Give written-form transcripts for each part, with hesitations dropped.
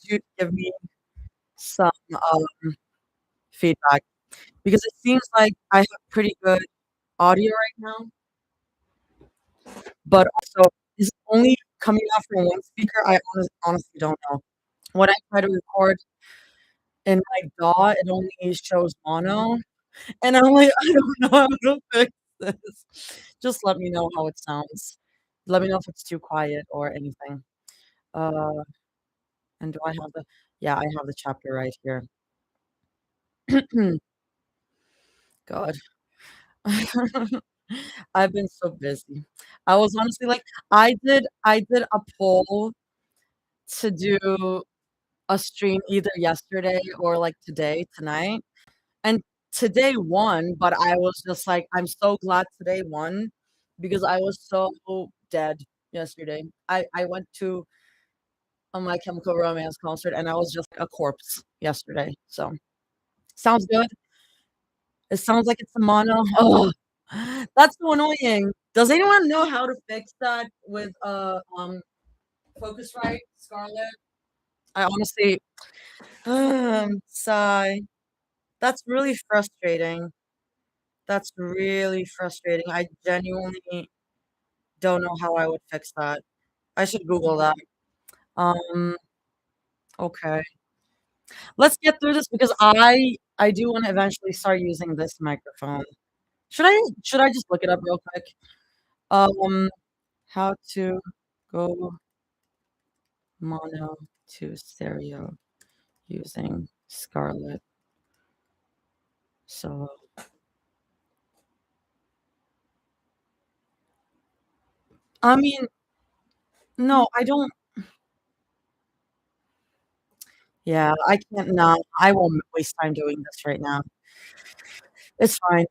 you give me some feedback? Because it seems like I have pretty good audio right now, but also is it only coming out from one speaker? I honestly don't know. When I try to record in my DAW, it only shows mono, and I'm like, I don't know how to fix this. Just let me know how it sounds. Let me know if it's too quiet or anything. Uh, and do I have the yeah, I have the chapter right here. God. I've been so busy. I was honestly like I did a poll to do a stream either yesterday or, like, today, tonight, and today won, but I was just like, I'm so glad today won because I was so dead yesterday. I went to a My Chemical Romance concert, and I was just a corpse yesterday, so sounds good. It sounds like it's a mono. Oh, that's so annoying. Does anyone know how to fix that with, Focusrite, Scarlett? I honestly sigh. That's really frustrating. That's really frustrating. I genuinely don't know how I would fix that. I should Google that. Um, okay. Let's get through this because I do wanna eventually start using this microphone. Should I just look it up real quick? Um, how to go mono to stereo using Scarlett Solo. I mean, no, I don't yeah, I can't no, I won't waste time doing this right now. It's fine.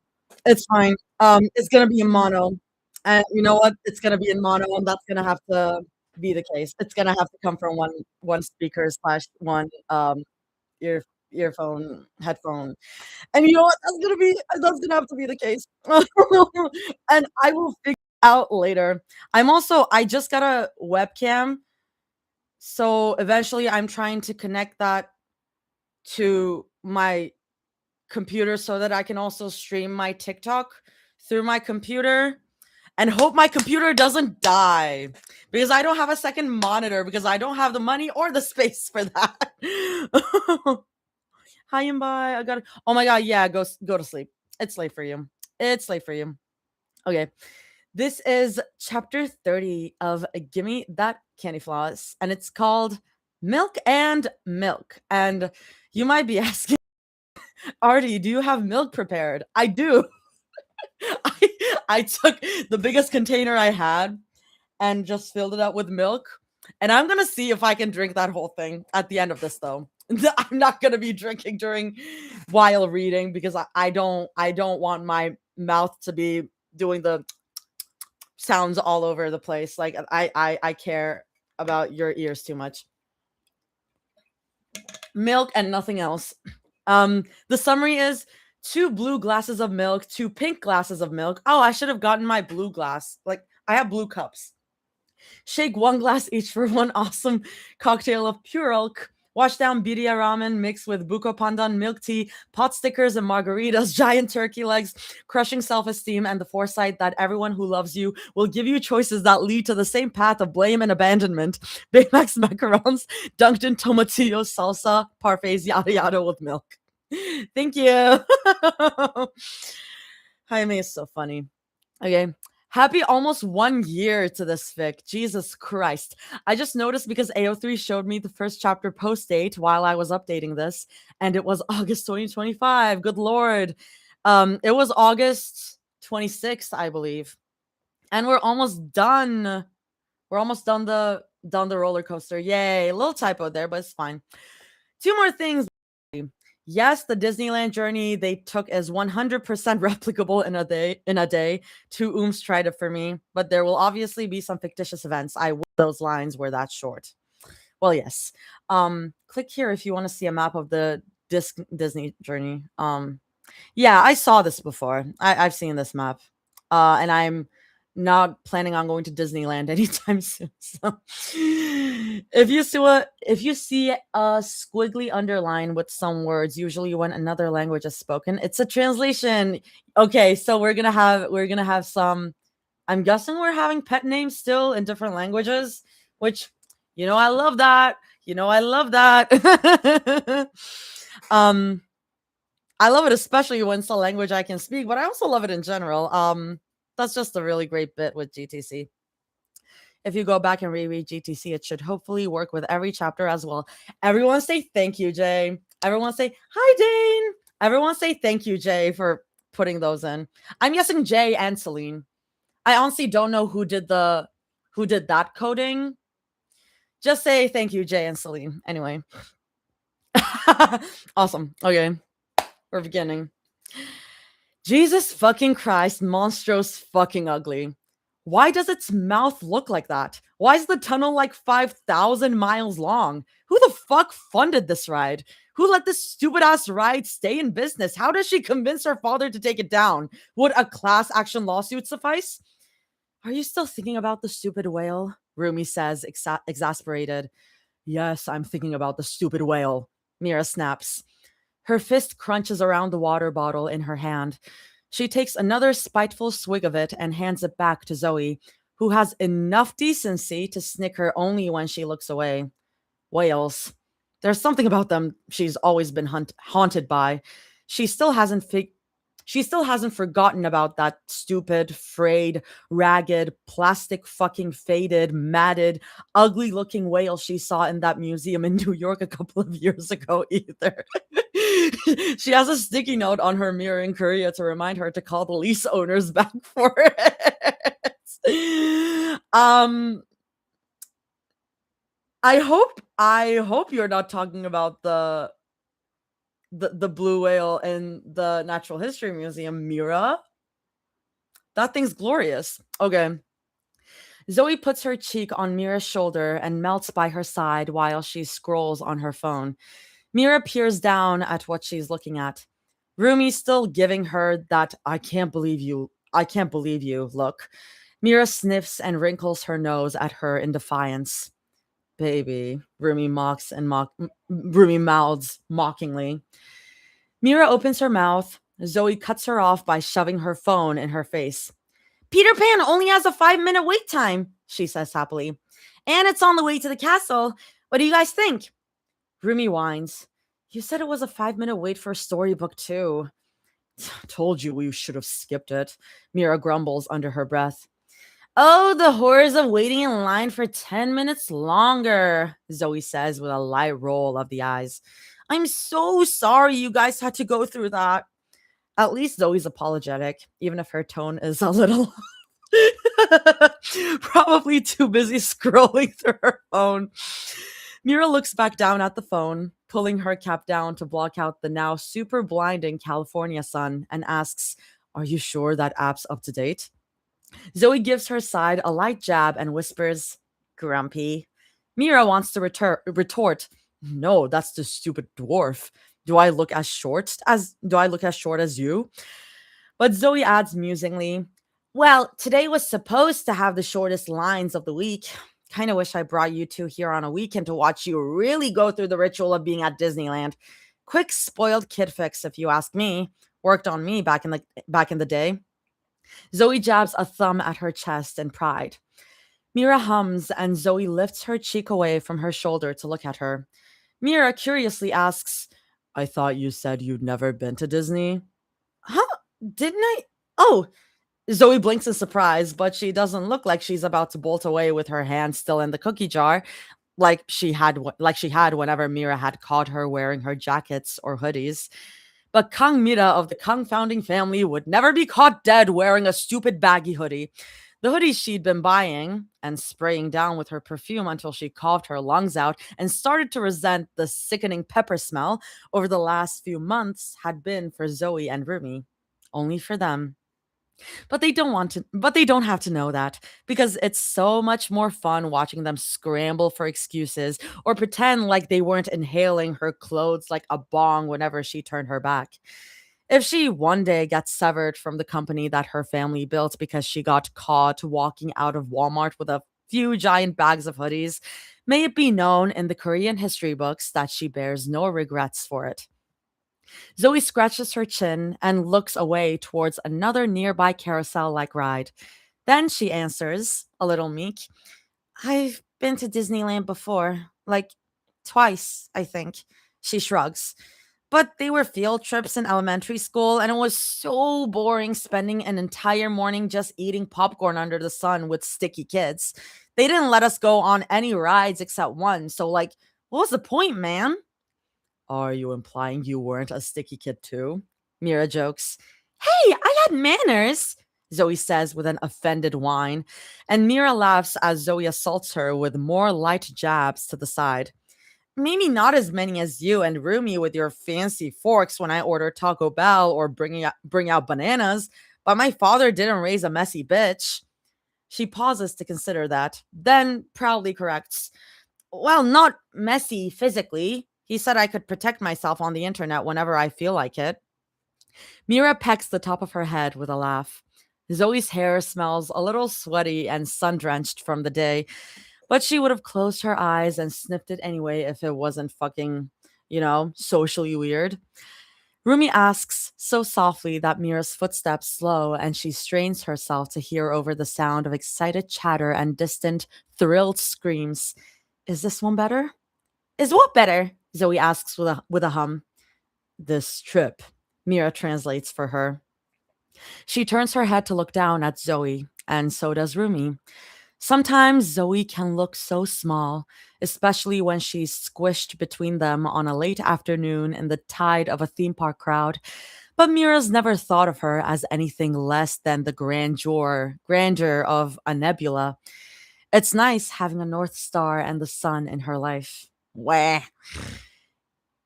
It's fine. It's gonna be in mono, and you know what? It's gonna be in mono, and that's gonna have to be the case. It's gonna have to come from one speaker slash one, ear earphone, headphone, and you know what? That's gonna have to be the case. And I will figure it out later. I just got a webcam, so eventually I'm trying to connect that to my computer so that I can also stream my TikTok through my computer and hope my computer doesn't die because I don't have a second monitor because I don't have the money or the space for that. Hi and bye. I got to Oh my god, yeah, go to sleep. It's late for you. It's late for you. Okay. This is chapter 30 of Gimme That Candy Floss, and it's called Milk and Milk. And you might be asking, Artie, do you have milk prepared? I do. I took the biggest container I had and just filled it up with milk. And I'm gonna see if I can drink that whole thing at the end of this though. I'm not gonna be drinking during while reading because I don't want my mouth to be doing the sounds all over the place. Like I care about your ears too much. Milk and nothing else. The summary is 2 blue glasses of milk, 2 pink glasses of milk. Oh, I should have gotten my blue glass. Like I have blue cups. Shake 1 glass each for one awesome cocktail of pure elk. Wash down birria ramen mixed with buko pandan milk tea, pot stickers and margaritas, giant turkey legs, crushing self-esteem, and the foresight that everyone who loves you will give you choices that lead to the same path of blame and abandonment. Baymax macarons, dunked in tomatillo salsa, parfaits, yada yada with milk. Thank you. Jaime is so funny. Okay. Happy almost 1 year to this fic. Jesus Christ. I just noticed because AO3 showed me the first chapter post date while I was updating this, and it was August 2025. Good Lord. It was August 26th, I believe. And we're almost done. We're almost done the roller coaster. Yay. A little typo there, but it's fine. 2 more things. Yes, the Disneyland journey they took is 100% replicable in a day. 2 tried it for me, but there will obviously be some fictitious events. I wish those lines were that short. Well, yes. Click here if you want to see a map of the Disney journey. Yeah, I saw this before. I've seen this map. And I'm not planning on going to Disneyland anytime soon. So If you see a squiggly underline with some words, usually when another language is spoken, it's a translation. Okay, so we're gonna have some. I'm guessing we're having pet names still in different languages, which I love that. I love that. um, I love it especially when it's a language I can speak, but I also love it in general. That's just a really great bit with GTC. If you go back and reread GTC, it should hopefully work with every chapter as well. Everyone say thank you, Jay. Everyone say hi, Dane. Everyone say thank you, Jay, for putting those in. I'm guessing Jay and Celine. I honestly don't know who did that coding. Just say thank you, Jay and Celine. Anyway. Awesome. Okay. We're beginning. Jesus fucking Christ, monstrous fucking ugly. Why does its mouth look like that? Why is the tunnel like 5,000 miles long? Who the fuck funded this ride? Who let this stupid ass ride stay in business? How does she convince her father to take it down? Would a class action lawsuit suffice? Are you still thinking about the stupid whale? Rumi says, exasperated. Yes, I'm thinking about the stupid whale. Mira snaps. Her fist crunches around the water bottle in her hand. She takes another spiteful swig of it and hands it back to Zoe, who has enough decency to snicker only when she looks away. Whales. There's something about them she's always been haunted by. She still hasn't forgotten about that stupid, frayed, ragged, plastic fucking faded, matted, ugly looking whale she saw in that museum in New York a couple of years ago either. She has a sticky note on her mirror in Korea to remind her to call the lease owners back for it. I hope you're not talking about the blue whale in the Natural History Museum, Mira. That thing's glorious. Okay. Zoe puts her cheek on Mira's shoulder and melts by her side while she scrolls on her phone. Mira peers down at what she's looking at. Rumi's still giving her that I can't believe you look. Mira sniffs and wrinkles her nose at her in defiance. Baby, Rumi mouths mockingly. Mira opens her mouth. Zoe cuts her off by shoving her phone in her face. Peter Pan only has a 5-minute wait time, she says happily. And it's on the way to the castle. What do you guys think? Rumi whines. You said it was a 5-minute wait for a storybook too. Told you we should have skipped it. Mira grumbles under her breath. Oh, the horrors of waiting in line for 10 minutes longer, Zoe says with a light roll of the eyes. I'm so sorry you guys had to go through that. At least Zoe's apologetic, even if her tone is a little probably too busy scrolling through her phone. Mira looks back down at the phone, pulling her cap down to block out the now super blinding California sun, and asks, Are you sure that app's up to date? Zoe gives her side a light jab and whispers, Grumpy. Mira wants to retort, No, that's the stupid dwarf. Do I look as short as you? But Zoe adds musingly, Well, today was supposed to have the shortest lines of the week. Kind of wish I brought you two here on a weekend to watch you really go through the ritual of being at Disneyland. Quick spoiled kid fix, if you ask me. Worked on me back in the day. Zoe jabs a thumb at her chest in pride. Mira hums, and Zoe lifts her cheek away from her shoulder to look at her. Mira curiously asks, I thought you said you'd never been to Disney. Huh? Didn't I? Oh, Zoe blinks in surprise, but she doesn't look like she's about to bolt away with her hand still in the cookie jar, like she had whenever Mira had caught her wearing her jackets or hoodies. But Kang Mira of the Kang founding family would never be caught dead wearing a stupid baggy hoodie. The hoodie she'd been buying and spraying down with her perfume until she coughed her lungs out and started to resent the sickening pepper smell over the last few months had been for Zoe and Rumi. Only for them. But they don't have to know that because it's so much more fun watching them scramble for excuses or pretend like they weren't inhaling her clothes like a bong whenever she turned her back. If she one day gets severed from the company that her family built because she got caught walking out of Walmart with a few giant bags of hoodies. May it be known in the Korean history books that she bears no regrets for it. Zoe scratches her chin and looks away towards another nearby carousel like ride. Then she answers, a little meek, I've been to Disneyland before, like twice, I think. She shrugs. But they were field trips in elementary school, and it was so boring spending an entire morning just eating popcorn under the sun with sticky kids. They didn't let us go on any rides except one, so, like, what was the point, man? Are you implying you weren't a sticky kid too? Mira jokes. Hey, I had manners, Zoe says with an offended whine, and Mira laughs as Zoe assaults her with more light jabs to the side. Maybe not as many as you and Rumi with your fancy forks when I order Taco Bell or bring out bananas, but my father didn't raise a messy bitch. She pauses to consider that, then proudly corrects. Well, not messy physically. He said I could protect myself on the internet whenever I feel like it. Mira pecks the top of her head with a laugh. Zoe's hair smells a little sweaty and sun drenched from the day, but she would have closed her eyes and sniffed it anyway if it wasn't fucking, socially weird. Rumi asks so softly that Mira's footsteps slow and she strains herself to hear over the sound of excited chatter and distant, thrilled screams. Is this one better? Is what better? Zoe asks with a hum. This trip, Mira translates for her. She turns her head to look down at Zoe, and so does Rumi. Sometimes Zoe can look so small, especially when she's squished between them on a late afternoon in the tide of a theme park crowd. But Mira's never thought of her as anything less than the grandeur of a nebula. It's nice having a North Star and the sun in her life. Wah.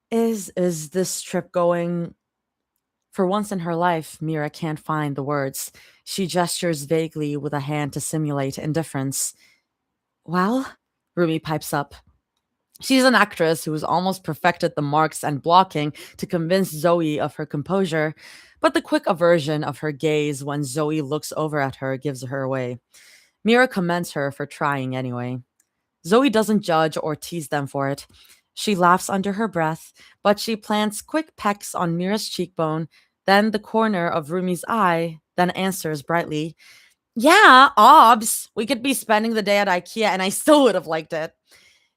Is this trip going? For once in her life, Mira can't find the words. She gestures vaguely with a hand to simulate indifference. Well, Rumi pipes up. She's an actress who's almost perfected the marks and blocking to convince Zoe of her composure, but the quick aversion of her gaze when Zoe looks over at her gives her away. Mira commends her for trying anyway. Zoe doesn't judge or tease them for it. She laughs under her breath, but she plants quick pecks on Mira's cheekbone, then the corner of Rumi's eye, then answers brightly, Yeah, obs. We could be spending the day at IKEA and I still would have liked it.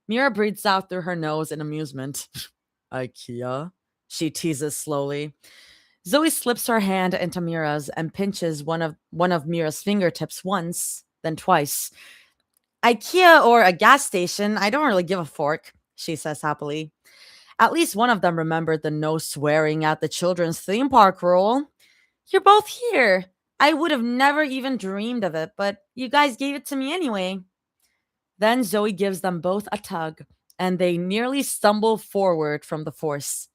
Mira breathes out through her nose in amusement. IKEA? She teases slowly. Zoe slips her hand into Mira's and pinches one of Mira's fingertips once, then twice. IKEA or a gas station, I don't really give a fork, she says happily. At least one of them remembered the no swearing at the children's theme park rule. You're both here. I would have never even dreamed of it, but you guys gave it to me anyway. Then Zoe gives them both a tug, and they nearly stumble forward from the force.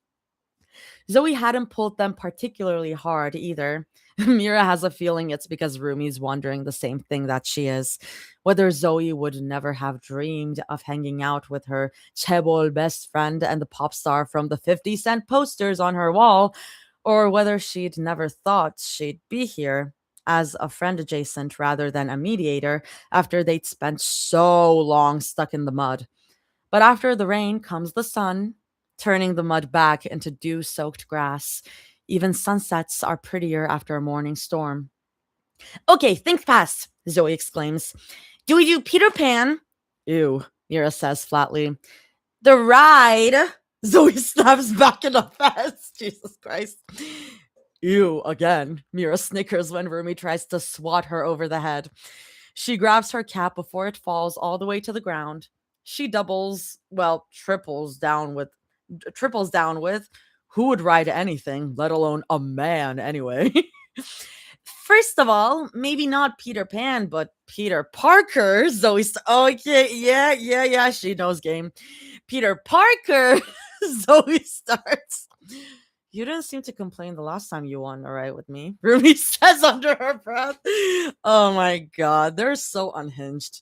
Zoe hadn't pulled them particularly hard either. Mira has a feeling it's because Rumi's wondering the same thing that she is. Whether Zoe would never have dreamed of hanging out with her Chebol best friend and the pop star from the 50-cent posters on her wall, or whether she'd never thought she'd be here as a friend adjacent rather than a mediator after they'd spent so long stuck in the mud. But after the rain comes the sun, turning the mud back into dew-soaked grass. Even sunsets are prettier after a morning storm. Okay, think fast, Zoe exclaims. Do we do Peter Pan? Ew, Mira says flatly. The ride, Zoe snaps back in a fest. Jesus Christ. Ew, again. Mira snickers when Rumi tries to swat her over the head. She grabs her cap before it falls all the way to the ground. She triples down with who would ride anything, let alone a man anyway. First of all, maybe not Peter Pan, but Peter Parker. Yeah, she knows game. Peter Parker, Zoe starts. You didn't seem to complain the last time you won, all right, with me, Ruby says under her breath. Oh my god, they're so unhinged.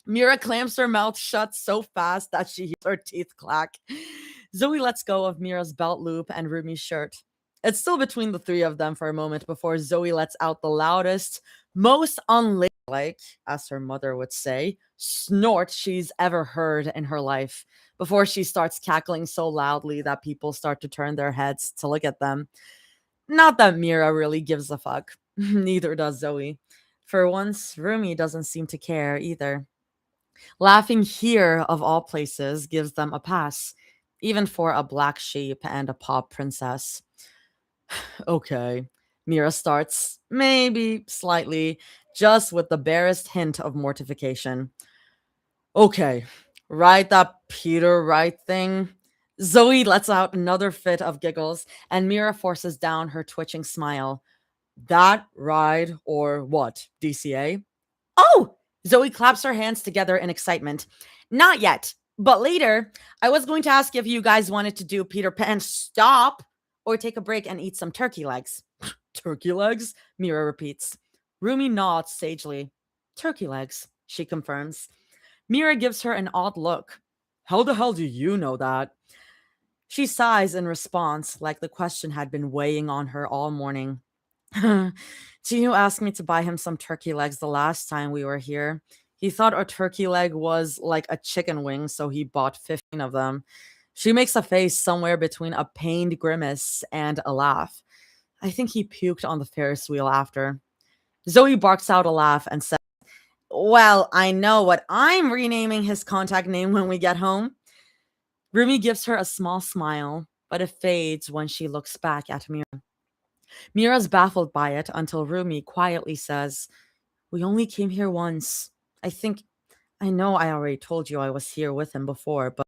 Mira clamps her mouth shut so fast that she hears her teeth clack. Zoe lets go of Mira's belt loop and Rumi's shirt. It's still between the three of them for a moment before Zoe lets out the loudest, Most unladylike, as her mother would say, snort she's ever heard in her life before she starts cackling so loudly that people start to turn their heads to look at them. Not that Mira really gives a fuck. Neither does Zoe. For once, Rumi doesn't seem to care either. Laughing here, of all places, gives them a pass, even for a black sheep and a pop princess. Okay. Mira starts, maybe slightly, just with the barest hint of mortification. Okay, right, that Peter Wright thing. Zoe lets out another fit of giggles, and Mira forces down her twitching smile. That ride or what, DCA? Oh! Zoe claps her hands together in excitement. Not yet, but later. I was going to ask if you guys wanted to do Peter Pan stop or take a break and eat some turkey legs. Turkey legs? Mira repeats. Rumi nods sagely. Turkey legs, she confirms. Mira gives her an odd look. How the hell do you know that? She sighs in response, like the question had been weighing on her all morning. Gino asked me to buy him some turkey legs the last time we were here. He thought a turkey leg was like a chicken wing, so he bought 15 of them. She makes a face somewhere between a pained grimace and a laugh. I think he puked on the Ferris wheel after. Zoe barks out a laugh and says, well, I know what I'm renaming his contact name when we get home. Rumi gives her a small smile, but it fades when she looks back at Mira. Mira's baffled by it until Rumi quietly says, we only came here once. I know I already told you I was here with him before, but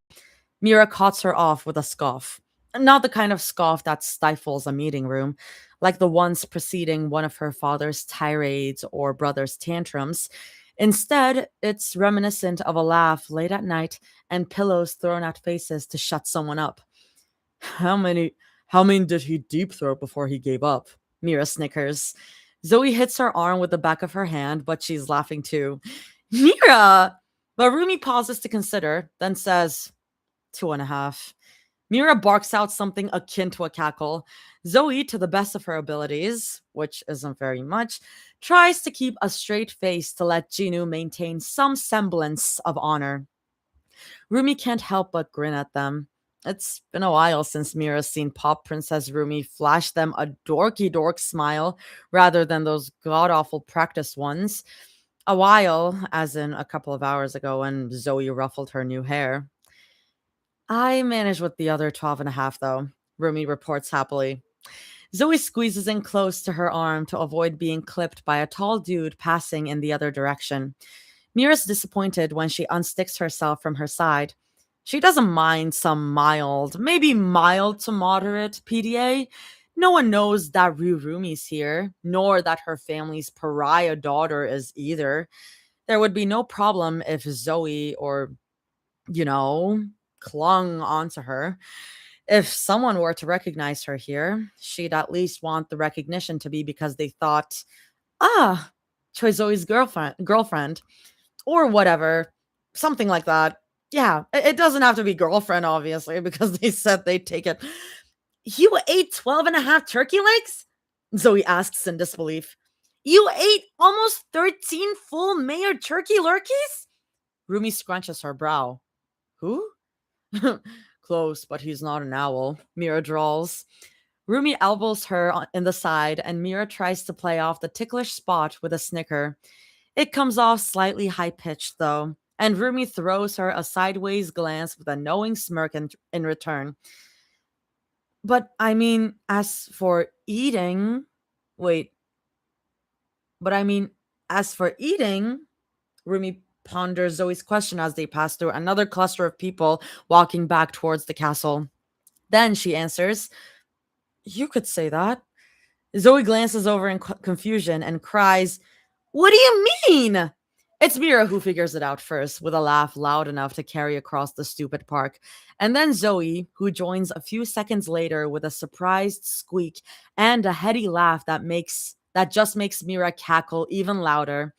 Mira cuts her off with a scoff. Not the kind of scoff that stifles a meeting room, like the ones preceding one of her father's tirades or brother's tantrums. Instead, it's reminiscent of a laugh late at night and pillows thrown at faces to shut someone up. How many how many did he deep throat before he gave up? Mira snickers. Zoe hits her arm with the back of her hand, but she's laughing too. Mira! But Rumi pauses to consider, then says, 2.5. Mira barks out something akin to a cackle. Zoe, to the best of her abilities, which isn't very much, tries to keep a straight face to let Jinu maintain some semblance of honor. Rumi can't help but grin at them. It's been a while since Mira's seen Pop Princess Rumi flash them a dorky dork smile rather than those god awful practice ones. A while, as in a couple of hours ago when Zoe ruffled her new hair. I managed with the other 12.5, though, Rumi reports happily. Zoe squeezes in close to her arm to avoid being clipped by a tall dude passing in the other direction. Mira's disappointed when she unsticks herself from her side. She doesn't mind some mild, maybe mild to moderate PDA. No one knows that Rumi's here, nor that her family's pariah daughter is either. There would be no problem if Zoe or, you know, clung onto her. If someone were to recognize her here, she'd at least want the recognition to be because they thought, ah, Choi Zoe's girlfriend, or whatever, something like that. Yeah, it doesn't have to be girlfriend, obviously, because they said they'd take it. You ate 12.5 turkey legs? Zoe asks in disbelief. You ate almost 13 full mayor turkey lurkeys? Rumi scrunches her brow. Who? Close, but he's not an owl, Mira drawls. Rumi elbows her in the side, and Mira tries to play off the ticklish spot with a snicker. It comes off slightly high pitched, though, and Rumi throws her a sideways glance with a knowing smirk in return. But I mean, as for eating. Wait. But I mean, as for eating. Rumi ponders Zoe's question as they pass through another cluster of people walking back towards the castle. Then she answers, you could say that. Zoe glances over in confusion and cries, what do you mean? It's Mira who figures it out first, with a laugh loud enough to carry across the stupid park. And then Zoe, who joins a few seconds later with a surprised squeak and a heady laugh that just makes Mira cackle even louder.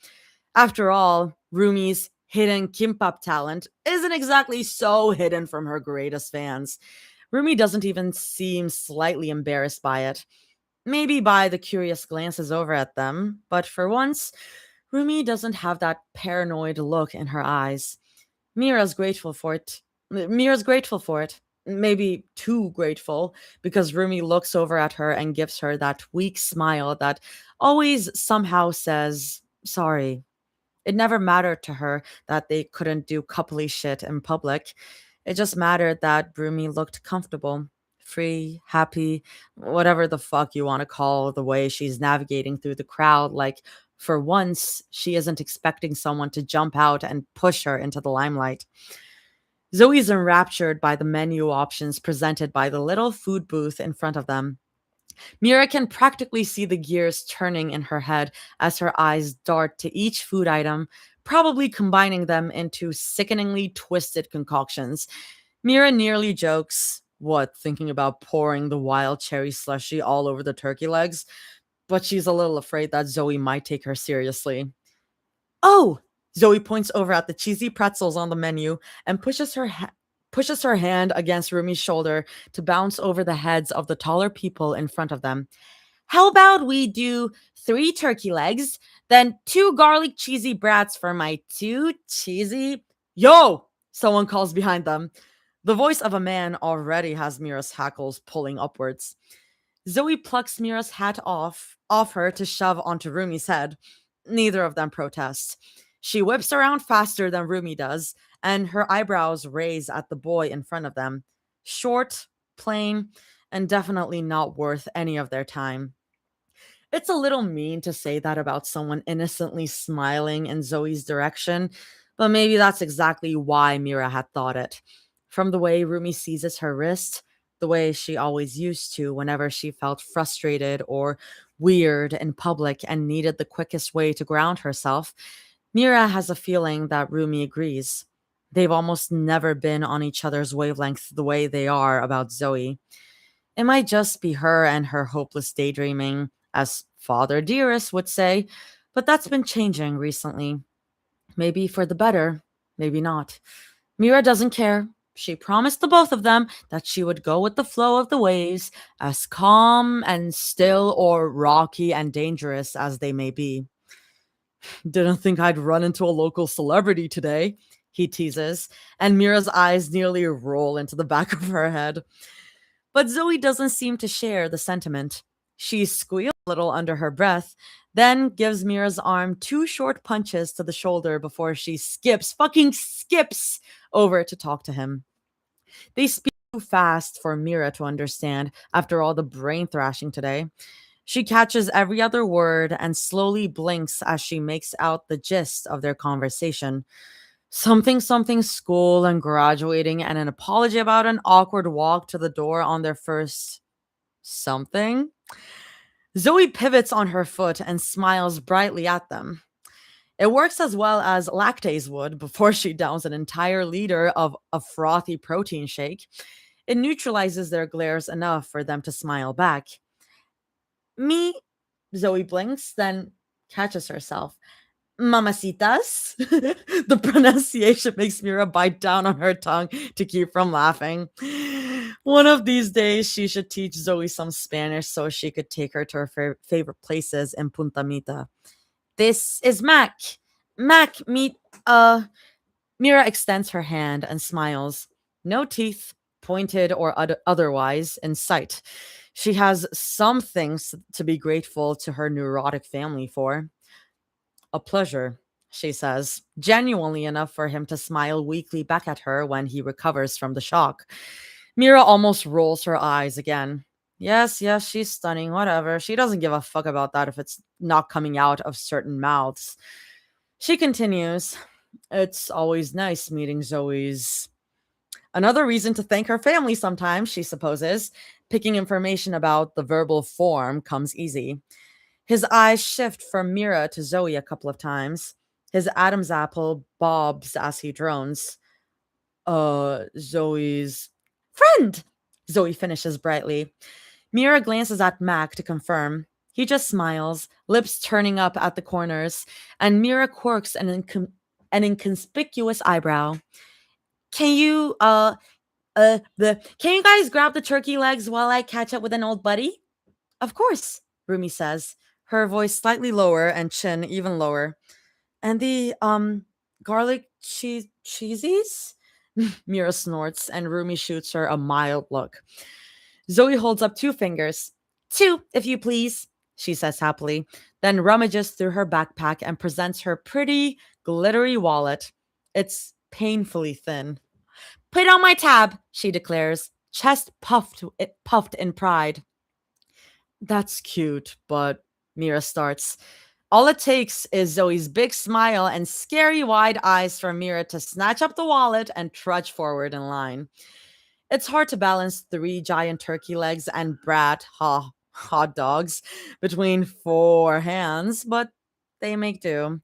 After all, Rumi's hidden kimbap talent isn't exactly so hidden from her greatest fans. Rumi doesn't even seem slightly embarrassed by it. maybe by the curious glances over at them, but for once, Rumi doesn't have that paranoid look in her eyes. Mira's grateful for it. Mira's grateful for it. Maybe too grateful, because Rumi looks over at her and gives her that weak smile that always somehow says, sorry. It never mattered to her that they couldn't do coupley shit in public. It just mattered that Rumi looked comfortable, free, happy, whatever the fuck you want to call the way she's navigating through the crowd. Like, for once, she isn't expecting someone to jump out and push her into the limelight. Zoe's enraptured by the menu options presented by the little food booth in front of them. Mira can practically see the gears turning in her head as her eyes dart to each food item, probably combining them into sickeningly twisted concoctions. Mira nearly jokes, what, thinking about pouring the wild cherry slushy all over the turkey legs? But she's a little afraid that Zoe might take her seriously. Oh! Zoe points over at the cheesy pretzels on the menu and pushes her hand against Rumi's shoulder to bounce over the heads of the taller people in front of them. How about we do 3 turkey legs, then 2 garlic cheesy brats for my 2 cheesy. Yo! Someone calls behind them. The voice of a man already has Mira's hackles pulling upwards. Zoe plucks Mira's hat off her to shove onto Rumi's head. Neither of them protest. She whips around faster than Rumi does, and her eyebrows raise at the boy in front of them. Short, plain, and definitely not worth any of their time. It's a little mean to say that about someone innocently smiling in Zoe's direction, but maybe that's exactly why Mira had thought it. From the way Rumi seizes her wrist, the way she always used to whenever she felt frustrated or weird in public and needed the quickest way to ground herself, Mira has a feeling that Rumi agrees. They've almost never been on each other's wavelength the way they are about Zoe. It might just be her and her hopeless daydreaming, as Father Dearest would say, but that's been changing recently. Maybe for the better, maybe not. Mira doesn't care. She promised the both of them that she would go with the flow of the waves, as calm and still or rocky and dangerous as they may be. Didn't think I'd run into a local celebrity today, he teases, and Mira's eyes nearly roll into the back of her head. But Zoe doesn't seem to share the sentiment. She squeals a little under her breath, then gives Mira's arm 2 short punches to the shoulder before she fucking skips over to talk to him. They speak too fast for Mira to understand after all the brain thrashing today. She catches every other word and slowly blinks as she makes out the gist of their conversation. Something, something school and graduating, and an apology about an awkward walk to the door on their first something. Zoe pivots on her foot and smiles brightly at them. It works as well as lactase would before she downs an entire liter of a frothy protein shake. It neutralizes their glares enough for them to smile back. Me, Zoe blinks, then catches herself. Mamacitas? The pronunciation makes Mira bite down on her tongue to keep from laughing. One of these days, she should teach Zoe some Spanish so she could take her to her favorite places in Punta Mita. This is Mac. Mac, meet, Mira extends her hand and smiles. No teeth, pointed or otherwise, in sight. She has some things to be grateful to her neurotic family for. A pleasure, she says, genuinely enough for him to smile weakly back at her when he recovers from the shock. Mira almost rolls her eyes again. Yes, yes, she's stunning, whatever. She doesn't give a fuck about that if it's not coming out of certain mouths. She continues, it's always nice meeting Zoe's. Another reason to thank her family sometimes, she supposes. Picking information about the verbal form comes easy. His eyes shift from Mira to Zoe a couple of times. His Adam's apple bobs as he drones. Zoe's friend, Zoe finishes brightly. Mira glances at Mac to confirm. He just smiles, lips turning up at the corners, and Mira quirks an inconspicuous eyebrow. Can you, can you guys grab the turkey legs while I catch up with an old buddy? Of course, Rumi says, her voice slightly lower and chin even lower. And the garlic cheesies? Mira snorts and Rumi shoots her a mild look. Zoe holds up two fingers. Two, if you please, she says happily, then rummages through her backpack and presents her pretty, glittery wallet. It's painfully thin. Put it on my tab, she declares, chest puffed in pride. That's cute, but Mira starts. All it takes is Zoe's big smile and scary wide eyes for Mira to snatch up the wallet and trudge forward in line. It's hard to balance three giant turkey legs and hot dogs between four hands, but they make do.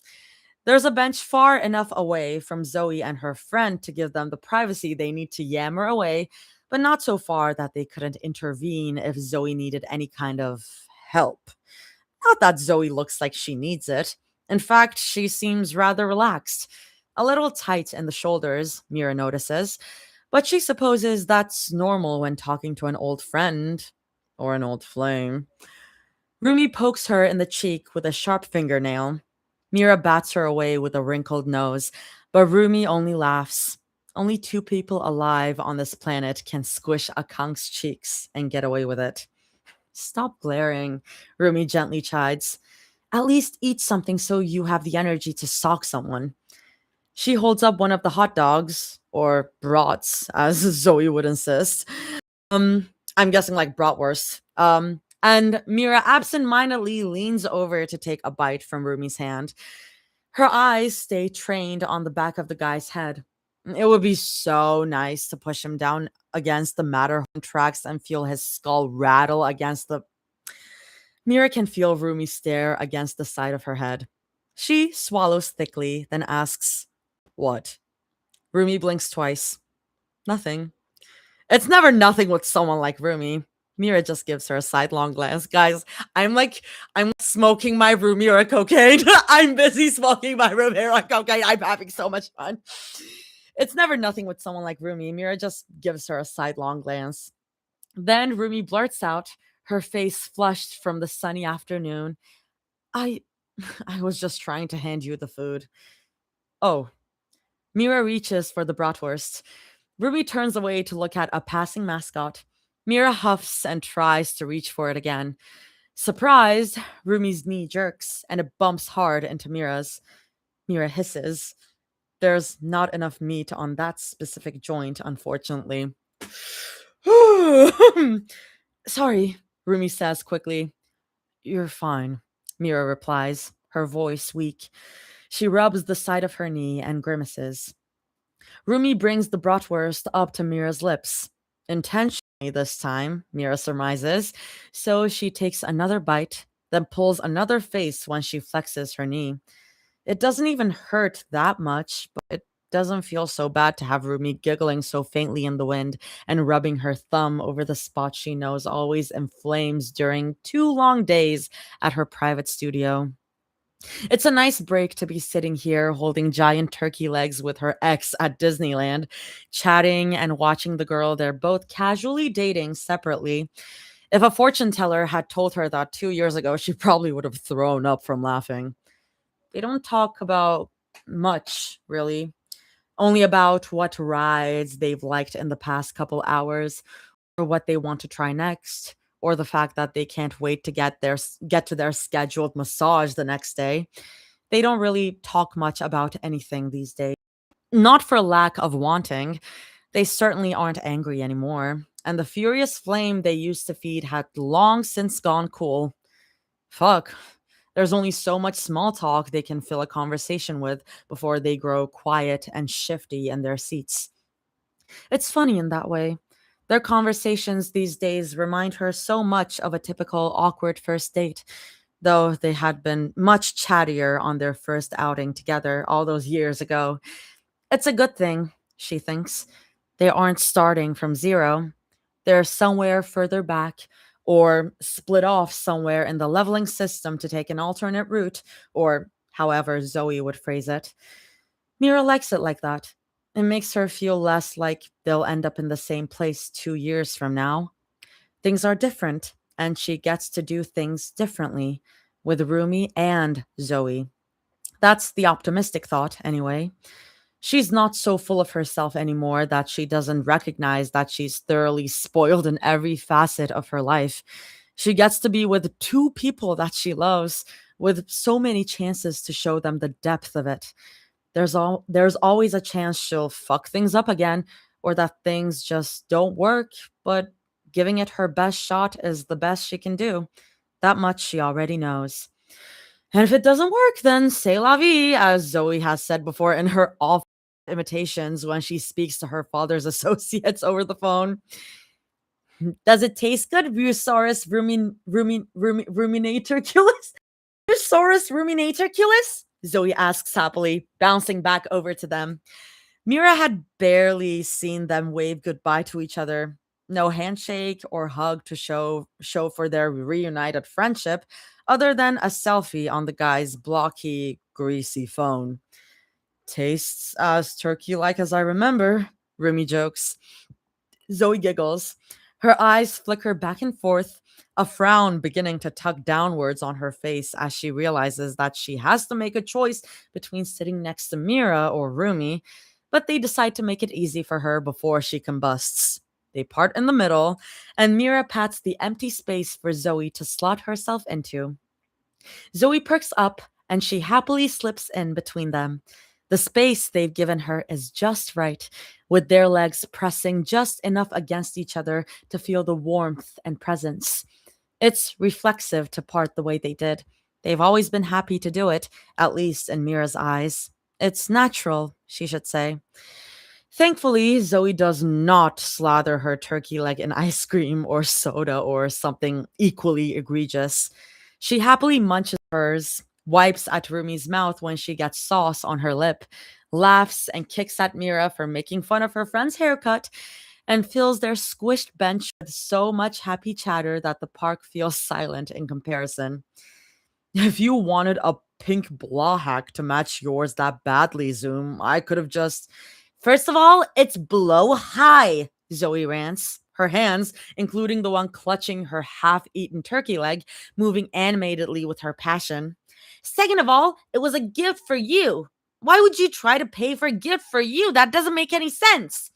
There's a bench far enough away from Zoe and her friend to give them the privacy they need to yammer away, but not so far that they couldn't intervene if Zoe needed any kind of help. Not that Zoe looks like she needs it. In fact, she seems rather relaxed. A little tight in the shoulders, Mira notices, but she supposes that's normal when talking to an old friend or an old flame. Rumi pokes her in the cheek with a sharp fingernail. Mira bats her away with a wrinkled nose, but Rumi only laughs. Only two people alive on this planet can squish a conk's cheeks and get away with it. Stop glaring, Rumi gently chides. At least eat something so you have the energy to sock someone. She holds up one of the hot dogs, or brats, as Zoe would insist. I'm guessing like bratwurst. And Mira absentmindedly leans over to take a bite from Rumi's hand. Her eyes stay trained on the back of the guy's head. It would be so nice to push him down against the Matterhorn tracks and feel his skull rattle against the. Mira can feel Rumi stare against the side of her head. She swallows thickly, then asks, What? Rumi blinks twice. Nothing. It's never nothing with someone like Rumi. Mira just gives her a sidelong glance. Guys, I'm smoking my Rumi or a cocaine. I'm busy smoking my Rumi or a cocaine. I'm having so much fun. It's never nothing with someone like Rumi. Mira just gives her a sidelong glance. Then Rumi blurts out, her face flushed from the sunny afternoon. I I was just trying to hand you the food. Oh. Mira reaches for the bratwurst. Ruby turns away to look at a passing mascot. Mira huffs and tries to reach for it again. Surprised, Rumi's knee jerks and it bumps hard into Mira's. Mira hisses. There's not enough meat on that specific joint, unfortunately. Sorry, Rumi says quickly. You're fine, Mira replies, her voice weak. She rubs the side of her knee and grimaces. Rumi brings the bratwurst up to Mira's lips. Intentionally this time, Mira surmises, so she takes another bite, then pulls another face when she flexes her knee. It doesn't even hurt that much, but it doesn't feel so bad to have Rumi giggling so faintly in the wind and rubbing her thumb over the spot she knows always inflames during 2 long days at her private studio. It's a nice break to be sitting here holding giant turkey legs with her ex at Disneyland, chatting and watching the girl they're both casually dating separately. If a fortune teller had told her that 2 years ago, she probably would have thrown up from laughing. They don't talk about much, really, only about what rides they've liked in the past couple hours or what they want to try next. Or the fact that they can't wait to get to their scheduled massage the next day. They don't really talk much about anything these days. Not for lack of wanting. They certainly aren't angry anymore. And the furious flame they used to feed had long since gone cool. Fuck. There's only so much small talk they can fill a conversation with before they grow quiet and shifty in their seats. It's funny in that way. Their conversations these days remind her so much of a typical awkward first date, though they had been much chattier on their first outing together all those years ago. It's a good thing, she thinks. They aren't starting from zero. They're somewhere further back, or split off somewhere in the leveling system to take an alternate route, or however Zoe would phrase it. Mira likes it like that. It makes her feel less like they'll end up in the same place 2 years from now. Things are different, and she gets to do things differently with Rumi and Zoe. That's the optimistic thought, anyway. She's not so full of herself anymore that she doesn't recognize that she's thoroughly spoiled in every facet of her life. She gets to be with two people that she loves, with so many chances to show them the depth of it. There's always a chance she'll fuck things up again, or that things just don't work, but giving it her best shot is the best she can do. That much she already knows. And if it doesn't work, then c'est la vie, as Zoe has said before in her awful imitations when she speaks to her father's associates over the phone. Does it taste good? Ruminatorculus? Ruminatorculus? Zoe asks happily, bouncing back over to them. Mira had barely seen them wave goodbye to each other. No handshake or hug to show for their reunited friendship, other than a selfie on the guy's blocky, greasy phone. Tastes as turkey-like as I remember, Rumi jokes. Zoe giggles. Her eyes flicker back and forth, a frown beginning to tug downwards on her face as she realizes that she has to make a choice between sitting next to Mira or Rumi, but they decide to make it easy for her before she combusts. They part in the middle, and Mira pats the empty space for Zoe to slot herself into. Zoe perks up, and she happily slips in between them. The space they've given her is just right, with their legs pressing just enough against each other to feel the warmth and presence. It's reflexive to part the way they did. They've always been happy to do it, at least in Mira's eyes. It's natural, she should say. Thankfully, Zoe does not slather her turkey leg in ice cream or soda or something equally egregious. She happily munches hers, wipes at Rumi's mouth when she gets sauce on her lip, laughs and kicks at Mira for making fun of her friend's haircut, and fills their squished bench with so much happy chatter that the park feels silent in comparison. If you wanted a pink blah hack to match yours that badly, Zoom, I could have just. First of all, it's blow high, Zoe rants, her hands, including the one clutching her half eaten turkey leg, moving animatedly with her passion. Second of all, it was a gift for you. Why would you try to pay for a gift for you? That doesn't make any sense.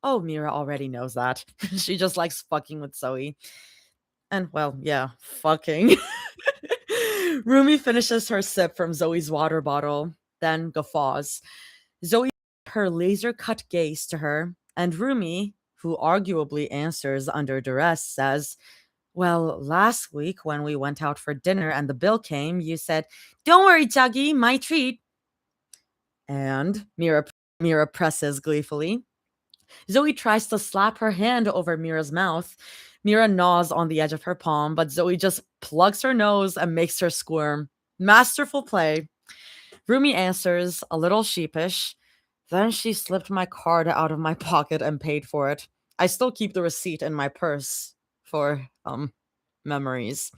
Oh, Mira already knows that. She just likes fucking with Zoe. And, well, yeah, fucking. Rumi finishes her sip from Zoe's water bottle, then guffaws. Zoe her laser cut gaze to her, and Rumi, who arguably answers under duress, says, well, last week when we went out for dinner and the bill came, you said, don't worry, Juggy, my treat. And Mira presses gleefully. Zoe tries to slap her hand over Mira's mouth. Mira gnaws on the edge of her palm, but Zoe just plugs her nose and makes her squirm. Masterful play. Rumi answers, a little sheepish. Then she slipped my card out of my pocket and paid for it. I still keep the receipt in my purse for, memories.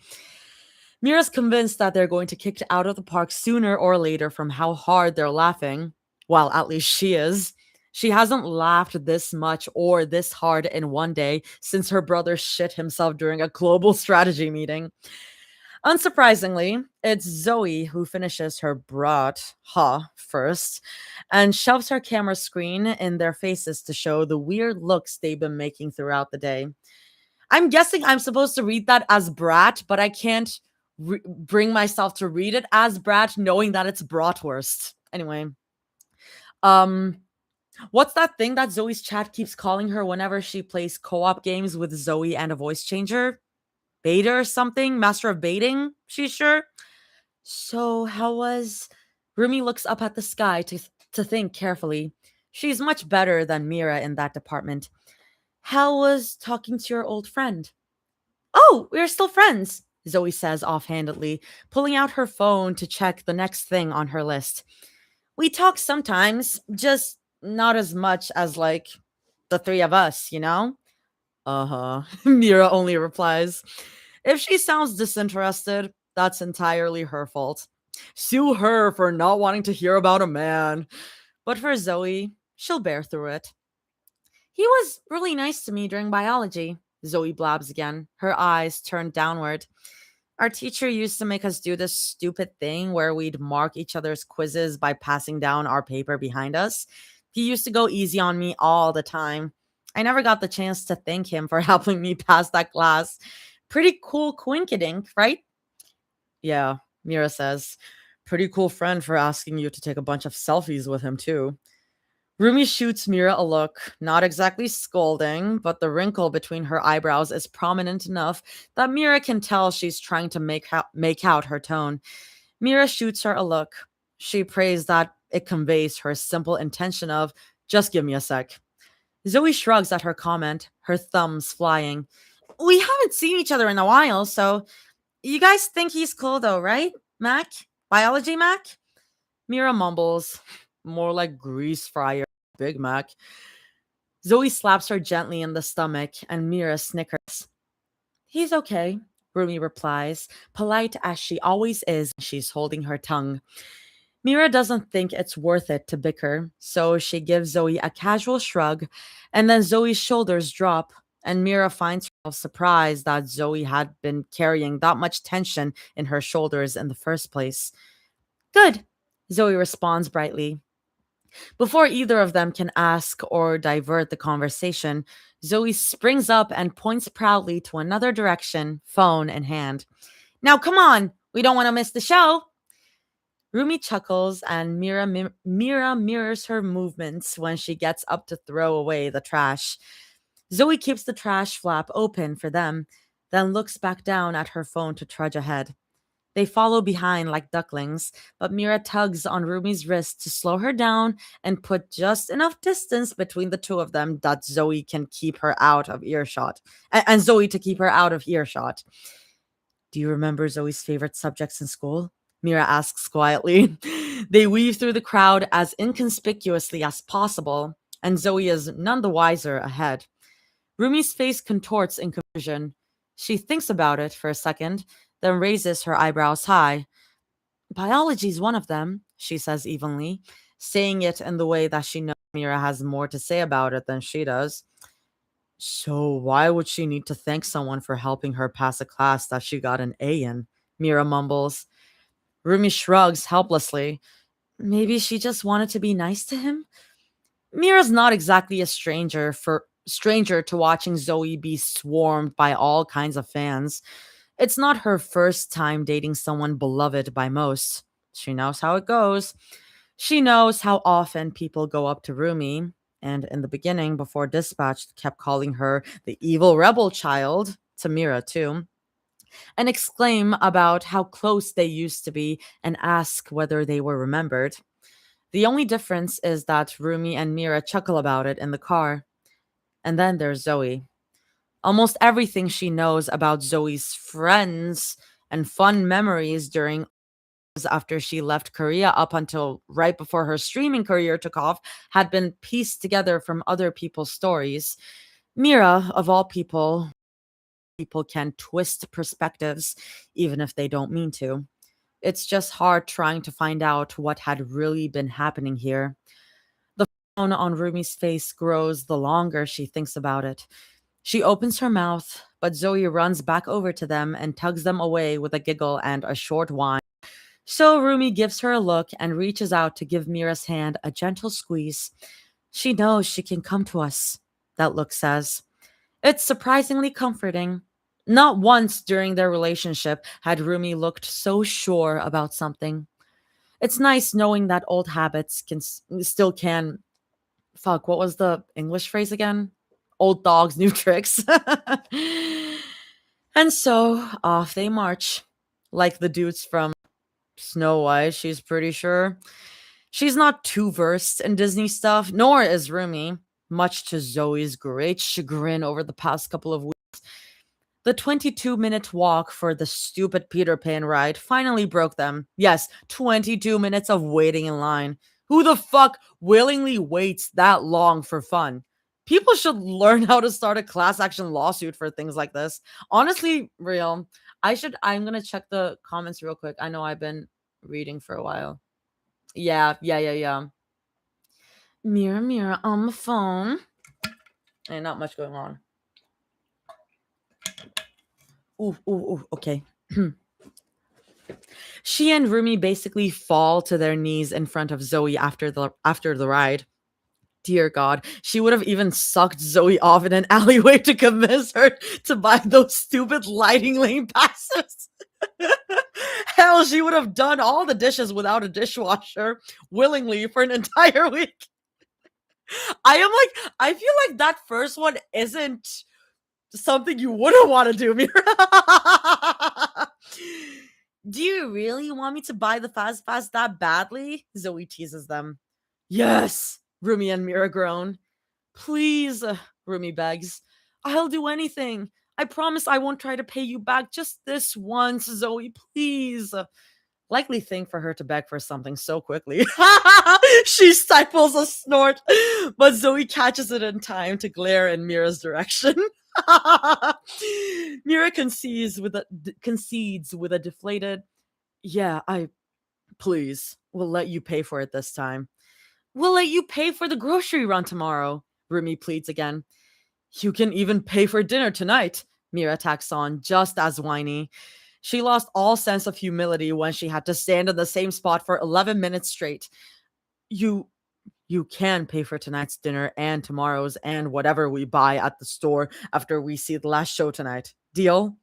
Mira's convinced that they're going to kick out of the park sooner or later from how hard they're laughing. Well, at least she is. She hasn't laughed this much or this hard in one day since her brother shit himself during a global strategy meeting. Unsurprisingly, it's Zoe who finishes her brat first and shoves her camera screen in their faces to show the weird looks they've been making throughout the day. I'm guessing I'm supposed to read that as brat, but I can't bring myself to read it as brat knowing that it's bratwurst. Anyway, what's that thing that Zoe's chat keeps calling her whenever she plays co-op games with Zoe and a voice changer? Baiter or something? Master of baiting? She's sure. So how was... Rumi looks up at the sky to think carefully. She's much better than Mira in that department. How was talking to your old friend? Oh, we're still friends, Zoe says offhandedly, pulling out her phone to check the next thing on her list. We talk sometimes, just not as much as, like, the three of us, you know? Uh-huh, Mira only replies. If she sounds disinterested, that's entirely her fault. Sue her for not wanting to hear about a man. But for Zoe, she'll bear through it. He was really nice to me during biology, Zoe blabs again, her eyes turned downward. Our teacher used to make us do this stupid thing where we'd mark each other's quizzes by passing down our paper behind us. He used to go easy on me all the time. I never got the chance to thank him for helping me pass that class. Pretty cool quinkydink, right? Yeah, Mira says. Pretty cool friend for asking you to take a bunch of selfies with him, too. Rumi shoots Mira a look, not exactly scolding, but the wrinkle between her eyebrows is prominent enough that Mira can tell she's trying to make out her tone. Mira shoots her a look. She prays that it conveys her simple intention of, just give me a sec. Zoe shrugs at her comment, her thumbs flying. We haven't seen each other in a while, so you guys think he's cool though, right, Mac? Biology Mac? Mira mumbles, more like grease fryer, Big Mac. Zoe slaps her gently in the stomach, and Mira snickers. He's okay, Rumi replies, polite as she always is when she's holding her tongue. Mira doesn't think it's worth it to bicker, so she gives Zoe a casual shrug, and then Zoe's shoulders drop, and Mira finds herself surprised that Zoe had been carrying that much tension in her shoulders in the first place. Good, Zoe responds brightly. Before either of them can ask or divert the conversation, Zoe springs up and points proudly to another direction, phone in hand. Now, come on, we don't want to miss the show. Rumi chuckles and Mira mirrors her movements when she gets up to throw away the trash. Zoe keeps the trash flap open for them, then looks back down at her phone to trudge ahead. They follow behind like ducklings, but Mira tugs on Rumi's wrist to slow her down and put just enough distance between the two of them that Zoe can keep her out of earshot. And Zoe to keep her out of earshot. Do you remember Zoe's favorite subjects in school? Mira asks quietly. They weave through the crowd as inconspicuously as possible, and Zoe is none the wiser ahead. Rumi's face contorts in confusion. She thinks about it for a second, then raises her eyebrows high. Biology's one of them, she says evenly, saying it in the way that she knows Mira has more to say about it than she does. So why would she need to thank someone for helping her pass a class that she got an A in? Mira mumbles. Rumi shrugs helplessly. Maybe she just wanted to be nice to him? Mira's not exactly a stranger to watching Zoe be swarmed by all kinds of fans. It's not her first time dating someone beloved by most. She knows how it goes. She knows how often people go up to Rumi, and in the beginning, before Dispatch kept calling her the evil rebel child, to Mira too, and exclaim about how close they used to be and ask whether they were remembered. The only difference is that Rumi and Mira chuckle about it in the car. And then there's Zoe. Almost everything she knows about Zoe's friends and fun memories during after she left Korea up until right before her streaming career took off had been pieced together from other people's stories. Mira, of all people can twist perspectives even if they don't mean to. It's just hard trying to find out what had really been happening here. The frown on Rumi's face grows the longer she thinks about it. She opens her mouth, but Zoe runs back over to them and tugs them away with a giggle and a short whine. So Rumi gives her a look and reaches out to give Mira's hand a gentle squeeze. She knows she can come to us, that look says. It's surprisingly comforting. Not once during their relationship had Rumi looked so sure about something. It's nice knowing that old habits still can. Fuck, what was the English phrase again? Old dogs, new tricks. And so off they march, like the dudes from Snow White. She's pretty sure. She's not too versed in Disney stuff, nor is Rumi, much to Zoe's great chagrin over the past couple of weeks. The 22-minute walk for the stupid Peter Pan ride finally broke them. Yes, 22 minutes of waiting in line. Who the fuck willingly waits that long for fun? People should learn how to start a class action lawsuit for things like this. Honestly, real. I'm gonna check the comments real quick. I know I've been reading for a while. Yeah. Mirror, mirror on the phone. And not much going on. ooh, okay. She and Rumi basically fall to their knees in front of Zoe after the ride. Dear God, she would have even sucked Zoe off in an alleyway to convince her to buy those stupid lighting lane passes. Hell, she would have done all the dishes without a dishwasher willingly for an entire week. I feel like that first one isn't something you wouldn't want to do, Mira. Do you really want me to buy the fast pass that badly? Zoe teases them. Yes, Rumi and Mira groan. Please, Rumi begs. I'll do anything. I promise I won't try to pay you back just this once, Zoe, please. Likely thing for her to beg for something so quickly. She stifles a snort, but Zoe catches it in time to glare in Mira's direction. Mira concedes with a deflated, yeah, please, we'll let you pay for it this time. We'll let you pay for the grocery run tomorrow, Rumi pleads again. You can even pay for dinner tonight, Mira tacks on, just as whiny. She lost all sense of humility when she had to stand in the same spot for 11 minutes straight. You can pay for tonight's dinner and tomorrow's and whatever we buy at the store after we see the last show tonight. Deal?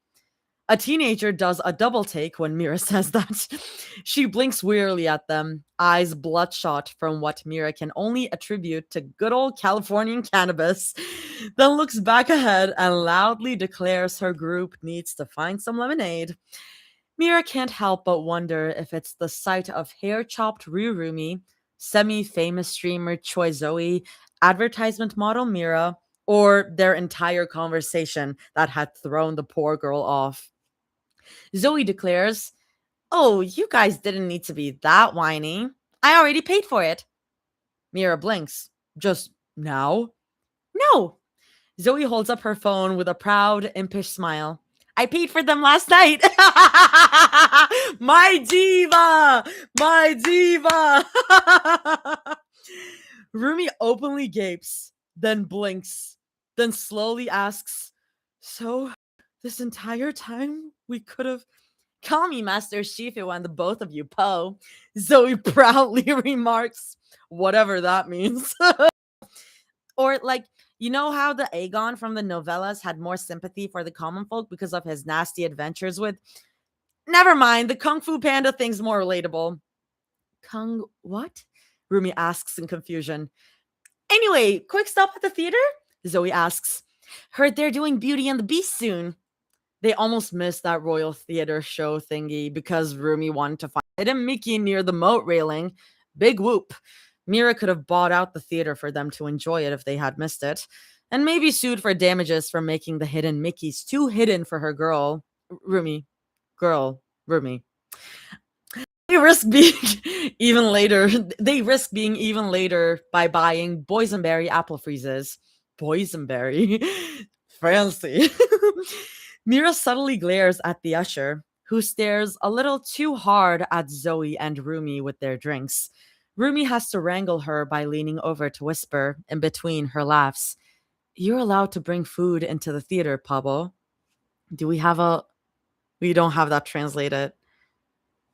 A teenager does a double take when Mira says that. She blinks wearily at them, eyes bloodshot from what Mira can only attribute to good old Californian cannabis, then looks back ahead and loudly declares her group needs to find some lemonade. Mira can't help but wonder if it's the sight of hair-chopped Rurumi, semi-famous streamer Choi Zoe, advertisement model Mira, or their entire conversation that had thrown the poor girl off. Zoe declares, Oh, you guys didn't need to be that whiny. I already paid for it. Mira blinks. Just now? No. Zoe holds up her phone with a proud, impish smile. I paid for them last night. My diva! My diva! Rumi openly gapes, then blinks, then slowly asks, So, this entire time we could have. Call me Master Shifu and the both of you, Poe. Zoe proudly remarks, whatever that means. Or, like, you know how the Aegon from the novellas had more sympathy for the common folk because of his nasty adventures with. Never mind, the Kung Fu Panda thing's more relatable. Kung what? Rumi asks in confusion. Anyway, quick stop at the theater? Zoe asks. Heard they're doing Beauty and the Beast soon. They almost missed that Royal Theater show thingy because Rumi wanted to find hidden Mickey near the moat railing. Big whoop. Mira could have bought out the theater for them to enjoy it if they had missed it, and maybe sued for damages for making the hidden Mickeys too hidden for her Rumi. Rumi. They risk being even later. They risk being even later by buying boysenberry apple freezes. Boysenberry, fancy. Mira subtly glares at the usher, who stares a little too hard at Zoe and Rumi with their drinks. Rumi has to wrangle her by leaning over to whisper in between her laughs. You're allowed to bring food into the theater, Pablo. Do we have a? We don't have that translated.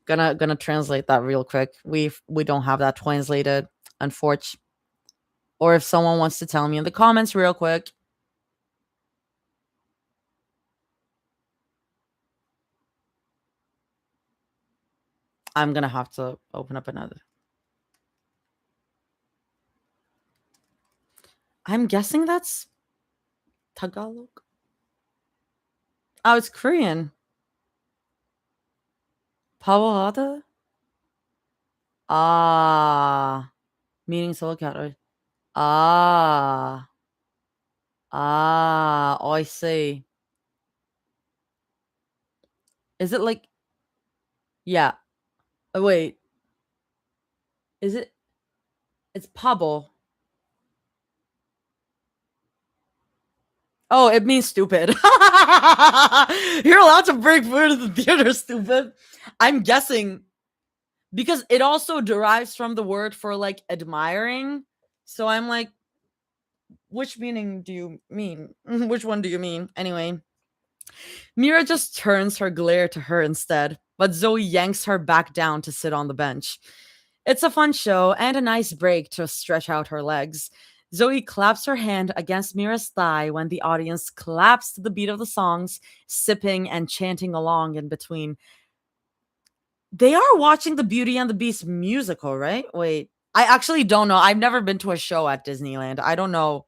Gonna translate that real quick. We don't have that translated, unfortunately. Or if someone wants to tell me in the comments real quick. I'm gonna have to open up another. I'm guessing that's Tagalog. Oh, it's Korean. Pawada? Ah. Meaning to look at. Ah. Ah. Oh, I see. Is it like. Yeah. Oh, wait. Is it? It's Pabo. Oh, it means stupid. You're allowed to bring food to the theater, stupid. I'm guessing because it also derives from the word for like admiring. So I'm like, which meaning do you mean? Which one do you mean? Anyway, Mira just turns her glare to her instead, but Zoe yanks her back down to sit on the bench. It's a fun show and a nice break to stretch out her legs. Zoe claps her hand against Mira's thigh when the audience claps to the beat of the songs, sipping and chanting along in between. They are watching the Beauty and the Beast musical, right? Wait, I actually don't know. I've never been to a show at Disneyland. I don't know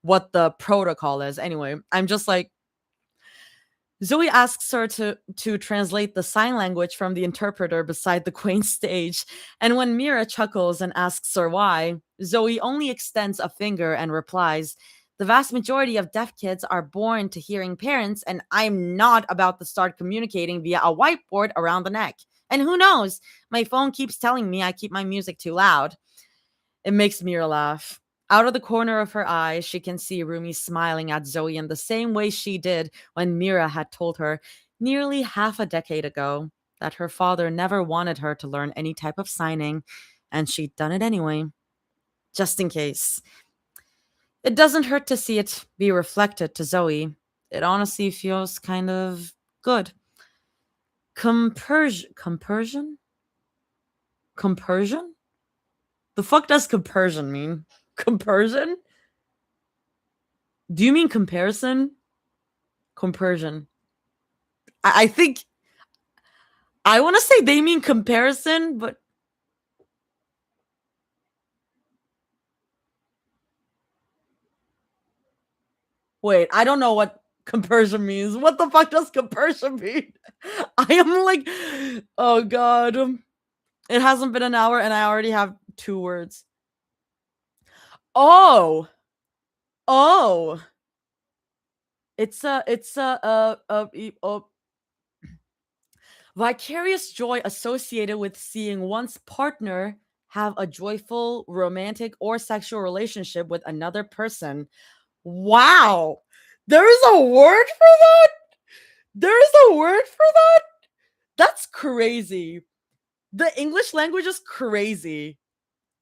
what the protocol is. Anyway, I'm just like, Zoe asks her to translate the sign language from the interpreter beside the quaint stage, and when Mira chuckles and asks her why, Zoe only extends a finger and replies, "The vast majority of deaf kids are born to hearing parents, and I'm not about to start communicating via a whiteboard around the neck. And who knows? My phone keeps telling me I keep my music too loud." It makes Mira laugh. Out of the corner of her eye, she can see Rumi smiling at Zoe in the same way she did when Mira had told her nearly half a decade ago that her father never wanted her to learn any type of signing, and she'd done it anyway, just in case. It doesn't hurt to see it be reflected to Zoe. It honestly feels kind of good. Compersion? Compersion? The fuck does compersion mean? Compersion? Do you mean comparison? Compersion. I think I want to say they mean comparison, but wait, I don't know what compersion means. What the fuck does compersion mean? I am like, oh god. It hasn't been an hour and I already have 2 words. Oh. Oh. It's a vicarious joy associated with seeing one's partner have a joyful, romantic, or sexual relationship with another person. Wow. There is a word for that? There is a word for that? That's crazy. The English language is crazy.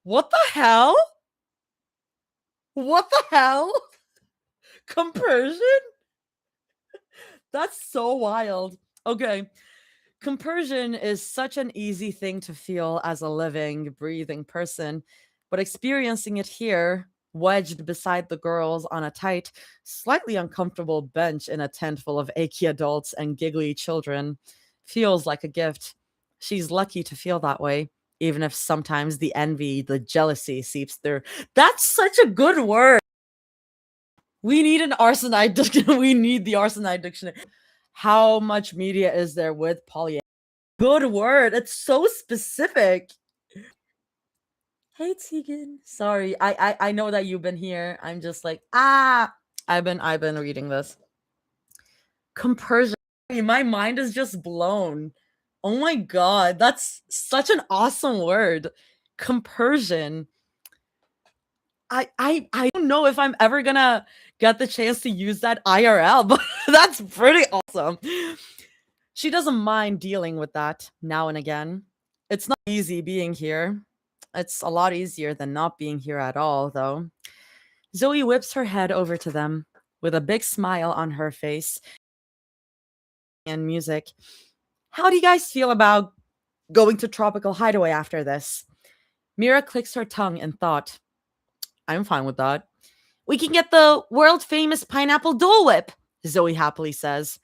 What the hell? What the hell? Compersion? That's so wild. Okay. Compersion is such an easy thing to feel as a living, breathing person, but experiencing it here, wedged beside the girls on a tight, slightly uncomfortable bench in a tent full of achy adults and giggly children, feels like a gift. She's lucky to feel that way, even if sometimes the envy, the jealousy seeps through. That's such a good word. We need an arsenide dictionary. We need the arsenide dictionary. How much media is there with poly? Good word. It's so specific. Hey Tegan. Sorry. I know that you've been here. I'm just like, I've been reading this. Compersion. My mind is just blown. Oh my god, that's such an awesome word. Compersion. I don't know if I'm ever gonna get the chance to use that IRL, but that's pretty awesome. She doesn't mind dealing with that now and again. It's not easy being here. It's a lot easier than not being here at all, though. Zoe whips her head over to them with a big smile on her face and music. How do you guys feel about going to Tropical Hideaway after this? Mira clicks her tongue in thought. I'm fine with that. We can get the world famous pineapple Dole Whip, Zoe happily says.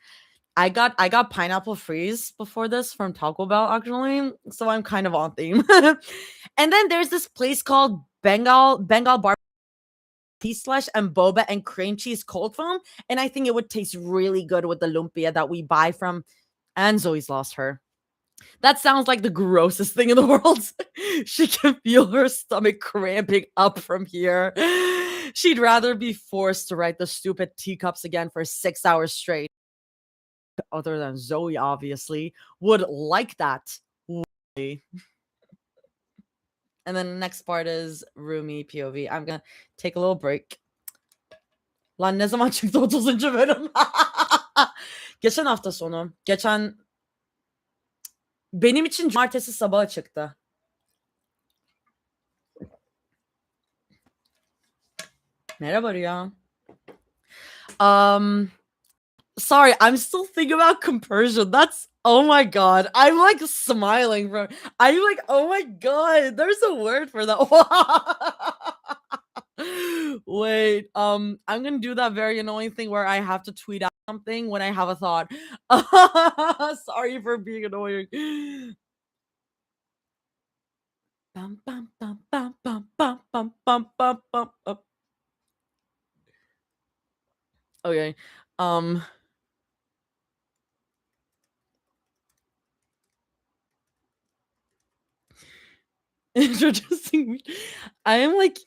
I got pineapple freeze before this from Taco Bell actually, so I'm kind of on theme. And then there's this place called Bengal Bar tea slush and boba and cream cheese cold foam, and I think it would taste really good with the lumpia that we buy from. And Zoe's lost her. That sounds like the grossest thing in the world. She can feel her stomach cramping up from here. She'd rather be forced to write the stupid teacups again for 6 hours straight. Other than Zoe, obviously, would like that. And then the next part is Rumi POV. I'm gonna take a little break. Lan ne zaman çıktı 30. bölüm? Geçen hafta sonu. Benim için cumartesi sabahı çıktı. Merhaba Rüya. Sorry, I'm still thinking about compersion. That's oh my god. I'm like smiling bro. I'm like, oh my god, there's a word for that. Wait, I'm gonna do that very annoying thing where I have to tweet out something when I have a thought. Sorry for being annoying. Bum, bum, bum, bum, bum, bum, bum, bum, bum, bum, okay. Um introducing me. I am like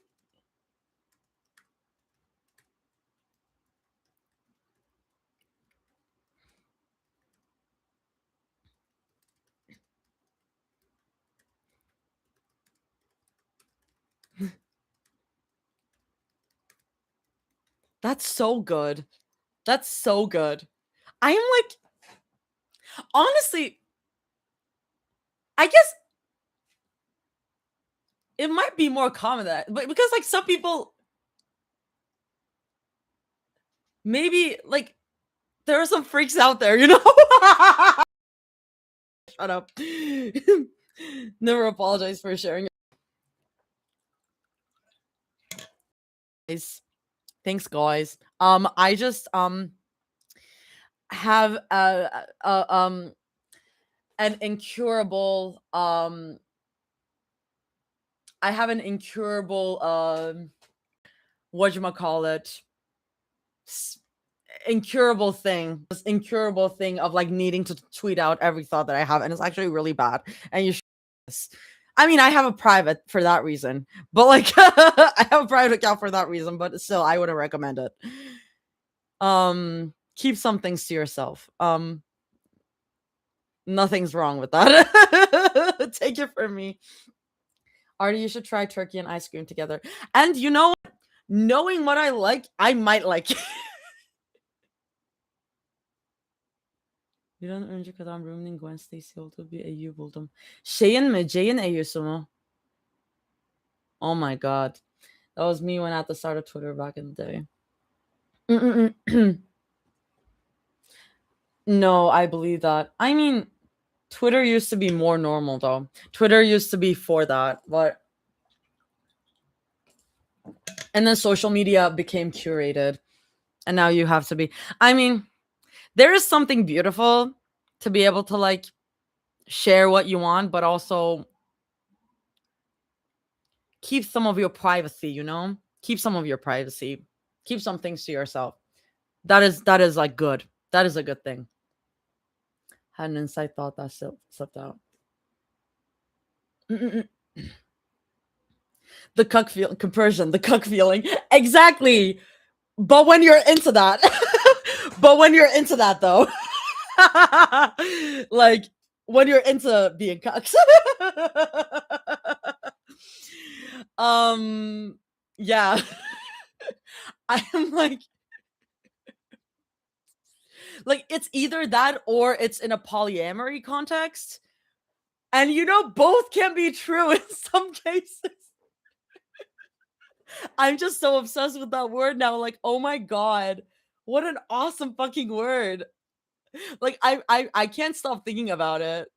that's so good. That's so good. I am like honestly, I guess it might be more common that but because like some people maybe like there are some freaks out there, you know? Shut up. Never apologize for sharing. Guys. Thanks, guys. I just have an incurable I have an incurable whatchamacallit incurable thing, this incurable thing of like needing to tweet out every thought that I have, and it's actually really bad. And you should. I mean, I have a private for that reason, but like I have a private account for that reason, but still, I wouldn't recommend it. Keep some things to yourself. Nothing's wrong with that. Take it from me. Artie, you should try turkey and ice cream together. And you know, knowing what I like, I might like it. Bir an önce kadar Room'nin Gwen Stacy olduğu bir E'yi buldum. Şeyin mi? Jay'in E'yusu mu? Oh my god. That was me when at the start of Twitter back in the day. No, I believe that. I mean, Twitter used to be more normal though. Twitter used to be for that, but and then social media became curated. And now you have to be. I mean, there is something beautiful to be able to like share what you want, but also keep some of your privacy, you know? Keep some of your privacy. Keep some things to yourself. That is like good. That is a good thing. Had an insight thought that slipped out. The cuck feel compersion, the cuck feeling. Exactly. But when you're into that, but when you're into that though, like when you're into being cucks. Yeah. I am like it's either that or it's in a polyamory context. And you know, both can be true in some cases. I'm just so obsessed with that word now. Like, oh my god, what an awesome fucking word! Like, I can't stop thinking about it.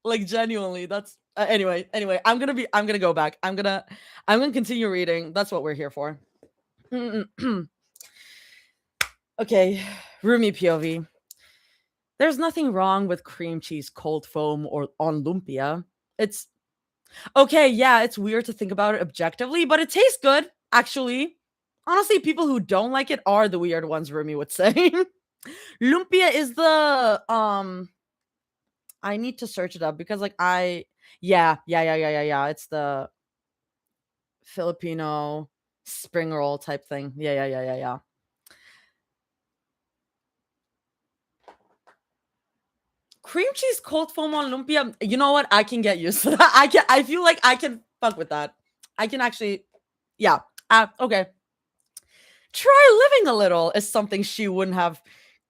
Like, genuinely, that's anyway. Anyway, I'm gonna go back. I'm gonna continue reading. That's what we're here for. Okay, Rumi POV. There's nothing wrong with cream cheese cold foam or on lumpia. It's okay, yeah, it's weird to think about it objectively, but it tastes good, actually. Honestly, people who don't like it are the weird ones, Rumi would say. Lumpia is the I need to search it up because like yeah. It's the Filipino spring roll type thing. Yeah. Cream cheese cold foam on lumpia. You know what? I can get used to that. I feel like I can fuck with that. I can actually yeah. Okay. Try living a little is something she wouldn't have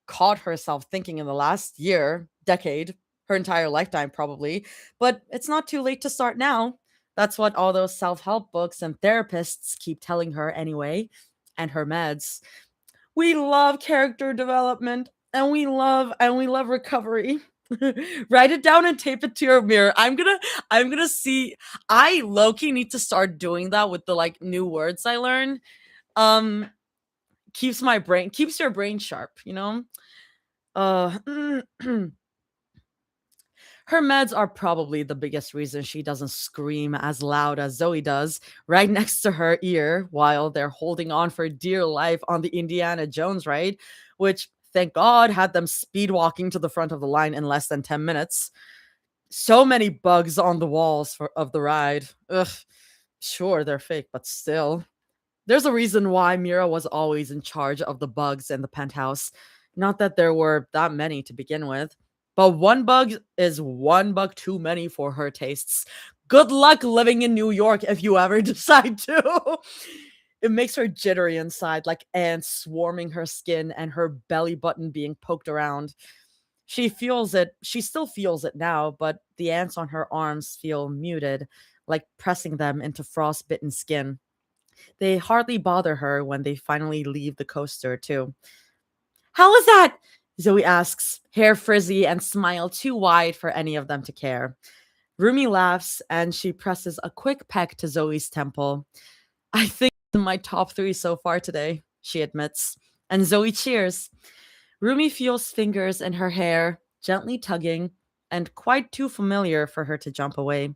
caught herself thinking in the last year, decade, her entire lifetime probably. But it's not too late to start now. That's what all those self-help books and therapists keep telling her anyway, and her meds. We love character development and we love recovery. Write it down and tape it to your mirror. I'm gonna see. I low-key need to start doing that with the like new words I learn. Um keeps your brain sharp, you know? Uh Her meds are probably the biggest reason she doesn't scream as loud as Zoe does right next to her ear while they're holding on for dear life on the Indiana Jones ride, which thank God had them speed walking to the front of the line in less than 10 minutes. So many bugs on the walls of the ride. Ugh, sure, they're fake, but still. There's a reason why Mira was always in charge of the bugs in the penthouse. Not that there were that many to begin with, but one bug is one bug too many for her tastes. Good luck living in New York if you ever decide to. It makes her jittery inside, like ants swarming her skin and her belly button being poked around. She feels it. She still feels it now, but the ants on her arms feel muted, like pressing them into frostbitten skin. They hardly bother her when they finally leave the coaster, too. How was that? Zoe asks, hair frizzy and smile too wide for any of them to care. Rumi laughs and she presses a quick peck to Zoe's temple. I think it's in my top 3 so far today, she admits. And Zoe cheers. Rumi feels fingers in her hair, gently tugging, and quite too familiar for her to jump away.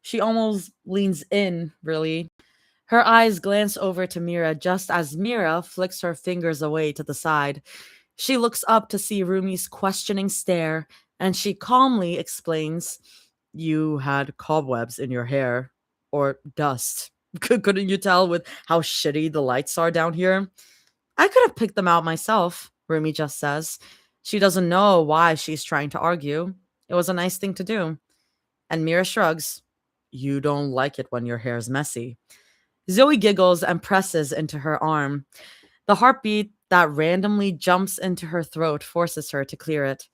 She almost leans in, really. Her eyes glance over to Mira just as Mira flicks her fingers away to the side. She looks up to see Rumi's questioning stare, and she calmly explains, "You had cobwebs in your hair. Or dust. Couldn't you tell with how shitty the lights are down here?" "I could have picked them out myself," Rumi just says. She doesn't know why she's trying to argue. It was a nice thing to do. And Mira shrugs. "You don't like it when your hair's messy." Zoe giggles and presses into her arm. The heartbeat that randomly jumps into her throat forces her to clear it.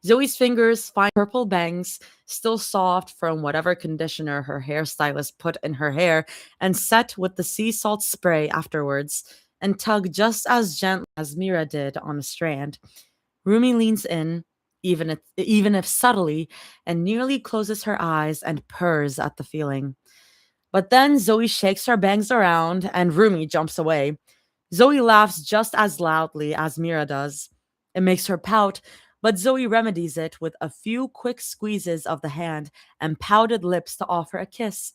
Zoe's fingers find purple bangs, still soft from whatever conditioner her hairstylist put in her hair, and set with the sea salt spray afterwards, and tug just as gently as Mira did on a strand. Rumi leans in, even if subtly, and nearly closes her eyes and purrs at the feeling. But then Zoe shakes her bangs around and Rumi jumps away. Zoe laughs just as loudly as Mira does. It makes her pout, but Zoe remedies it with a few quick squeezes of the hand and pouted lips to offer a kiss.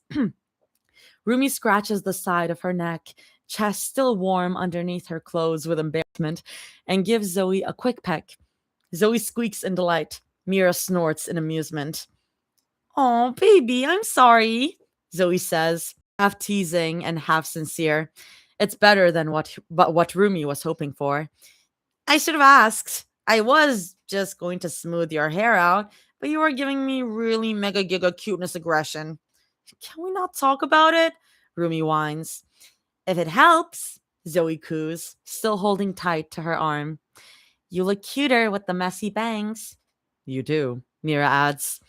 Rumi scratches the side of her neck, chest still warm underneath her clothes with embarrassment, and gives Zoe a quick peck. Zoe squeaks in delight. Mira snorts in amusement. "Oh, baby, I'm sorry," Zoe says, half teasing and half sincere. It's better than what Rumi was hoping for. "I should have asked. I was just going to smooth your hair out, but you were giving me really mega giga cuteness aggression." "Can we not talk about it?" Rumi whines. "If it helps," Zoe coos, still holding tight to her arm. "You look cuter with the messy bangs." "You do," Mira adds.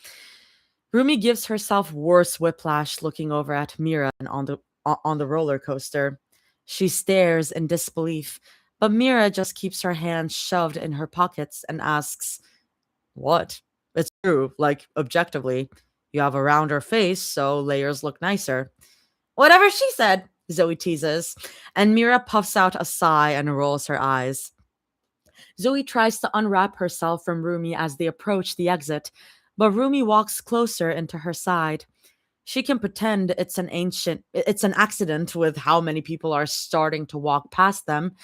Rumi gives herself worse whiplash looking over at Mira and on the roller coaster. She stares in disbelief, but Mira just keeps her hands shoved in her pockets and asks, "What?" "It's true, like objectively. You have a rounder face, so layers look nicer." "Whatever she said," Zoe teases, and Mira puffs out a sigh and rolls her eyes. Zoe tries to unwrap herself from Rumi as they approach the exit, but Rumi walks closer into her side. She can pretend it's an accident with how many people are starting to walk past them,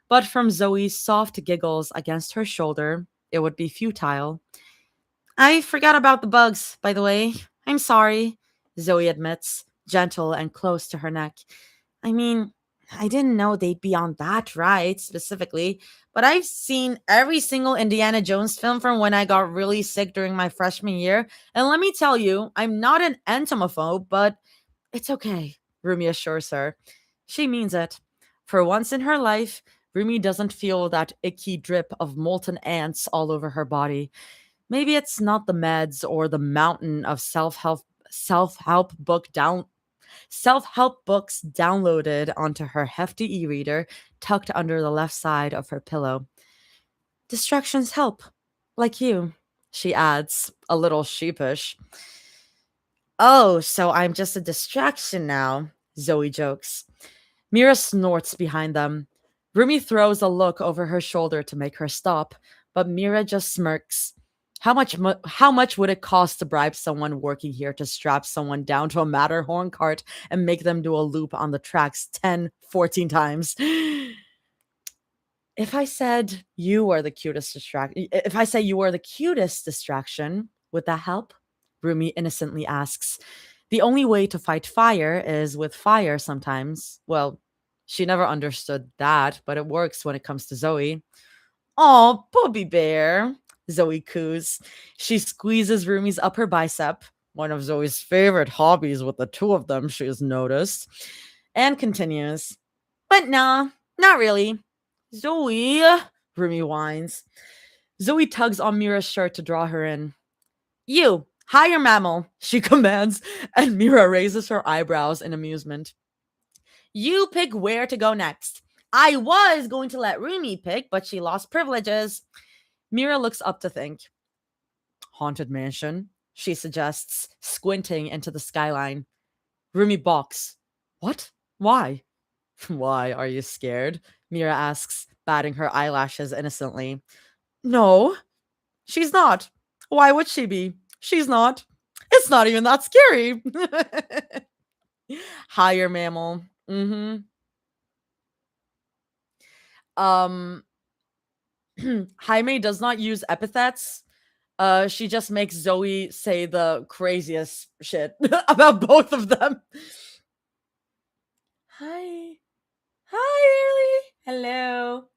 but from Zoe's soft giggles against her shoulder, it would be futile. "I forgot about the bugs, by the way. I'm sorry," Zoe admits, gentle and close to her neck. "I mean, I didn't know they'd be on that ride specifically, but I've seen every single Indiana Jones film from when I got really sick during my freshman year. And let me tell you, I'm not an entomophobe, but it's okay," Rumi assures her. She means it. For once in her life, Rumi doesn't feel that icky drip of molten ants all over her body. Maybe it's not the meds or the mountain of self-help book down. Self-help books downloaded onto her hefty e-reader tucked under the left side of her pillow. Distractions help, like you, she adds, a little sheepish. Oh, so I'm just a distraction now, Zoe jokes. Mira snorts behind them. Rumi throws a look over her shoulder to make her stop, but Mira just smirks. How much would it cost to bribe someone working here to strap someone down to a Matterhorn cart and make them do a loop on the tracks 10, 14 times? If I said you were the cutest distraction, if I say you were the cutest distraction, would that help? Rumi innocently asks. The only way to fight fire is with fire sometimes. Well, she never understood that, but it works when it comes to Zoe. Oh, Bobby Bear, Zoe coos. She squeezes Rumi's upper bicep, one of Zoe's favorite hobbies with the two of them, she has noticed, and continues. But nah, not really. Zoe, Rumi whines. Zoe tugs on Mira's shirt to draw her in. You, higher mammal, she commands, and Mira raises her eyebrows in amusement. You pick where to go next. I was going to let Rumi pick, but she lost privileges. Mira looks up to think. Haunted mansion, she suggests, squinting into the skyline. Rumi balks. What? Why? Why, are you scared? Mira asks, batting her eyelashes innocently. No, she's not. Why would she be? She's not. It's not even that scary. Higher mammal. Mm-hmm. Um, Jaime does not use epithets. She just makes Zoe say the craziest shit about both of them. Hi. Hi, Early. Hello.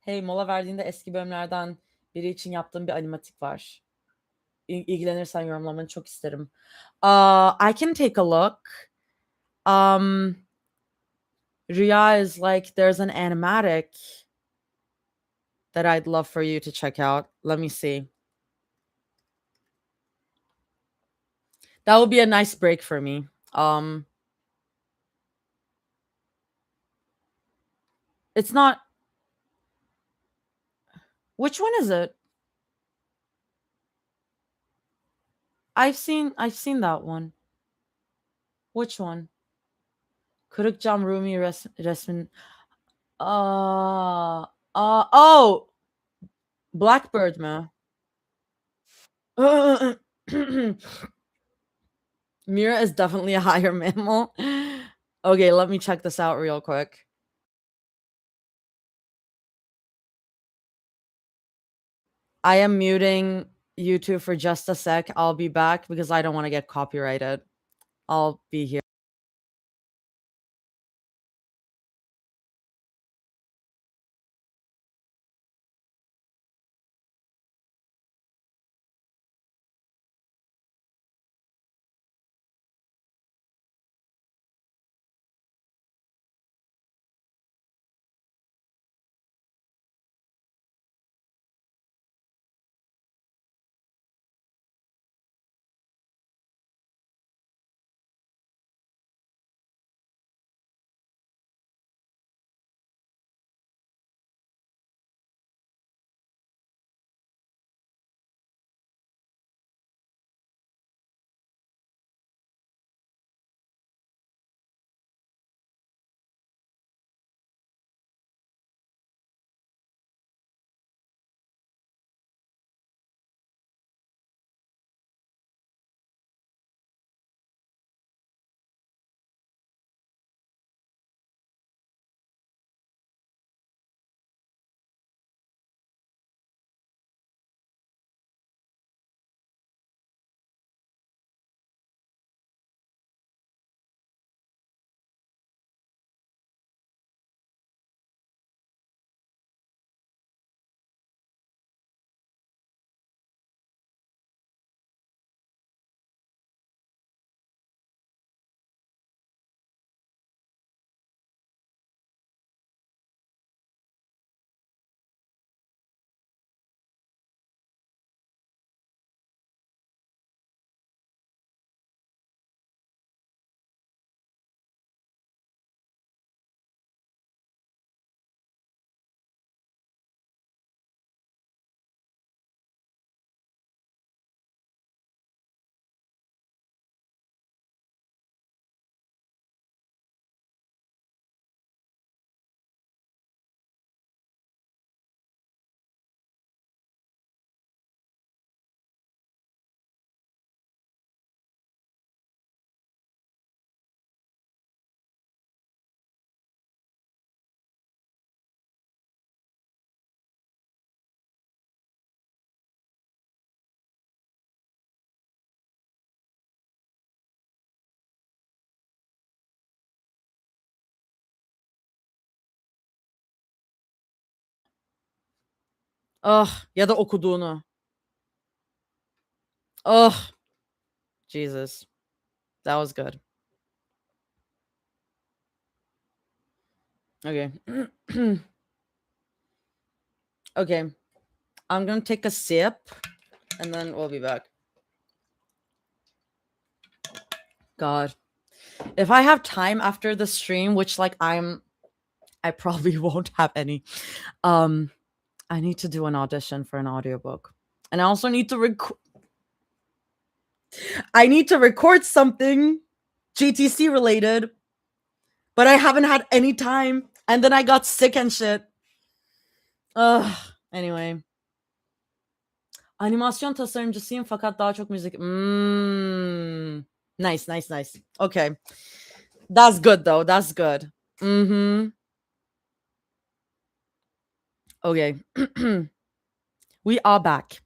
Hey, mola verdiğinde eski bölümlerden biri için yaptığım bir animatik var. İlgilenirsen yorumlamanı çok isterim. I can take a look. Rüya is like, there's an animatic that I'd love for you to check out. Let me see. That would be a nice break for me. It's not. Which one is it? I've seen that one. Which one? Kırık cam Rumi resmin. Oh, Blackbird mi? Mira is definitely a higher mammal. Okay, let me check this out real quick. I am muting YouTube for just a sec. I'll be back because I don't want to get copyrighted. I'll be here. Ya da okuduğunu. Ugh. Jesus. That was good. Okay. Okay. I'm gonna take a sip and then we'll be back. God. If I have time after the stream, which like I probably won't have any. Um I need to do an audition for an audiobook. And I also need to record something GTC related, but I haven't had any time. And then I got sick and shit. Ugh. Anyway. Animasyon tasarımcısıyım fakat daha çok müzik. Nice, nice, nice. Okay. That's good though. That's good. Mm-hmm. Okay. We are back.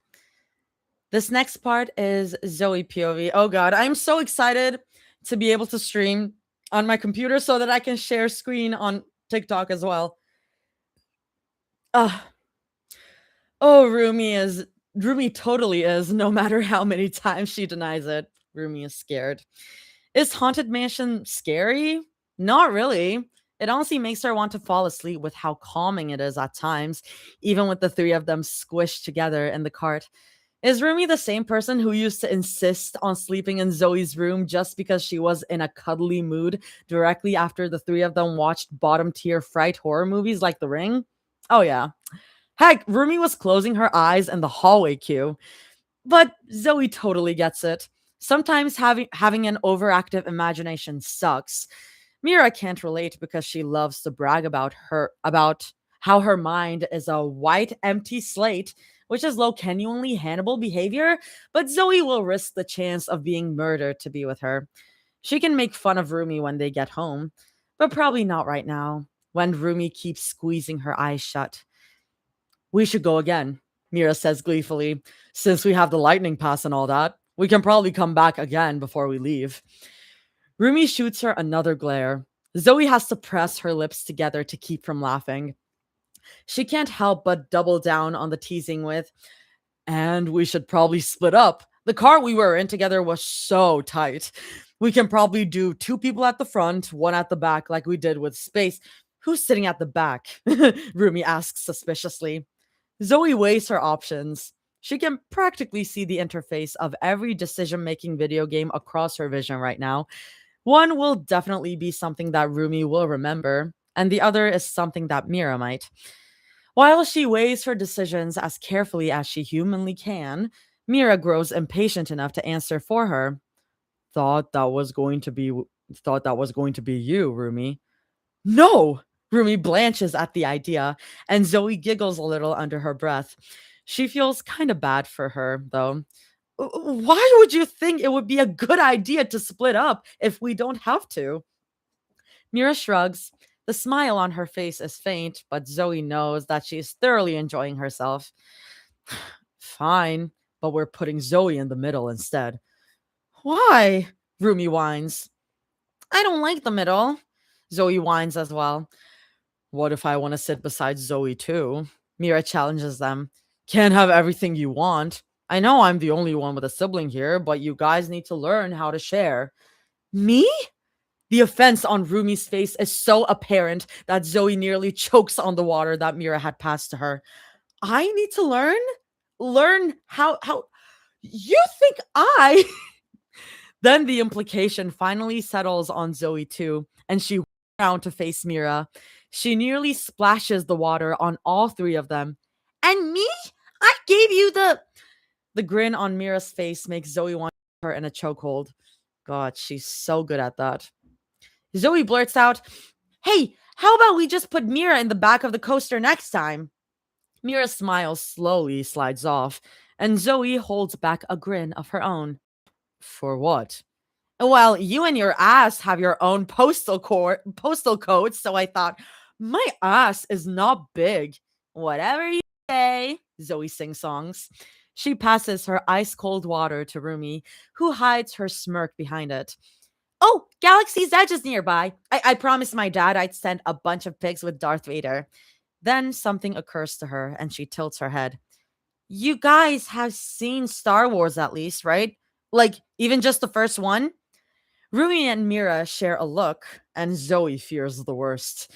This next part is Zoe POV. Oh god, I'm so excited to be able to stream on my computer so that I can share screen on TikTok as well. Oh, Rumi totally is, no matter how many times she denies it. Rumi is scared. Is Haunted Mansion scary? Not really. It honestly makes her want to fall asleep with how calming it is at times, even with the three of them squished together in the cart. Is Rumi the same person who used to insist on sleeping in Zoe's room just because she was in a cuddly mood directly after the three of them watched bottom tier fright horror movies like The Ring? Oh, yeah. Heck, Rumi was closing her eyes in the hallway queue. But Zoe totally gets it. Sometimes having an overactive imagination sucks. Mira can't relate because she loves to brag about how her mind is a white empty slate, which is low genuinely Hannibal behavior, but Zoe will risk the chance of being murdered to be with her. She can make fun of Rumi when they get home, but probably not right now, when Rumi keeps squeezing her eyes shut. We should go again, Mira says gleefully. Since we have the lightning pass and all that, we can probably come back again before we leave. Rumi shoots her another glare. Zoe has to press her lips together to keep from laughing. She can't help but double down on the teasing with, and we should probably split up. The car we were in together was so tight. We can probably do two people at the front, one at the back, like we did with Space. Who's sitting at the back? Rumi asks suspiciously. Zoe weighs her options. She can practically see the interface of every decision making video game across her vision right now. One will definitely be something that Rumi will remember, and the other is something that Mira might. While she weighs her decisions as carefully as she humanly can, Mira grows impatient enough to answer for her. Thought that was going to be you, Rumi. No! Rumi blanches at the idea, and Zoe giggles a little under her breath. She feels kind of bad for her, though. Why would you think it would be a good idea to split up if we don't have to? Mira shrugs. The smile on her face is faint, but Zoe knows that she is thoroughly enjoying herself. Fine, but we're putting Zoe in the middle instead. Why? Rumi whines. I don't like the middle. Zoe whines as well. What if I want to sit beside Zoe too? Mira challenges them. Can't have everything you want. I know I'm the only one with a sibling here, but you guys need to learn how to share. Me? The offense on Rumi's face is so apparent that Zoe nearly chokes on the water that Mira had passed to her. I need to learn? Learn how you think I Then the implication finally settles on Zoe too, and she around to face Mira. She nearly splashes the water on all three of them. And me? I gave you the grin on Mira's face makes Zoe want her in a chokehold. God, she's so good at that. Zoe blurts out, "Hey, how about we just put Mira in the back of the coaster next time?" Mira's smile slowly slides off, and Zoe holds back a grin of her own. For what? Well, you and your ass have your own postal code, so I thought, my ass is not big. Whatever you say, Zoe sings songs. She passes her ice cold water to Rumi, who hides her smirk behind it. Oh, Galaxy's Edge is nearby. I promised my dad I'd send a bunch of pigs with Darth Vader. Then something occurs to her, and she tilts her head. You guys have seen Star Wars at least, right? Like, even just the first one? Rumi and Mira share a look, and Zoe fears the worst.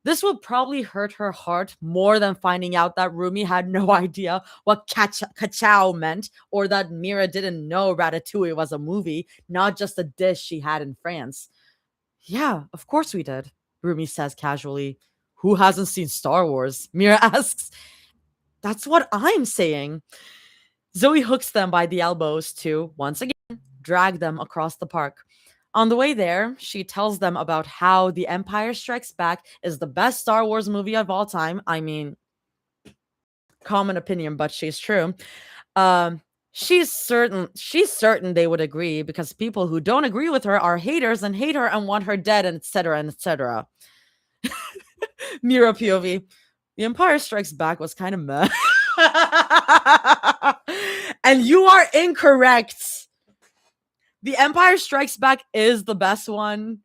This will probably hurt her heart more than finding out that Rumi had no idea what kachao meant, or that Mira didn't know Ratatouille was a movie, not just a dish she had in France. Yeah, of course we did, Rumi says casually. Who hasn't seen Star Wars? Mira asks. That's what I'm saying. Zoe hooks them by the elbows to, once again, drag them across the park. On the way there, she tells them about how The Empire Strikes Back is the best Star Wars movie of all time. I mean, common opinion, but she's true. Um, she's certain they would agree because people who don't agree with her are haters and hate her and want her dead, and etc. and etc. Mira POV. The Empire Strikes Back was kind of meh. And you are incorrect. The Empire Strikes Back is the best one,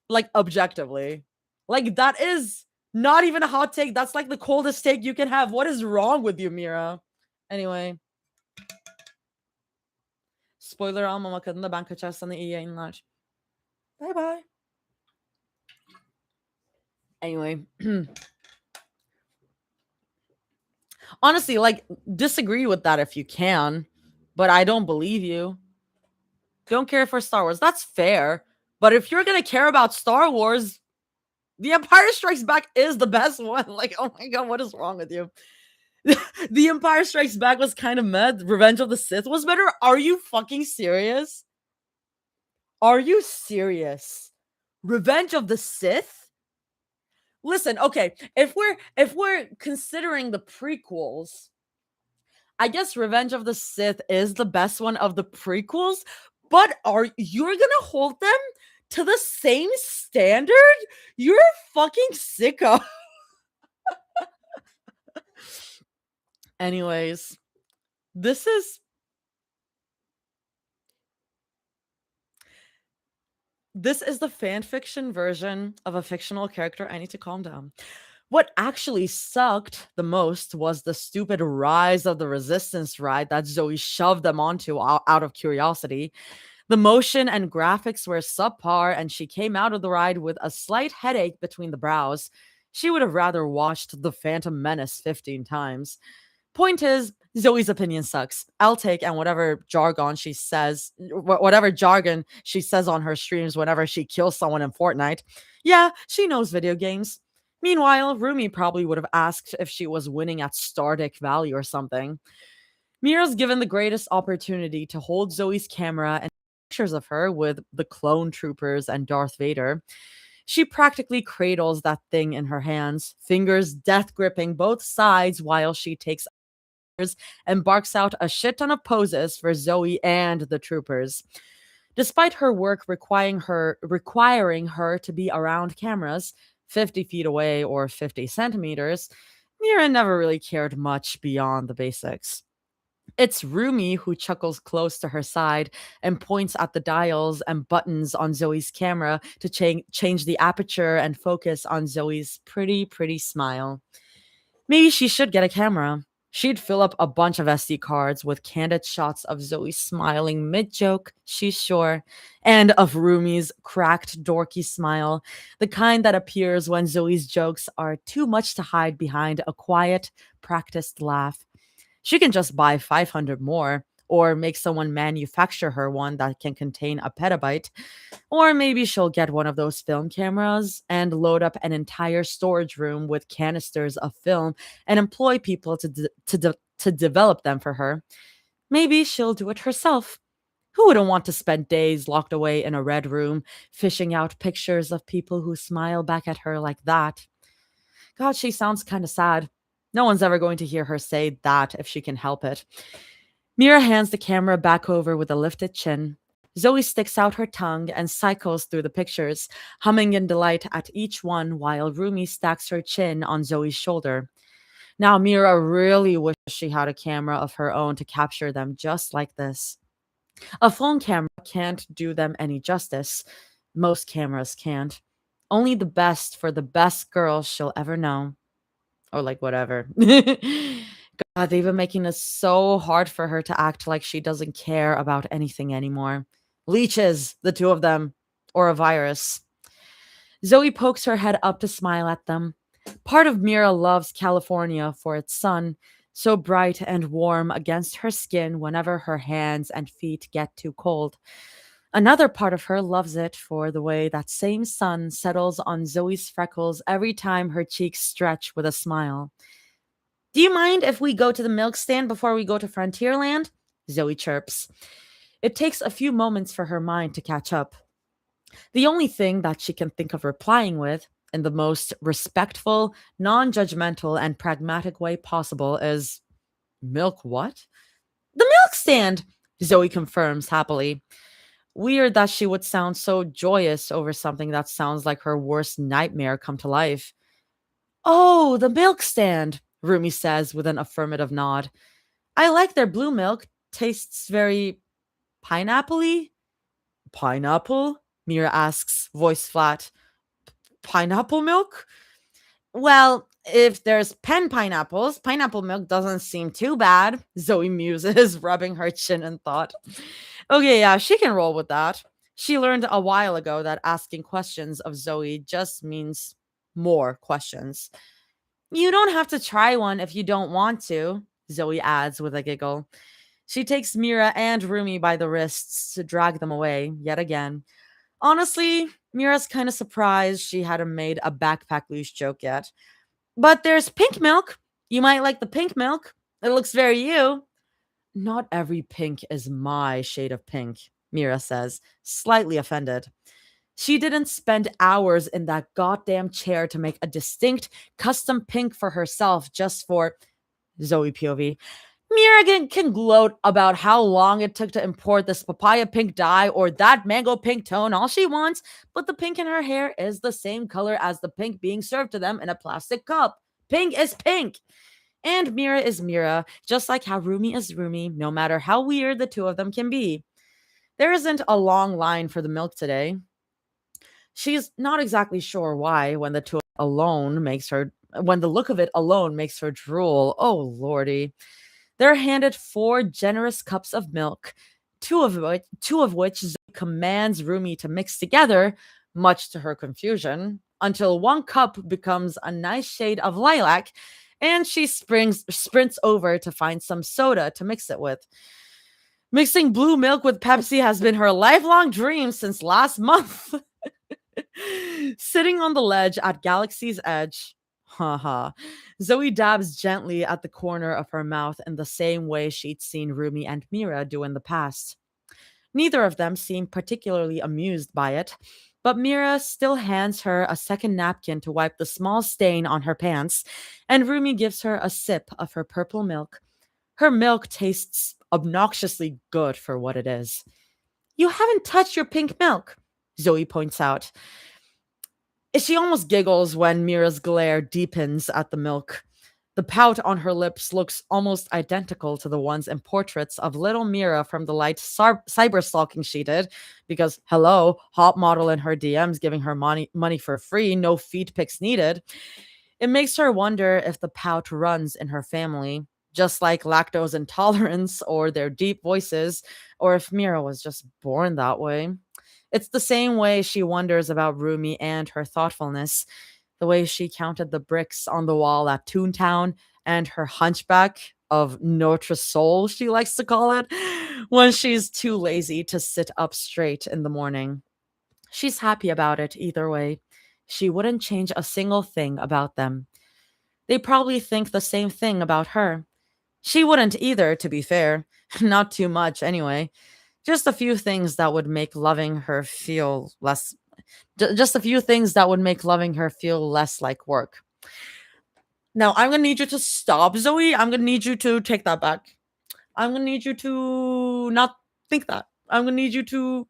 like objectively. Like that is not even a hot take. That's like the coldest take you can have. What is wrong with you, Mira? Anyway. Spoiler almamak adına ben kaçar sana iyi yayınlar. Bye bye. Anyway. Honestly, like, disagree with that if you can, but I don't believe you. Don't care for Star Wars. That's fair. But if you're gonna care about Star Wars, The Empire Strikes Back is the best one. Like, oh my god, what is wrong with you? The Empire Strikes Back was kind of meh. Revenge of the Sith was better. Are you fucking serious? Are you serious? Revenge of the Sith? Listen, okay, if we're considering the prequels, I guess Revenge of the Sith is the best one of the prequels, but are you're gonna hold them to the same standard? You're fucking sicko. Anyways, this is the fan fiction version of a fictional character. I need to calm down. What actually sucked the most was the stupid Rise of the Resistance ride that Zoe shoved them onto out of curiosity. The motion and graphics were subpar, and she came out of the ride with a slight headache between the brows. She would have rather watched The Phantom Menace 15 times. Point is, Zoe's opinion sucks. I'll take and whatever jargon she says on her streams whenever she kills someone in Fortnite. Yeah, she knows video games. Meanwhile, Rumi probably would have asked if she was winning at Stardic Valley or something. Mira's given the greatest opportunity to hold Zoe's camera and pictures of her with the clone troopers and Darth Vader. She practically cradles that thing in her hands, fingers death gripping both sides while she takes and barks out a shit ton of poses for Zoe and the troopers. Despite her work requiring her to be around cameras 50 feet away or 50 centimeters, Mira never really cared much beyond the basics. It's Rumi who chuckles close to her side and points at the dials and buttons on Zoe's camera to change the aperture and focus on Zoe's pretty smile. Maybe she should get a camera. She'd fill up a bunch of SD cards with candid shots of Zoe smiling mid-joke, she's sure, and of Rumi's cracked, dorky smile, the kind that appears when Zoe's jokes are too much to hide behind a quiet, practiced laugh. She can just buy 500 more, or make someone manufacture her one that can contain a petabyte. Or maybe she'll get one of those film cameras and load up an entire storage room with canisters of film and employ people to develop them for her. Maybe she'll do it herself. Who wouldn't want to spend days locked away in a red room, fishing out pictures of people who smile back at her like that? God, she sounds kind of sad. No one's ever going to hear her say that if she can help it. Mira hands the camera back over with a lifted chin. Zoe sticks out her tongue and cycles through the pictures, humming in delight at each one while Rumi stacks her chin on Zoe's shoulder. Now Mira really wishes she had a camera of her own to capture them just like this. A phone camera can't do them any justice. Most cameras can't. Only the best for the best girl she'll ever know. Or like whatever. God, they've been making it so hard for her to act like she doesn't care about anything anymore. Leeches, the two of them, or a virus. Zoe pokes her head up to smile at them. Part of Mira loves California for its sun, so bright and warm against her skin whenever her hands and feet get too cold. Another part of her loves it for the way that same sun settles on Zoe's freckles every time her cheeks stretch with a smile. Do you mind if we go to the milk stand before we go to Frontierland? Zoe chirps. It takes a few moments for her mind to catch up. The only thing that she can think of replying with, in the most respectful, non judgmental, and pragmatic way possible, is milk what? The milk stand, Zoe confirms happily. Weird that she would sound so joyous over something that sounds like her worst nightmare come to life. Oh, the milk stand, Rumi says with an affirmative nod. I like their blue milk. Tastes very pineapple-y. Pineapple? Mira asks, voice flat. Pineapple milk? Well, if there's pineapples, pineapple milk doesn't seem too bad, Zoe muses, rubbing her chin in thought. Okay, yeah, she can roll with that. She learned a while ago that asking questions of Zoe just means more questions. You don't have to try one if you don't want to, Zoe adds with a giggle. She takes Mira and Rumi by the wrists to drag them away, yet again. Honestly, Mira's kind of surprised she hadn't made a backpack loose joke yet. But there's pink milk. You might like the pink milk. It looks very you. Not every pink is my shade of pink, Mira says, slightly offended. She didn't spend hours in that goddamn chair to make a distinct custom pink for herself just for Zoe POV. Mira can gloat about how long it took to import this papaya pink dye or that mango pink tone all she wants, but the pink in her hair is the same color as the pink being served to them in a plastic cup. Pink is pink. And Mira is Mira, just like how Rumi is Rumi, no matter how weird the two of them can be. There isn't a long line for the milk today. She's not exactly sure why when the look of it alone makes her drool. Oh lordy. They're handed 4 generous cups of milk, two of which Zoe commands Rumi to mix together, much to her confusion, until one cup becomes a nice shade of lilac, and she sprints over to find some soda to mix it with. Mixing blue milk with Pepsi has been her lifelong dream since last month. Sitting on the ledge at Galaxy's Edge, haha, Zoe dabs gently at the corner of her mouth in the same way she'd seen Rumi and Mira do in the past. Neither of them seemed particularly amused by it, but Mira still hands her a second napkin to wipe the small stain on her pants, and Rumi gives her a sip of her purple milk. Her milk tastes obnoxiously good for what it is. You haven't touched your pink milk, Zoe points out. She almost giggles when Mira's glare deepens at the milk. The pout on her lips looks almost identical to the ones in portraits of little Mira from the light cyber stalking she did, because, hello, hot model in her DMs giving her money for free, no feed pics needed. It makes her wonder if the pout runs in her family, just like lactose intolerance or their deep voices, or if Mira was just born that way. It's the same way she wonders about Rumi and her thoughtfulness, the way she counted the bricks on the wall at Toontown and her hunchback of Notre Soul, she likes to call it, when she's too lazy to sit up straight in the morning. She's happy about it either way. She wouldn't change a single thing about them. They probably think the same thing about her. She wouldn't either, to be fair. Not too much, anyway. Just a few things that would make loving her feel less like work. Now, I'm going to need you to stop, Zoe. I'm going to need you to take that back. I'm going to need you to not think that. I'm going to need you to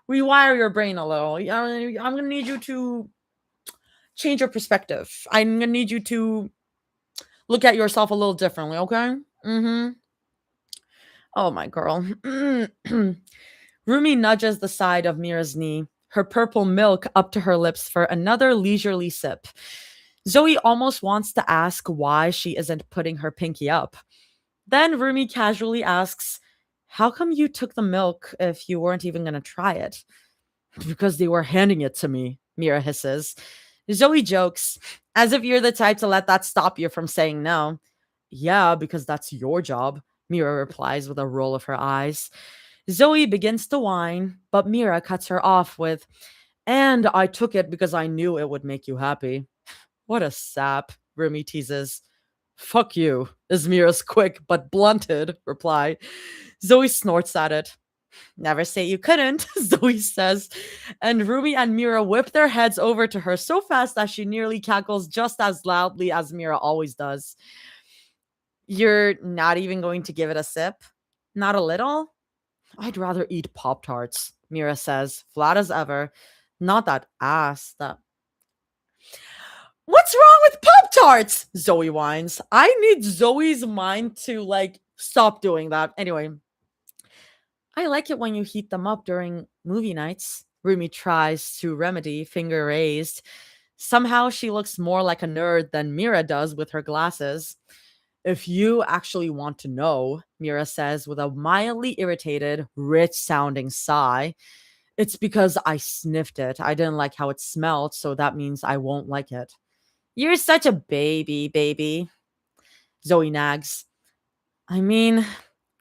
rewire your brain a little. I'm going to need you to change your perspective. I'm going to need you to look at yourself a little differently, okay? Mm-hmm. Oh, my girl. Rumi nudges the side of Mira's knee, her purple milk up to her lips for another leisurely sip. Zoe almost wants to ask why she isn't putting her pinky up. Then Rumi casually asks, "How come you took the milk if you weren't even going to try it?" "Because they were handing it to me," Mira hisses. Zoe jokes, "As if you're the type to let that stop you from saying no." "Yeah, because that's your job," Mira replies with a roll of her eyes. Zoe begins to whine, but Mira cuts her off with, "And I took it because I knew it would make you happy." "What a sap," Rumi teases. "Fuck you," is Mira's quick but blunted reply. Zoe snorts at it. "Never say you couldn't," Zoe says. And Rumi and Mira whip their heads over to her so fast that she nearly cackles just as loudly as Mira always does. "You're not even going to give it a sip? Not a little?" "I'd rather eat Pop Tarts," Mira says, flat as ever. "Not that ass, that." "What's wrong with Pop Tarts?" Zoe whines. I need Zoe's mind to, like, stop doing that. Anyway, "I like it when you heat them up during movie nights," Rumi tries to remedy, finger raised. Somehow she looks more like a nerd than Mira does with her glasses. "If you actually want to know," Mira says with a mildly irritated, rich sounding sigh, "it's because I sniffed it. I didn't like how it smelled, so that means I won't like it." "You're such a baby. Zoe nags. I mean,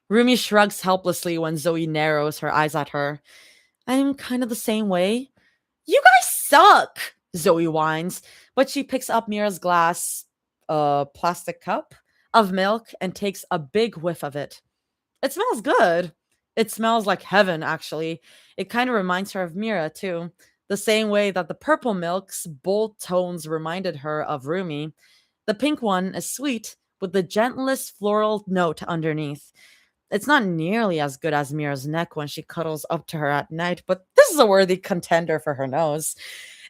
Rumi shrugs helplessly when Zoe narrows her eyes at her. "I'm kind of the same way." "You guys suck," Zoe whines, but she picks up Mira's glass, plastic cup of milk and takes a big whiff of it. It smells good. It smells like heaven, actually. It kind of reminds her of Mira, too. The same way that the purple milk's bold tones reminded her of Rumi. The pink one is sweet, with the gentlest floral note underneath. It's not nearly as good as Mira's neck when she cuddles up to her at night, but this is a worthy contender for her nose.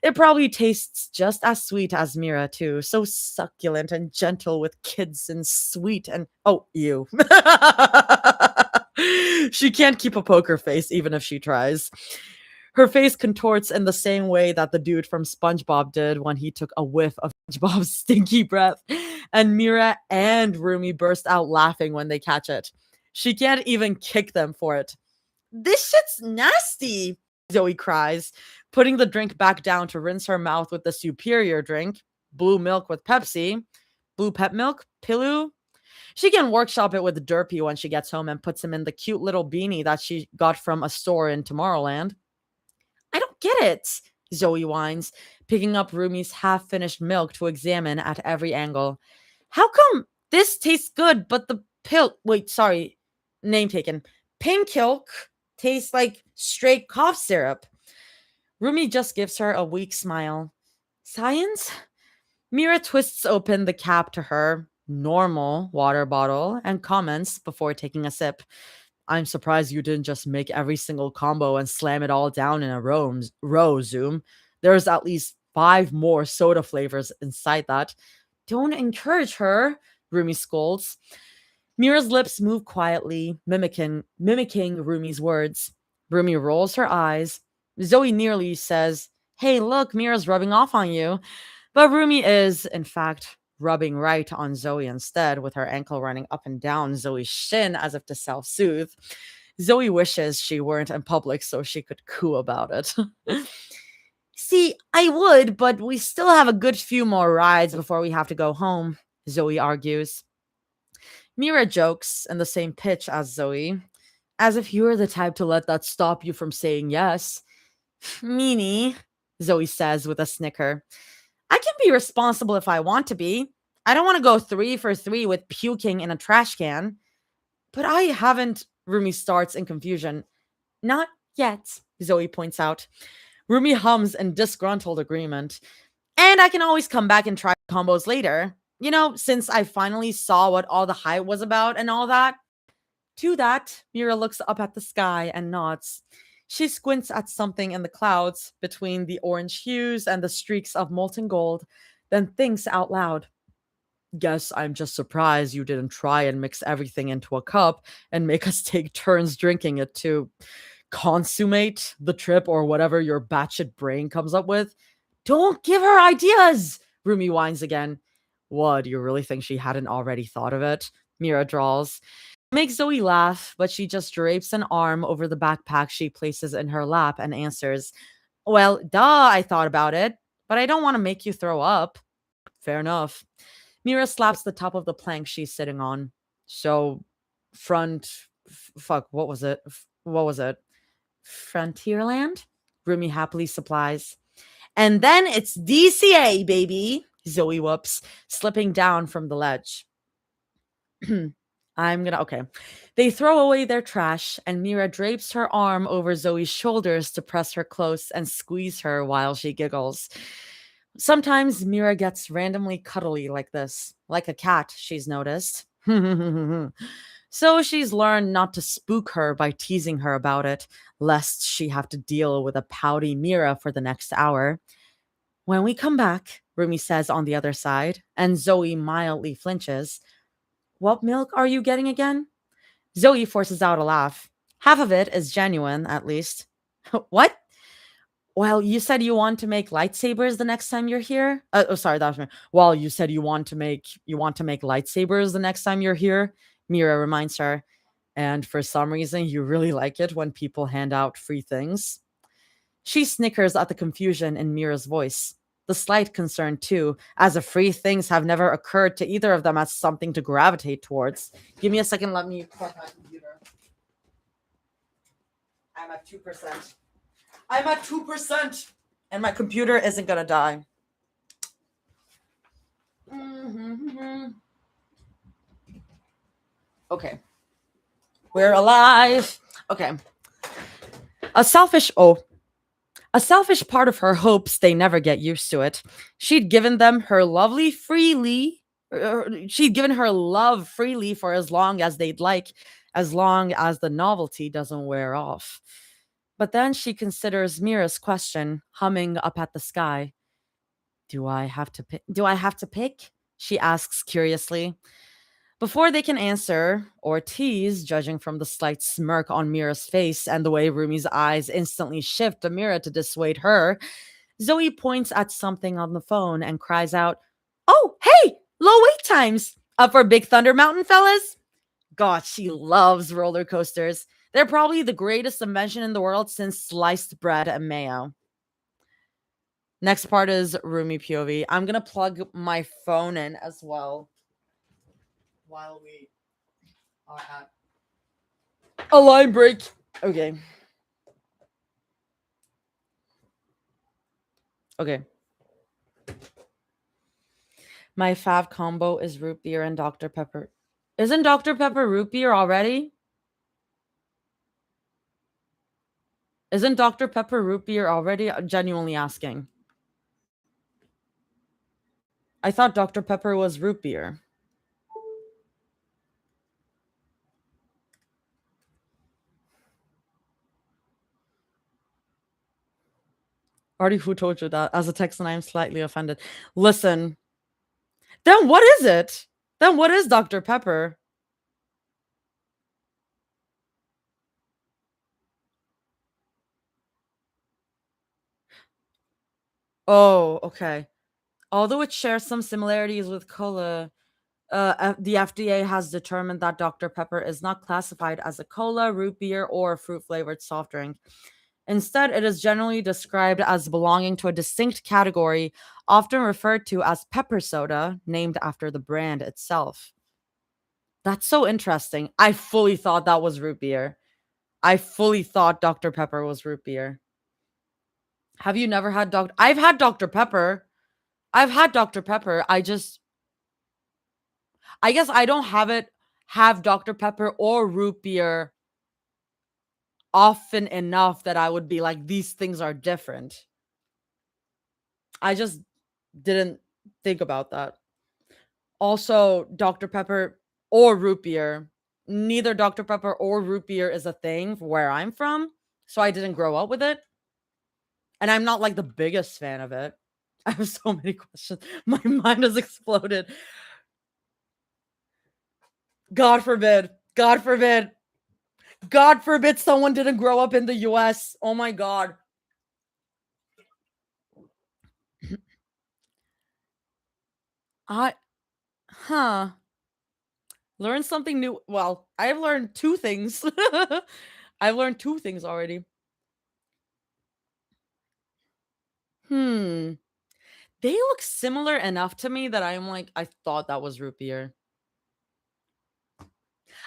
It probably tastes just as sweet as Mira, too. So succulent and gentle with kids and sweet and oh, you. She can't keep a poker face even if she tries. Her face contorts in the same way that the dude from SpongeBob did when he took a whiff of SpongeBob's stinky breath, and Mira and Rumi burst out laughing when they catch it. She can't even kick them for it. "This shit's nasty," Zoe cries, putting the drink back down to rinse her mouth with the superior drink, blue milk with Pepsi. Blue pep milk? Pilu? She can workshop it with Derpy when she gets home and puts him in the cute little beanie that she got from a store in Tomorrowland. "I don't get it," Zoe whines, picking up Rumi's half finished milk to examine at every angle. "How come this tastes good, but the wait, sorry, name taken. Pink milk tastes like straight cough syrup?" Rumi just gives her a weak smile. "Science?" Mira twists open the cap to her normal water bottle and comments before taking a sip. "I'm surprised you didn't just make every single combo and slam it all down in a row, Zoom. There's at least 5 more soda flavors inside that." "Don't encourage her," Rumi scolds. Mira's lips move quietly, mimicking Rumi's words. Rumi rolls her eyes. Zoe nearly says, "Hey, look, Mira's rubbing off on you." But Rumi is, in fact, rubbing right on Zoe instead, with her ankle running up and down Zoe's shin as if to self soothe. Zoe wishes she weren't in public so she could coo about it. "See, I would, but we still have a good few more rides before we have to go home," Zoe argues. Mira jokes in the same pitch as Zoe, "As if you were the type to let that stop you from saying yes." "Meanie," Zoe says with a snicker. "I can be responsible if I want to be. I don't want to go 3 for 3 with puking in a trash can." "But I haven't," Rumi starts in confusion. "Not yet," Zoe points out. Rumi hums in disgruntled agreement. "And I can always come back and try combos later. You know, since I finally saw what all the hype was about and all that." To that, Mira looks up at the sky and nods. She squints at something in the clouds between the orange hues and the streaks of molten gold, then thinks out loud. "Guess I'm just surprised you didn't try and mix everything into a cup and make us take turns drinking it to consummate the trip or whatever your batshit brain comes up with." "Don't give her ideas," Rumi whines again. What, do you really think she hadn't already thought of it? Mira drawls. Makes Zoe laugh, but she just drapes an arm over the backpack she places in her lap and answers, well, duh, I thought about it, but I don't want to make you throw up. Fair enough. Mira slaps the top of the plank she's sitting on. So, fuck, what was it? What was it? Frontierland? Rumi happily supplies. And then it's DCA, baby, Zoe whoops, slipping down from the ledge. Okay. They throw away their trash, and Mira drapes her arm over Zoe's shoulders to press her close and squeeze her while she giggles. Sometimes Mira gets randomly cuddly like this, like a cat, she's noticed. So she's learned not to spook her by teasing her about it, lest she have to deal with a pouty Mira for the next hour. When we come back, Rumi says on the other side, and Zoe mildly flinches. What milk are you getting again? Zoe forces out a laugh. Half of it is genuine, at least. What? Well, you said you want to make lightsabers the next time you're here. Sorry, that was me. Well, you said you want to make lightsabers the next time you're here. Mira reminds her, and for some reason, you really like it when people hand out free things. She snickers at the confusion in Mira's voice. The slight concern, too, as if free things have never occurred to either of them as something to gravitate towards. Give me a second, let me plug my computer. I'm at 2%. I'm at 2%! And my computer isn't gonna die. Okay. We're alive! Okay. A selfish part of her hopes they never get used to it. She'd given them her lovely freely. She'd given her love freely for as long as they'd like, as long as the novelty doesn't wear off. But then she considers Mira's question, humming up at the sky. Do I have to pick? She asks curiously. Before they can answer, or tease, judging from the slight smirk on Mira's face and the way Rumi's eyes instantly shift to Mira to dissuade her, Zoe points at something on the phone and cries out, Oh, hey, low wait times. Up for Big Thunder Mountain, fellas? God, she loves roller coasters. They're probably the greatest invention in the world since sliced bread and mayo. Next part is Rumi POV. I'm going to plug my phone in as well while we are at a line break. Okay. My fav combo is root beer and Dr. Pepper. Isn't Dr. Pepper root beer already? Isn't Dr. Pepper root beer already? I'm genuinely asking. I thought Dr. Pepper was root beer. Artie, who told you that? As a Texan, I am slightly offended. Listen. Then what is it? Then what is Dr. Pepper? Oh, okay. Although it shares some similarities with cola, the FDA has determined that Dr. Pepper is not classified as a cola, root beer, or fruit-flavored soft drink. Instead, it is generally described as belonging to a distinct category, often referred to as pepper soda, named after the brand itself. That's so interesting. I fully thought that was root beer. I fully thought Dr. Pepper was root beer. Have you never had I've had Dr. Pepper. I've had Dr. Pepper. I guess I don't have Dr. Pepper or root beer often enough that I would be like, these things are different. I just didn't think about that. Also, Dr. Pepper or root beer. Neither Dr. Pepper or root beer is a thing where I'm from, so I didn't grow up with it. And I'm not like the biggest fan of it. I have so many questions. My mind has exploded. God forbid. God forbid. God forbid someone didn't grow up in the US. Oh my God. I huh. Learn something new. Well, I've learned 2 things. I've learned 2 things already. Hmm. They look similar enough to me that I'm like, I thought that was root beer.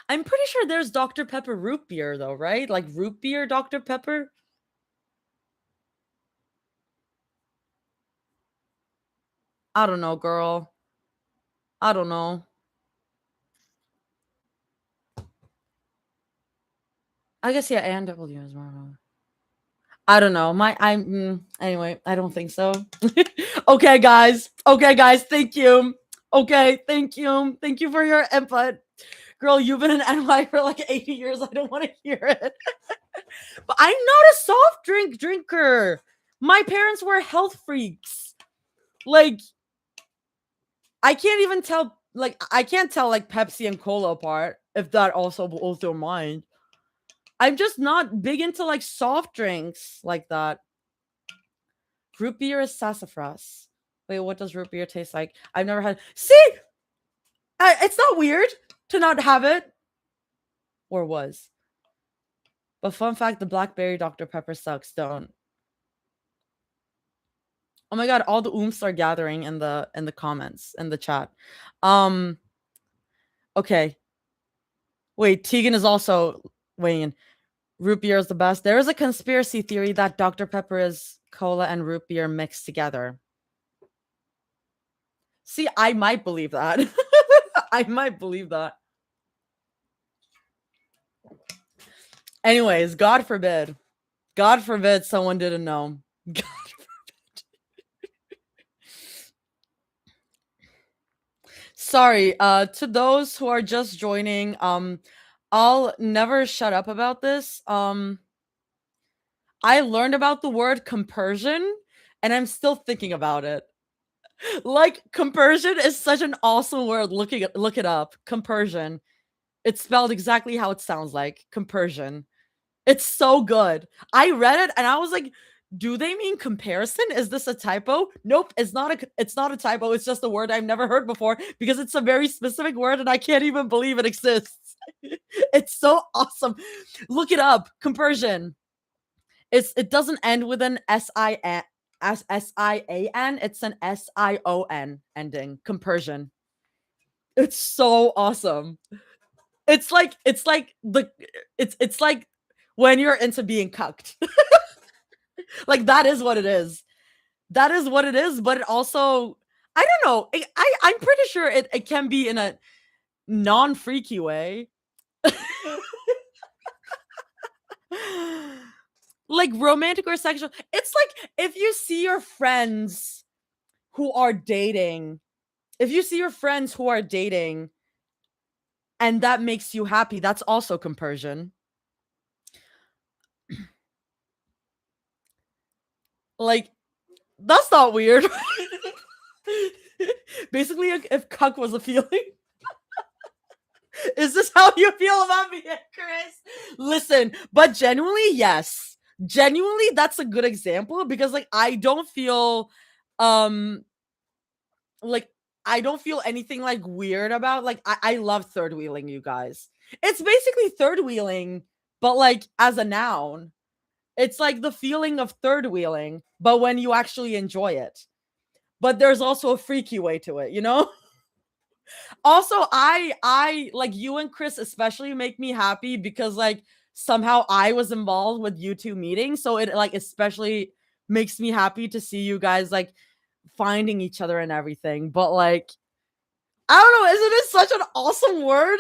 I'm pretty sure there's Dr. Pepper root beer though, right? Like root beer Dr. Pepper? I don't know, girl. I don't know. I guess yeah, A&W is more. I don't know. Anyway, I don't think so. Okay, guys. Okay, guys. Thank you. Okay, thank you. Thank you for your input. Girl, you've been in NY for like 80 years. I don't want to hear it. But I'm not a soft drink drinker. My parents were health freaks. Like, I can't even tell, like, I can't tell like Pepsi and Cola apart if that also blows your mind. I'm just not big into like soft drinks like that. Root beer is sassafras. Wait, what does root beer taste like? I've never had. See, it's not weird to not have it, or was. But fun fact: the blackberry Dr Pepper sucks. Don't. Oh my god! All the oomps are gathering in the comments in the chat. Um. Okay. Wait, Tegan is also weighing in. Root beer is the best. There is a conspiracy theory that Dr Pepper is cola and root beer mixed together. See, I might believe that. I might believe that. Anyways, God forbid. God forbid someone didn't know. God forbid. Sorry, to those who are just joining, I'll never shut up about this. I learned about the word compersion and I'm still thinking about it. Like compersion is such an awesome word. Look it up. Compersion. It's spelled exactly how it sounds like. Compersion. It's so good. I read it and I was like, do they mean comparison? Is this a typo? Nope, it's not a typo. It's just a word I've never heard before because it's a very specific word and I can't even believe it exists. It's so awesome. Look it up. Compersion. It doesn't end with an S-I-A-N. It's an S-I-O-N ending. Compersion. It's so awesome. It's like when you're into being cucked. Like that is what it is. That is what it is, but it also I don't know. I'm pretty sure it can be in a non-freaky way. Like romantic or sexual. It's like if you see your friends who are dating, if you see your friends who are dating and that makes you happy, that's also compersion. Like that's not weird. Basically, if cuck was a feeling. Is this how you feel about me, Chris? Listen, but genuinely, yes. Genuinely, that's a good example because like I don't feel um like I don't feel anything like weird about like I love third wheeling, you guys. It's basically third wheeling, but like as a noun. It's like the feeling of third wheeling, but when you actually enjoy it. But there's also a freaky way to it, you know? Also, I like you and Chris especially make me happy because like somehow I was involved with you two meetings, so it like especially makes me happy to see you guys like finding each other and everything. But like I don't know, isn't it such an awesome word?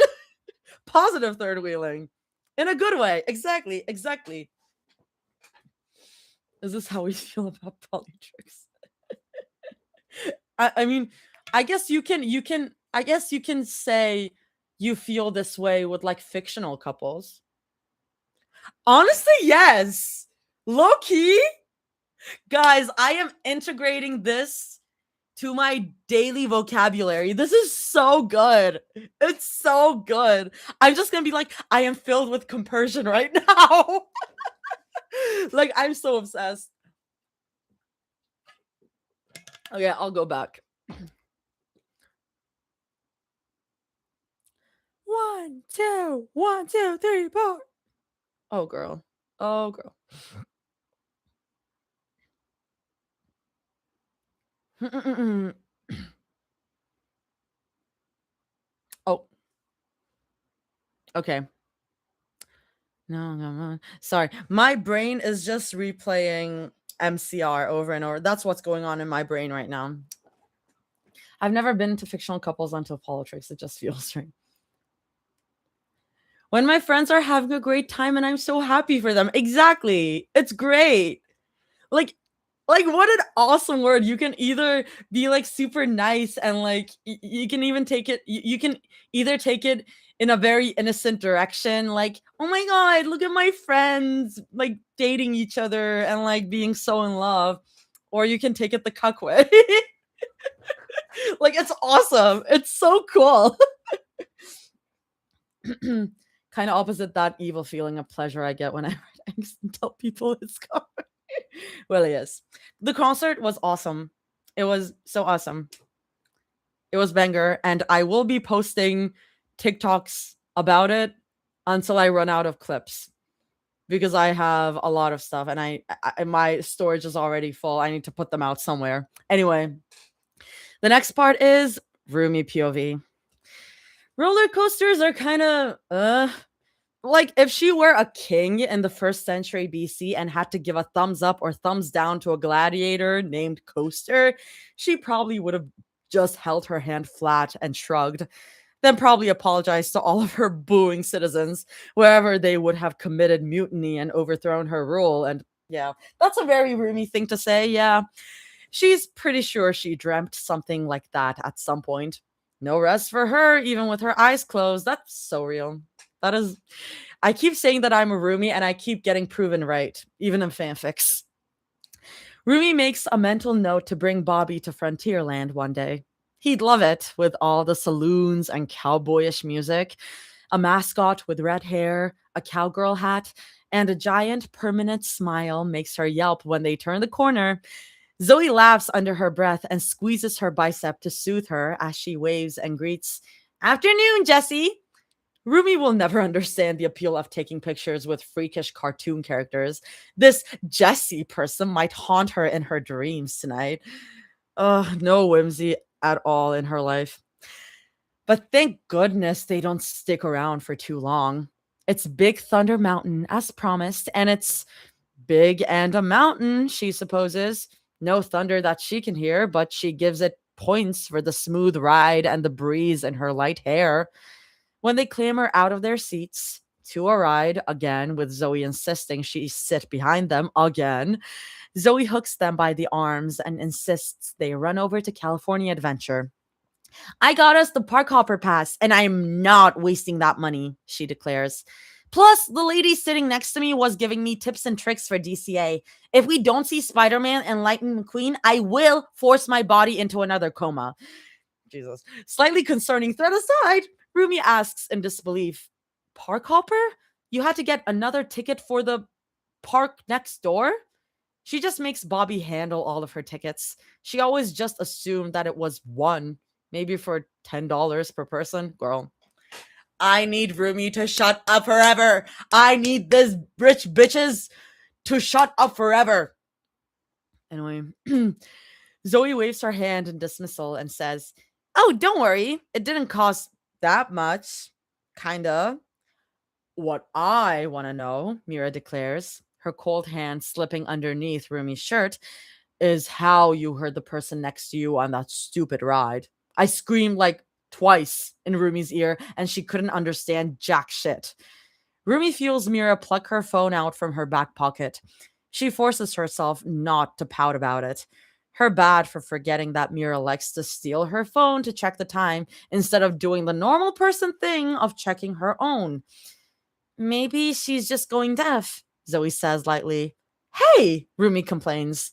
Positive third wheeling in a good way. Exactly, exactly. Is this how we feel about polytrix? I mean, I guess you can say you feel this way with like fictional couples. Honestly, yes. Low key, guys, I am integrating this to my daily vocabulary. This is so good. It's so good. I'm just gonna be like, I am filled with compersion right now. Like, I'm so obsessed. Okay, I'll go back. 1, 2, 3, 4. Oh, girl. Oh, girl. Oh, okay. No, no, no. Sorry. My brain is just replaying MCR over and over. That's what's going on in my brain right now. I've never been into fictional couples until polytrix. It just feels right. When my friends are having a great time and I'm so happy for them. Exactly. It's great. Like what an awesome word. You can either be like super nice and like you can even take it you can either take it in a very innocent direction, like, oh my god, look at my friends like dating each other and like being so in love, or you can take it the cuck way. Like, it's awesome. It's so cool. Kind of opposite that evil feeling of pleasure I get when I write angst and tell people it's coming. Well, yes. The concert was awesome. It was so awesome. It was banger, and I will be posting TikToks about it until I run out of clips because I have a lot of stuff and I my storage is already full. I need to put them out somewhere. Anyway, the next part is Rumi POV. Roller coasters are kind of like if she were a king in the 1st century BC and had to give a thumbs up or thumbs down to a gladiator named Coaster, she probably would have just held her hand flat and shrugged, then probably apologized to all of her booing citizens wherever they would have committed mutiny and overthrown her rule. And yeah, that's a very Rumi thing to say. Yeah, she's pretty sure she dreamt something like that at some point. No rest for her, even with her eyes closed. That's so real. That is, I keep saying that I'm a Rumi and I keep getting proven right, even in fanfics. Rumi makes a mental note to bring Bobby to Frontierland one day. He'd love it with all the saloons and cowboyish music, a mascot with red hair, a cowgirl hat, and a giant permanent smile makes her yelp when they turn the corner. Zoe laughs under her breath and squeezes her bicep to soothe her as she waves and greets, "Afternoon, Jessie." Rumi will never understand the appeal of taking pictures with freakish cartoon characters. This Jessie person might haunt her in her dreams tonight. No whimsy at all in her life. But thank goodness they don't stick around for too long. It's Big Thunder Mountain, as promised, and it's big and a mountain, she supposes. No thunder that she can hear, but she gives it points for the smooth ride and the breeze in her light hair. When they clamber out of their seats to a ride again, with Zoe insisting she sit behind them again, Zoe hooks them by the arms and insists they run over to California Adventure. "I got us the park hopper pass, and I'm not wasting that money," she declares. "Plus, the lady sitting next to me was giving me tips and tricks for DCA. If we don't see Spider-Man and Lightning McQueen, I will force my body into another coma." Jesus. Slightly concerning threat aside, Rumi asks in disbelief, "Park hopper? You had to get another ticket for the park next door?" She just makes Bobby handle all of her tickets. She always just assumed that it was one, maybe for $10 per person. Girl, I need Rumi to shut up forever. I need this rich bitches to shut up forever. Anyway, Zoe waves her hand in dismissal and says, "Oh, don't worry. It didn't cost that much. Kinda." "What I want to know," Mira declares, her cold hand slipping underneath Rumi's shirt, "is how you heard the person next to you on that stupid ride." I screamed like twice in Rumi's ear, and she couldn't understand jack shit. Rumi feels Mira pluck her phone out from her back pocket. She forces herself not to pout about it. Her bad for forgetting that Mira likes to steal her phone to check the time instead of doing the normal person thing of checking her own. "Maybe she's just going deaf," Zoe says lightly. "Hey," Rumi complains.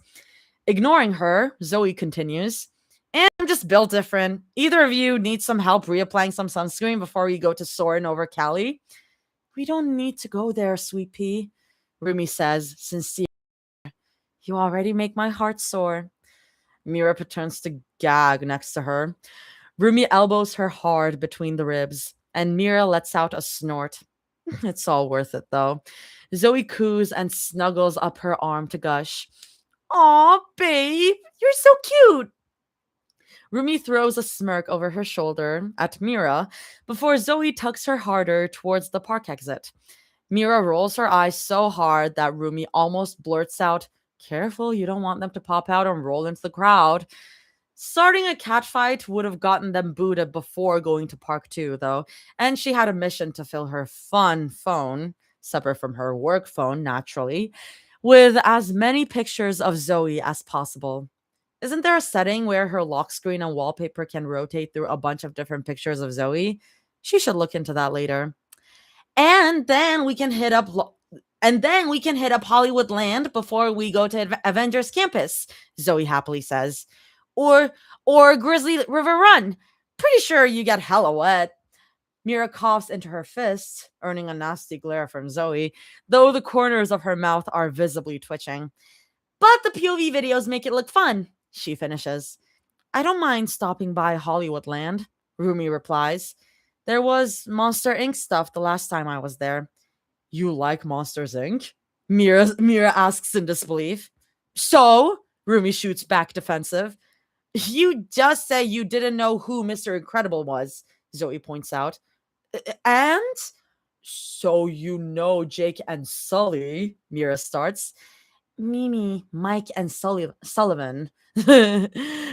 Ignoring her, Zoe continues, "And I'm just built different. Either of you need some help reapplying some sunscreen before we go to Soarin' over Cali?" "We don't need to go there, sweet pea," Rumi says, sincere. "You already make my heart sore." Mira pretends to gag next to her. Rumi elbows her hard between the ribs. And Mira lets out a snort. It's all worth it, though. Zoe coos and snuggles up her arm to gush. Aw, babe, you're so cute. Rumi throws a smirk over her shoulder at Mira before Zoe tucks her harder towards the park exit. Mira rolls her eyes so hard that Rumi almost blurts out, "Careful, you don't want them to pop out and roll into the crowd." Starting a catfight would have gotten them booted before going to Park 2, though, and she had a mission to fill her fun phone, separate from her work phone, naturally, with as many pictures of Zoe as possible. Isn't there a setting where her lock screen and wallpaper can rotate through a bunch of different pictures of Zoe? She should look into that later. And then we can hit up Hollywood Land before we go to Avengers Campus, Zoe happily says. Or Grizzly River Run. Pretty sure you get hella wet. Mira coughs into her fist, earning a nasty glare from Zoe, though the corners of her mouth are visibly twitching. But the POV videos make it look fun, she finishes. I don't mind stopping by Hollywood Land, Rumi replies. There was Monster Inc. stuff the last time I was there. You like Monsters Inc? Mira asks in disbelief. So? Rumi shoots back defensive. You just said you didn't know who Mr. Incredible was, Zoe points out. And? So you know Jake and Sully, Mira starts. Mimi, Mike and Sullivan.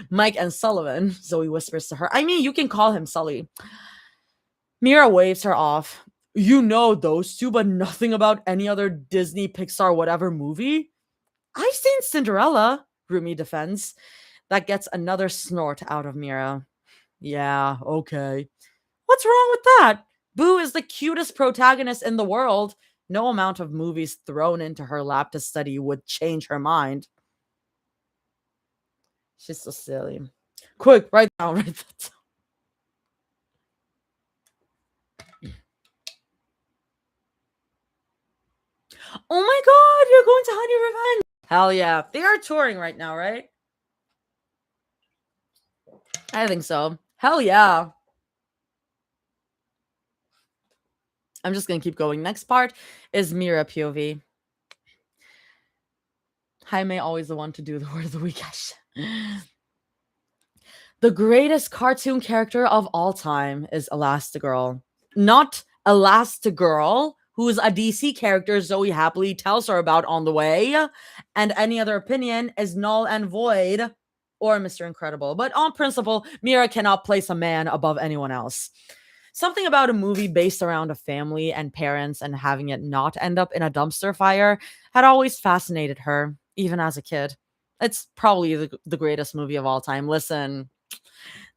Mike and Sullivan, Zoe whispers to her. I mean, you can call him Sully. Mira waves her off. You know those two, but nothing about any other Disney, Pixar, whatever movie? I've seen Cinderella, Rumi defends. That gets another snort out of Mira. Yeah, okay. What's wrong with that? Boo is the cutest protagonist in the world. No amount of movies thrown into her lap to study would change her mind. She's so silly. Quick, write that down. Oh my god, you're going to Honey Revenge! Hell yeah. They are touring right now, right? I think so. Hell yeah. I'm just gonna keep going. Next part is Mira POV. Jaime always the one to do the word of the week. The greatest cartoon character of all time is Elastigirl. Not Elastigirl, who's a DC character Zoe happily tells her about on the way, and any other opinion is null and void, or Mr. Incredible. But on principle, Mira cannot place a man above anyone else. Something about a movie based around a family and parents and having it not end up in a dumpster fire had always fascinated her, even as a kid. It's probably the greatest movie of all time. Listen,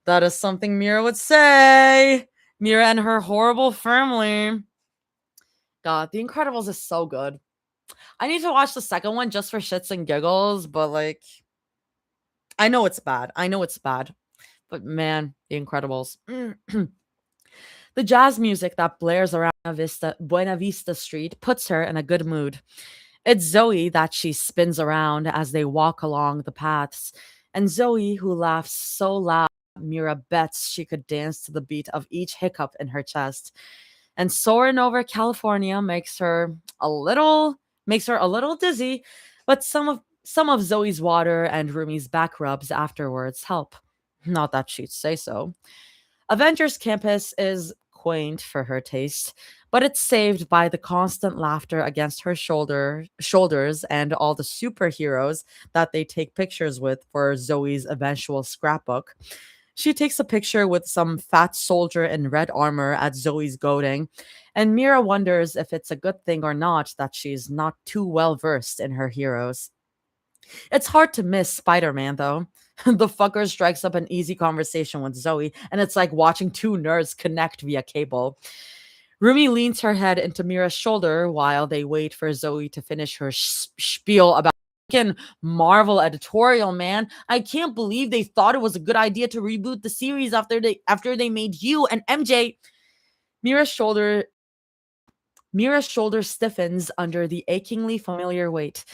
that is something Mira would say. Mira and her horrible family. God, The Incredibles is so good. I need to watch the second one just for shits and giggles, but like, I know it's bad. But man, The Incredibles. The jazz music that blares around Buena Vista Street puts her in a good mood. It's Zoe that she spins around as they walk along the paths, and Zoe who laughs so loud Mira bets she could dance to the beat of each hiccup in her chest. And soaring over California makes her a little dizzy, but some of Zoe's water and Rumi's back rubs afterwards help. Not that she'd say so. Avengers Campus is quaint for her taste, but it's saved by the constant laughter against her shoulders and all the superheroes that they take pictures with for Zoe's eventual scrapbook. She takes a picture with some fat soldier in red armor at Zoe's goading, and Mira wonders if it's a good thing or not that she's not too well versed in her heroes. It's hard to miss Spider-Man, though. The fucker strikes up an easy conversation with Zoe, and it's like watching two nerds connect via cable. Rumi leans her head into Mira's shoulder while they wait for Zoe to finish her spiel about Marvel editorial, man. I can't believe they thought it was a good idea to reboot the series after they made you and MJ. Mira's shoulder stiffens under the achingly familiar weight.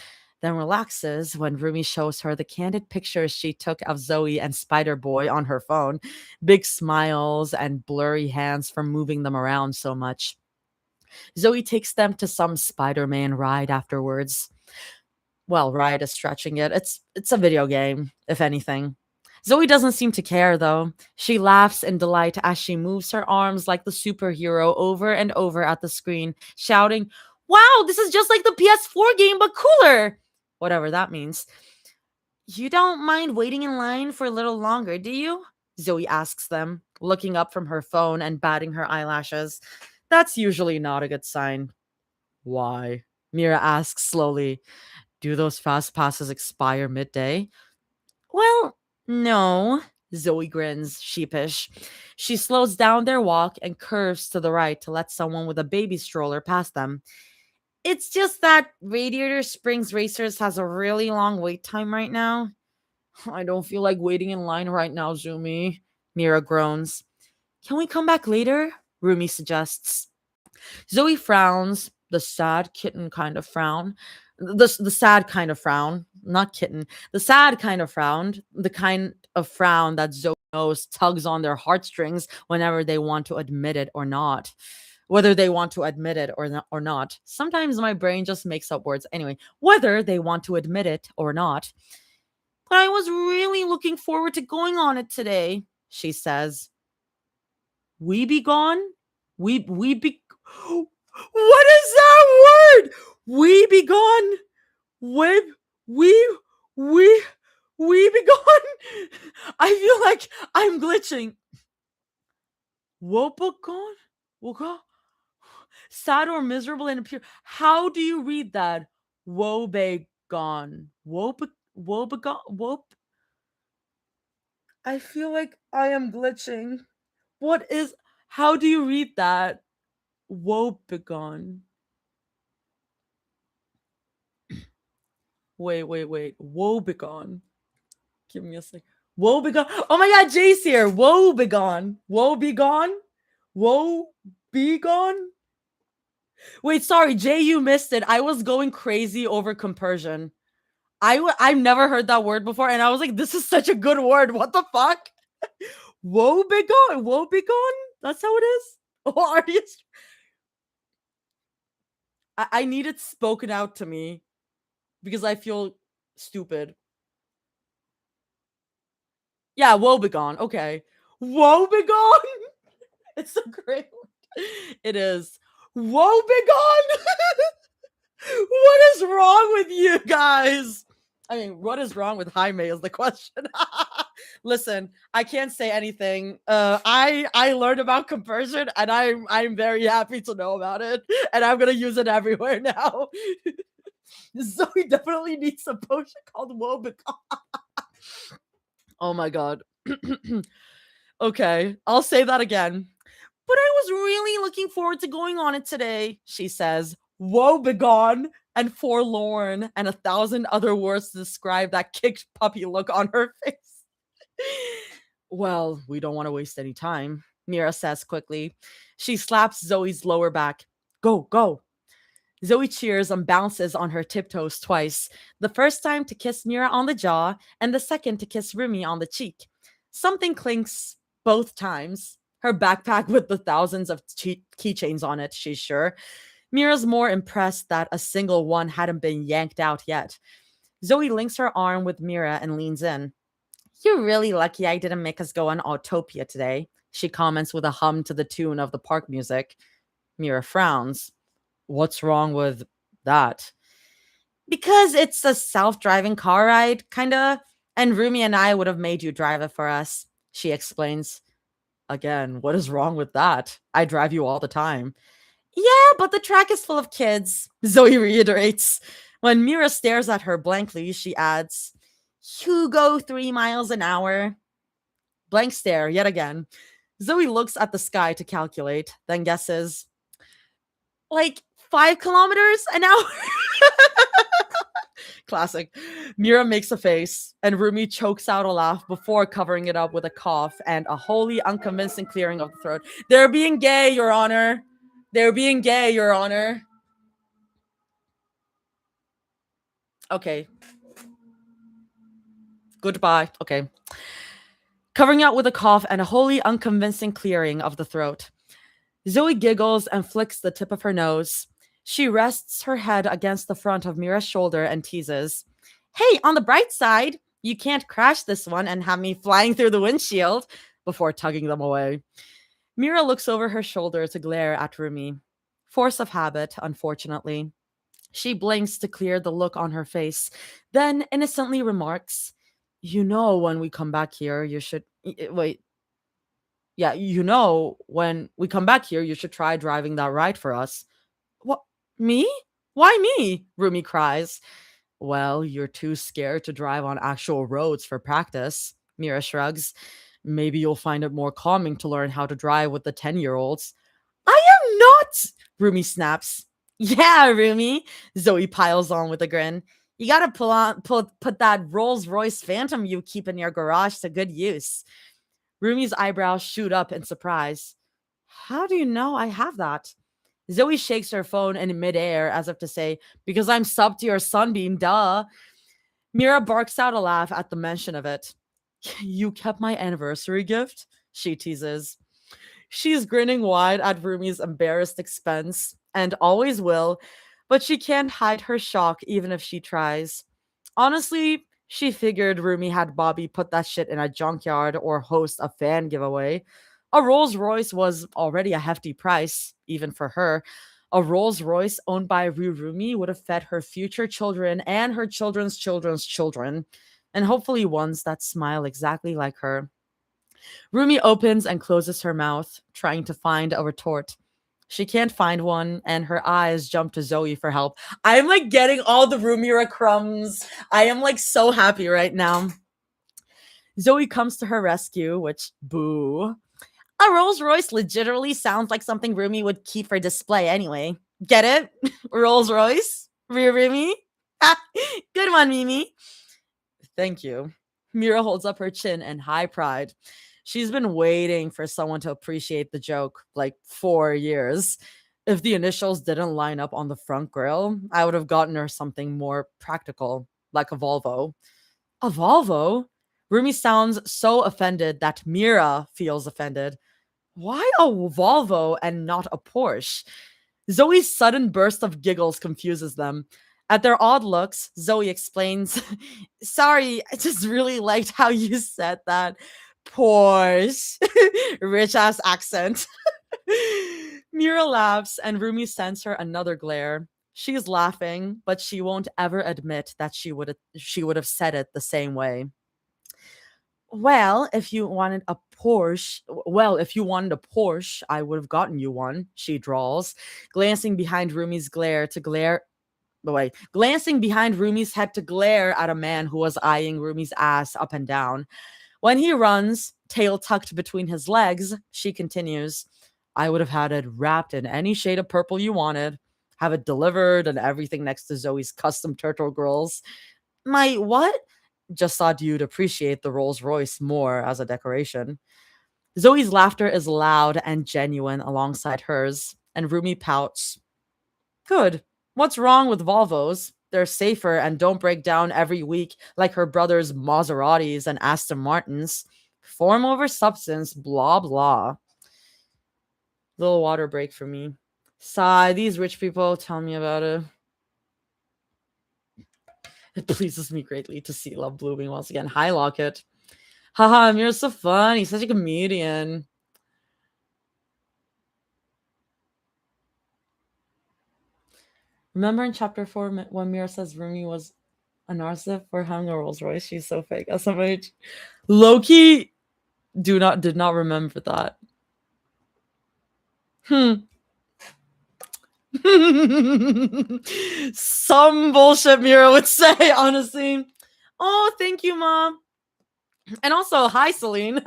then relaxes when Rumi shows her the candid pictures she took of Zoe and Spider Boy on her phone. Big smiles and blurry hands from moving them around so much. Zoe takes them to some Spider-Man ride afterwards. Well, ride is stretching it. It's a video game, if anything. Zoe doesn't seem to care though. She laughs in delight as she moves her arms like the superhero over and over at the screen, shouting, "Wow, this is just like the PS4 game but cooler!" Whatever that means. "You don't mind waiting in line for a little longer, do you?" Zoe asks them, looking up from her phone and batting her eyelashes. That's usually not a good sign. "Why?" Mira asks slowly. "Do those fast passes expire midday?" "Well, no." Zoe grins, sheepish. She slows down their walk and curves to the right to let someone with a baby stroller pass them. "It's just that Radiator Springs Racers has a really long wait time right now." "I don't feel like waiting in line right now, Zumi." Mira groans. "Can we come back later?" Rumi suggests. Zoe frowns, the sad kitten kind of frown. The sad kind of frown, not kitten. The sad kind of frown, the kind of frown that Zoe knows tugs on their heartstrings whenever they want to admit it or not. Whether they want to admit it or not. Sometimes my brain just makes up words. Anyway, whether they want to admit it or not. "But I was really looking forward to going on it today," she says. "We be gone? We be What is that word? We be gone. We we we we be gone. I feel like I'm glitching. Wobegon? Woga? Sad or miserable and appear. How do you read that? Wobegon. Wobegon? Wobe? I feel like I am glitching. What is how do you read that? Woebegone. Wait. Woebegone. Give me a sec. Woebegone. Oh my god, Jay's here. Woebegone. Woebegone? Woebegone? Wait, sorry, Jay, you missed it. I was going crazy over compersion. I've never heard that word before, and I was like, this is such a good word. What the fuck? Woebegone? Woebegone? That's how it is? Oh, are you? I need it spoken out to me because I feel stupid. Yeah, woebegone. Okay. Woebegone? It's a great word. It is. Woebegone? What is wrong with you guys? I mean, what is wrong with Jaime is the question. Listen, I can't say anything. I learned about conversion and I'm very happy to know about it. And I'm gonna use it everywhere now. Zoe definitely needs a potion called Woebegone. Oh my god. Okay, I'll say that again. "But I was really looking forward to going on it today," she says, woebegone and forlorn, and 1,000 other words to describe that kicked puppy look on her face. "Well, we don't want to waste any time," Mira says quickly. She slaps Zoe's lower back. "Go, go." Zoe cheers and bounces on her tiptoes twice, the first time to kiss Mira on the jaw, and the second to kiss Rumi on the cheek. Something clinks both times. Her backpack with the thousands of keychains on it, she's sure. Mira's more impressed that a single one hadn't been yanked out yet. Zoe links her arm with Mira and leans in. "You're really lucky I didn't make us go on Autopia today," she comments with a hum to the tune of the park music. Mira frowns. "What's wrong with that?" "Because it's a self-driving car ride, kinda, and Rumi and I would have made you drive it for us," she explains. "Again, what is wrong with that? I drive you all the time." "Yeah, but the track is full of kids," Zoe reiterates. When Mira stares at her blankly, she adds, "You go 3 miles an hour." Blank stare, yet again. Zoe looks at the sky to calculate, then guesses, like 5 kilometers an hour? Classic. Mira makes a face, and Rumi chokes out a laugh before covering it up with a cough and a wholly unconvincing clearing of the throat. "They're being gay, Your Honor. They're being gay, Your Honor." Okay. Goodbye. Okay. Covering out with a cough and a wholly unconvincing clearing of the throat. Zoe giggles and flicks the tip of her nose. She rests her head against the front of Mira's shoulder and teases. Hey, on the bright side, you can't crash this one and have me flying through the windshield before tugging them away. Mira looks over her shoulder to glare at Rumi. Force of habit, unfortunately. She blinks to clear the look on her face, then innocently remarks, You know, when we come back here, you should. Wait. Yeah, you know, when we come back here, you should try driving that ride for us. What? Me? Why me? Rumi cries. Well, you're too scared to drive on actual roads for practice. Mira shrugs. Maybe you'll find it more calming to learn how to drive with the 10-year-olds. I am not! Rumi snaps. Yeah, Rumi. Zoe piles on with a grin. You gotta put that Rolls Royce Phantom you keep in your garage to good use. Rumi's eyebrows shoot up in surprise. How do you know I have that? Zoe shakes her phone in midair as if to say, Because I'm sub to your sunbeam, duh. Mira barks out a laugh at the mention of it. You kept my anniversary gift? She teases. She's grinning wide at Rumi's embarrassed expense, and always will, but she can't hide her shock even if she tries. Honestly, she figured Rumi had Bobby put that shit in a junkyard or host a fan giveaway. A Rolls Royce was already a hefty price, even for her. A Rolls Royce owned by Rumi would have fed her future children and her children's children's children, and hopefully ones that smile exactly like her. Rumi opens and closes her mouth, trying to find a retort. She can't find one, and her eyes jump to Zoe for help. I'm like getting all the Rumira crumbs. I am like so happy right now. Zoe comes to her rescue, which, boo. A Rolls Royce legitimately sounds like something Rumi would keep for display anyway. Get it? Rolls Royce? Rumi? Good one, Mimi. Thank you. Mira holds up her chin in high pride. She's been waiting for someone to appreciate the joke like 4 years. If the initials didn't line up on the front grill, I would have gotten her something more practical, like a Volvo. A Volvo? Rumi sounds so offended that Mira feels offended. Why a Volvo and not a Porsche? Zoe's sudden burst of giggles confuses them. At their odd looks, Zoe explains, Sorry, I just really liked how you said that. Porsche. Rich ass accent. Mira laughs, and Rumi sends her another glare. She's laughing, but she won't ever admit that she would have said it the same way. If you wanted a Porsche, I would have gotten you one, she drawls, glancing behind Rumi's glare to glare glancing behind Rumi's head to glare at a man who was eyeing Rumi's ass up and down. When he runs, tail tucked between his legs, she continues, I would have had it wrapped in any shade of purple you wanted, have it delivered and everything next to Zoe's custom turtle grills. My what? Just thought you'd appreciate the Rolls Royce more as a decoration. Zoe's laughter is loud and genuine alongside hers, and Rumi pouts. Good. What's wrong with Volvos? They're safer and don't break down every week like her brother's Maseratis and Aston Martins. Form over substance, blah blah. Little water break for me. Sigh, these rich people, tell me about it. It pleases me greatly to see love blooming once again. Hi, Locket. Haha, Amir's so fun. He's such a comedian. Remember in chapter 4 when Mira says Rumi was a narcissist for having a Rolls Royce? She's so fake. SMH. Loki did not remember that. Some bullshit Mira would say, honestly. Oh, thank you, Mom. And also, hi, Celine.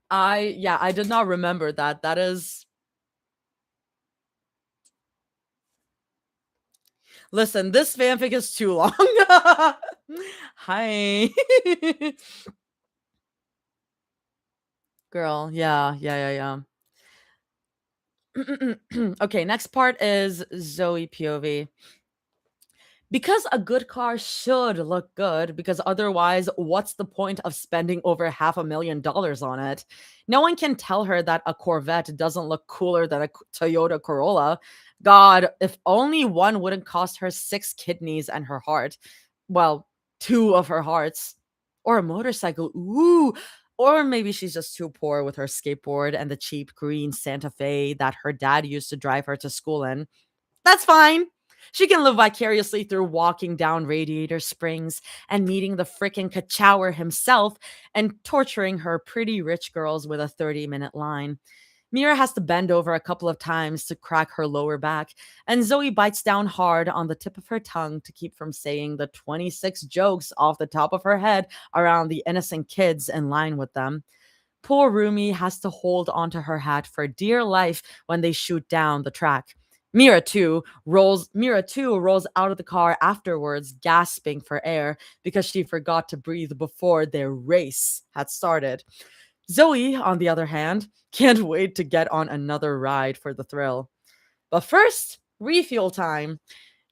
I did not remember that. That is. Listen, this fanfic is too long. Hi. Girl, yeah. Okay, next part is Zoe POV. Because a good car should look good, because otherwise, what's the point of spending over $500,000 on it? No one can tell her that a Corvette doesn't look cooler than a Toyota Corolla. God, if only one wouldn't cost her 6 kidneys and her heart. Well, 2 of her hearts. Or a motorcycle. Ooh. Or maybe she's just too poor with her skateboard and the cheap green Santa Fe that her dad used to drive her to school in. That's fine. She can live vicariously through walking down Radiator Springs and meeting the frickin' Kachower himself and torturing her pretty rich girls with a 30-minute line. Mira has to bend over a couple of times to crack her lower back, and Zoe bites down hard on the tip of her tongue to keep from saying the 26 jokes off the top of her head around the innocent kids in line with them. Poor Rumi has to hold onto her hat for dear life when they shoot down the track. Mira too rolls out of the car afterwards, gasping for air because she forgot to breathe before their race had started. Zoe, on the other hand, can't wait to get on another ride for the thrill. But first, refuel time.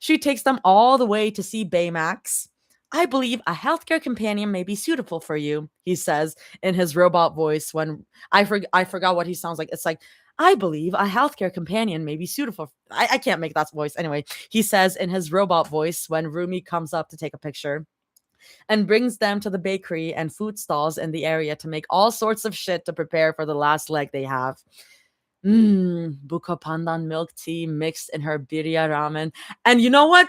She takes them all the way to see Baymax. I believe a healthcare companion may be suitable for you, he says in his robot voice when I forgot what he sounds like. It's like, I believe a healthcare companion may be suitable. I can't make that voice. Anyway, he says in his robot voice when Rumi comes up to take a picture and brings them to the bakery and food stalls in the area to make all sorts of shit to prepare for the last leg they have. Buko pandan milk tea mixed in her birria ramen. And you know what?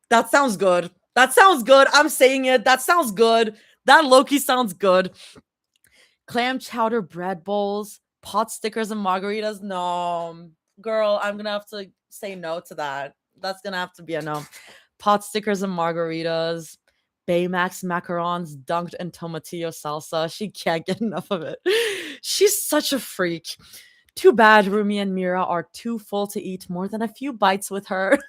That sounds good. That sounds good. I'm saying it. That sounds good. That Loki sounds good. Clam chowder bread bowls, pot stickers, and margaritas. No, girl, I'm gonna have to say no to that. That's gonna have to be a no. Pot stickers and margaritas. Baymax macarons dunked in tomatillo salsa. She can't get enough of it. She's such a freak. Too bad Rumi and Mira are too full to eat more than a few bites with her.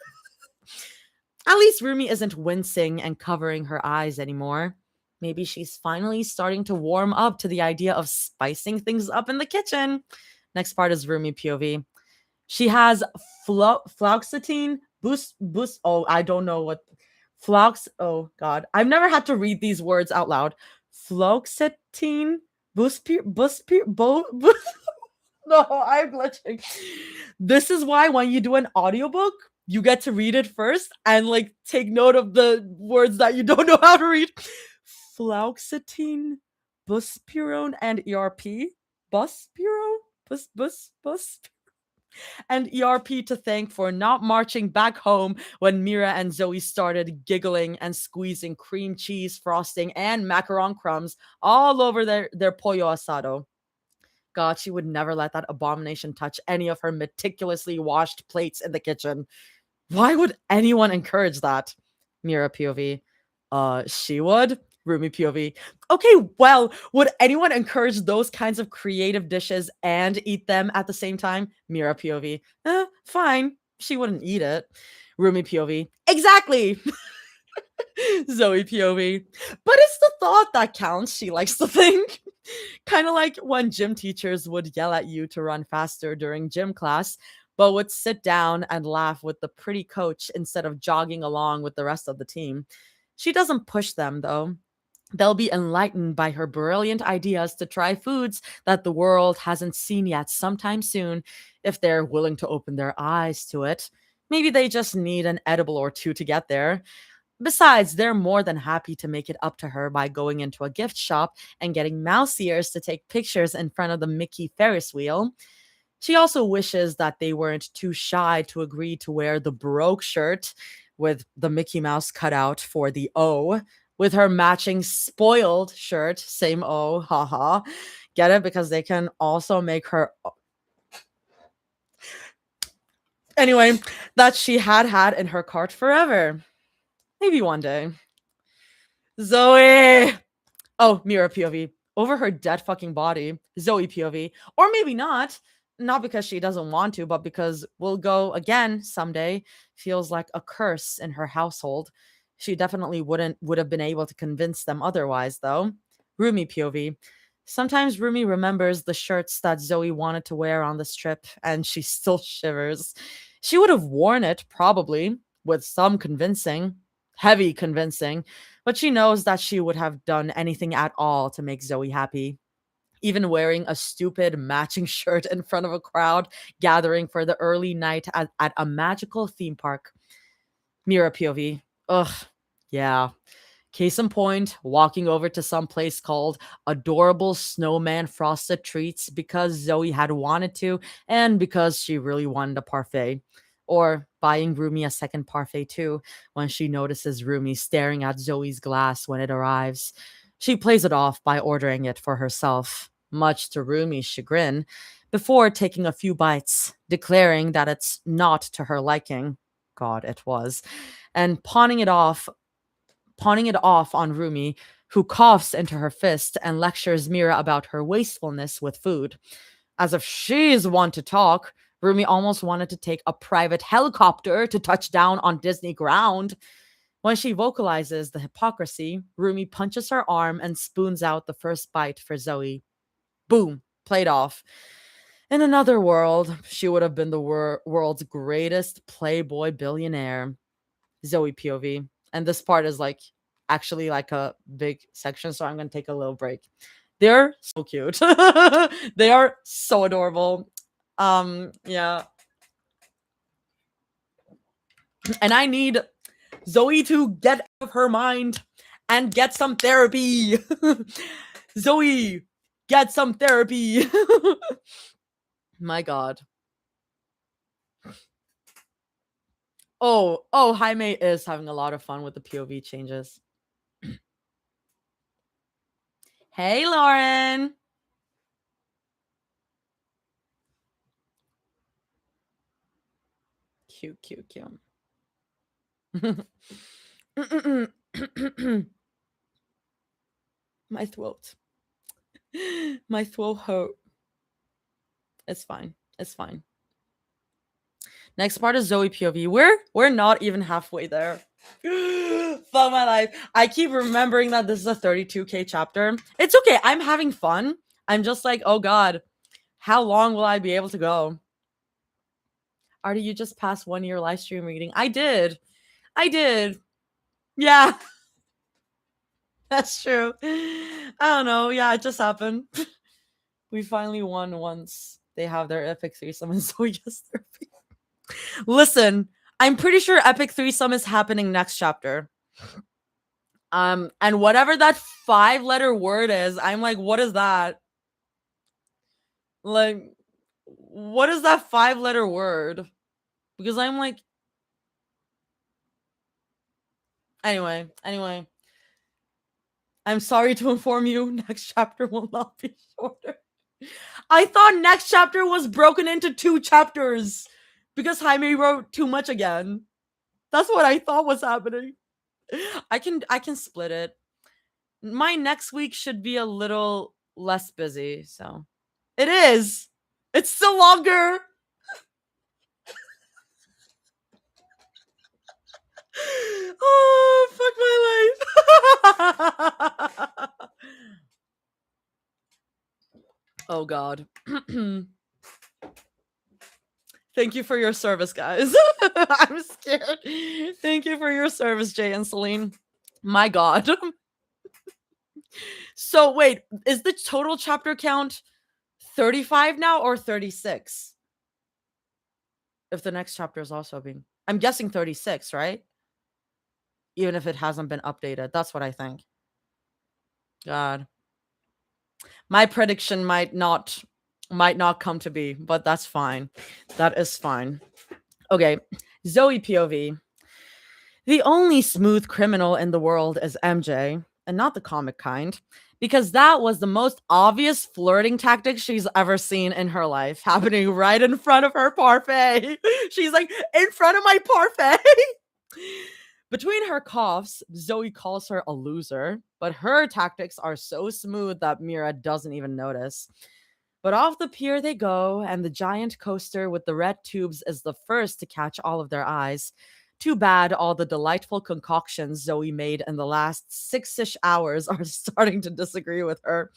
At least Rumi isn't wincing and covering her eyes anymore. Maybe she's finally starting to warm up to the idea of spicing things up in the kitchen. Next part is Rumi POV. She has fluoxetine boost. Oh, I don't know what flox. Oh God, I've never had to read these words out loud. Fluoxetine boost. No, I'm glitching. This is why when you do an audiobook, you get to read it first and like take note of the words that you don't know how to read. Fluoxetine, buspirone, and ERP. Buspirone? Bus and ERP to thank for not marching back home when Mira and Zoe started giggling and squeezing cream cheese frosting and macaron crumbs all over their pollo asado. God, she would never let that abomination touch any of her meticulously washed plates in the kitchen. Why would anyone encourage that? Mira POV. She would. Rumi POV. Okay, well, would anyone encourage those kinds of creative dishes and eat them at the same time? Mira POV. Fine. She wouldn't eat it. Rumi POV. Exactly. Zoe POV. But it's the thought that counts, she likes to think. Kind of like when gym teachers would yell at you to run faster during gym class, but would sit down and laugh with the pretty coach instead of jogging along with the rest of the team. She doesn't push them, though. They'll be enlightened by her brilliant ideas to try foods that the world hasn't seen yet sometime soon, if they're willing to open their eyes to it. Maybe they just need an edible or two to get there. Besides, they're more than happy to make it up to her by going into a gift shop and getting mouse ears to take pictures in front of the Mickey Ferris wheel. She also wishes that they weren't too shy to agree to wear the broke shirt with the Mickey Mouse cutout for the O, with her matching spoiled shirt, same O, haha. Get it? Because they can also make her. Anyway, that she had in her cart forever. Maybe one day. Zoe! Oh, Mira POV. Over her dead fucking body. Zoe POV. Or maybe not. Not because she doesn't want to, but because we'll go again someday. Feels like a curse in her household. She definitely would have been able to convince them otherwise, though. Rumi POV. Sometimes Rumi remembers the shirts that Zoe wanted to wear on this trip, and she still shivers. She would have worn it, probably, with some convincing, heavy convincing, but she knows that she would have done anything at all to make Zoe happy. Even wearing a stupid matching shirt in front of a crowd gathering for the early night at a magical theme park. Mira POV. Ugh, yeah. Case in point, walking over to some place called Adorable Snowman Frosted Treats because Zoe had wanted to and because she really wanted a parfait. Or buying Rumi a second parfait too when she notices Rumi staring at Zoe's glass when it arrives. She plays it off by ordering it for herself, much to Rumi's chagrin, before taking a few bites, declaring that it's not to her liking. God, it was. And pawning it off on Rumi, who coughs into her fist and lectures Mira about her wastefulness with food. As if she's one to talk, Rumi almost wanted to take a private helicopter to touch down on Disney ground. When she vocalizes the hypocrisy, Rumi punches her arm and spoons out the first bite for Zoe. Boom, played off. In another world, she would have been the world's greatest playboy billionaire. Zoe POV. And this part is like actually like a big section, so I'm gonna take a little break. They're so cute. They are so adorable. Yeah. And I need Zoe to get out of her mind and get some therapy. Zoe, get some therapy. My God. Oh, Jaime is having a lot of fun with the POV changes. Hey, Lauren. Cute, cute, cute. My throat. My throat hurt. It's fine. It's fine. Next part is Zoe POV. We're not even halfway there. Fuck my life. I keep remembering that this is a 32K chapter. It's okay. I'm having fun. I'm just like, oh God, how long will I be able to go? Artie, you just passed 1 year live stream reading. I did. Yeah. That's true. I don't know. Yeah, it just happened. We finally won once they have their epic threesome and Zoe gets their Listen, I'm pretty sure epic threesome is happening next chapter. And whatever that 5-letter word is, I'm like, what is that? Like, what is that 5-letter word? Because I'm like, anyway. I'm sorry to inform you, next chapter will not be shorter. I thought next chapter was broken into 2 chapters because Jaime wrote too much again. That's what I thought was happening. I can split it. My next week should be a little less busy, so it is. It's still longer. Oh, fuck my life. Oh God. Thank you for your service, guys. I'm scared. Thank you for your service, Jay and Celine. My God. So wait, is the total chapter count 35 now or 36? If the next chapter is also being, I'm guessing 36, right? Even if it hasn't been updated. That's what I think. God. My prediction might not come to be, but that's fine. That is fine. Okay, Zoe POV. The only smooth criminal in the world is MJ, and not the comic kind, because that was the most obvious flirting tactic she's ever seen in her life, happening right in front of her parfait. She's like, in front of my parfait. Between her coughs, Zoe calls her a loser, but her tactics are so smooth that Mira doesn't even notice. But off the pier they go, and the giant coaster with the red tubes is the first to catch all of their eyes. Too bad all the delightful concoctions Zoe made in the last 6-ish hours are starting to disagree with her.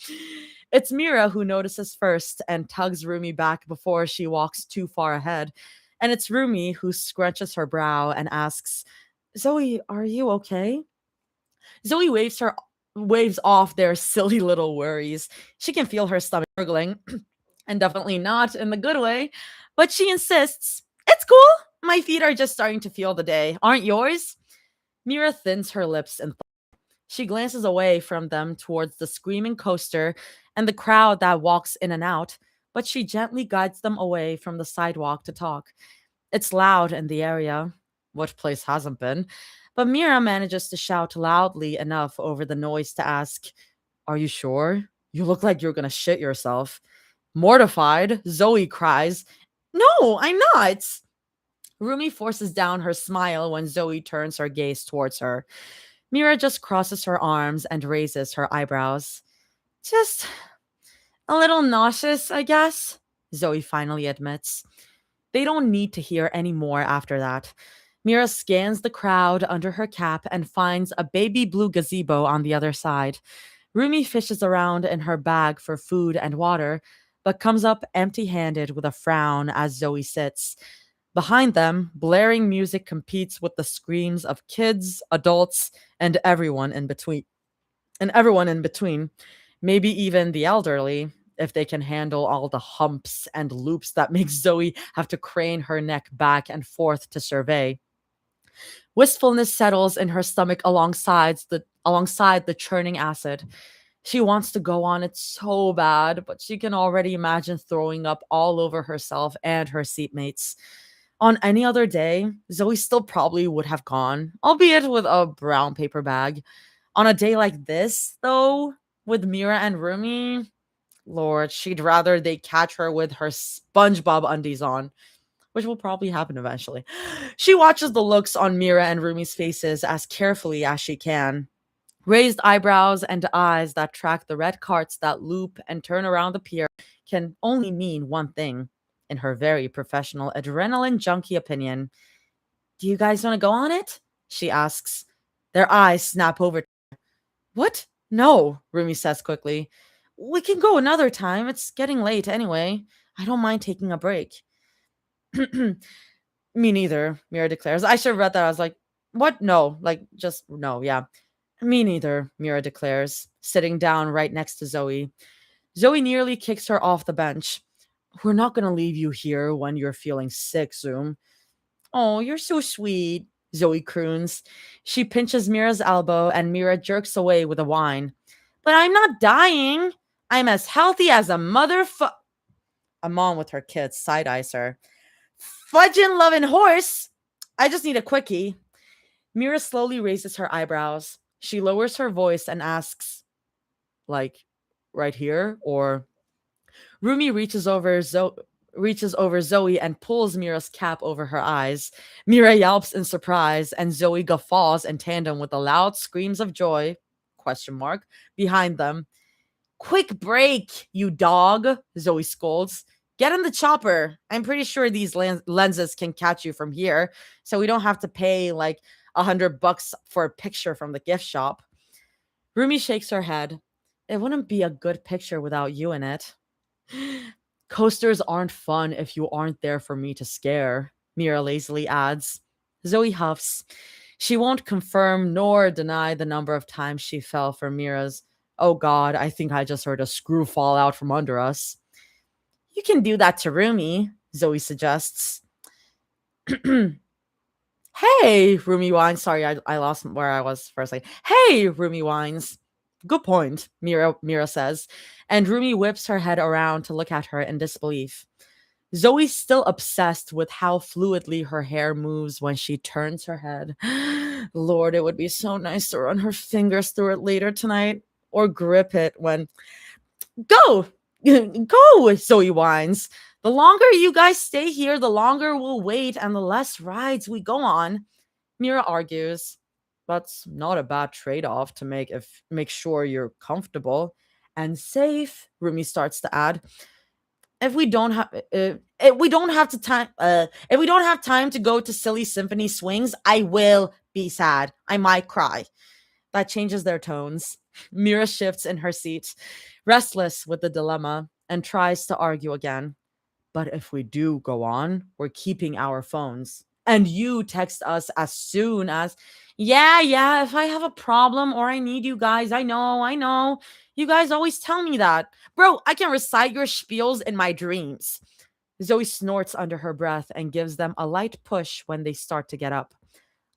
It's Mira who notices first and tugs Rumi back before she walks too far ahead. And it's Rumi who scrunches her brow and asks, Zoe, are you okay? Zoe waves off their silly little worries. She can feel her stomach gurgling, and definitely not in the good way, but she insists, It's cool. My feet are just starting to feel the day. Aren't yours? Mira thins her lips and she glances away from them towards the screaming coaster and the crowd that walks in and out, but she gently guides them away from the sidewalk to talk. It's loud in the area. What place hasn't been? But Mira manages to shout loudly enough over the noise to ask, Are you sure? You look like you're gonna shit yourself. Mortified, Zoe cries, No, I'm not. Rumi forces down her smile when Zoe turns her gaze towards her. Mira just crosses her arms and raises her eyebrows. Just a little nauseous, I guess, Zoe finally admits. They don't need to hear any more after that. Mira scans the crowd under her cap and finds a baby blue gazebo on the other side. Rumi fishes around in her bag for food and water, but comes up empty handed with a frown as Zoe sits. Behind them, blaring music competes with the screams of kids, adults, and everyone in between. Maybe even the elderly, if they can handle all the humps and loops that make Zoe have to crane her neck back and forth to survey. Wistfulness settles in her stomach alongside the churning acid. She wants to go on it so bad, but she can already imagine throwing up all over herself and her seatmates. On any other day, Zoe still probably would have gone, albeit with a brown paper bag. On a day like this, though, with Mira and Rumi, Lord, she'd rather they catch her with her SpongeBob undies on, which will probably happen eventually. She watches the looks on Mira and Rumi's faces as carefully as she can. Raised eyebrows and eyes that track the red carts that loop and turn around the pier can only mean one thing, in her very professional adrenaline junkie opinion. Do you guys want to go on it? She asks. Their eyes snap over. What? No, Rumi says quickly. We can go another time. It's getting late anyway. I don't mind taking a break. Me neither, Mira declares. I should have read that. I was like, what? No, like, just no, yeah. Me neither, Mira declares, sitting down right next to Zoe. Zoe nearly kicks her off the bench. We're not going to leave you here when you're feeling sick, Zoom. Oh, you're so sweet, Zoe croons. She pinches Mira's elbow and Mira jerks away with a whine. But I'm not dying. I'm as healthy as a motherfu— A mom with her kids side-eyes her. Fudgin' loving horse. I just need a quickie. Mira slowly raises her eyebrows. She lowers her voice and asks, like, right here? Or Rumi reaches over Zoe and pulls Mira's cap over her eyes. Mira yelps in surprise, and Zoe guffaws in tandem with the loud screams of joy, question mark, behind them. Quick break, you dog, Zoe scolds. Get in the chopper. I'm pretty sure these lenses can catch you from here, so we don't have to pay like $100 for a picture from the gift shop. Rumi shakes her head. It wouldn't be a good picture without you in it. Coasters aren't fun if you aren't there for me to scare, Mira lazily adds. Zoe huffs. She won't confirm nor deny the number of times she fell for Mira's, oh God, I think I just heard a screw fall out from under us. You can do that to Rumi, Zoe suggests. Hey, Rumi whines. Sorry, I lost where I was for a second. Hey, Rumi whines. Good point, Mira says, and Rumi whips her head around to look at her in disbelief. Zoe's still obsessed with how fluidly her hair moves when she turns her head. Lord, it would be so nice to run her fingers through it later tonight, or grip it when... Go! Go, Zoe whines. The longer you guys stay here, the longer we'll wait and the less rides we go on. Mira argues. That's not a bad trade-off to make sure you're comfortable and safe, Rumi starts to add. If we don't have time to go to silly symphony swings, I will be sad. I might cry. That changes their tones. Mira shifts in her seat, restless with the dilemma, and tries to argue again. But if we do go on, we're keeping our phones. And you text us as soon as, yeah, yeah, if I have a problem or I need you guys, I know, I know. You guys always tell me that. Bro, I can recite your spiels in my dreams. Zoe snorts under her breath and gives them a light push when they start to get up.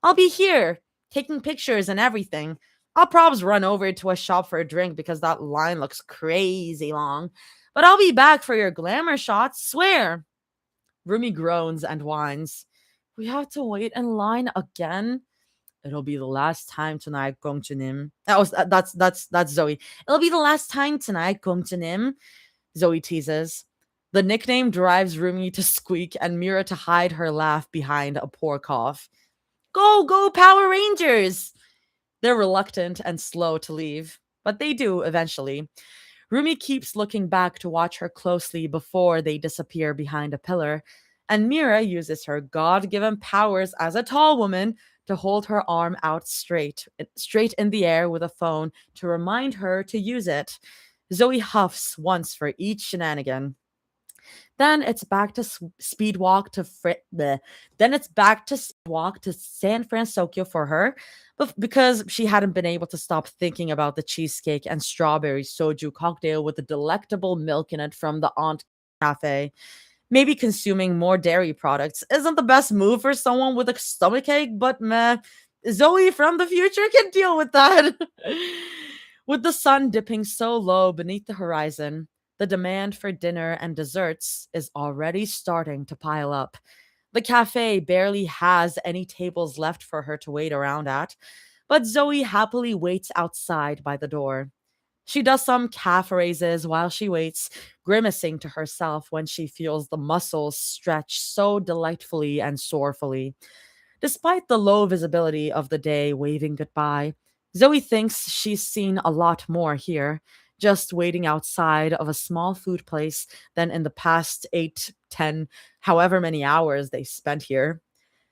I'll be here, taking pictures and everything. I'll probs run over to a shop for a drink because that line looks crazy long. But I'll be back for your glamour shots, swear. Rumi groans and whines. We have to wait in line again? It'll be the last time tonight, Gongchunim. That's Zoe. It'll be the last time tonight, Gongchunim. Zoe teases. The nickname drives Rumi to squeak and Mira to hide her laugh behind a poor cough. Go, go, Power Rangers! They're reluctant and slow to leave, but they do eventually. Rumi keeps looking back to watch her closely before they disappear behind a pillar, and Mira uses her God-given powers as a tall woman to hold her arm out straight in the air with a phone to remind her to use it. Zoe huffs once for each shenanigan. Then it's back to speed walk to then it's back to walk to San Francisco for her, because she hadn't been able to stop thinking about the cheesecake and strawberry soju cocktail with the delectable milk in it from the Aunt Cafe. Maybe consuming more dairy products isn't the best move for someone with a stomachache, but meh, Zoe from the future can deal with that. With the sun dipping so low beneath the horizon, the demand for dinner and desserts is already starting to pile up. The cafe barely has any tables left for her to wait around at, but Zoe happily waits outside by the door. She does some calf raises while she waits, grimacing to herself when she feels the muscles stretch so delightfully and sorrowfully. Despite the low visibility of the day waving goodbye, Zoe thinks she's seen a lot more here, just waiting outside of a small food place than in the past 8, 10, however many hours they spent here.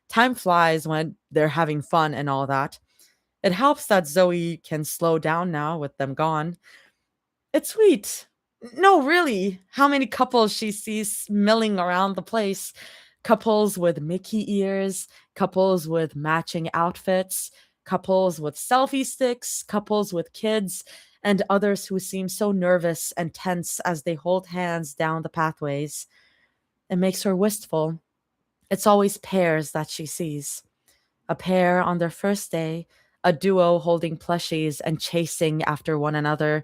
Time flies when they're having fun and all that. It helps that Zoe can slow down now with them gone. It's sweet. No, really. How many couples she sees milling around the place? Couples with Mickey ears, couples with matching outfits, couples with selfie sticks, couples with kids, and others who seem so nervous and tense as they hold hands down the pathways. It makes her wistful. It's always pairs that she sees. A pair on their first day, a duo holding plushies and chasing after one another,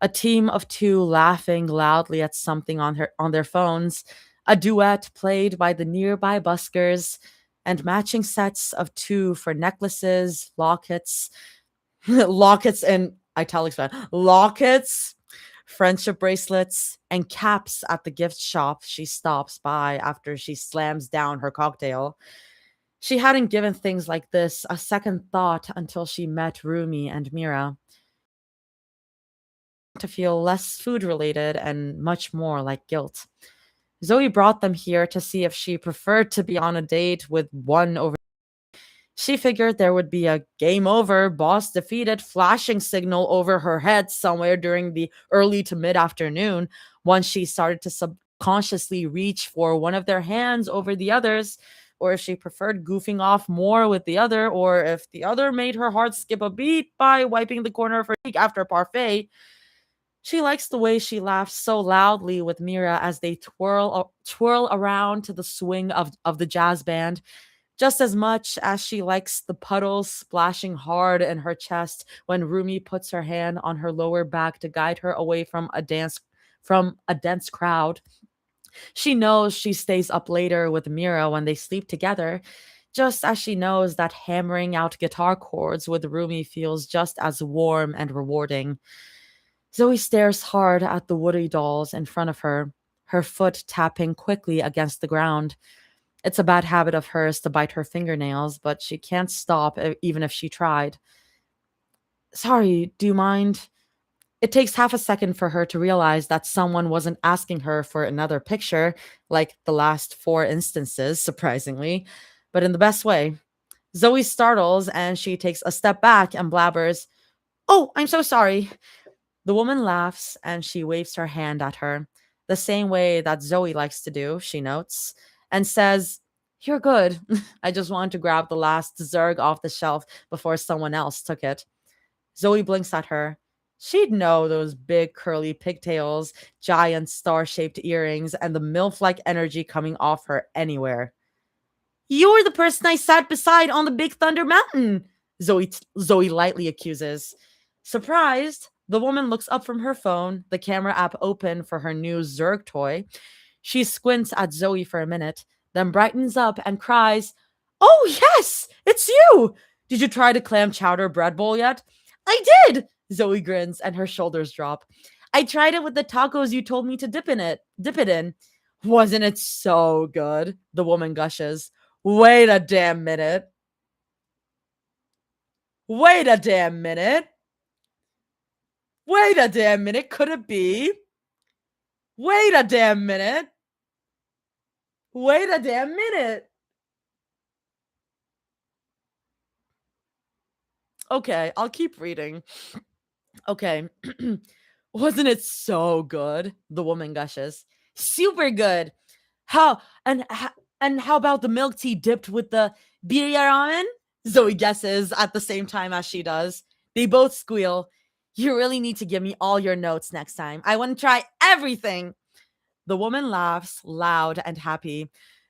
a team of two laughing loudly at something on their phones, a duet played by the nearby buskers, and matching sets of two for necklaces, lockets, lockets in italics, lockets, friendship bracelets, and caps at the gift shop she stops by after she slams down her cocktail. She hadn't given things like this a second thought until she met Rumi and Mira. To feel less food related and much more like guilt. Zoe brought them here to see if she preferred to be on a date with one over. She figured there would be a game over, boss defeated flashing signal over her head somewhere during the early to mid afternoon once she started to subconsciously reach for one of their hands over the others, or if she preferred goofing off more with the other, or if the other made her heart skip a beat by wiping the corner of her cheek after parfait. She likes the way she laughs so loudly with Mira as they twirl around to the swing of the jazz band, just as much as she likes the puddles splashing hard in her chest when Rumi puts her hand on her lower back to guide her away from a dense crowd. She knows she stays up later with Mira when they sleep together, just as she knows that hammering out guitar chords with Rumi feels just as warm and rewarding. Zoe stares hard at the woody dolls in front of her, her foot tapping quickly against the ground. It's a bad habit of hers to bite her fingernails, but she can't stop even if she tried. Sorry, do you mind? It takes half a second for her to realize that someone wasn't asking her for another picture, like the last 4 instances, surprisingly, but in the best way. Zoe startles and she takes a step back and blabbers, Oh, I'm so sorry. The woman laughs and she waves her hand at her, the same way that Zoe likes to do, she notes, and says, "You're good. I just wanted to grab the last Zerg off the shelf before someone else took it." Zoe blinks at her. She'd know those big curly pigtails, giant star shaped earrings, and the MILF like energy coming off her anywhere. "You're the person I sat beside on the Big Thunder Mountain," Zoe lightly accuses. Surprised, the woman looks up from her phone, the camera app open for her new Zerg toy. She squints at Zoe for a minute, then brightens up and cries, "Oh, yes, it's you! Did you try the clam chowder bread bowl yet?" "I did!" Zoe grins and her shoulders drop. "I tried it with the tacos you told me to dip it in. Wasn't it so good?" The woman gushes. Wait a damn minute. Wait a damn minute. Wait a damn minute. Could it be? Wait a damn minute. Wait a damn minute. Okay, I'll keep reading. Okay. Wasn't it so good? The woman gushes. Super good. How and how about the milk tea dipped with the birria ramen? Zoe guesses at the same time as she does. They both squeal. "You really need to give me all your notes next time. I want to try everything." The woman laughs, loud and happy.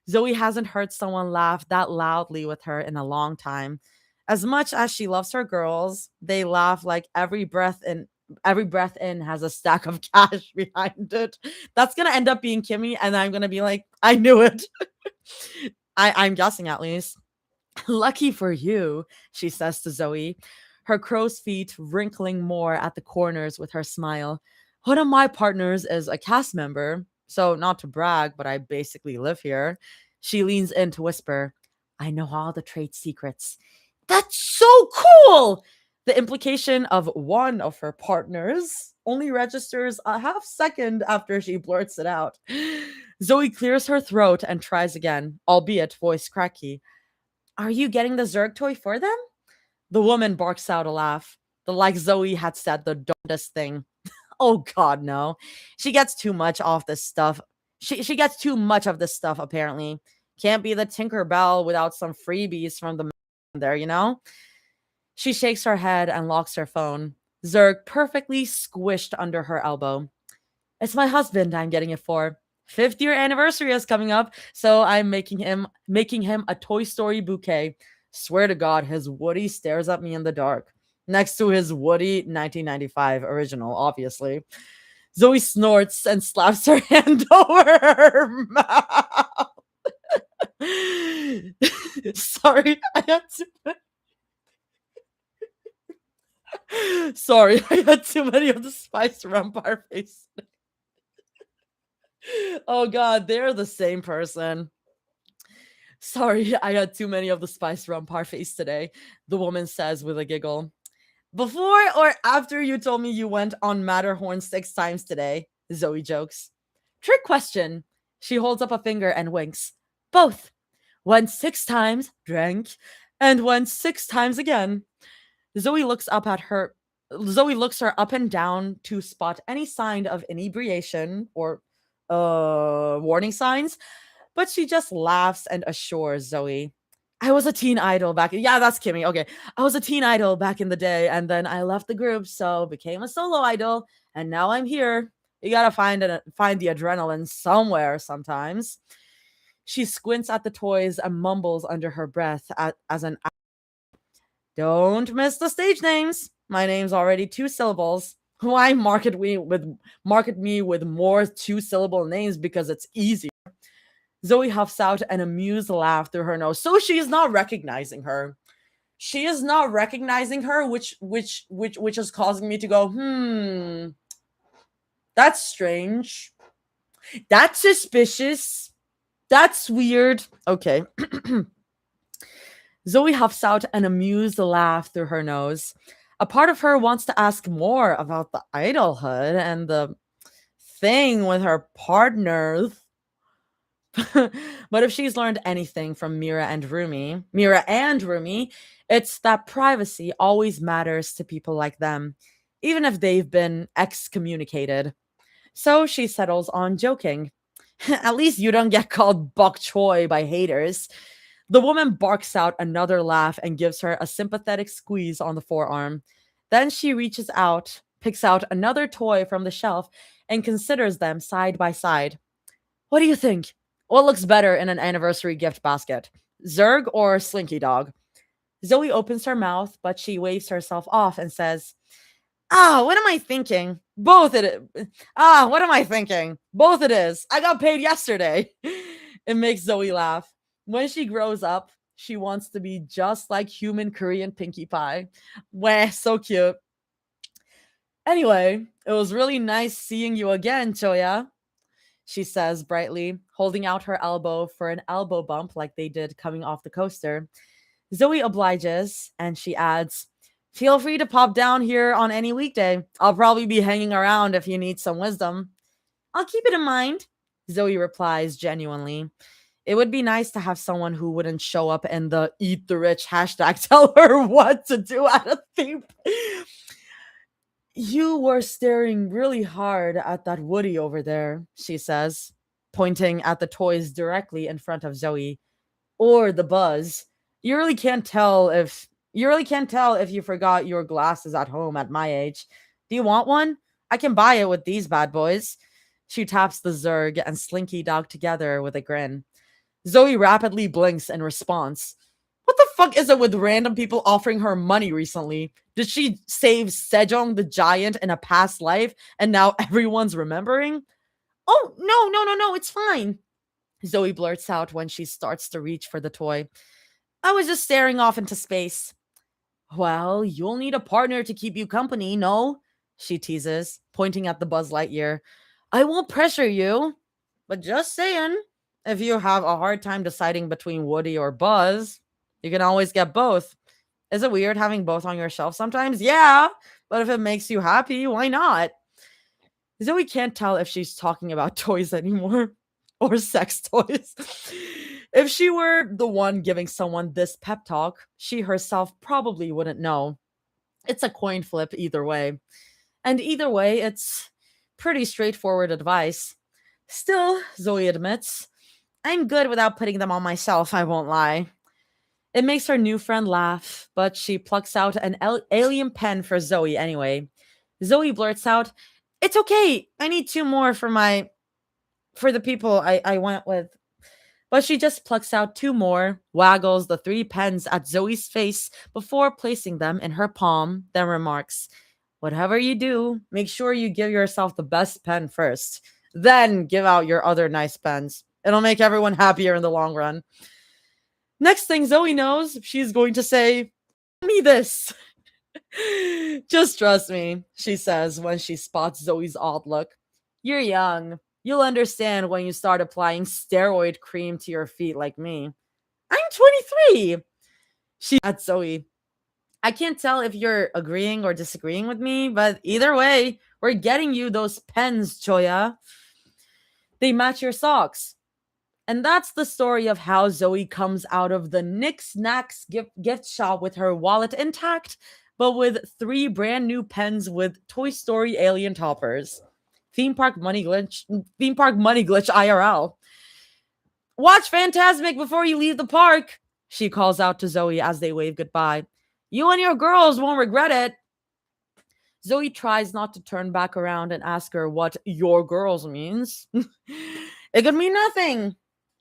Zoe hasn't heard someone laugh that loudly with her in a long time. As much as she loves her girls, they laugh like every breath in has a stack of cash behind it. That's gonna end up being Kimmy, and I'm gonna be like, I knew it. I'm guessing at least. "Lucky for you," she says to Zoe, her crow's feet wrinkling more at the corners with her smile. "One of my partners is a cast member, so not to brag, but I basically live here." She leans in to whisper, "I know all the trade secrets." "That's so cool!" The implication of one of her partners only registers a half second after she blurts it out. Zoe clears her throat and tries again, albeit voice cracky. "Are you getting the Zerg toy for them?" The woman barks out a laugh. The like Zoe had said the darndest thing. "Oh god, no. She gets too much off this stuff. She gets too much of this stuff, apparently. Can't be the Tinkerbell without some freebies from the there, you know?" She shakes her head and locks her phone. Zerg perfectly squished under her elbow. "It's my husband I'm getting it for. Fifth year anniversary is coming up, so I'm making him a Toy Story bouquet. Swear to God, his Woody stares at me in the dark. Next to his Woody 1995 original, obviously." Zoe snorts and slaps her hand over her mouth. Sorry, I had sorry, I had too many of the spiced vampire face. Oh god, they're the same person. "Sorry, I had too many of the spiced rum parfaits today," the woman says with a giggle. "Before or after you told me you went on Matterhorn 6 times today?" Zoe jokes. "Trick question." She holds up a finger and winks. "Both. Went 6 times, drank, and went 6 times again." Zoe looks up at her. Zoe looks her up and down to spot any sign of inebriation or warning signs, but she just laughs and assures Zoe, "I was a teen idol back." Yeah, that's Kimmy. Okay. "I was a teen idol back in the day, and then I left the group, so became a solo idol, and now I'm here. You gotta find the adrenaline somewhere sometimes." She squints at the toys and mumbles under her breath as an "Don't miss the stage names. My name's already 2 syllables. Why market me with more 2 syllable names because it's easy?" Zoe huffs out an amused laugh through her nose. So she is not recognizing her. She is not recognizing her, which is causing me to go, that's strange. That's suspicious. That's weird. Okay. Zoe huffs out an amused laugh through her nose. A part of her wants to ask more about the idolhood and the thing with her partners. But if she's learned anything from Mira and Rumi, it's that privacy always matters to people like them, even if they've been excommunicated. So she settles on joking. At least you don't get called bok choy by haters. The woman barks out another laugh and gives her a sympathetic squeeze on the forearm. Then she reaches out, picks out another toy from the shelf, and considers them side by side. What do you think? What looks better in an anniversary gift basket? Zerg or Slinky Dog? Zoe opens her mouth, but she waves herself off and says, what am I thinking? Both it is. What am I thinking? Both it is. I got paid yesterday. It makes Zoe laugh. When she grows up, she wants to be just like human Korean Pinkie Pie. Wah, so cute. Anyway, it was really nice seeing you again, Choya, she says brightly, holding out her elbow for an elbow bump like they did coming off the coaster. Zoe obliges, and she adds, feel free to pop down here on any weekday. I'll probably be hanging around if you need some wisdom. I'll keep it in mind, Zoe replies genuinely. It would be nice to have someone who wouldn't show up in the eat the rich hashtag tell her what to do at a theme. You were staring really hard at that Woody over there, she says, pointing at the toys directly in front of Zoe. Or the Buzz. You really can't tell if you forgot your glasses at home at my age. Do you want one? I can buy it with these bad boys. She taps the Zerg and Slinky Dog together with a grin. Zoe rapidly blinks in response. What the fuck is it with random people offering her money recently? Did she save Sejong the giant in a past life and now everyone's remembering? Oh, no, it's fine. Zoe blurts out when she starts to reach for the toy. I was just staring off into space. Well, you'll need a partner to keep you company, no? She teases, pointing at the Buzz Lightyear. I won't pressure you, but just saying, if you have a hard time deciding between Woody or Buzz, you can always get both. Is it weird having both on your shelf sometimes? Yeah, but if it makes you happy, why not? Zoe can't tell if she's talking about toys anymore or sex toys. If she were the one giving someone this pep talk, she herself probably wouldn't know. It's a coin flip either way. And either way, it's pretty straightforward advice. Still, Zoe admits, I'm good without putting them on myself, I won't lie. It makes her new friend laugh, but she plucks out an alien pen for Zoe anyway. Zoe blurts out, it's okay, I need two more for the people I went with. But she just plucks out two more, waggles the three pens at Zoe's face before placing them in her palm, then remarks, whatever you do, make sure you give yourself the best pen first. Then give out your other nice pens. It'll make everyone happier in the long run. Next thing Zoe knows, she's going to say, me this. Just trust me, she says when she spots Zoe's odd look. You're young. You'll understand when you start applying steroid cream to your feet like me. I'm 23. She at Zoe. I can't tell if you're agreeing or disagreeing with me, but either way, we're getting you those pens, Choya. They match your socks. And that's the story of how Zoe comes out of the Knick Snacks gift shop with her wallet intact, but with three brand new pens with Toy Story alien toppers. Theme park money glitch IRL. Watch Phantasmic before you leave the park, she calls out to Zoe as they wave goodbye. You and your girls won't regret it. Zoe tries not to turn back around and ask her what your girls means. It could mean nothing,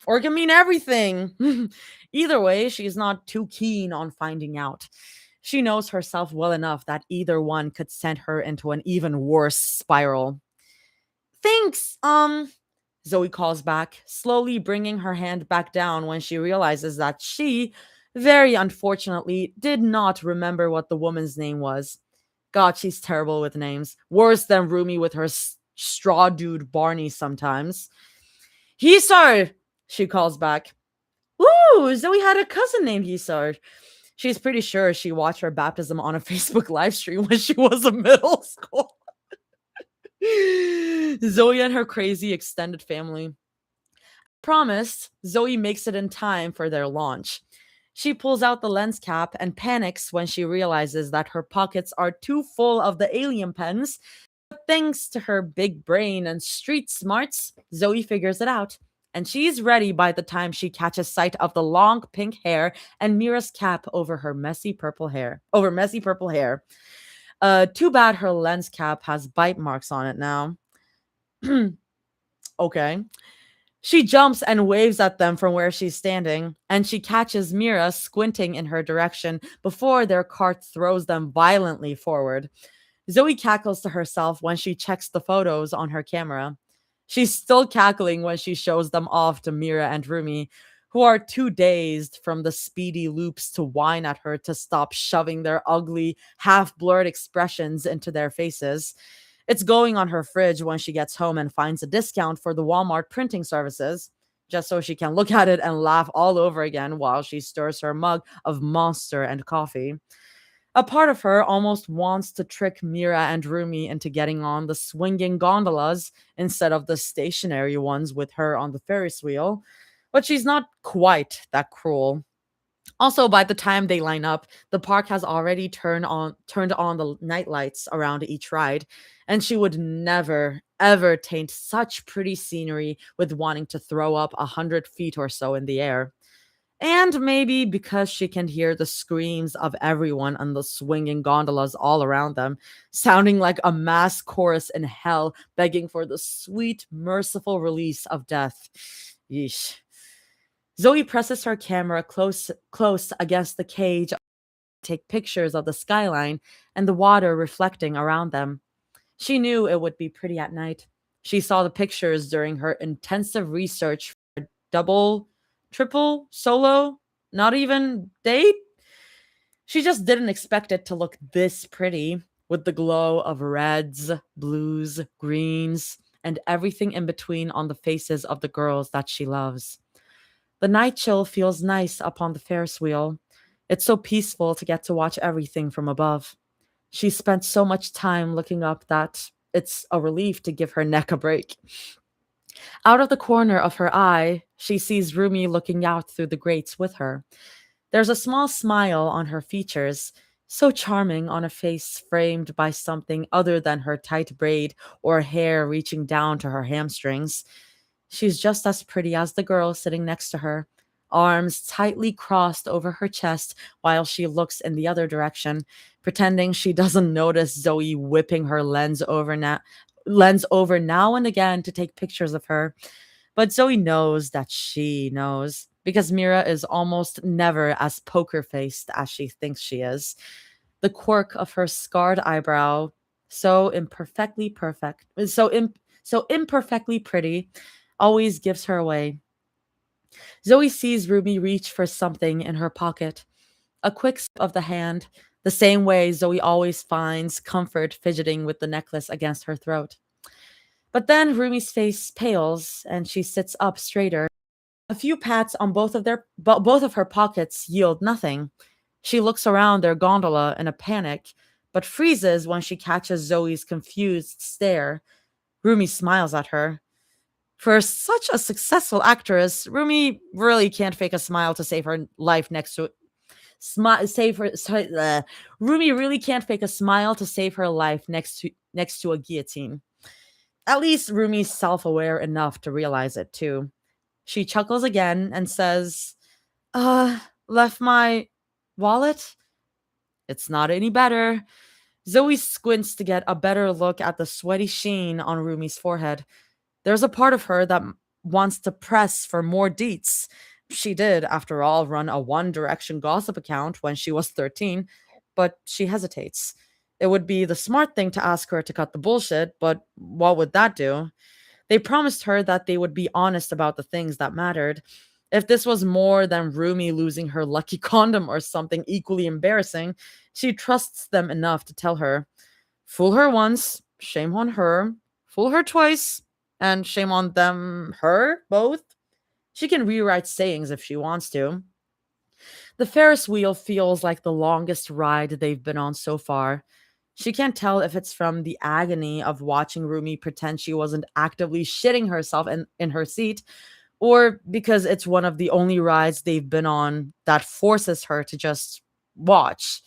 or it can mean everything. Either way, she's not too keen on finding out. She knows herself well enough that either one could send her into an even worse spiral. Thanks, Zoe calls back, slowly bringing her hand back down when she realizes that she, very unfortunately, did not remember what the woman's name was. God, she's terrible with names. Worse than Rumi with her straw dude Barney sometimes. Hisar, she calls back. Ooh, Zoe had a cousin named Hisar. She's pretty sure she watched her baptism on a Facebook live stream when she was in middle school. Zoe and her crazy extended family. Promised, Zoe makes it in time for their launch. She pulls out the lens cap and panics when she realizes that her pockets are too full of the alien pens. But thanks to her big brain and street smarts, Zoe figures it out. And she's ready by the time she catches sight of the long pink hair and Mira's cap over her messy purple hair. Too bad her lens cap has bite marks on it now. Okay. She jumps and waves at them from where she's standing, and she catches Mira squinting in her direction before their cart throws them violently forward. Zoe cackles to herself when she checks the photos on her camera. She's still cackling when she shows them off to Mira and Rumi, who are too dazed from the speedy loops to whine at her to stop shoving their ugly, half blurred expressions into their faces. It's going on her fridge when she gets home and finds a discount for the Walmart printing services, just so she can look at it and laugh all over again while she stirs her mug of Monster and coffee. A part of her almost wants to trick Mira and Rumi into getting on the swinging gondolas instead of the stationary ones with her on the Ferris wheel, but she's not quite that cruel. Also, by the time they line up, the park has already turned on the night lights around each ride, and she would never ever taint such pretty scenery with wanting to throw up 100 feet or so in the air. And maybe because she can hear the screams of everyone on the swinging gondolas all around them, sounding like a mass chorus in hell begging for the sweet, merciful release of death. Yeesh. Zoe presses her camera close against the cage to take pictures of the skyline and the water reflecting around them. She knew it would be pretty at night. She saw the pictures during her intensive research for a double, triple, solo, not even date. She just didn't expect it to look this pretty with the glow of reds, blues, greens, and everything in between on the faces of the girls that she loves. The night chill feels nice up on the Ferris wheel. It's so peaceful to get to watch everything from above. She spent so much time looking up that it's a relief to give her neck a break. Out of the corner of her eye, she sees Rumi looking out through the grates with her. There's a small smile on her features, so charming on a face framed by something other than her tight braid or hair reaching down to her hamstrings. She's just as pretty as the girl sitting next to her, arms tightly crossed over her chest while she looks in the other direction, pretending she doesn't notice Zoe whipping her lens over now and again to take pictures of her. But Zoe knows that she knows because Mira is almost never as poker faced as she thinks she is. The quirk of her scarred eyebrow, so imperfectly pretty, always gives her away. Zoe sees Ruby reach for something in her pocket, a quick sip of the hand, the same way Zoe always finds comfort fidgeting with the necklace against her throat. But then Rumi's face pales and she sits up straighter. A few pats on both of her pockets yield nothing. She looks around their gondola in a panic, but freezes when she catches Zoe's confused stare. Rumi smiles at her. For such a successful actress, Rumi really can't fake a smile to save her life next to Rumi really can't fake a smile to save her life next to a guillotine. At least Rumi's self-aware enough to realize it too. She chuckles again and says, left my wallet? It's not any better. Zoe squints to get a better look at the sweaty sheen on Rumi's forehead. There's a part of her that wants to press for more deets. She did, after all, run a One Direction gossip account when she was 13, but she hesitates. It would be the smart thing to ask her to cut the bullshit, but what would that do? They promised her that they would be honest about the things that mattered. If this was more than Rumi losing her lucky condom or something equally embarrassing, she trusts them enough to tell her. Fool her once, shame on her. Fool her twice, and shame on them, her, both. She can rewrite sayings if she wants to. The Ferris wheel feels like the longest ride they've been on so far. She can't tell if it's from the agony of watching Rumi pretend she wasn't actively shitting herself in her seat, or because it's one of the only rides they've been on that forces her to just watch.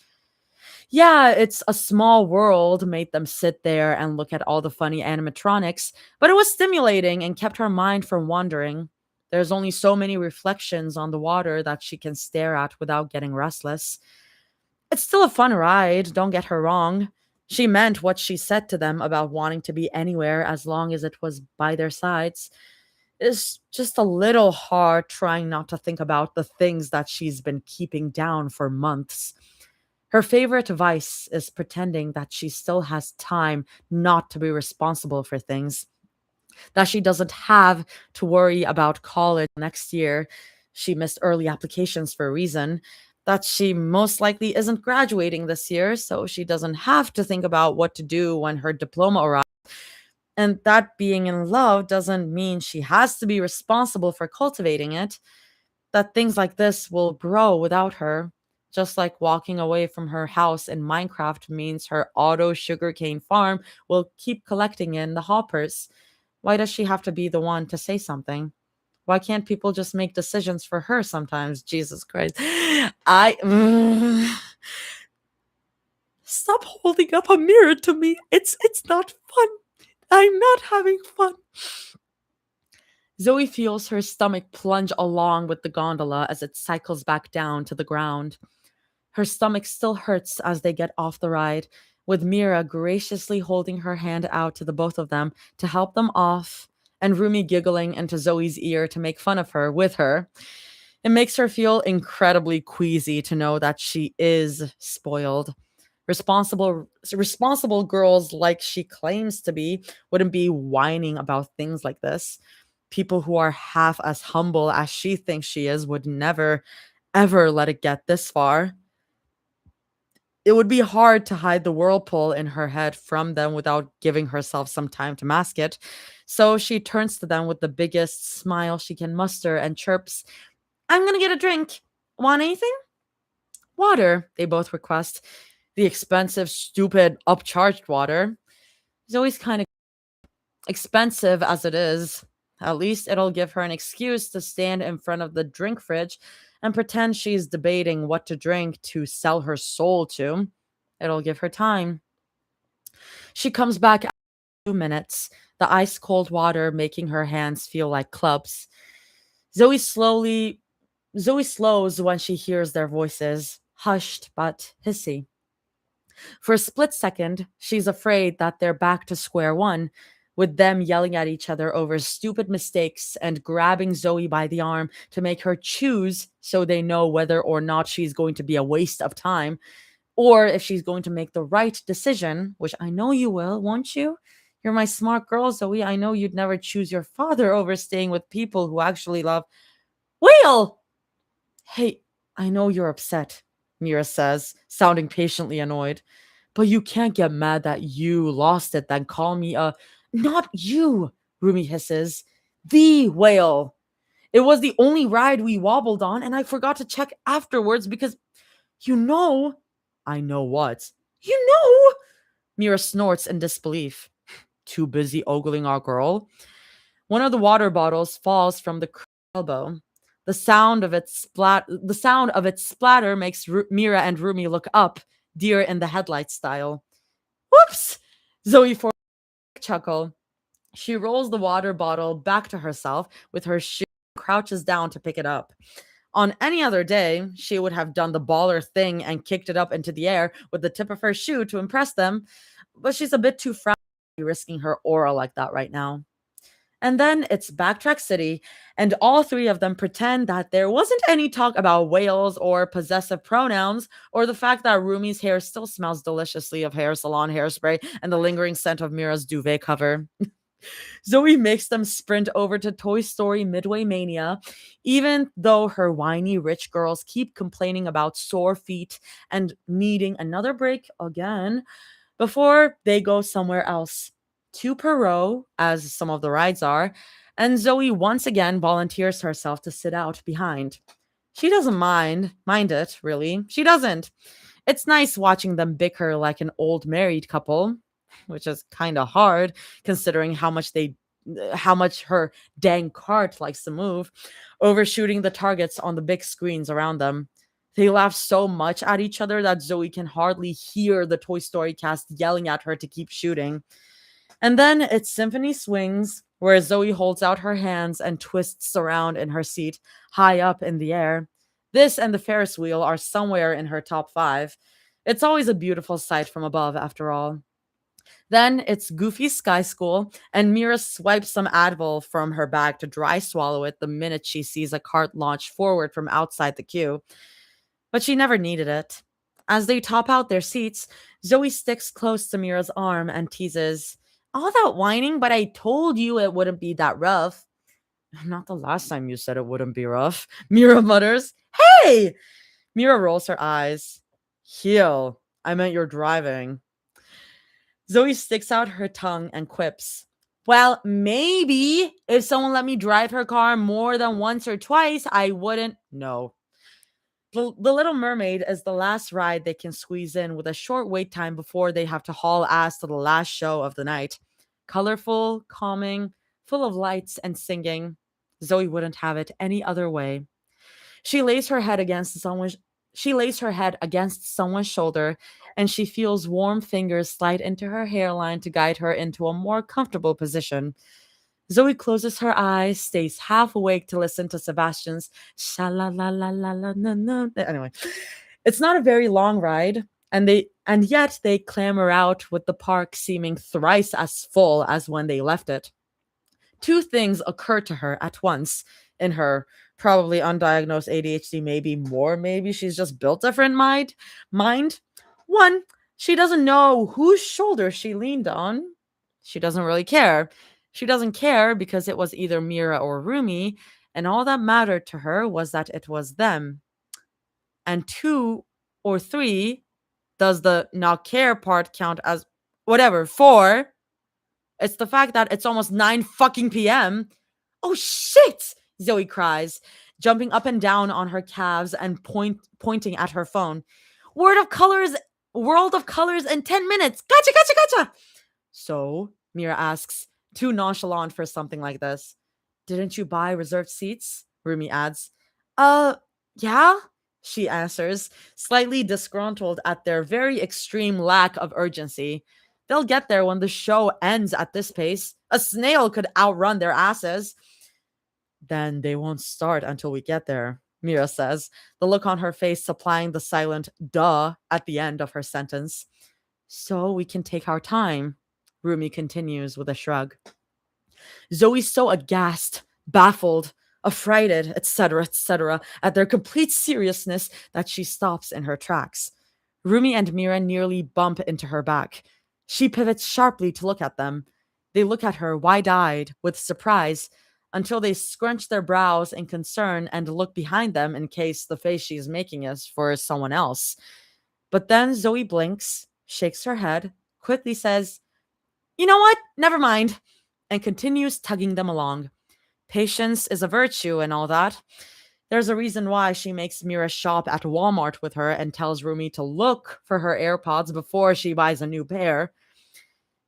Yeah, it's a small world, made them sit there and look at all the funny animatronics, but it was stimulating and kept her mind from wandering. There's only so many reflections on the water that she can stare at without getting restless. It's still a fun ride, don't get her wrong. She meant what she said to them about wanting to be anywhere as long as it was by their sides. It's just a little hard trying not to think about the things that she's been keeping down for months. Her favorite vice is pretending that she still has time not to be responsible for things, that she doesn't have to worry about college next year. She missed early applications for a reason. That she most likely isn't graduating this year, so she doesn't have to think about what to do when her diploma arrives. And that being in love doesn't mean she has to be responsible for cultivating it, that things like this will grow without her. Just like walking away from her house in Minecraft means her auto sugarcane farm will keep collecting in the hoppers. Why does she have to be the one to say something? Why can't people just make decisions for her sometimes? Jesus Christ. I stop holding up a mirror to me. It's not fun. I'm not having fun. Zoe feels her stomach plunge along with the gondola as it cycles back down to the ground. Her stomach still hurts as they get off the ride, with Mira graciously holding her hand out to the both of them to help them off, and Rumi giggling into Zoe's ear to make fun of her with her. It makes her feel incredibly queasy to know that she is spoiled. Responsible girls like she claims to be wouldn't be whining about things like this. People who are half as humble as she thinks she is would never, ever let it get this far. It would be hard to hide the whirlpool in her head from them without giving herself some time to mask it. So she turns to them with the biggest smile she can muster and chirps, "I'm gonna get a drink. Want anything?" "Water," they both request. The expensive, stupid, upcharged water. Zoe's kind of expensive as it is. At least it'll give her an excuse to stand in front of the drink fridge and pretend she's debating what to drink to sell her soul to. It'll give her time. She comes back after 2 minutes, the ice cold water making her hands feel like clubs. Zoe slowly Zoe slows when she hears their voices, hushed but hissy. For a split second, she's afraid that they're back to square one, with them yelling at each other over stupid mistakes and grabbing Zoe by the arm to make her choose so they know whether or not she's going to be a waste of time, or if she's going to make the right decision, which I know you will, won't you? You're my smart girl, Zoe. I know you'd never choose your father over staying with people who actually love. Whale! Hey, I know you're upset, Mira says, sounding patiently annoyed. But you can't get mad that you lost it, then call me a. Not you, Rumi hisses. The whale. It was the only ride we wobbled on, and I forgot to check afterwards because, you know. I know what? You know! Mira snorts in disbelief. Too busy ogling our girl. One of the water bottles falls from the elbow. The sound of its splatter makes Mira and Rumi look up, deer in the headlights style. Whoops! Zoe for a chuckle. She rolls the water bottle back to herself with her shoe and crouches down to pick it up. On any other day, she would have done the baller thing and kicked it up into the air with the tip of her shoe to impress them, but she's a bit too frail to be risking her aura like that right now. And then it's Backtrack City, and all three of them pretend that there wasn't any talk about whales or possessive pronouns or the fact that Rumi's hair still smells deliciously of hair salon hairspray and the lingering scent of Mira's duvet cover. Zoe makes them sprint over to Toy Story Midway Mania, even though her whiny rich girls keep complaining about sore feet and needing another break again before they go somewhere else. Two per row, as some of the rides are, and Zoe once again volunteers herself to sit out behind. She doesn't mind it, really. She doesn't. It's nice watching them bicker like an old married couple, which is kind of hard considering how much they how much her dang cart likes to move, overshooting the targets on the big screens around them. They laugh so much at each other that Zoe can hardly hear the Toy Story cast yelling at her to keep shooting. And then it's Symphony Swings, where Zoe holds out her hands and twists around in her seat, high up in the air. This and the Ferris wheel are somewhere in her top 5. It's always a beautiful sight from above, after all. Then it's Goofy Sky School, and Mira swipes some Advil from her bag to dry swallow it the minute she sees a cart launch forward from outside the queue. But she never needed it. As they top out their seats, Zoe sticks close to Mira's arm and teases, "All that whining, but I told you it wouldn't be that rough." "Not the last time you said it wouldn't be rough," Mira mutters. "Hey!" Mira rolls her eyes. "Heel. I meant you're driving." Zoe sticks out her tongue and quips, "Well, maybe if someone let me drive her car more than once or twice, I wouldn't." No. The Little Mermaid is the last ride they can squeeze in with a short wait time before they have to haul ass to the last show of the night. Colorful, calming, full of lights and singing. Zoe wouldn't have it any other way. She lays her head against someone's she lays her head against someone's shoulder, and she feels warm fingers slide into her hairline to guide her into a more comfortable position. Zoe closes her eyes, stays half awake to listen to Sebastian's sha la la la la la na na. Anyway, it's not a very long ride, and yet they clamber out with the park seeming thrice as full as when they left it. Two things occur to her at once in her probably undiagnosed ADHD, maybe more, maybe she's just built different mind. One, she doesn't know whose shoulder she leaned on. She doesn't really care. She doesn't care because it was either Mira or Rumi, and all that mattered to her was that it was them. And two or three, does the not care part count as whatever? Four, it's the fact that it's almost 9 fucking p.m. "Oh shit!" Zoe cries, jumping up and down on her calves and pointing at her phone. Word of colors, World of Colors in 10 minutes. Gotcha, gotcha, gotcha. So, Mira asks, too nonchalant for something like this. "Didn't you buy reserved seats?" Rumi adds. Uh, yeah, she answers, slightly disgruntled at their very extreme lack of urgency. They'll get there when the show ends at this pace. A snail could outrun their asses. "Then they won't start until we get there," Mira says, the look on her face supplying the silent duh at the end of her sentence. "So we can take our time," Rumi continues with a shrug. Zoe's so aghast, baffled, affrighted, etc., at their complete seriousness that she stops in her tracks. Rumi and Mira nearly bump into her back. She pivots sharply to look at them. They look at her wide-eyed, with surprise, until they scrunch their brows in concern and look behind them in case the face she is making is for someone else. But then Zoe blinks, shakes her head, quickly says, "You know what? Never mind," and continues tugging them along. Patience is a virtue and all that. There's a reason why she makes Mira shop at Walmart with her and tells Rumi to look for her AirPods before she buys a new pair.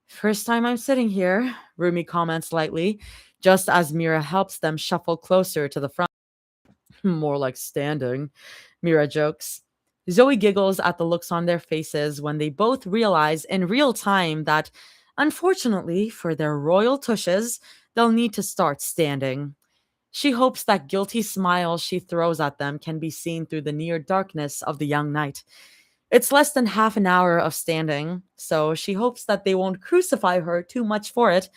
"First time I'm sitting here," Rumi comments lightly, just as Mira helps them shuffle closer to the front. "More like standing," Mira jokes. Zoe giggles at the looks on their faces when they both realize in real time that, unfortunately for their royal tushes, they'll need to start standing. She hopes that guilty smile she throws at them can be seen through the near darkness of the young night. It's less than half an hour of standing, so she hopes that they won't crucify her too much for it.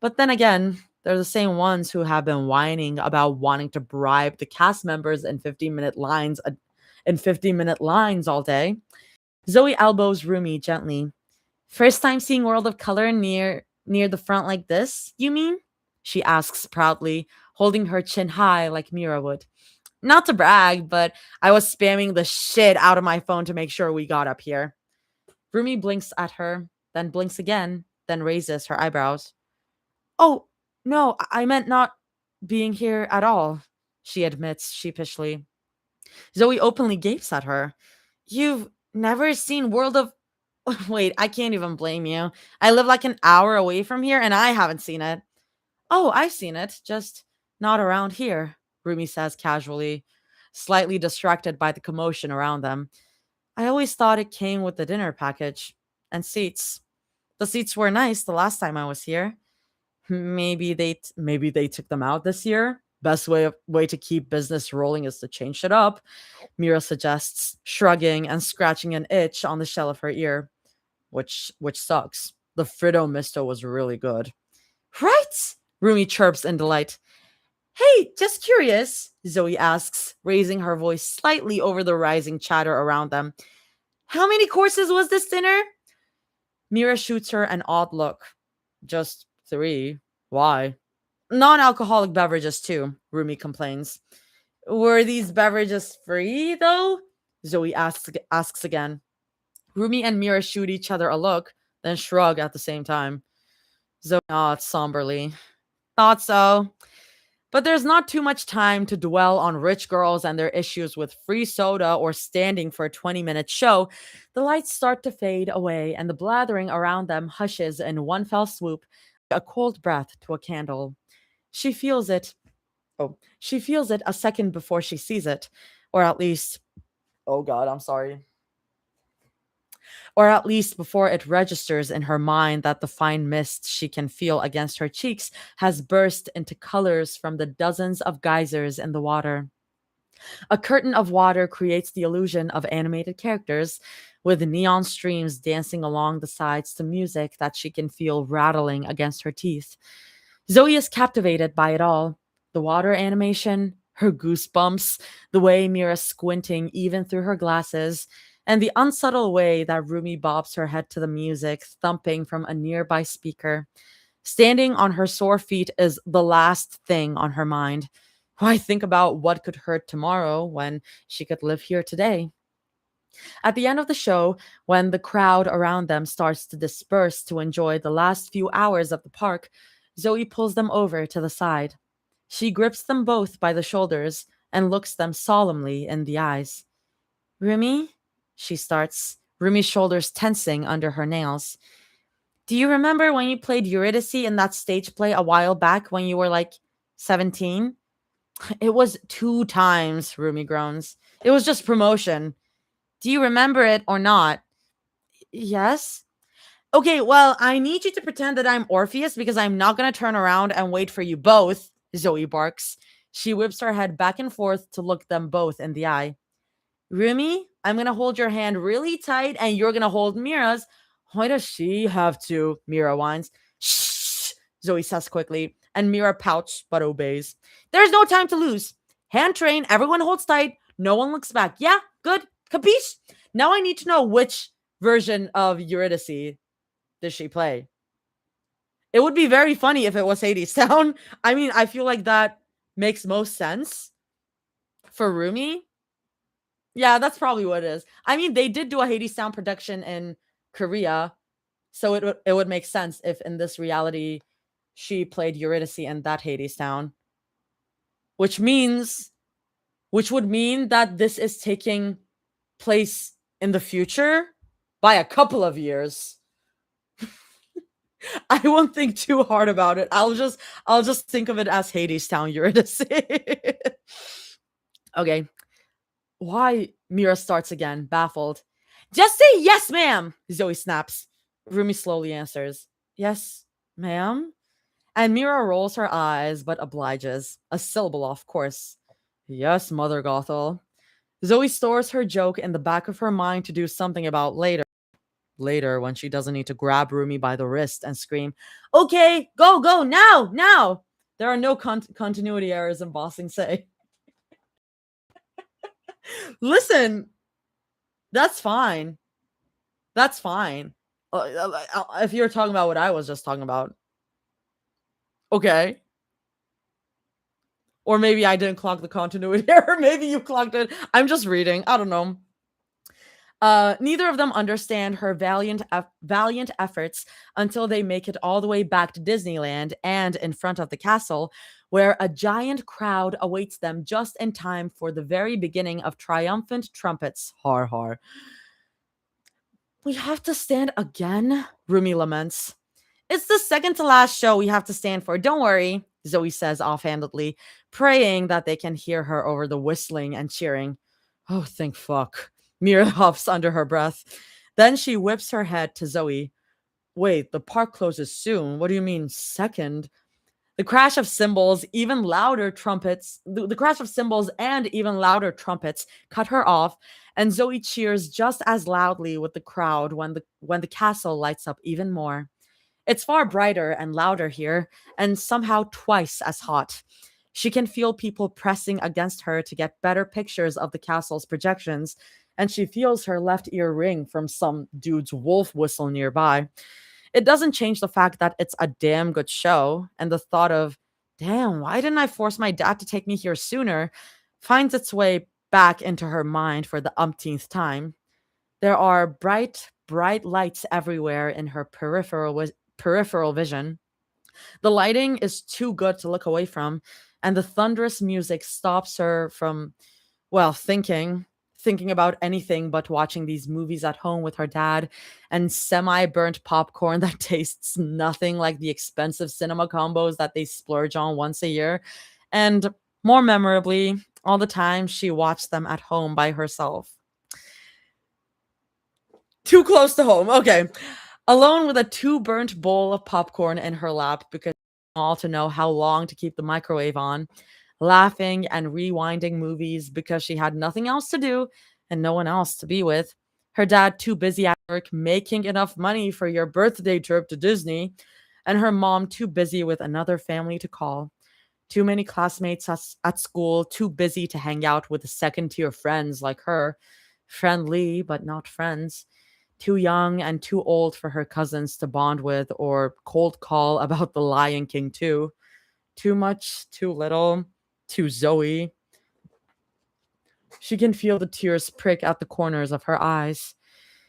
But then again, they're the same ones who have been whining about wanting to bribe the cast members in 15-minute lines all day. Zoe elbows Rumi gently. "First time seeing World of Color near the front like this, you mean?" she asks proudly, holding her chin high like Mira would. "Not to brag, but I was spamming the shit out of my phone to make sure we got up here." Rumi blinks at her, then blinks again, then raises her eyebrows. "Oh, no, I meant not being here at all," she admits sheepishly. Zoe openly gapes at her. "You've never seen World of..." Wait, I can't even blame you. I live like an hour away from here and I haven't seen it. Oh, I've seen it, just not around here, Rumi says casually, slightly distracted by the commotion around them. I always thought it came with the dinner package and seats. The seats were nice the last time I was here. Maybe they took them out this year. Best way to keep business rolling is to change it up, Mira suggests, shrugging and scratching an itch on the shell of her ear, which sucks. The Fritto Misto was really good. Right? Rumi chirps in delight. Hey, just curious, Zoe asks, raising her voice slightly over the rising chatter around them. How many courses was this dinner? Mira shoots her an odd look. Just 3. Why? Non-alcoholic beverages too, Rumi complains. Were these beverages free though? Zoe asks again. Rumi and Mira shoot each other a look, then shrug at the same time. Zoe nods somberly. Thought so. But there's not too much time to dwell on rich girls and their issues with free soda or standing for a 20-minute show. The lights start to fade away and the blathering around them hushes in one fell swoop, a cold breath to a candle. She feels it. Oh, she feels it a second before she sees it. Or at least, oh God, I'm sorry. Or at least before it registers in her mind that the fine mist she can feel against her cheeks has burst into colors from the dozens of geysers in the water. A curtain of water creates the illusion of animated characters, with neon streams dancing along the sides to music that she can feel rattling against her teeth. Zoe is captivated by it all. The water animation, her goosebumps, the way Mira's squinting even through her glasses, and the unsubtle way that Rumi bobs her head to the music thumping from a nearby speaker. Standing on her sore feet is the last thing on her mind. Why think about what could hurt tomorrow when she could live here today? At the end of the show, when the crowd around them starts to disperse to enjoy the last few hours of the park, Zoe pulls them over to the side. She grips them both by the shoulders and looks them solemnly in the eyes. Rumi? She starts, Rumi's shoulders tensing under her nails. Do you remember when you played Eurydice in that stage play a while back when you were like 17? It was 2 times, Rumi groans. It was just promotion. Do you remember it or not? Yes. Okay, well, I need you to pretend that I'm Orpheus because I'm not going to turn around and wait for you both, Zoe barks. She whips her head back and forth to look them both in the eye. Rumi, I'm going to hold your hand really tight and you're going to hold Mira's. Why does she have to? Mira whines. Shh, Zoe says quickly, and Mira pouts but obeys. There's no time to lose. Hand train, everyone holds tight, no one looks back. Yeah, good, capiche? Now I need to know which version of Eurydice does she play. It would be very funny if it was Hades Town. I mean, I feel like that makes most sense for Rumi. Yeah, that's probably what it is. I mean, they did do a Hades Town production in Korea, so it would make sense if in this reality she played Eurydice in that Hades Town, which would mean that this is taking place in the future by a couple of years. I won't think too hard about it. I'll just think of it as Hades Town Eurydice. Okay. Why? Mira starts again, baffled. Just say yes, ma'am, Zoe snaps. Rumi slowly answers, yes, ma'am. And Mira rolls her eyes but obliges. A syllable, of course. Yes, Mother Gothel. Zoe stores her joke in the back of her mind to do something about later. Later, when she doesn't need to grab Rumi by the wrist and scream, okay, go, go, now, now. There are no continuity errors in Bossing Say. Listen, that's fine. That's fine. If you're talking about what I was just talking about. Okay. Or maybe I didn't clock the continuity error. Maybe you clocked it. I'm just reading. I don't know. Neither of them understand her valiant efforts until they make it all the way back to Disneyland and in front of the castle, where a giant crowd awaits them just in time for the very beginning of triumphant trumpets. Har har. We have to stand again, Rumi laments. It's the second to last show we have to stand for. Don't worry, Zoe says offhandedly, praying that they can hear her over the whistling and cheering. Oh, thank fuck. Mira huffs under her breath. Then she whips her head to Zoe. Wait, the park closes soon. What do you mean, second? The crash of cymbals, even louder trumpets, the crash of cymbals and even louder trumpets cut her off, and Zoe cheers just as loudly with the crowd when the castle lights up even more. It's far brighter and louder here, and somehow twice as hot. She can feel people pressing against her to get better pictures of the castle's projections, and she feels her left ear ring from some dude's wolf whistle nearby. It doesn't change the fact that it's a damn good show, and the thought of, damn, why didn't I force my dad to take me here sooner, finds its way back into her mind for the umpteenth time. There are bright, bright lights everywhere in her peripheral vision. The lighting is too good to look away from, and the thunderous music stops her from, well, thinking about anything but watching these movies at home with her dad and semi-burnt popcorn that tastes nothing like the expensive cinema combos that they splurge on once a year. And more memorably, all the time she watched them at home by herself. Too close to home. Okay. Alone with a too burnt bowl of popcorn in her lap because all to know how long to keep the microwave on, laughing and rewinding movies because she had nothing else to do and no one else to be with. Her dad too busy at work making enough money for your birthday trip to Disney, and her mom too busy with another family to call. Too many classmates at school too busy to hang out with second tier friends like her. Friendly, but not friends. Too young and too old for her cousins to bond with or cold call about the Lion King too. Too much, too little, too Zoe. She can feel the tears prick at the corners of her eyes.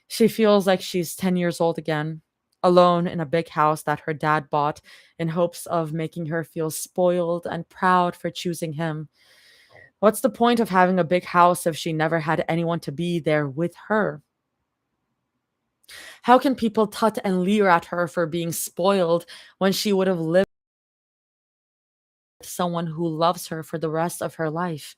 She feels like she's 10 years old again, alone in a big house that her dad bought in hopes of making her feel spoiled and proud for choosing him. What's the point of having a big house if she never had anyone to be there with her? How can people tut and leer at her for being spoiled when she would have lived with someone who loves her for the rest of her life?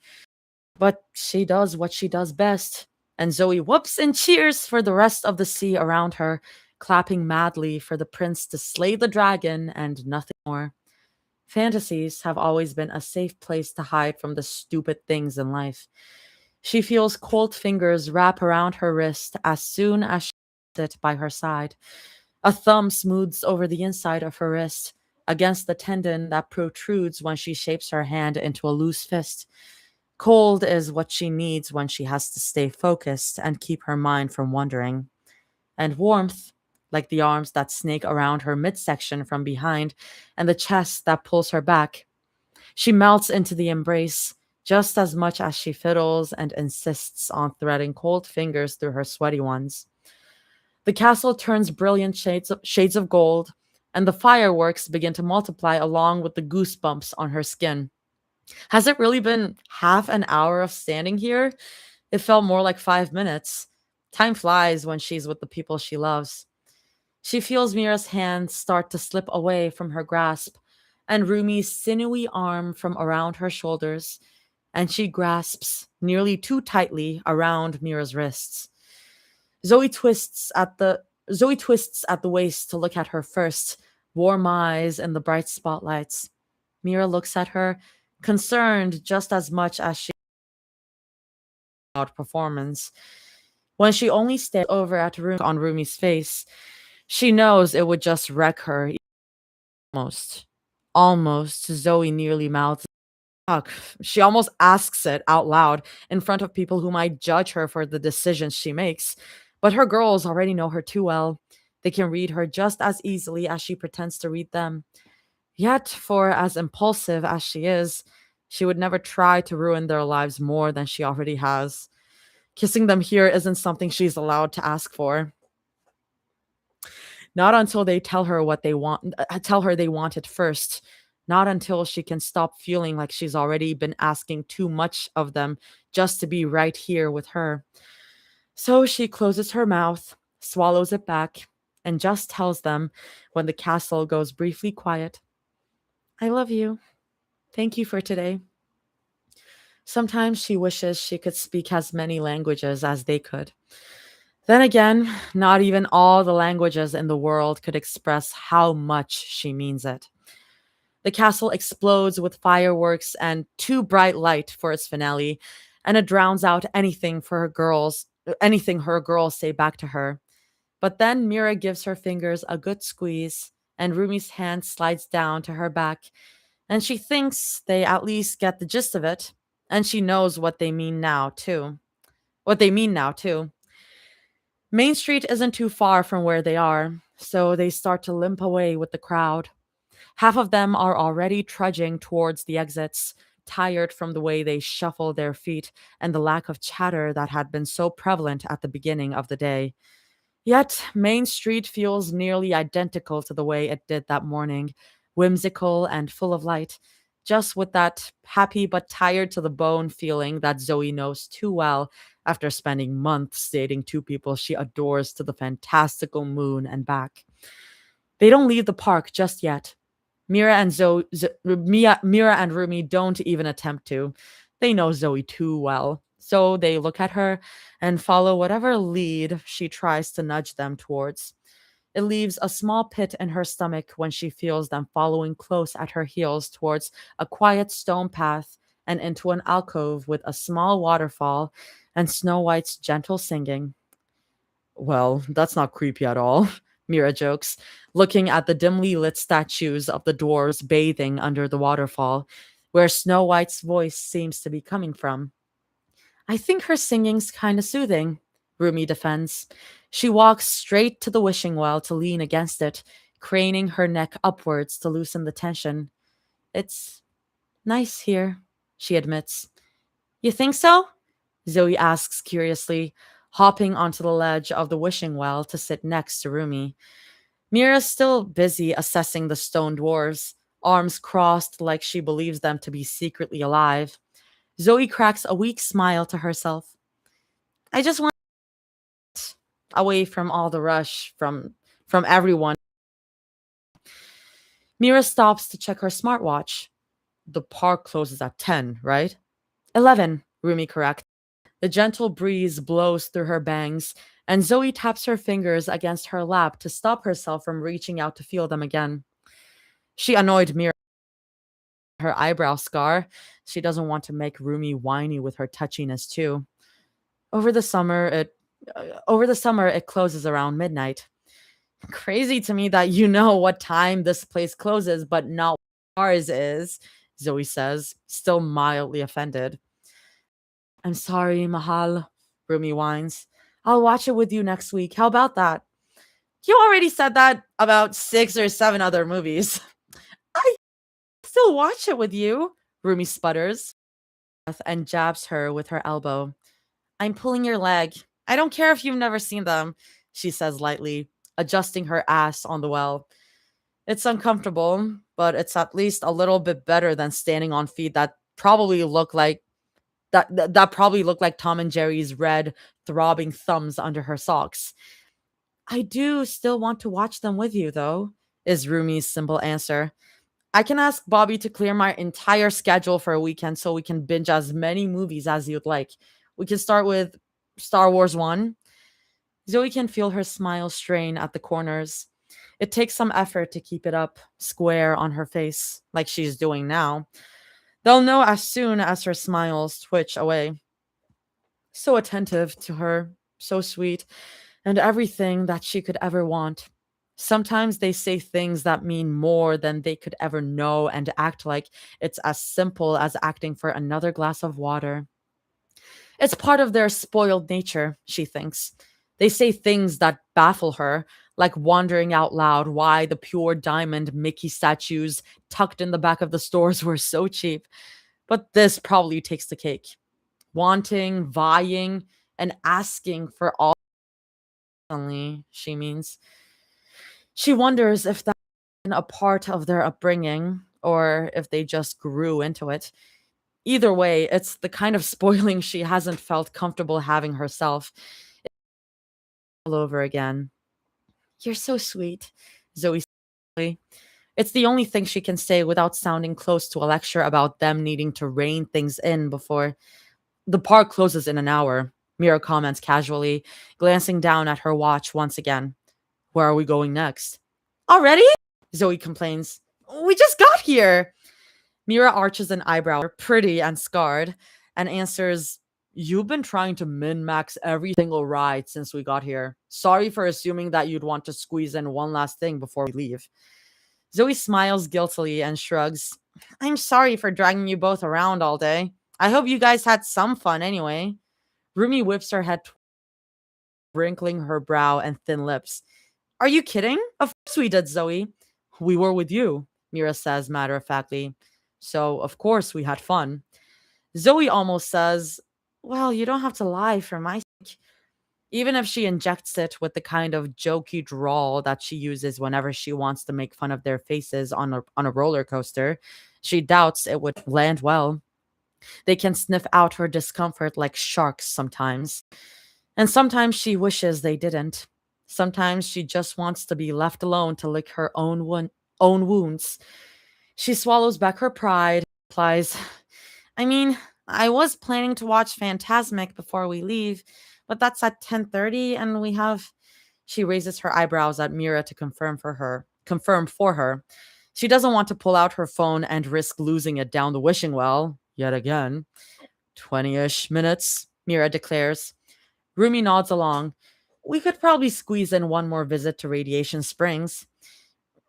But she does what she does best, and Zoe whoops and cheers for the rest of the sea around her, clapping madly for the prince to slay the dragon and nothing more. Fantasies have always been a safe place to hide from the stupid things in life. She feels cold fingers wrap around her wrist as soon as she sits by her side. A thumb smooths over the inside of her wrist against the tendon that protrudes when she shapes her hand into a loose fist. Cold is what she needs when she has to stay focused and keep her mind from wandering. And warmth, like the arms that snake around her midsection from behind and the chest that pulls her back. She melts into the embrace just as much as she fiddles and insists on threading cold fingers through her sweaty ones. The castle turns brilliant shades of gold, and the fireworks begin to multiply along with the goosebumps on her skin. Has it really been half an hour of standing here? It felt more like 5 minutes. Time flies when she's with the people she loves. She feels Mira's hands start to slip away from her grasp and Rumi's sinewy arm from around her shoulders, and she grasps nearly too tightly around Mira's wrists. Zoe twists at the Zoe twists at the waist to look at her first, warm eyes in the bright spotlights. Mira looks at her, concerned just as much as she about performance. When she only stares over at Rumi's face, she knows it would just wreck her. Almost. Almost. Zoe nearly mouths. Fuck. She almost asks it out loud in front of people who might judge her for the decisions she makes. But her girls already know her too well. They can read her just as easily as she pretends to read them. Yet, for as impulsive as she is, she would never try to ruin their lives more than she already has. Kissing them here isn't something she's allowed to ask for. Not until they tell her what they want, tell her they want it first. Not until she can stop feeling like she's already been asking too much of them just to be right here with her. So she closes her mouth, swallows it back, and just tells them when the castle goes briefly quiet, I love you. Thank you for today. Sometimes she wishes she could speak as many languages as they could. Then again, not even all the languages in the world could express how much she means it. The castle explodes with fireworks and too bright light for its finale, and it drowns out anything her girls say back to her. But then Mira gives her fingers a good squeeze, and Rumi's hand slides down to her back, and she thinks they at least get the gist of it, and she knows what they mean now, too. What they mean now, too. Main Street isn't too far from where they are, so they start to limp away with the crowd. Half of them are already trudging towards the exits, tired from the way they shuffle their feet and the lack of chatter that had been so prevalent at the beginning of the day. Yet, Main Street feels nearly identical to the way it did that morning, whimsical and full of light, just with that happy but tired to the bone feeling that Zoe knows too well after spending months dating two people she adores to the fantastical moon and back. They don't leave the park just yet. Mira and Rumi don't even attempt to. They know Zoe too well. So they look at her and follow whatever lead she tries to nudge them towards. It leaves a small pit in her stomach when she feels them following close at her heels towards a quiet stone path and into an alcove with a small waterfall and Snow White's gentle singing. Well, that's not creepy at all, Mira jokes, looking at the dimly lit statues of the dwarves bathing under the waterfall, where Snow White's voice seems to be coming from. I think her singing's kind of soothing, Rumi defends. She walks straight to the wishing well to lean against it, craning her neck upwards to loosen the tension. It's nice here, she admits. You think so? Zoe asks curiously, hopping onto the ledge of the wishing well to sit next to Rumi. Mira's still busy assessing the stone dwarves, arms crossed like she believes them to be secretly alive. Zoe cracks a weak smile to herself. I just want away from all the rush from everyone. Mira stops to check her smartwatch. The park closes at 10, right? 11, Rumi corrects. The gentle breeze blows through her bangs, and Zoe taps her fingers against her lap to stop herself from reaching out to feel them again. She annoyed Mira with her eyebrow scar. She doesn't want to make Rumi whiny with her touchiness too. Over the summer, it closes around midnight. Crazy to me that you know what time this place closes, but not what ours is, Zoe says, still mildly offended. I'm sorry, Mahal, Rumi whines. I'll watch it with you next week. How about that? You already said that about 6 or 7 other movies. I still watch it with you, Rumi sputters and jabs her with her elbow. I'm pulling your leg. I don't care if you've never seen them, she says lightly, adjusting her ass on the well. It's uncomfortable, but it's at least a little bit better than standing on feet that probably look like that probably look like Tom and Jerry's red, throbbing thumbs under her socks. I do still want to watch them with you, though, is Rumi's simple answer. I can ask Bobby to clear my entire schedule for a weekend so we can binge as many movies as you'd like. We can start with Star Wars 1. Zoe can feel her smile strain at the corners. It takes some effort to keep it up, square on her face, like she's doing now. They'll know as soon as her smiles twitch away. So attentive to her, so sweet, and everything that she could ever want. Sometimes they say things that mean more than they could ever know and act like it's as simple as acting for another glass of water. It's part of their spoiled nature, she thinks. They say things that baffle her, like wondering out loud why the pure diamond Mickey statues tucked in the back of the stores were so cheap. But this probably takes the cake. Wanting, vying, and asking for all. She means. She wonders if that's a part of their upbringing or if they just grew into it. Either way, it's the kind of spoiling she hasn't felt comfortable having herself all over again. You're so sweet, Zoe says. It's the only thing she can say without sounding close to a lecture about them needing to rein things in before the park closes in an hour. Mira comments casually, glancing down at her watch once again. Where are we going next? Already? Zoe complains. We just got here. Mira arches an eyebrow, pretty and scarred, and answers, You've been trying to min max every single ride since we got here. Sorry for assuming that you'd want to squeeze in one last thing before we leave. Zoe smiles guiltily and shrugs. I'm sorry for dragging you both around all day. I hope you guys had some fun anyway. Rumi whips her head, wrinkling her brow and thin lips. Are you kidding? Of course we did, Zoe. We were with you, Mira says matter of factly. So, of course, we had fun. Zoe almost says, Well, you don't have to lie for my sake. Even if she injects it with the kind of jokey drawl that she uses whenever she wants to make fun of their faces on a roller coaster, she doubts it would land well. They can sniff out her discomfort like sharks sometimes. And sometimes she wishes they didn't. Sometimes she just wants to be left alone to lick her own wounds. She swallows back her pride, replies, I mean, I was planning to watch Phantasmic before we leave, but that's at 10:30 and we have She raises her eyebrows at Mira to confirm for her. She doesn't want to pull out her phone and risk losing it down the wishing well yet again. 20-ish minutes, Mira declares. Rumi nods along. We could probably squeeze in one more visit to Radiation Springs.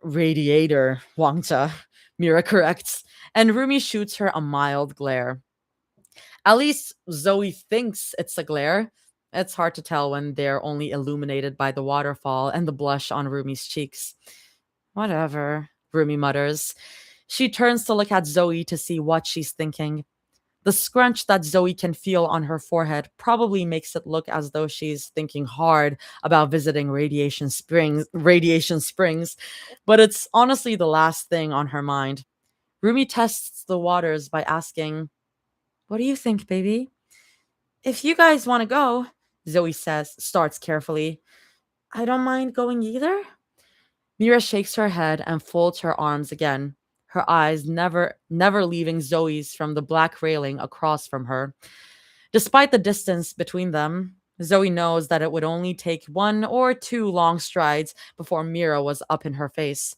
Radiator, Wangcha, Mira corrects, and Rumi shoots her a mild glare. At least Zoe thinks it's a glare. It's hard to tell when they're only illuminated by the waterfall and the blush on Rumi's cheeks. Whatever, Rumi mutters. She turns to look at Zoe to see what she's thinking. The scrunch that Zoe can feel on her forehead probably makes it look as though she's thinking hard about visiting Radiation Springs, but it's honestly the last thing on her mind. Rumi tests the waters by asking, What do you think, baby? If you guys want to go, Zoe starts carefully. I don't mind going either. Mira shakes her head and folds her arms again, her eyes never leaving Zoe's from the black railing across from her. Despite the distance between them, Zoe knows that it would only take one or two long strides before Mira was up in her face.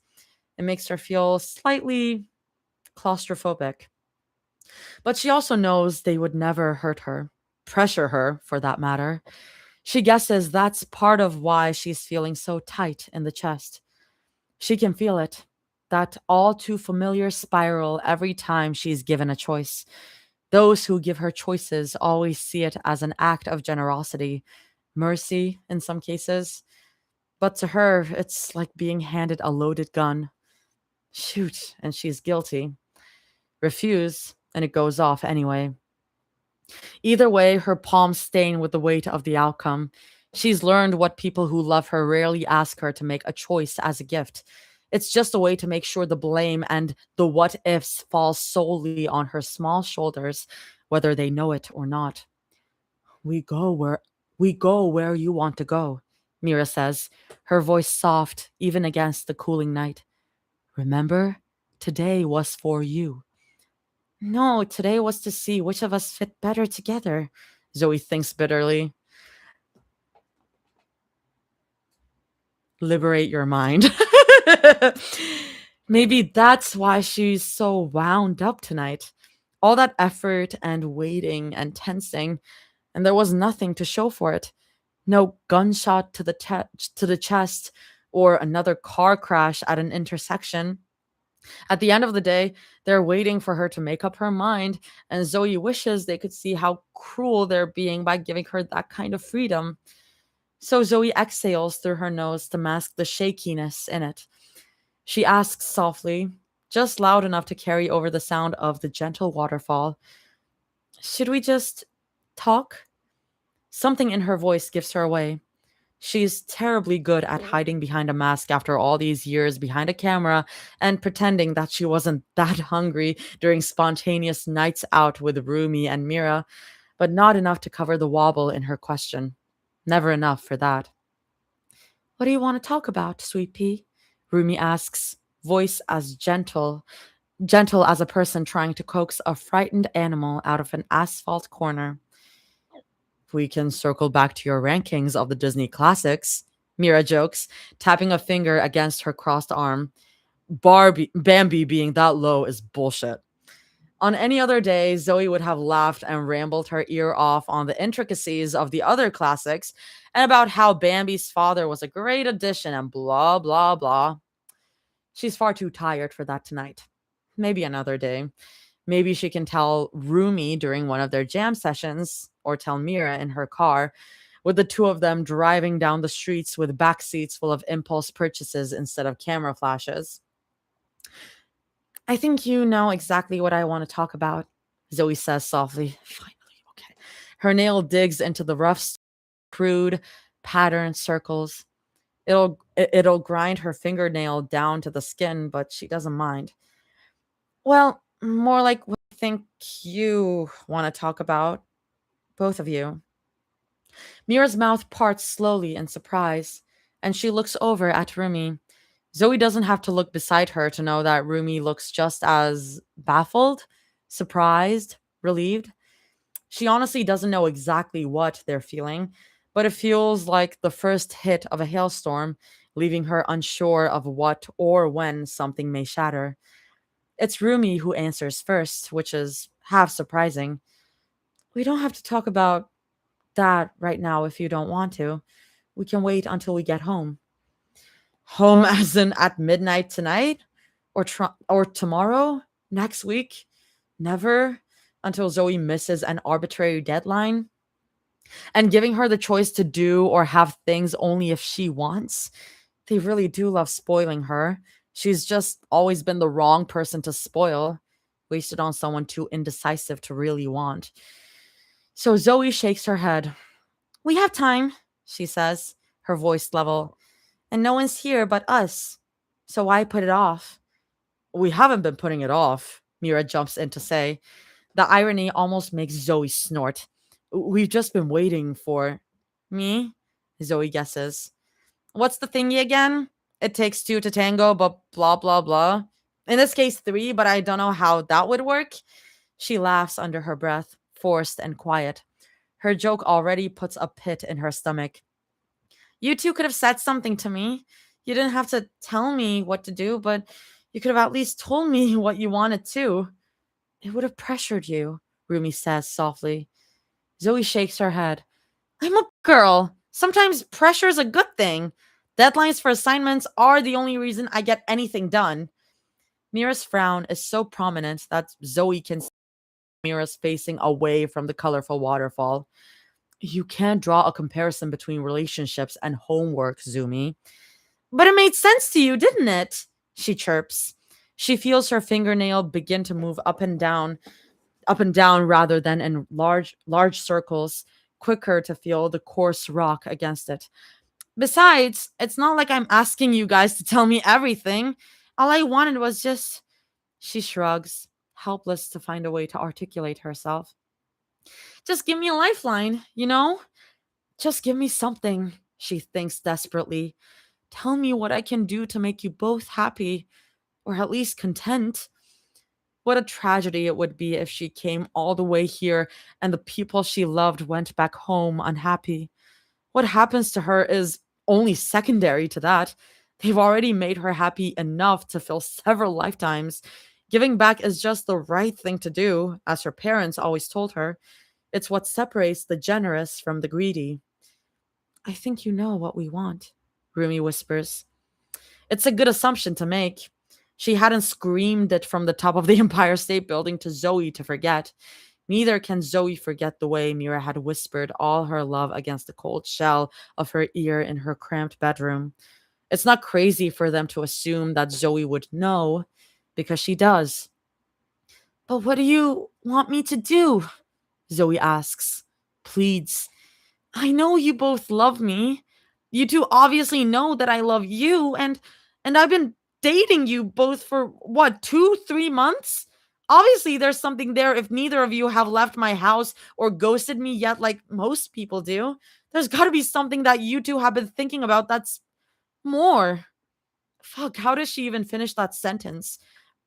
It makes her feel slightly claustrophobic. But she also knows they would never hurt her, pressure her for that matter. She guesses that's part of why she's feeling so tight in the chest. She can feel it, that all too familiar spiral every time she's given a choice. Those who give her choices always see it as an act of generosity, mercy in some cases. But to her, it's like being handed a loaded gun. Shoot, and she's guilty. Refuse, and it goes off anyway. Either way, her palms stain with the weight of the outcome. She's learned what people who love her rarely ask her to make a choice as a gift. It's just a way to make sure the blame and the what ifs fall solely on her small shoulders, whether they know it or not. We go where you want to go, Mira says, her voice soft even against the cooling night. Remember, today was for you. No, today was to see which of us fit better together, Zoe thinks bitterly. Liberate your mind. Maybe that's why she's so wound up tonight. All that effort and waiting and tensing, and there was nothing to show for it. No gunshot to the chest or another car crash at an intersection. At the end of the day, they're waiting for her to make up her mind, and Zoe wishes they could see how cruel they're being by giving her that kind of freedom. So Zoe exhales through her nose to mask the shakiness in it. She asks softly, just loud enough to carry over the sound of the gentle waterfall, Should we just talk? Something in her voice gives her away. She's terribly good at hiding behind a mask after all these years behind a camera and pretending that she wasn't that hungry during spontaneous nights out with Rumi and Mira, but not enough to cover the wobble in her question. Never enough for that. What do you want to talk about, Sweet Pea? Rumi asks, voice as gentle as a person trying to coax a frightened animal out of an asphalt corner. We can circle back to your rankings of the Disney classics, Mira jokes, tapping a finger against her crossed arm. Bambi being that low is bullshit. On any other day, Zoe would have laughed and rambled her ear off on the intricacies of the other classics and about how Bambi's father was a great addition and blah, blah, blah. She's far too tired for that tonight. Maybe another day. Maybe she can tell Rumi during one of their jam sessions or tell Mira in her car, with the two of them driving down the streets with back seats full of impulse purchases instead of camera flashes. I think you know exactly what I want to talk about, Zoe says softly. Finally, okay. Her nail digs into the rough, crude pattern circles. It'll grind her fingernail down to the skin, but she doesn't mind. Well, more like what I think you want to talk about, both of you. Mira's mouth parts slowly in surprise, and she looks over at Rumi. Zoe doesn't have to look beside her to know that Rumi looks just as baffled, surprised, relieved. She honestly doesn't know exactly what they're feeling, but it feels like the first hit of a hailstorm, leaving her unsure of what or when something may shatter. It's Rumi who answers first, which is half surprising. We don't have to talk about that right now if you don't want to. We can wait until we get home. Home as in at midnight tonight? Or tomorrow? Next week? Never? Until Zoe misses an arbitrary deadline? And giving her the choice to do or have things only if she wants? They really do love spoiling her. She's just always been the wrong person to spoil, wasted on someone too indecisive to really want. So Zoe shakes her head. We have time, she says, her voice level. And no one's here but us. So why put it off? We haven't been putting it off, Mira jumps in to say. The irony almost makes Zoe snort. We've just been waiting for me, Zoe guesses. What's the thingy again? It takes two to tango, but blah, blah, blah. In this case, three, but I don't know how that would work. She laughs under her breath, forced and quiet. Her joke already puts a pit in her stomach. You two could have said something to me. You didn't have to tell me what to do, but you could have at least told me what you wanted to. It would have pressured you, Rumi says softly. Zoe shakes her head. I'm a girl. Sometimes pressure is a good thing. Deadlines for assignments are the only reason I get anything done. Mira's frown is so prominent that Zoe can see Mira's facing away from the colorful waterfall. You can't draw a comparison between relationships and homework, Zumi. But it made sense to you, didn't it? She chirps. She feels her fingernail begin to move up and down rather than in large circles, quicker to feel the coarse rock against it. Besides, it's not like I'm asking you guys to tell me everything. All I wanted was just. She shrugs, helpless to find a way to articulate herself. Just give me a lifeline, you know? Just give me something, she thinks desperately. Tell me what I can do to make you both happy, or at least content. What a tragedy it would be if she came all the way here and the people she loved went back home unhappy. What happens to her is only secondary to that. They've already made her happy enough to fill several lifetimes. Giving back is just the right thing to do, as her parents always told her. It's what separates the generous from the greedy. I think you know what we want, Rumi whispers. It's a good assumption to make. She hadn't screamed it from the top of the Empire State Building to Zoe to forget. Neither can Zoe forget the way Mira had whispered all her love against the cold shell of her ear in her cramped bedroom. It's not crazy for them to assume that Zoe would know, because she does. But what do you want me to do? Zoe asks, pleads. I know you both love me. You two obviously know that I love you, and I've been dating you both for what, 2, 3 months? Obviously, there's something there if neither of you have left my house or ghosted me yet, like most people do. There's got to be something that you two have been thinking about that's More. Fuck, how does she even finish that sentence?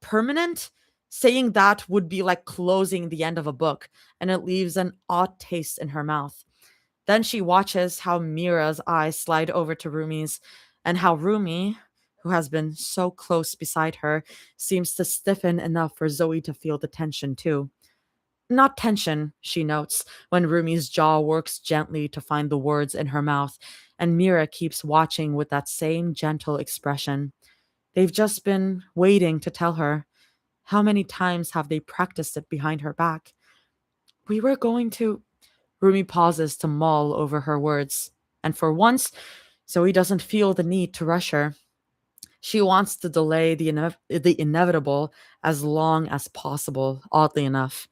Permanent? Saying that would be like closing the end of a book, and it leaves an odd taste in her mouth. Then she watches how Mira's eyes slide over to Rumi's, and how Rumi, who has been so close beside her, seems to stiffen enough for Zoe to feel the tension too. Not tension, she notes, when Rumi's jaw works gently to find the words in her mouth, and Mira keeps watching with that same gentle expression. They've just been waiting to tell her. How many times have they practiced it behind her back? We were going to. Rumi pauses to mull over her words, and for once, Zoe doesn't feel the need to rush her. She wants to delay the inevitable as long as possible, oddly enough.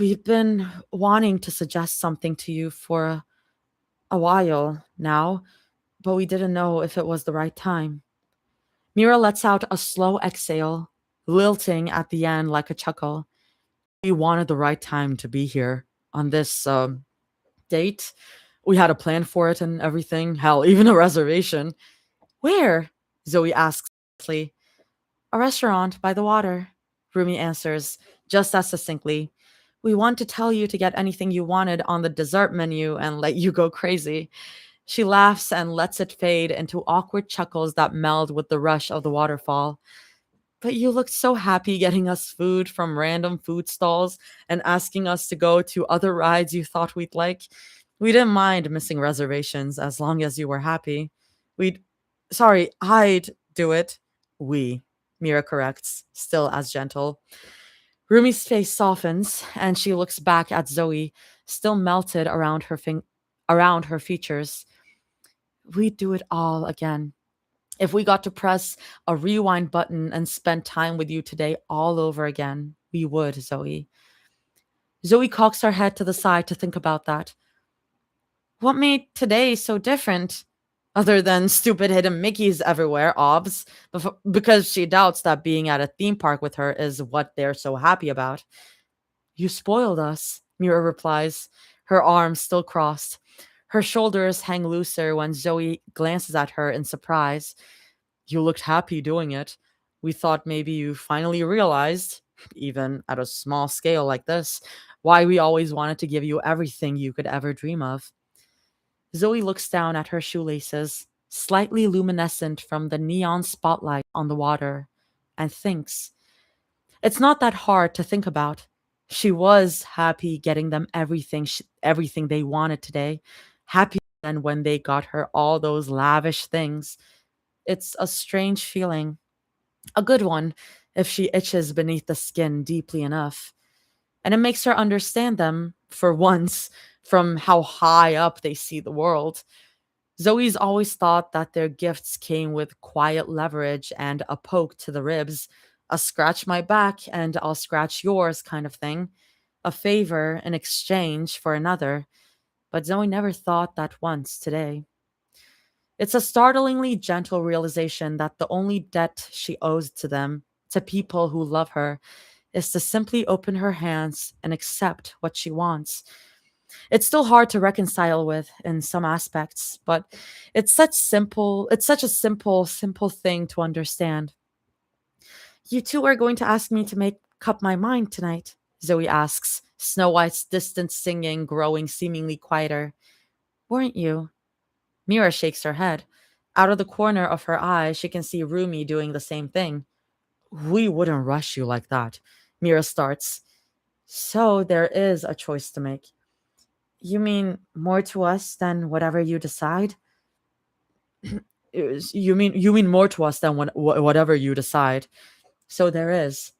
We've been wanting to suggest something to you for a while now, but we didn't know if it was the right time. Mira lets out a slow exhale, lilting at the end like a chuckle. We wanted the right time to be here on this date. We had a plan for it and everything. Hell, even a reservation. Where? Zoe asks. A restaurant by the water, Rumi answers, just as succinctly. We want to tell you to get anything you wanted on the dessert menu and let you go crazy. She laughs and lets it fade into awkward chuckles that meld with the rush of the waterfall. But you looked so happy getting us food from random food stalls and asking us to go to other rides you thought we'd like. We didn't mind missing reservations as long as you were happy. We'd. Sorry, I'd do it. We. Mira corrects, still as gentle. Rumi's face softens, and she looks back at Zoe, still melted around her features. We'd do it all again. If we got to press a rewind button and spend time with you today all over again, we would, Zoe. Zoe cocks her head to the side to think about that. What made today so different? Other than stupid hidden Mickeys everywhere, obs, because she doubts that being at a theme park with her is what they're so happy about. You spoiled us, Mira replies, her arms still crossed. Her shoulders hang looser when Zoe glances at her in surprise. You looked happy doing it. We thought maybe you finally realized, even at a small scale like this, why we always wanted to give you everything you could ever dream of. Zoe looks down at her shoelaces, slightly luminescent from the neon spotlight on the water, and thinks. It's not that hard to think about. She was happy getting them everything they wanted today, happier than when they got her all those lavish things. It's a strange feeling, a good one if she itches beneath the skin deeply enough. And it makes her understand them, for once, from how high up they see the world. Zoe's always thought that their gifts came with quiet leverage and a poke to the ribs, a scratch my back and I'll scratch yours kind of thing, a favor in exchange for another. But Zoe never thought that once today. It's a startlingly gentle realization that the only debt she owes to them, to people who love her, is to simply open her hands and accept what she wants. It's still hard to reconcile with in some aspects, but it's such a simple thing to understand. You two are going to ask me to make up my mind tonight, Zoe asks, Snow White's distant singing growing seemingly quieter. Weren't you? Mira shakes her head. Out of the corner of her eye, she can see Rumi doing the same thing. We wouldn't rush you like that, Mira starts. So there is a choice to make. You mean more to us than whatever you decide? You mean more to us than whatever you decide. So there is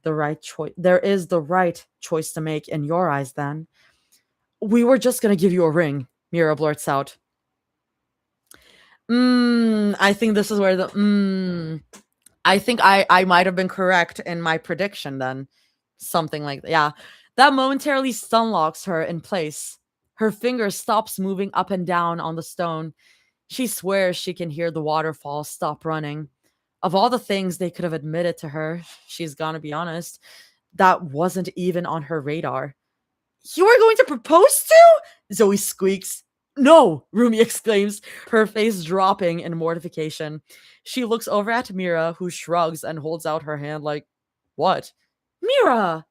the right choice. There is the right choice to make in your eyes. Then we were just gonna give you a ring. Mira blurts out. I think this is where the. I think I might have been correct in my prediction then. Something like that. Yeah. That momentarily stun locks her in place. Her finger stops moving up and down on the stone. She swears she can hear the waterfall stop running. Of all the things they could have admitted to her, she's gonna be honest, that wasn't even on her radar. You are going to propose to? Zoe squeaks. No, Rumi exclaims, her face dropping in mortification. She looks over at Mira, who shrugs and holds out her hand like, what? Mira!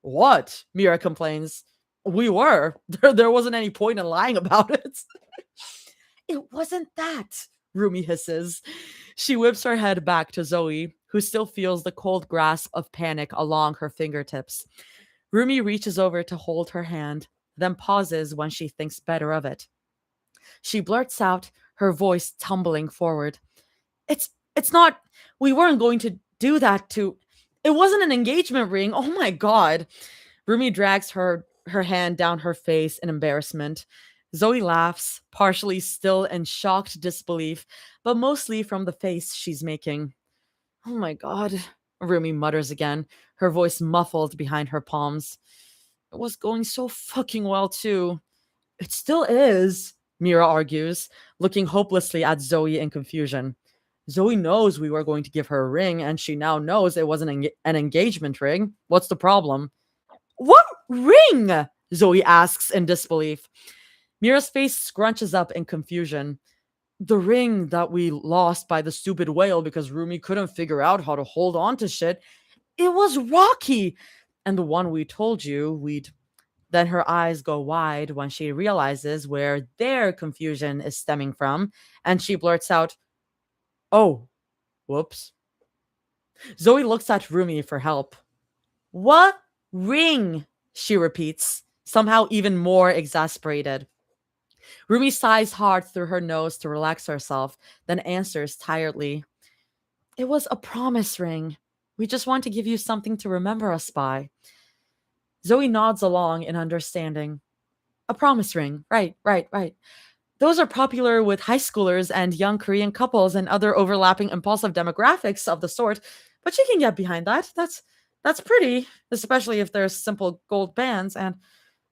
What? Mira complains. We were. There wasn't any point in lying about it. It wasn't that, Rumi hisses. She whips her head back to Zoe, who still feels the cold grasp of panic along her fingertips. Rumi reaches over to hold her hand, then pauses when she thinks better of it. She blurts out, her voice tumbling forward. It's not we weren't going to do that to it wasn't an engagement ring. Oh my god. Rumi drags her hand down her face in embarrassment. Zoe laughs, partially still in shocked disbelief, but mostly from the face she's making. Oh my god, Rumi mutters again, her voice muffled behind her palms. It was going so fucking well, too. It still is, Mira argues, looking hopelessly at Zoe in confusion. Zoe knows we were going to give her a ring, and she now knows it wasn't an engagement ring. What's the problem? What ring? Zoe asks in disbelief. Mira's face scrunches up in confusion. The ring that we lost by the stupid whale because Rumi couldn't figure out how to hold on to shit. It was Rocky. And the one we told you we'd. Then her eyes go wide when she realizes where their confusion is stemming from, and she blurts out, oh, whoops. Zoe looks at Rumi for help. What ring? She repeats, somehow even more exasperated. Rumi sighs hard through her nose to relax herself, then answers tiredly. It was a promise ring. We just want to give you something to remember us by. Zoe nods along in understanding. A promise ring. Right. Those are popular with high schoolers and young Korean couples and other overlapping impulsive demographics of the sort, but you can get behind that. That's pretty, especially if there's simple gold bands and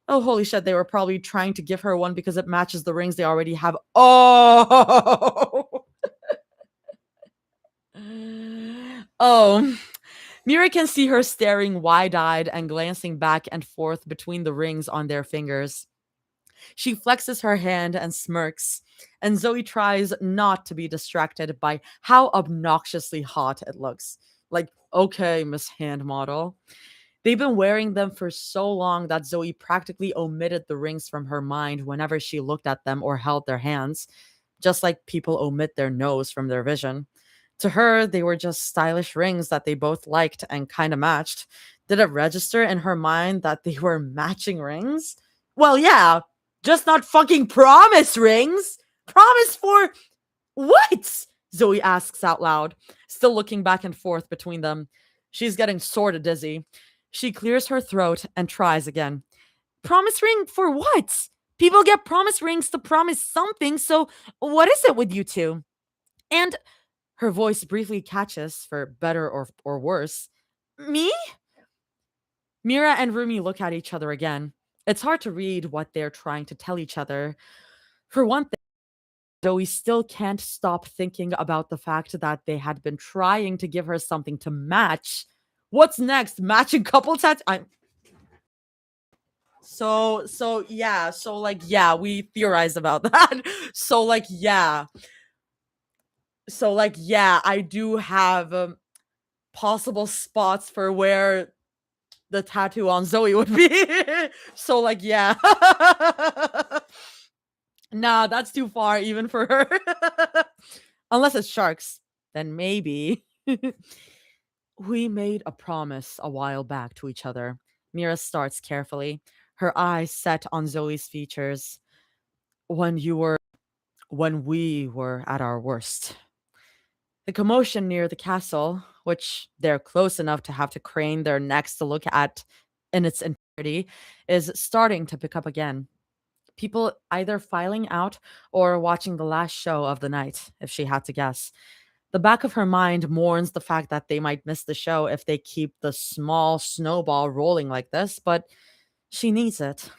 oh holy shit, they were probably trying to give her one because it matches the rings they already have. Oh. Oh. Mira can see her staring wide-eyed and glancing back and forth between the rings on their fingers. She flexes her hand and smirks, and Zoe tries not to be distracted by how obnoxiously hot it looks. Like, okay, Miss Hand Model. They've been wearing them for so long that Zoe practically omitted the rings from her mind whenever she looked at them or held their hands, just like people omit their nose from their vision. To her, they were just stylish rings that they both liked and kind of matched. Did it register in her mind that they were matching rings? Well, yeah, just not fucking promise rings. Promise for what? Zoe asks out loud, still looking back and forth between them. She's getting sort of dizzy. She clears her throat and tries again. Promise ring for what? People get promise rings to promise something, so what is it with you two? And her voice briefly catches, for better or worse. Me? Mira and Rumi look at each other again. It's hard to read what they're trying to tell each other. For one thing, Zoe still can't stop thinking about the fact that they had been trying to give her something to match. What's next? Matching couple tats? So we theorized about that. I do have possible spots for where the tattoo on Zoe would be. So like, yeah. Nah, that's too far even for her. Unless it's sharks, then maybe. We made a promise a while back to each other. Mira starts carefully, her eyes set on Zoe's features. When we were at our worst. The commotion near the castle, which they're close enough to have to crane their necks to look at in its entirety, is starting to pick up again. People either filing out or watching the last show of the night, if she had to guess. The back of her mind mourns the fact that they might miss the show if they keep the small snowball rolling like this, but she needs it.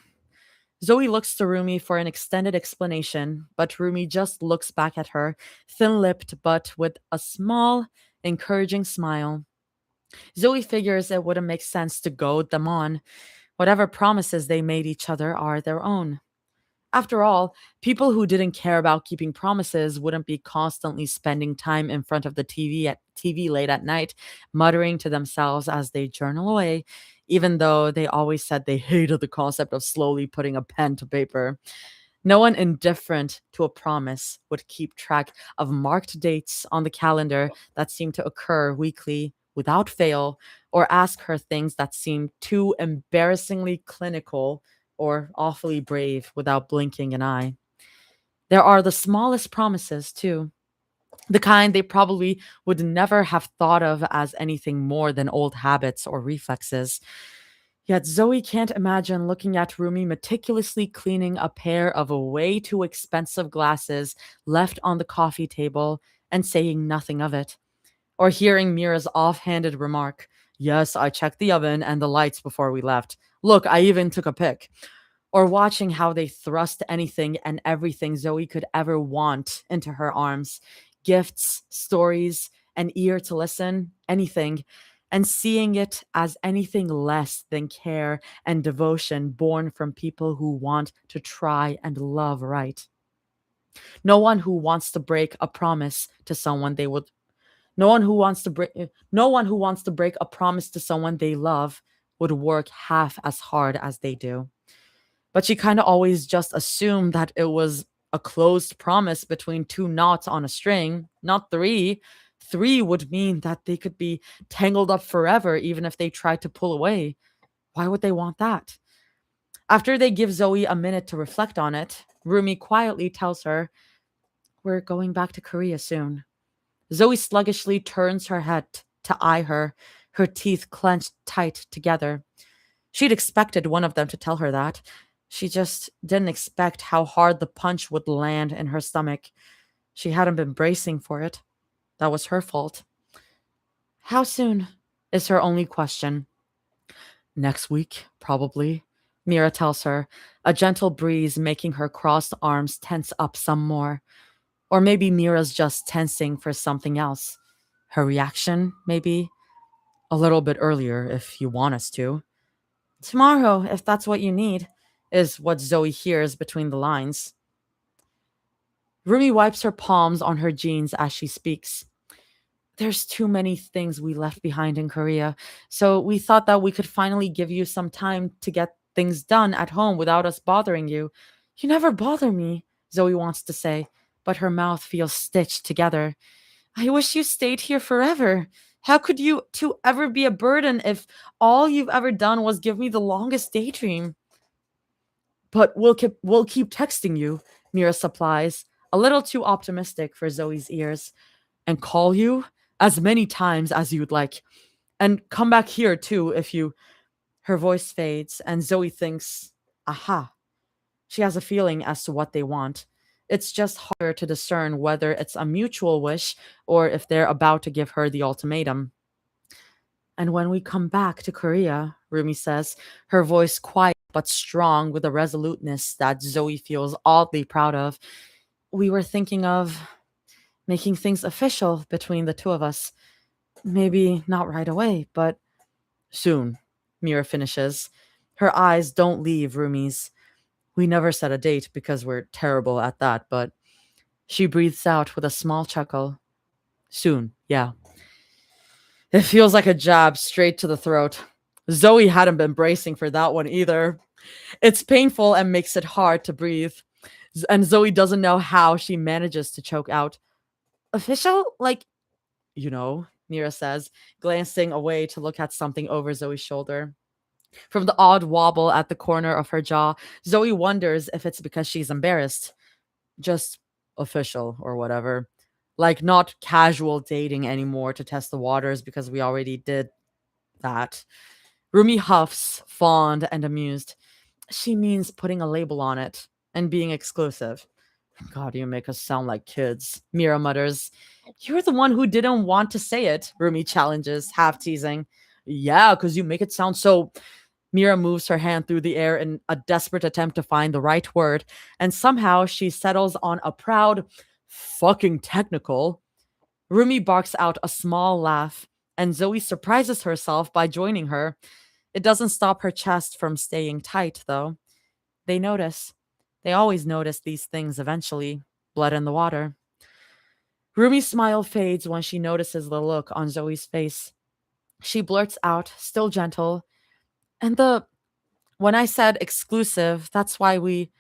Zoe looks to Rumi for an extended explanation, but Rumi just looks back at her, thin-lipped but with a small, encouraging smile. Zoe figures it wouldn't make sense to goad them on. Whatever promises they made each other are their own. After all, people who didn't care about keeping promises wouldn't be constantly spending time in front of the TV late at night, muttering to themselves as they journal away, even though they always said they hated the concept of slowly putting a pen to paper. No one indifferent to a promise would keep track of marked dates on the calendar that seemed to occur weekly without fail, or ask her things that seemed too embarrassingly clinical or awfully brave without blinking an eye. There are the smallest promises, too, the kind they probably would never have thought of as anything more than old habits or reflexes. Yet Zoe can't imagine looking at Rumi meticulously cleaning a pair of way too expensive glasses left on the coffee table and saying nothing of it. Or hearing Mira's offhanded remark, "Yes, I checked the oven and the lights before we left. Look, I even took a pic." Or watching how they thrust anything and everything Zoe could ever want into her arms, gifts, stories, an ear to listen, anything, and seeing it as anything less than care and devotion born from people who want to try and love right. No one who wants to break a promise to someone they would no one who wants to break no one who wants to break a promise to someone they love would work half as hard as they do. But she kind of always just assumed that it was a closed promise between two knots on a string, not three. Three would mean that they could be tangled up forever even if they tried to pull away. Why would they want that? After they give Zoe a minute to reflect on it, Rumi quietly tells her, "We're going back to Korea soon." Zoe sluggishly turns her head to eye her, her teeth clenched tight together. She'd expected one of them to tell her that. She just didn't expect how hard the punch would land in her stomach. She hadn't been bracing for it. That was her fault. "How soon?" is her only question. "Next week, probably," Mira tells her, a gentle breeze making her crossed arms tense up some more. Or maybe Mira's just tensing for something else. Her reaction, maybe? "A little bit earlier, if you want us to." "Tomorrow, if that's what you need," is what Zoe hears between the lines. Rumi wipes her palms on her jeans as she speaks. "There's too many things we left behind in Korea, so we thought that we could finally give you some time to get things done at home without us bothering you." "You never bother me," Zoe wants to say, but her mouth feels stitched together. "I wish you stayed here forever. How could you two ever be a burden if all you've ever done was give me the longest daydream?" "But we'll keep texting you," Mira supplies, a little too optimistic for Zoe's ears. "And call you as many times as you'd like. And come back here too if you..." Her voice fades, and Zoe thinks, aha, she has a feeling as to what they want. It's just harder to discern whether it's a mutual wish or if they're about to give her the ultimatum. "And when we come back to Korea," Rumi says, her voice quiet but strong with a resoluteness that Zoe feels oddly proud of, "we were thinking of making things official between the two of us. Maybe not right away, but soon," Mira finishes. Her eyes don't leave Rumi's. "We never set a date because we're terrible at that, but..." She breathes out with a small chuckle. "Soon, yeah." It feels like a jab straight to the throat. Zoe hadn't been bracing for that one either. It's painful and makes it hard to breathe. And Zoe doesn't know how she manages to choke out, "Official? Like, Mira says, glancing away to look at something over Zoe's shoulder. From the odd wobble at the corner of her jaw, Zoe wonders if it's because she's embarrassed. Just official or whatever. Like, not casual dating anymore to test the waters because we already did that. Rumi huffs, fond and amused. "She means putting a label on it and being exclusive." "God, you make us sound like kids," Mira mutters. "You're the one who didn't want to say it," Rumi challenges, half teasing. "Yeah, because you make it sound so..." Mira moves her hand through the air in a desperate attempt to find the right word, and somehow she settles on a proud, "fucking technical." Rumi barks out a small laugh, and Zoe surprises herself by joining her. It doesn't stop her chest from staying tight, though. They notice. They always notice these things eventually. Blood in the water. Rumi's smile fades when she notices the look on Zoe's face. She blurts out, still gentle, and when I said exclusive, it's why we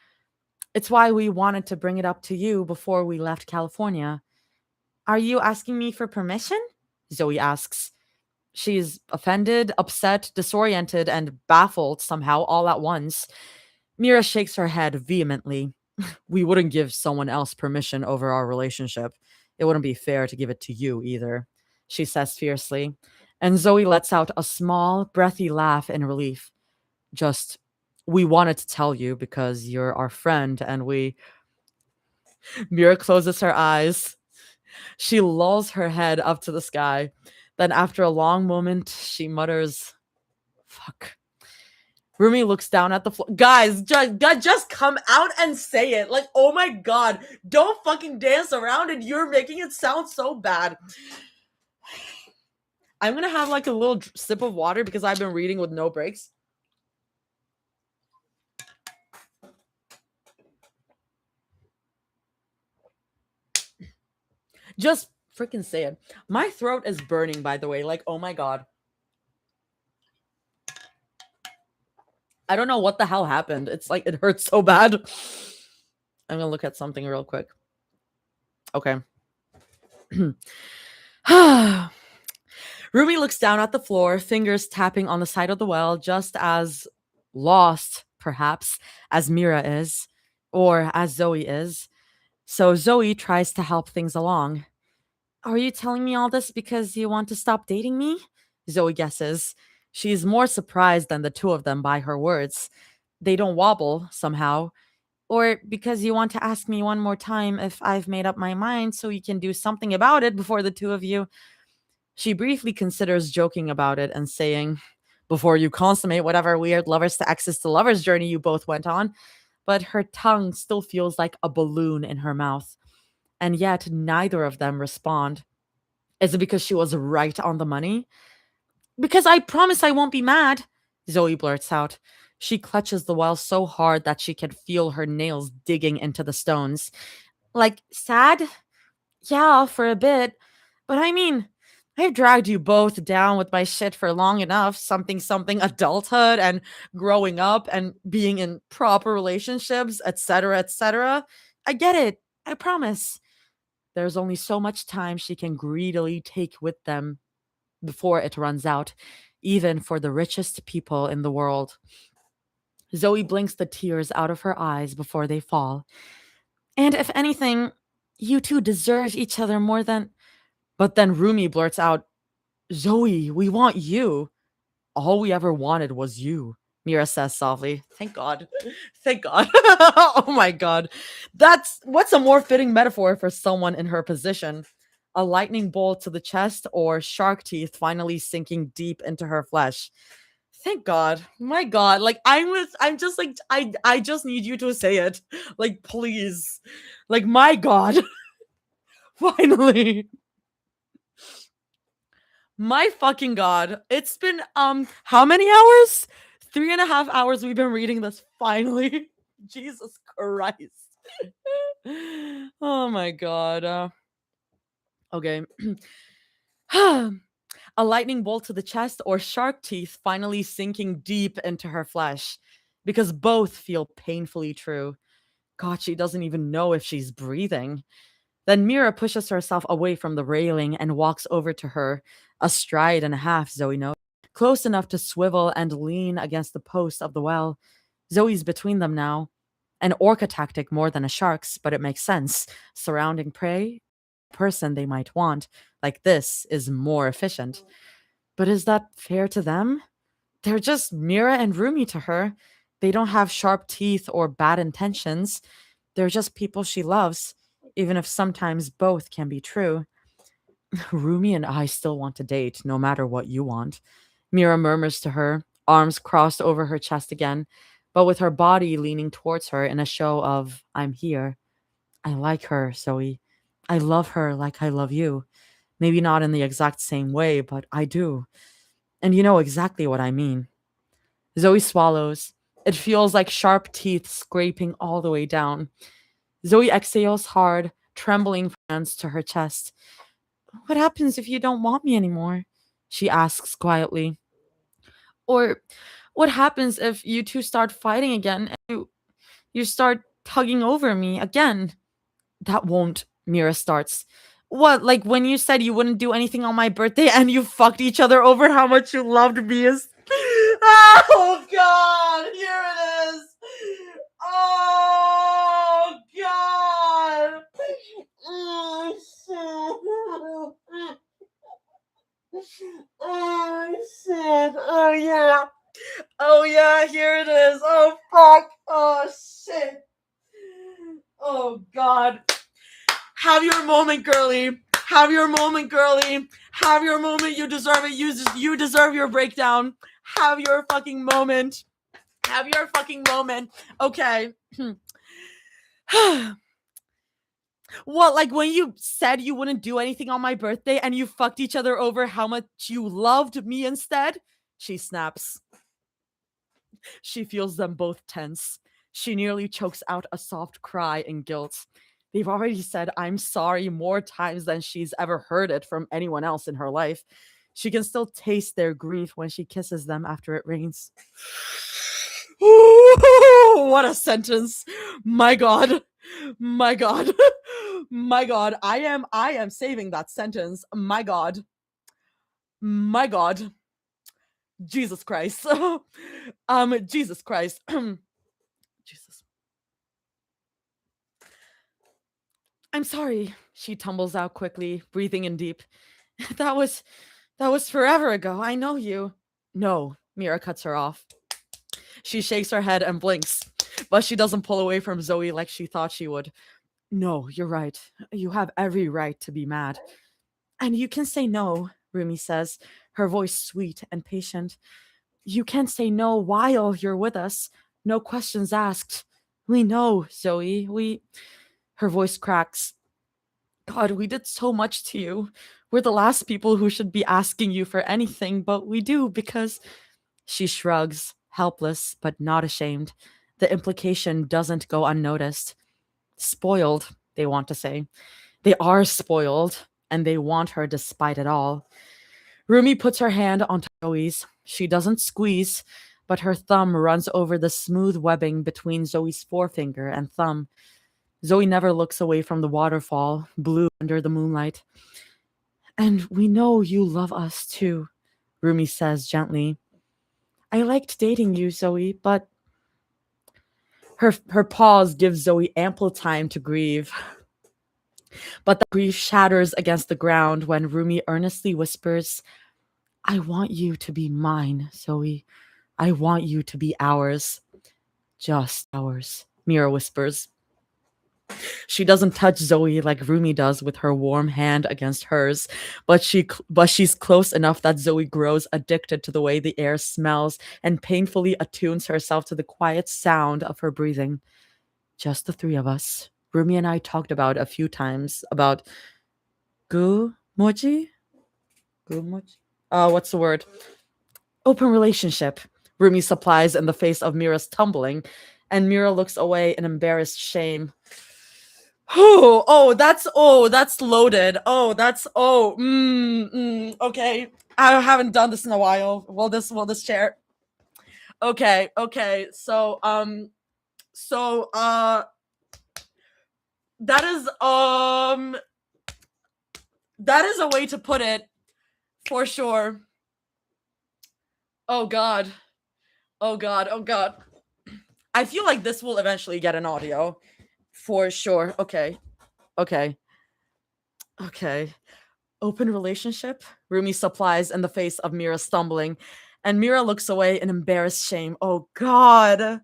wanted to bring it up to you before we left California. Are you asking me for permission? Zoe asks. She's offended, upset, disoriented, and baffled somehow all at once. Mira shakes her head vehemently. We wouldn't give someone else permission over our relationship. It wouldn't be fair to give it to you either, she says fiercely. And Zoe lets out a small, breathy laugh in relief. Just, we wanted to tell you because you're our friend and we. Mira closes her eyes. She lulls her head up to the sky. Then, after a long moment, she mutters, fuck. Rumi looks down at the floor. Guys, just come out and say it. Like, oh my god. Don't fucking dance around it. You're making it sound so bad. I'm gonna have like a little sip of water because I've been reading with no breaks. Just freaking say it. My throat is burning, by the way. Like, oh my god. I don't know what the hell happened. It's like it hurts so bad. I'm gonna look at something real quick. Okay. Ruby looks down at the floor, fingers tapping on the side of the well, just as lost, perhaps, as Mira is, or as Zoe is. So Zoe tries to help things along. Are you telling me all this because you want to stop dating me? Zoe guesses. She's more surprised than the two of them by her words. They don't wobble, somehow. Or because you want to ask me one more time if I've made up my mind so you can do something about it before the two of you. She briefly considers joking about it and saying, before you consummate whatever weird lovers to exes to lovers journey you both went on. But her tongue still feels like a balloon in her mouth. And yet neither of them respond. Is it because she was right on the money? Because I promise I won't be mad, Zoe blurts out. She clutches the well so hard that she can feel her nails digging into the stones. Like, sad? Yeah, for a bit. But I mean, I've dragged you both down with my shit for long enough. Something adulthood and growing up and being in proper relationships, etc., etc. I get it. I promise. There's only so much time she can greedily take with them before it runs out, even for the richest people in the world. Zoe blinks the tears out of her eyes before they fall. And if anything, you two deserve each other more than. But then Rumi blurts out, Zoe, we want you. All we ever wanted was you, Mira says softly. Thank God. Thank God. Oh my God. What's a more fitting metaphor for someone in her position? A lightning bolt to the chest or shark teeth finally sinking deep into her flesh. Thank God. My God. Like I'm just like I just need you to say it. Like please. Like my God. Finally. My fucking God. It's been how many hours? 3.5 hours we've been reading this finally. Jesus Christ. Oh my God. Okay. A lightning bolt to the chest or shark teeth finally sinking deep into her flesh. Because both feel painfully true. God, she doesn't even know if she's breathing. Then Mira pushes herself away from the railing and walks over to her, a stride and a half, Zoe knows, close enough to swivel and lean against the post of the well. Zoe's between them now. An orca tactic more than a shark's, but it makes sense. Surrounding prey, person they might want, like this, is more efficient. But is that fair to them? They're just Mira and Rumi to her. They don't have sharp teeth or bad intentions. They're just people she loves, even if sometimes both can be true. Rumi and I still want to date, no matter what you want. Mira murmurs to her, arms crossed over her chest again, but with her body leaning towards her in a show of, I'm here. I like her, Zoe. I love her like I love you. Maybe not in the exact same way, but I do. And you know exactly what I mean. Zoe swallows, It feels like sharp teeth scraping all the way down. Zoe exhales hard, trembling hands to her chest. What happens if you don't want me anymore? She asks quietly. Or what happens if you two start fighting again and you start tugging over me again? That won't, Mira starts. What, like when you said you wouldn't do anything on my birthday and you fucked each other over how much you loved me as. Oh god, here it is. Oh god. Oh shit. Oh shit. Oh yeah. Oh yeah, here it is. Oh fuck. Oh shit. Oh god. Have your moment, girly. Have your moment, girly. Have your moment. You deserve it. You deserve your breakdown. Have your fucking moment. Have your fucking moment. Okay. What, like when you said you wouldn't do anything on my birthday and you fucked each other over how much you loved me instead? She snaps. She feels them both tense. She nearly chokes out a soft cry in guilt. They've already said I'm sorry more times than she's ever heard it from anyone else in her life. She can still taste their grief when she kisses them after it rains. Ooh, what a sentence. My god. My god. My god. I am saving that sentence. My god. My god. Jesus Christ. Jesus Christ. Jesus. I'm sorry. She tumbles out quickly, breathing in deep. That was forever ago. I know you. No, Mira cuts her off. She shakes her head and blinks, but she doesn't pull away from Zoe like she thought she would. No, you're right. You have every right to be mad. And you can say no, Rumi says, her voice sweet and patient. You can say no while you're with us. No questions asked. We know, Zoe. Her voice cracks. God, we did so much to you. We're the last people who should be asking you for anything, but we do because. She shrugs, helpless but not ashamed. The implication doesn't go unnoticed. Spoiled, they want to say. They are spoiled, and they want her despite it all. Rumi puts her hand on Zoe's. She doesn't squeeze, but her thumb runs over the smooth webbing between Zoe's forefinger and thumb. Zoe never looks away from the waterfall, blue under the moonlight. And we know you love us too, Rumi says gently. I liked dating you, Zoe, but her pause gives Zoe ample time to grieve. But the grief shatters against the ground when Rumi earnestly whispers, I want you to be mine, Zoe. I want you to be ours. Just ours, Mira whispers. She doesn't touch Zoe like Rumi does with her warm hand against hers, but she's close enough that Zoe grows addicted to the way the air smells and painfully attunes herself to the quiet sound of her breathing. Just the three of us. Rumi and I talked about a few times about moji? Moji? What's the word? Open relationship. Rumi supplies in the face of Mira's tumbling, and Mira looks away in embarrassed shame. That's loaded. Okay. I haven't done this in a while. Will this chair? Okay. So that is a way to put it for sure. Oh god. I feel like this will eventually get an audio. For sure. Okay. Open relationship? Rumi supplies in the face of Mira stumbling, and Mira looks away in embarrassed shame. Oh god.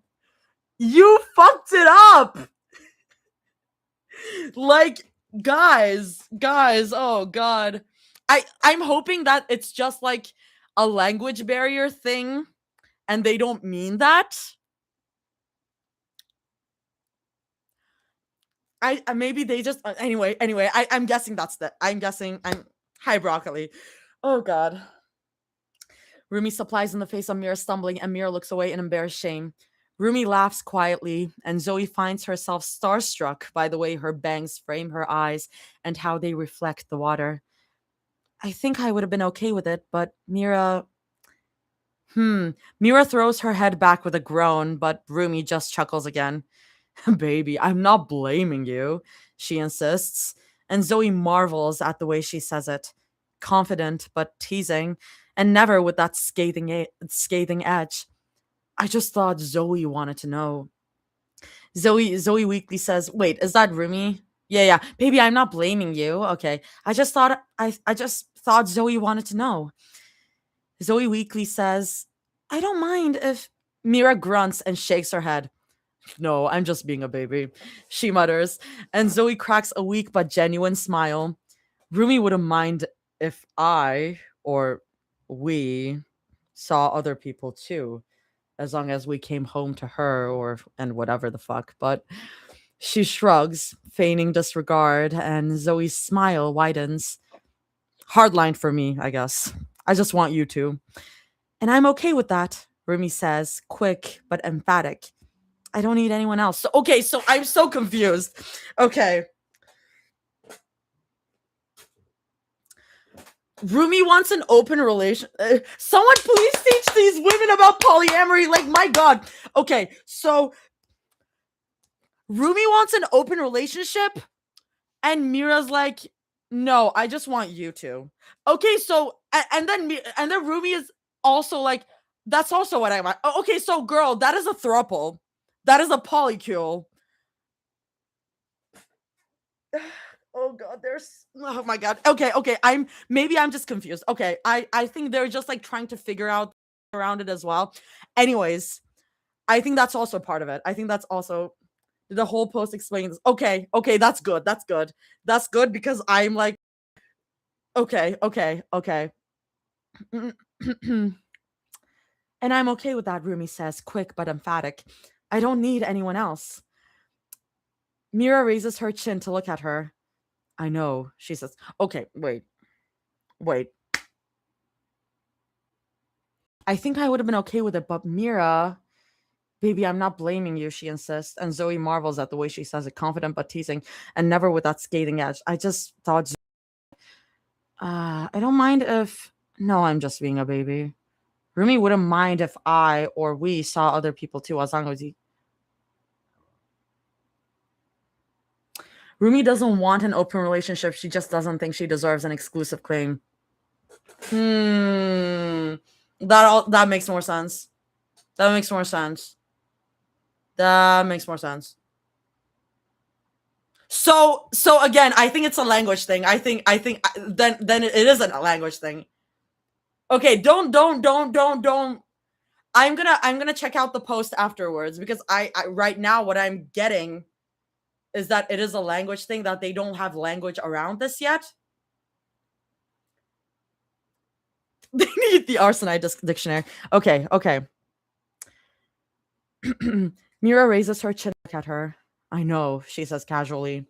You fucked it up! Like, guys, oh god. I'm hoping that it's just like a language barrier thing and they don't mean that. I maybe they just anyway, I'm guessing that's I'm hi broccoli. Oh god. Rumi supplies in the face of Mira stumbling, and Mira looks away in embarrassed shame. Rumi laughs quietly, and Zoe finds herself starstruck by the way her bangs frame her eyes and how they reflect the water. I think I would have been okay with it, but Mira throws her head back with a groan, but Rumi just chuckles again. Baby, I'm not blaming you, she insists, and Zoe marvels at the way she says it. Confident, but teasing, and never with that scathing edge. I just thought Zoe wanted to know. Zoe weakly says, "Wait, is that Rumi?" Yeah, yeah. Baby, I'm not blaming you. Okay. I just thought Zoe wanted to know. Zoe weakly says, "I don't mind if." Mira grunts and shakes her head. No, I'm just being a baby, she mutters, and Zoe cracks a weak but genuine smile. Rumi wouldn't mind if I or we saw other people too, as long as we came home to her or and whatever the fuck. But she shrugs, feigning disregard, and Zoe's smile widens. Hardline for me, I guess. I just want you to. And I'm okay with that, Rumi says, quick but emphatic. I don't need anyone else. So, okay, so I'm so confused. Okay. Rumi wants an open relation. Someone please teach these women about polyamory. Like, my God. Okay, so Rumi wants an open relationship, and Mira's like, no, I just want you to. Okay, so and then Rumi is also like, that's also what I want. Okay, so girl, that is a throuple. That is a polycule. Oh God, there's oh my God. Okay. I'm just confused. Okay, I think they're just like trying to figure out around it as well. Anyways, I think that's also part of it. I think that's also the whole post explains. Okay, that's good. That's good because I'm like, okay. And I'm okay with that, Rumi says, quick but emphatic. I don't need anyone else. Mira raises her chin to look at her. I know, she says. Okay, wait. I think I would have been okay with it, but Mira, baby, I'm not blaming you, she insists. And Zoe marvels at the way she says it, confident but teasing, and never with that scathing edge. I just thought, I don't mind if. No, I'm just being a baby. Rumi wouldn't mind if I or we saw other people too, as long as he. Rumi doesn't want an open relationship. She just doesn't think she deserves an exclusive claim. That makes more sense. That makes more sense. That makes more sense. So again, I think it's a language thing. I think then it isn't a language thing. Okay, don't. I'm gonna check out the post afterwards because I right now what I'm getting is that it is a language thing, that they don't have language around this yet. They need the Arsenide dictionary. Okay. Mira raises her chin at her. I know, she says casually.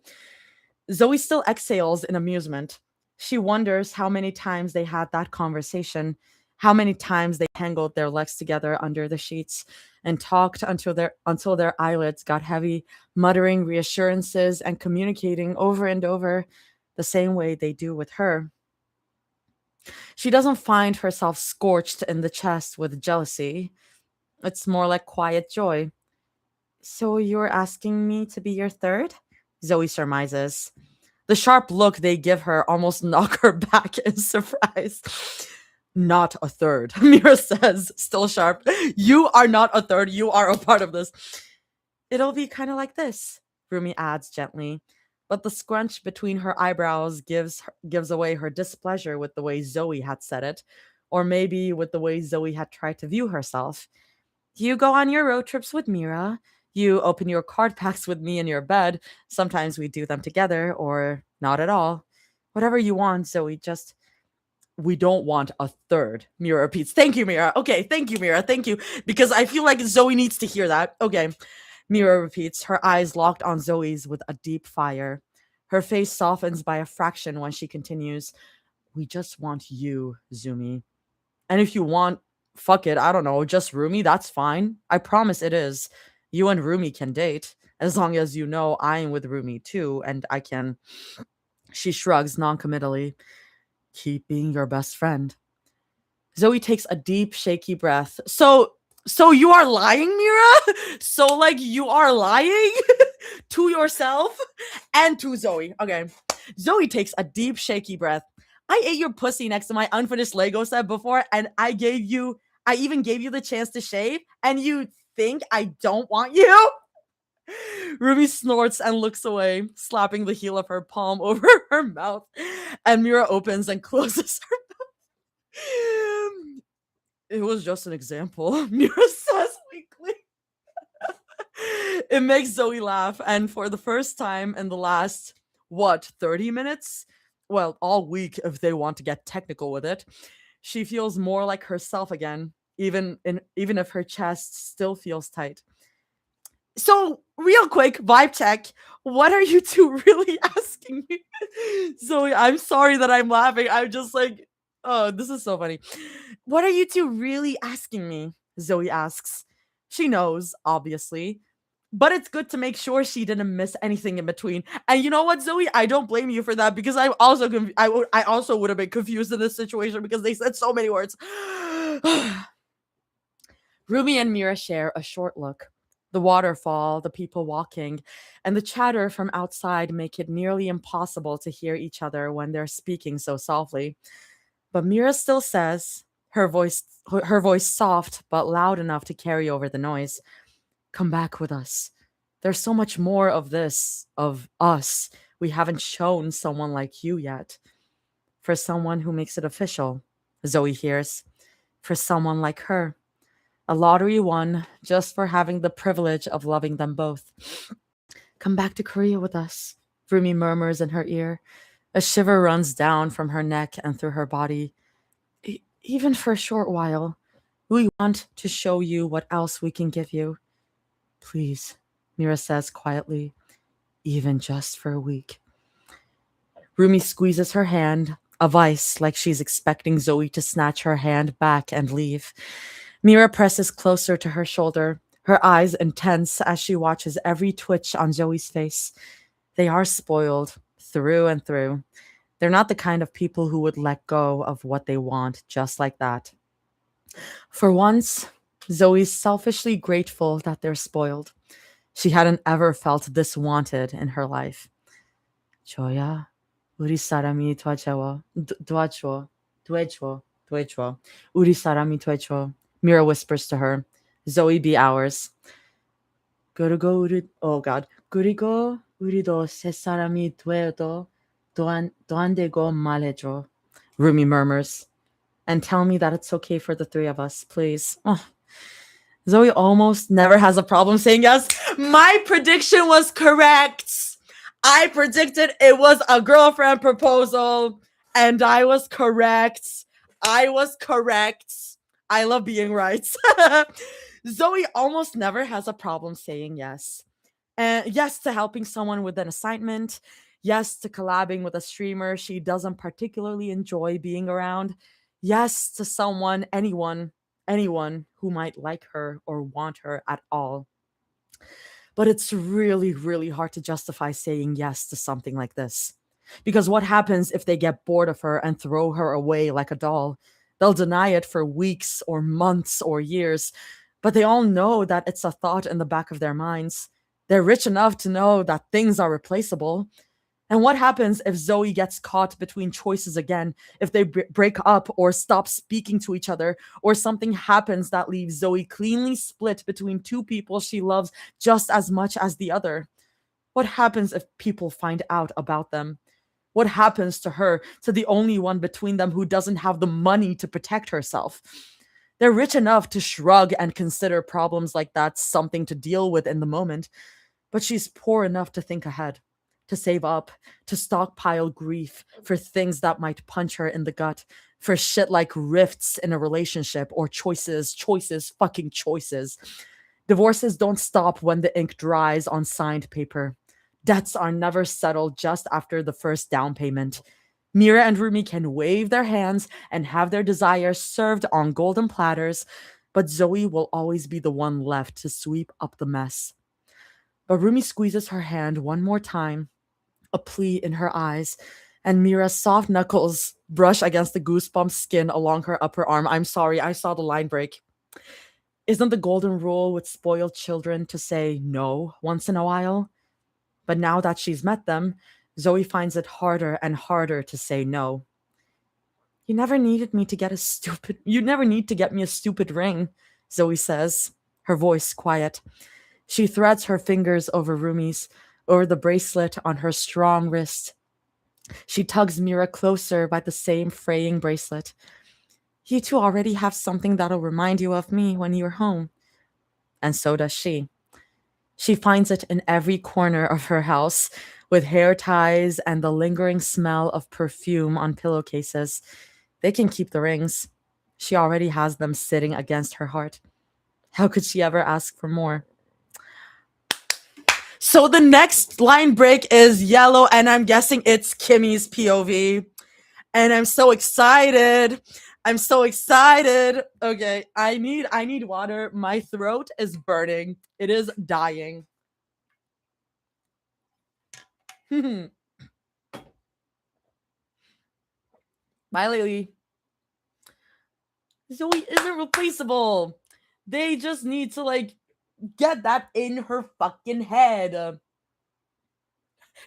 Zoe still exhales in amusement. She wonders how many times they had that conversation, how many times they tangled their legs together under the sheets and talked until their eyelids got heavy, muttering reassurances and communicating over and over the same way they do with her. She doesn't find herself scorched in the chest with jealousy. It's more like quiet joy. So you're asking me to be your third? Zoe surmises. The sharp look they give her almost knock her back in surprise. Not a third, Mira says, still sharp. You are not a third. You are a part of this. It'll be kind of like this, Rumi adds gently. But the scrunch between her eyebrows gives away her displeasure with the way Zoe had said it, or maybe with the way Zoe had tried to view herself. You go on your road trips with Mira. You open your card packs with me in your bed. Sometimes we do them together or not at all. Whatever you want, Zoe, just we don't want a third. Mira repeats. Thank you, Mira. Okay, thank you, Mira. Thank you. Because I feel like Zoe needs to hear that. Okay. Mira repeats, her eyes locked on Zoe's with a deep fire. Her face softens by a fraction when she continues. We just want you, Zumi. And if you want fuck it, I don't know, just Rumi, that's fine. I promise it is. You and Rumi can date as long as you know I'm with Rumi too, and I can. She shrugs noncommittally. Keep being your best friend. Zoe takes a deep, shaky breath. So you are lying, Mira? So like you are lying to yourself and to Zoe. Okay. Zoe takes a deep, shaky breath. I ate your pussy next to my unfinished Lego set before, and I even gave you the chance to shave, and you think I don't want you? Ruby snorts and looks away, slapping the heel of her palm over her mouth, and Mira opens and closes her. It was just an example, Mira says weakly. It makes Zoe laugh, and for the first time in the last, 30 minutes? Well, all week if they want to get technical with it. She feels more like herself again, even if her chest still feels tight. So, real quick, vibe check. What are you two really asking me? Zoe, I'm sorry that I'm laughing. I'm just like, oh, this is so funny. What are you two really asking me? Zoe asks. She knows, obviously. But it's good to make sure she didn't miss anything in between. And you know what, Zoe? I don't blame you for that because I also would have been confused in this situation because they said so many words. Rumi and Mira share a short look. The waterfall, the people walking, and the chatter from outside make it nearly impossible to hear each other when they're speaking so softly. But Mira still says, her voice soft but loud enough to carry over the noise, "Come back with us. There's so much more of this, of us. We haven't shown someone like you yet. For someone who makes it official," Zoe hears. For someone like her. A lottery won just for having the privilege of loving them both. "Come back to Korea with us," Rumi murmurs in her ear. A shiver runs down from her neck and through her body. Even for a short while. We want to show you what else we can give you." "Please," Mira says quietly. "Even just for a week." Rumi squeezes her hand, a vice like she's expecting Zoe to snatch her hand back and leave. Mira presses closer to her shoulder, her eyes intense as she watches every twitch on Zoe's face. They are spoiled, through and through. They're not the kind of people who would let go of what they want just like that. For once, Zoe's selfishly grateful that they're spoiled. She hadn't ever felt this wanted in her life. "조야, 우리 사람이 도와줘, 도와줘. 우리 사람이 도와줘." Mira whispers to her. Zoe be ours. 그리고 우리도 세 사람이 되어도 안 되고 말해줘. Rumi murmurs. "And tell me that it's okay for the three of us, please." Oh. Zoe almost never has a problem saying yes. My prediction was correct. I predicted it was a girlfriend proposal, and I was correct. I love being right. Zoe almost never has a problem saying yes. And yes to helping someone with an assignment. Yes to collabing with a streamer she doesn't particularly enjoy being around. Yes to anyone who might like her or want her at all. But it's really, really hard to justify saying yes to something like this. Because what happens if they get bored of her and throw her away like a doll? They'll deny it for weeks or months or years, but they all know that it's a thought in the back of their minds. They're rich enough to know that things are replaceable. And what happens if Zoe gets caught between choices again, if they break up or stop speaking to each other, or something happens that leaves Zoe cleanly split between two people she loves just as much as the other? What happens if people find out about them? What happens to her, to the only one between them who doesn't have the money to protect herself? They're rich enough to shrug and consider problems like that something to deal with in the moment, but she's poor enough to think ahead, to save up, to stockpile grief for things that might punch her in the gut, for shit like rifts in a relationship or fucking choices. Divorces don't stop when the ink dries on signed paper. Debts are never settled just after the first down payment. Mira and Rumi can wave their hands and have their desires served on golden platters, but Zoe will always be the one left to sweep up the mess. But Rumi squeezes her hand one more time, a plea in her eyes, and Mira's soft knuckles brush against the goosebump skin along her upper arm. I'm sorry, I saw the line break. Isn't the golden rule with spoiled children to say no once in a while? But now that she's met them, Zoe finds it harder and harder to say no. You never needed me to get a stupid You never need to get me a stupid ring, Zoe says, her voice quiet. She threads her fingers over the bracelet on her strong wrist. She tugs Mira closer by the same fraying bracelet. You two already have something that'll remind you of me when you're home. And so does she. She finds it in every corner of her house, with hair ties and the lingering smell of perfume on pillowcases. They can keep the rings. She already has them sitting against her heart. How could she ever ask for more? So the next line break is yellow, and I'm guessing it's Kimmy's POV. And I'm so excited. I'm so excited. Okay, I need water. My throat is burning. It is dying. Bye, Lily. Zoe isn't replaceable. They just need to get that in her fucking head.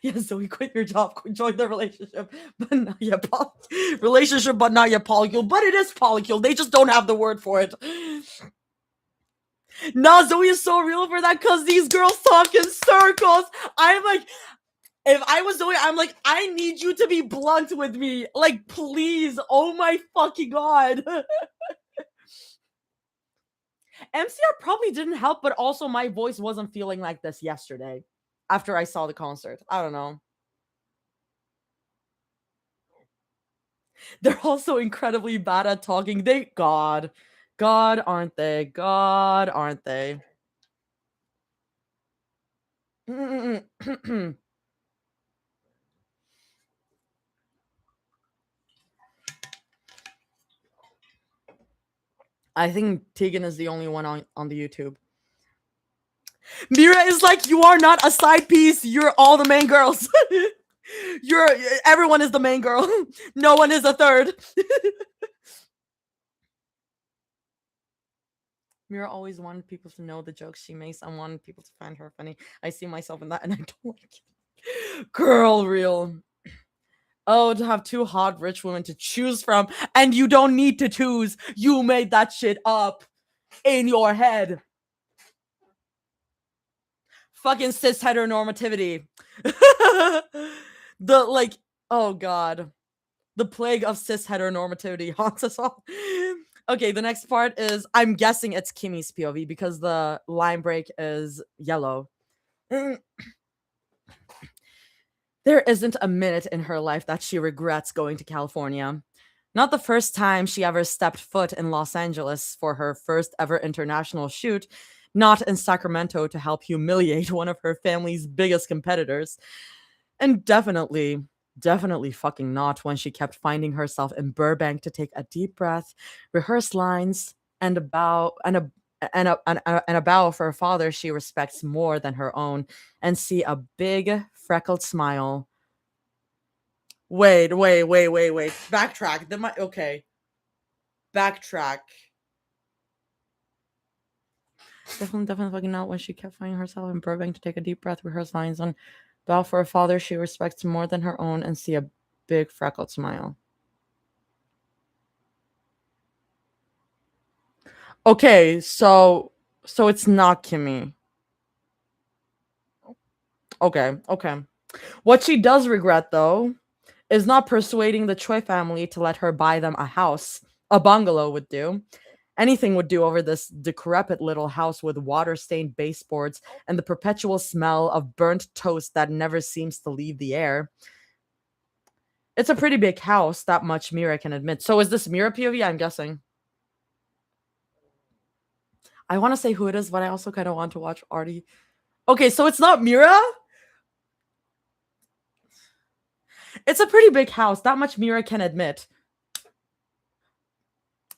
Yeah, Zoe, quit your job, join the relationship, but not yet relationship, but not yet polycule. But it is polycule. They just don't have the word for it. Nah, Zoe is so real for that because these girls talk in circles. I'm like, if I was Zoe, I'm like, I need you to be blunt with me. Like, please. Oh my fucking god. MCR probably didn't help, but also my voice wasn't feeling like this yesterday after I saw the concert. I don't know. They're also incredibly bad at talking. God, aren't they? God, aren't they? I think Tegan is the only one on the YouTube. Mira is like, you are not a side piece. You're all the main girls. Everyone is the main girl. No one is a third. Mira always wanted people to know the jokes she makes and wanted people to find her funny. I see myself in that and I don't like it. Girl, real. Oh, to have two hot rich women to choose from, and you don't need to choose. You made that shit up in your head. Fucking cis heteronormativity. Oh god. The plague of cis heteronormativity haunts us all. Okay, the next part is, I'm guessing it's Kimmy's POV because the line break is yellow. There isn't a minute in her life that she regrets going to California. Not the first time she ever stepped foot in Los Angeles for her first ever international shoot, not in Sacramento to help humiliate one of her family's biggest competitors. And definitely fucking not when she kept finding herself in Burbank to take a deep breath, rehearse lines, and a bow for a father she respects more than her own, and see a big freckled smile. Wait. Backtrack. Okay. Backtrack. Definitely fucking not when she kept finding herself in Burbank to take a deep breath, rehearse lines, and bow for a father she respects more than her own, and see a big freckled smile. Okay, so it's not Kimmy. Okay. What she does regret, though, is not persuading the Choi family to let her buy them a house. A bungalow would do. Anything would do over this decrepit little house with water-stained baseboards and the perpetual smell of burnt toast that never seems to leave the air. It's a pretty big house, that much Mira can admit. So is this Mira POV? I'm guessing. I want to say who it is, but I also kind of want to watch Artie. Okay, so it's not Mira? It's a pretty big house. That much Mira can admit.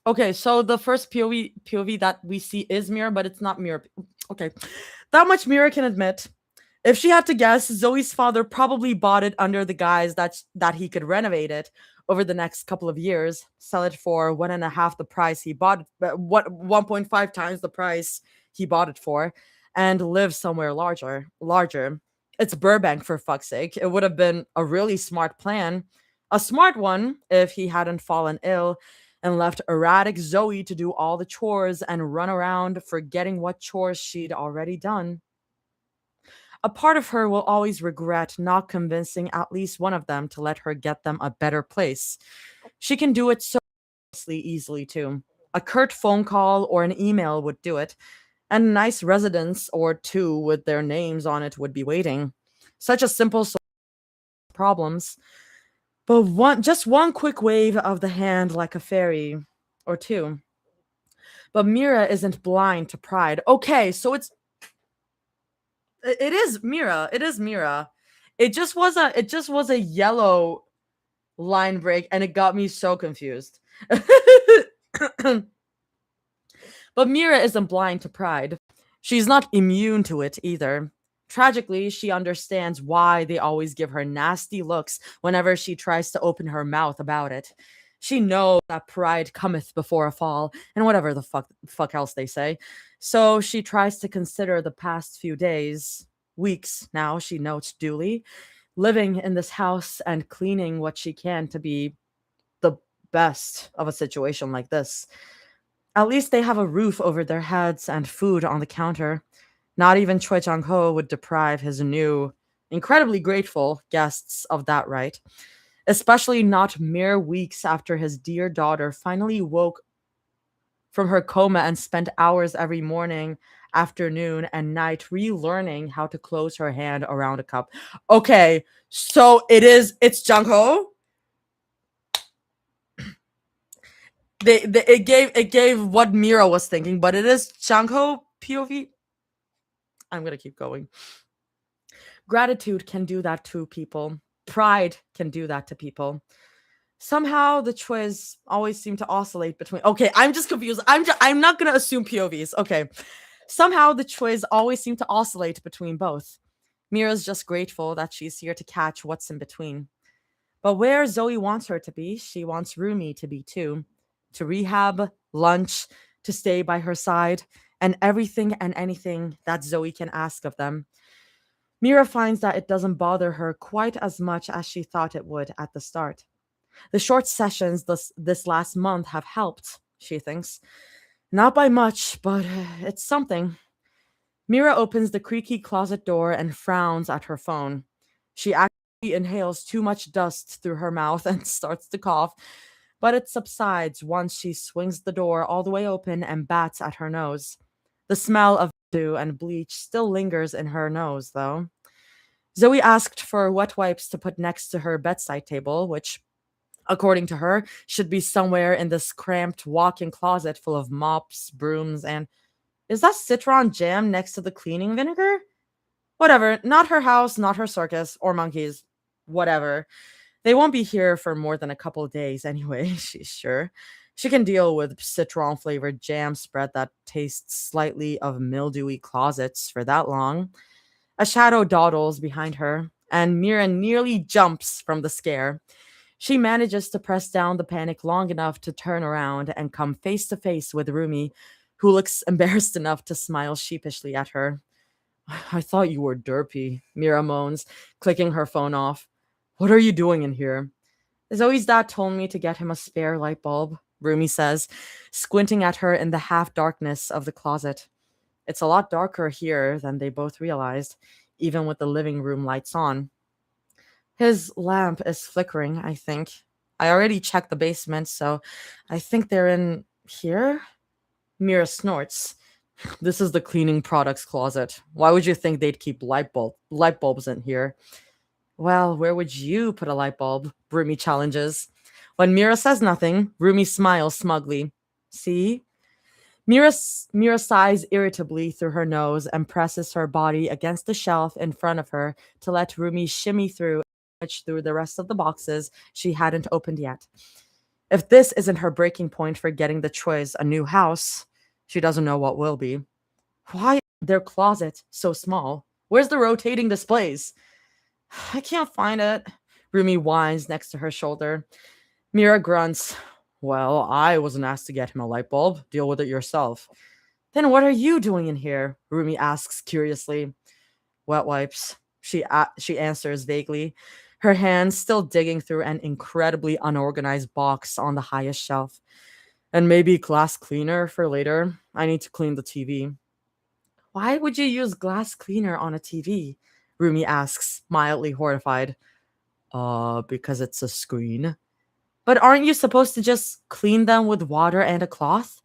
Okay, so the first POV that we see is Mira, but it's not Mira. Okay, that much Mira can admit. If she had to guess, Zoe's father probably bought it under the guise that he could renovate it over the next couple of years, sell it for 1.5 the price he bought it, 1.5 times the price he bought it for, and live somewhere larger. It's Burbank, for fuck's sake. It would have been a really smart plan, a smart one if he hadn't fallen ill and left erratic Zoe to do all the chores and run around forgetting what chores she'd already done. A part of her will always regret not convincing at least one of them to let her get them a better place. She can do it so easily too. A curt phone call or an email would do it, and a nice residence or two with their names on it would be waiting. Such a simple problems, but just one quick wave of the hand like a fairy or two. But Mira isn't blind to pride. Okay, so it is Mira. It is Mira. It just was a yellow line break and it got me so confused. But Mira isn't blind to pride. She's not immune to it either. Tragically, she understands why they always give her nasty looks whenever she tries to open her mouth about it. She knows that pride cometh before a fall, and whatever the fuck else they say. So she tries to consider the past few days, weeks now, she notes duly, living in this house and cleaning what she can to be the best of a situation like this. At least they have a roof over their heads and food on the counter. Not even Choi Jang-ho would deprive his new, incredibly grateful guests of that right, especially not mere weeks after his dear daughter finally woke from her coma and spent hours every morning, afternoon, and night relearning how to close her hand around a cup. Okay, so it's Jang-ho. It gave what Mira was thinking, but it is Jang-ho POV. I'm gonna keep going. Gratitude can do that to people. Pride can do that to people. Somehow the choice always seem to oscillate between. Okay, I'm just confused. I'm not gonna assume POVs. Okay, somehow the choice always seem to oscillate between both. Mira's just grateful that she's here to catch what's in between. But where Zoe wants her to be, she wants Rumi to be too. To rehab, lunch, to stay by her side, and everything and anything that Zoe can ask of them. Mira finds that it doesn't bother her quite as much as she thought it would at the start. The short sessions this last month have helped, she thinks. Not by much, but it's something. Mira opens the creaky closet door and frowns at her phone. She actually inhales too much dust through her mouth and starts to cough, but it subsides once she swings the door all the way open and bats at her nose. The smell of dew and bleach still lingers in her nose, though. Zoe asked for wet wipes to put next to her bedside table, which, according to her, should be somewhere in this cramped walk-in closet full of mops, brooms, and is that citron jam next to the cleaning vinegar? Whatever, not her house, not her circus, or monkeys. Whatever. They won't be here for more than a couple of days anyway, she's sure. She can deal with citron-flavored jam spread that tastes slightly of mildewy closets for that long. A shadow dawdles behind her, and Mira nearly jumps from the scare. She manages to press down the panic long enough to turn around and come face to face with Rumi, who looks embarrassed enough to smile sheepishly at her. I thought you were derpy, Mira moans, clicking her phone off. What are you doing in here? Zoe's dad told me to get him a spare light bulb, Rumi says, squinting at her in the half-darkness of the closet. It's a lot darker here than they both realized, even with the living room lights on. His lamp is flickering, I think. I already checked the basement, so I think they're in here? Mira snorts. This is the cleaning products closet. Why would you think they'd keep light bulbs in here? Well, where would you put a light bulb? Rumi challenges. When Mira says nothing, Rumi smiles smugly. See? Mira sighs irritably through her nose and presses her body against the shelf in front of her to let Rumi shimmy through through the rest of the boxes she hadn't opened yet. If this isn't her breaking point for getting the choice a new house, she doesn't know what will be. Why is their closet so small? Where's the rotating displays? I can't find it. Rumi whines next to her shoulder. Mira grunts. Well, I wasn't asked to get him a light bulb. Deal with it yourself. Then what are you doing in here? Rumi asks curiously. Wet wipes. She answers vaguely, her hands still digging through an incredibly unorganized box on the highest shelf. And maybe glass cleaner for later. I need to clean the TV. Why would you use glass cleaner on a TV? Rumi asks, mildly horrified. Because it's a screen. But aren't you supposed to just clean them with water and a cloth?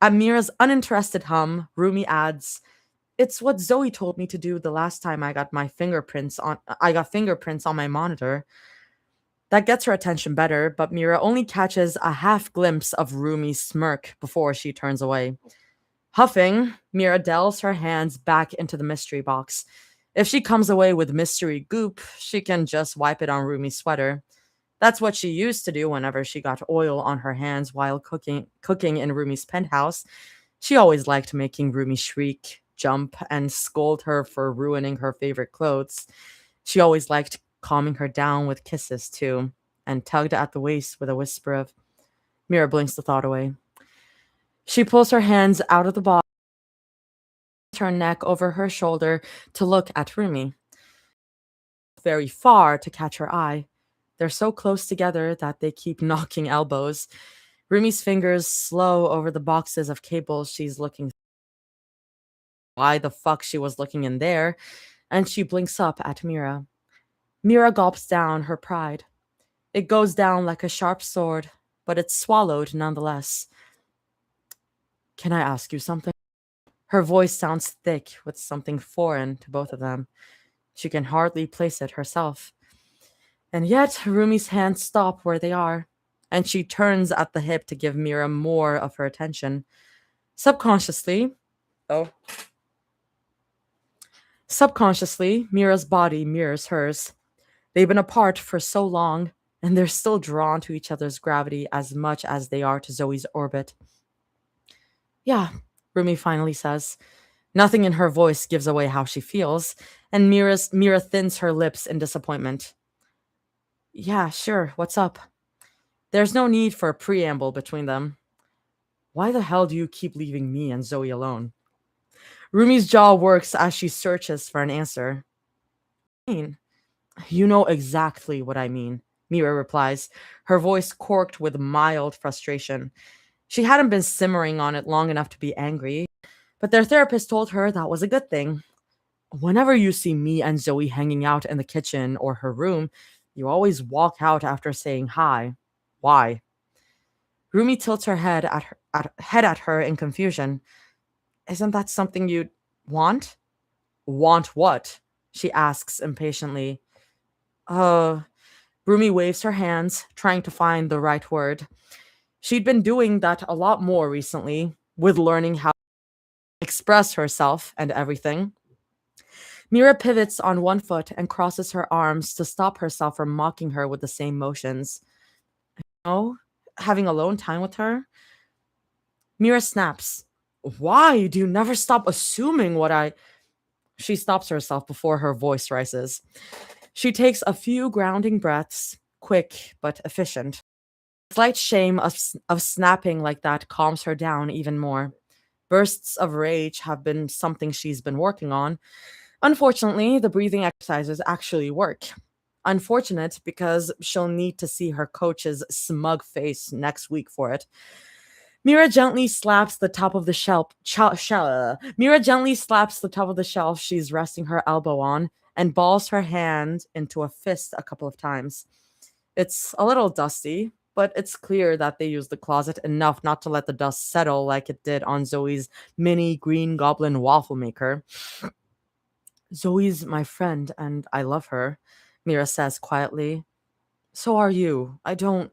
At Mira's uninterested hum, Rumi adds, it's what Zoe told me to do the last time I got fingerprints on my monitor. That gets her attention better, but Mira only catches a half glimpse of Rumi's smirk before she turns away. Huffing, Mira delves her hands back into the mystery box. If she comes away with mystery goop, she can just wipe it on Rumi's sweater. That's what she used to do whenever she got oil on her hands while cooking in Rumi's penthouse. She always liked making Rumi shriek, jump, and scold her for ruining her favorite clothes. She always liked calming her down with kisses, too, and tugged at the waist with a whisper of... Mira blinks the thought away. She pulls her hands out of the box, her neck over her shoulder to look at Rumi. Very far to catch her eye. They're so close together that they keep knocking elbows. Rumi's fingers slow over the boxes of cables she's looking through. Why the fuck she was looking in there, and she blinks up at Mira. Mira gulps down her pride. It goes down like a sharp sword, but it's swallowed nonetheless. Can I ask you something? Her voice sounds thick with something foreign to both of them. She can hardly place it herself. And yet, Rumi's hands stop where they are, and she turns at the hip to give Mira more of her attention. Subconsciously, Mira's body mirrors hers. They've been apart for so long, and they're still drawn to each other's gravity as much as they are to Zoe's orbit. Yeah, Rumi finally says. Nothing in her voice gives away how she feels, and Mira thins her lips in disappointment. Yeah, sure, what's up? There's no need for a preamble between them. Why the hell do you keep leaving me and Zoe alone? Rumi's jaw works as she searches for an answer. You know exactly what I mean, Mira replies, her voice corked with mild frustration. She hadn't been simmering on it long enough to be angry, but their therapist told her that was a good thing. Whenever you see me and Zoe hanging out in the kitchen or her room, you always walk out after saying hi. Why? Rumi tilts her head at her in confusion. Isn't that something you'd want? Want what? She asks impatiently. Rumi waves her hands, trying to find the right word. She'd been doing that a lot more recently, with learning how to express herself and everything. Mira pivots on one foot and crosses her arms to stop herself from mocking her with the same motions. Having alone time with her? Mira snaps. Why do you never stop assuming what I... She stops herself before her voice rises. She takes a few grounding breaths, quick but efficient. Slight shame of snapping like that calms her down even more. Bursts of rage have been something she's been working on. Unfortunately, the breathing exercises actually work. Unfortunate because she'll need to see her coach's smug face next week for it. Mira gently slaps the top of the shelf. Mira gently slaps the top of the shelf she's resting her elbow on and balls her hand into a fist a couple of times. It's a little dusty, but it's clear that they used the closet enough not to let the dust settle like it did on Zoe's mini green goblin waffle maker. Zoe's my friend, and I love her, Mira says quietly. So are you. I don't...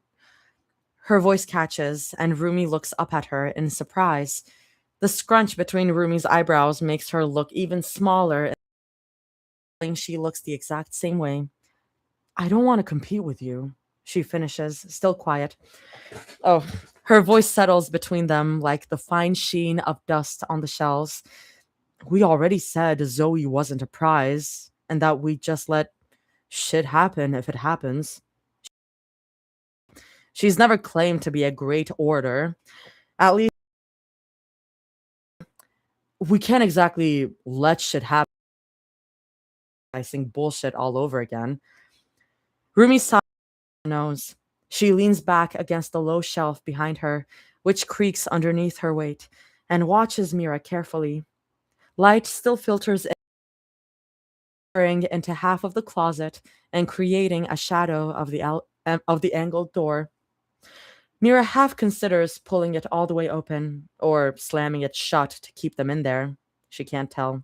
Her voice catches, and Rumi looks up at her in surprise. The scrunch between Rumi's eyebrows makes her look even smaller, and she looks the exact same way. I don't want to compete with you, she finishes, still quiet. Oh, her voice settles between them like the fine sheen of dust on the shells. We already said Zoe wasn't a prize, and that we just let shit happen if it happens. She's never claimed to be a great orator. At least we can't exactly let shit happen. I sing bullshit all over again. Rumi sighs her nose. She leans back against the low shelf behind her, which creaks underneath her weight, and watches Mira carefully. Light still filters into half of the closet and creating a shadow of the angled door. Mira half considers pulling it all the way open or slamming it shut to keep them in there. She can't tell.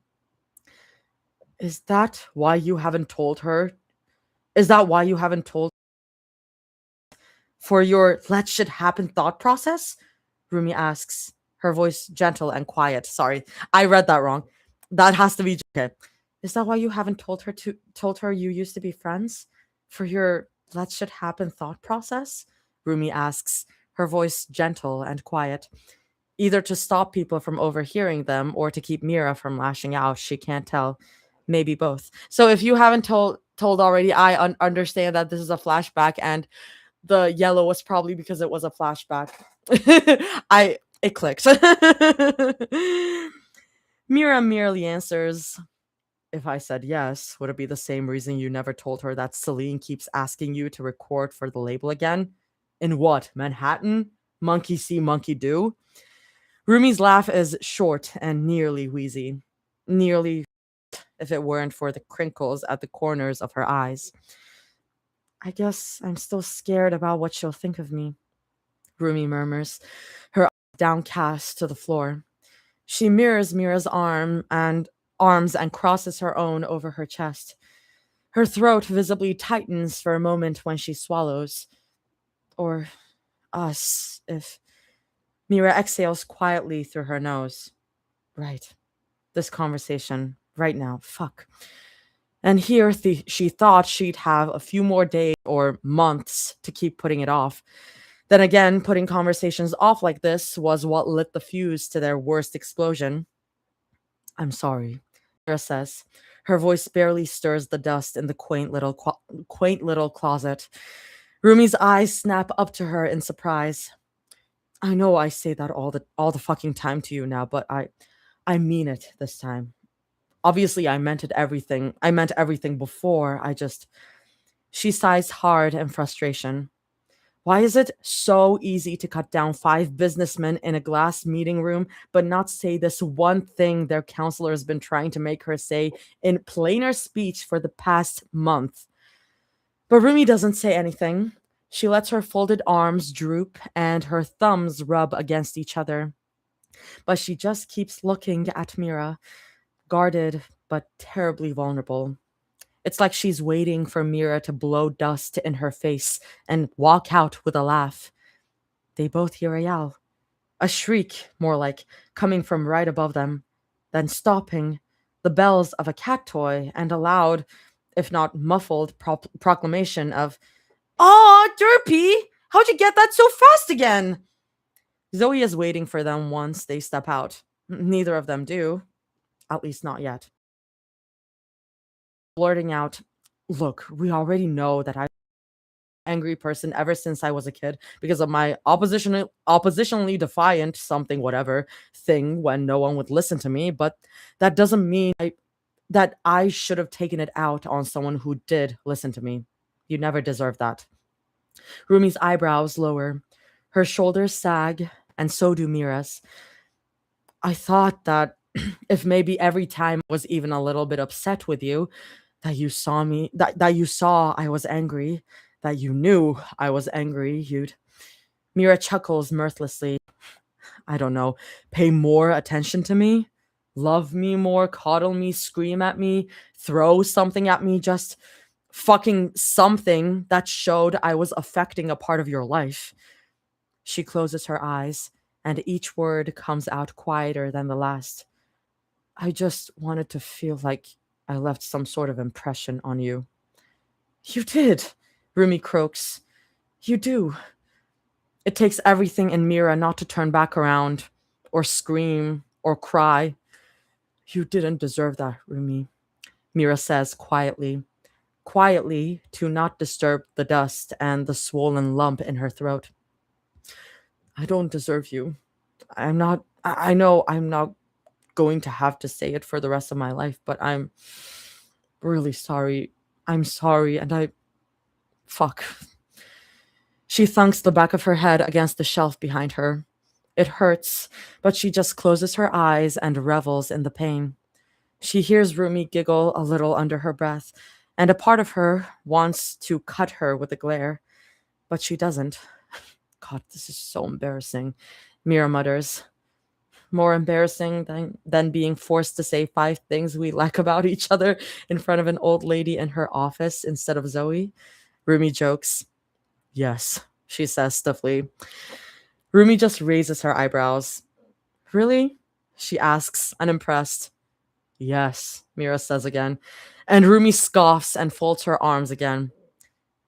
Is that why you haven't told her? Is that why you haven't told for your let shit happen thought process? Rumi asks, her voice gentle and quiet. Sorry, I read that wrong. That has to be okay. Is that why you haven't told her you used to be friends? For your let shit happen thought process? Rumi asks, her voice gentle and quiet. Either to stop people from overhearing them or to keep Mira from lashing out. She can't tell. Maybe both. So if you haven't told already, I understand that this is a flashback, and the yellow was probably because it was a flashback. It clicked. Mira merely answers, if I said yes, would it be the same reason you never told her that Celine keeps asking you to record for the label again? In what, Manhattan? Monkey see, monkey do? Rumi's laugh is short and nearly wheezy. Nearly, if it weren't for the crinkles at the corners of her eyes. I guess I'm still scared about what she'll think of me, Rumi murmurs, her eyes downcast to the floor. She mirrors Mira's arms and crosses her own over her chest. Her throat visibly tightens for a moment when she swallows. Or us, if Mira exhales quietly through her nose. Right. This conversation, right now, fuck. And here she thought she'd have a few more days or months to keep putting it off. Then again, putting conversations off like this was what lit the fuse to their worst explosion. I'm sorry, Mira says. Her voice barely stirs the dust in the quaint little closet. Rumi's eyes snap up to her in surprise. I know I say that all the fucking time to you now, but I mean it this time. Obviously, I meant everything before. She sighs hard in frustration. Why is it so easy to cut down 5 businessmen in a glass meeting room, but not say this one thing their counselor has been trying to make her say in plainer speech for the past month? But Rumi doesn't say anything. She lets her folded arms droop and her thumbs rub against each other. But she just keeps looking at Mira, guarded but terribly vulnerable. It's like she's waiting for Mira to blow dust in her face and walk out with a laugh. They both hear a yell, a shriek, more like, coming from right above them, then stopping, the bells of a cat toy, and a loud, if not muffled, proclamation of, "Aw, Derpy! How'd you get that so fast again?" Zoe is waiting for them once they step out. Neither of them do, at least not yet. Blurting out, "Look, we already know that I'm an angry person ever since I was a kid because of my oppositionally defiant something whatever thing when no one would listen to me, but that doesn't mean that I should have taken it out on someone who did listen to me. You never deserved that." Rumi's eyebrows lower, her shoulders sag, and so do Mira's. I thought that if maybe every time I was even a little bit upset with you, that you saw I was angry, that you knew I was angry, you'd. Mira chuckles mirthlessly. I don't know, pay more attention to me? Love me more, coddle me, scream at me, throw something at me, just fucking something that showed I was affecting a part of your life. She closes her eyes, and each word comes out quieter than the last. I just wanted to feel like I left some sort of impression on you. You did, Rumi croaks. You do. It takes everything in Mira not to turn back around, or scream, or cry. You didn't deserve that, Rumi, Mira says quietly to not disturb the dust and the swollen lump in her throat. I don't deserve you. I know I'm not going to have to say it for the rest of my life, but I'm really sorry. I'm sorry, and fuck. She thunks the back of her head against the shelf behind her. It hurts, but she just closes her eyes and revels in the pain. She hears Rumi giggle a little under her breath, and a part of her wants to cut her with a glare, but she doesn't. God, this is so embarrassing, Mira mutters. More embarrassing than being forced to say 5 things we like about each other in front of an old lady in her office instead of Zoe. Rumi jokes. Yes, she says stiffly. Rumi just raises her eyebrows. Really? She asks, unimpressed. Yes, Mira says again. And Rumi scoffs and folds her arms again.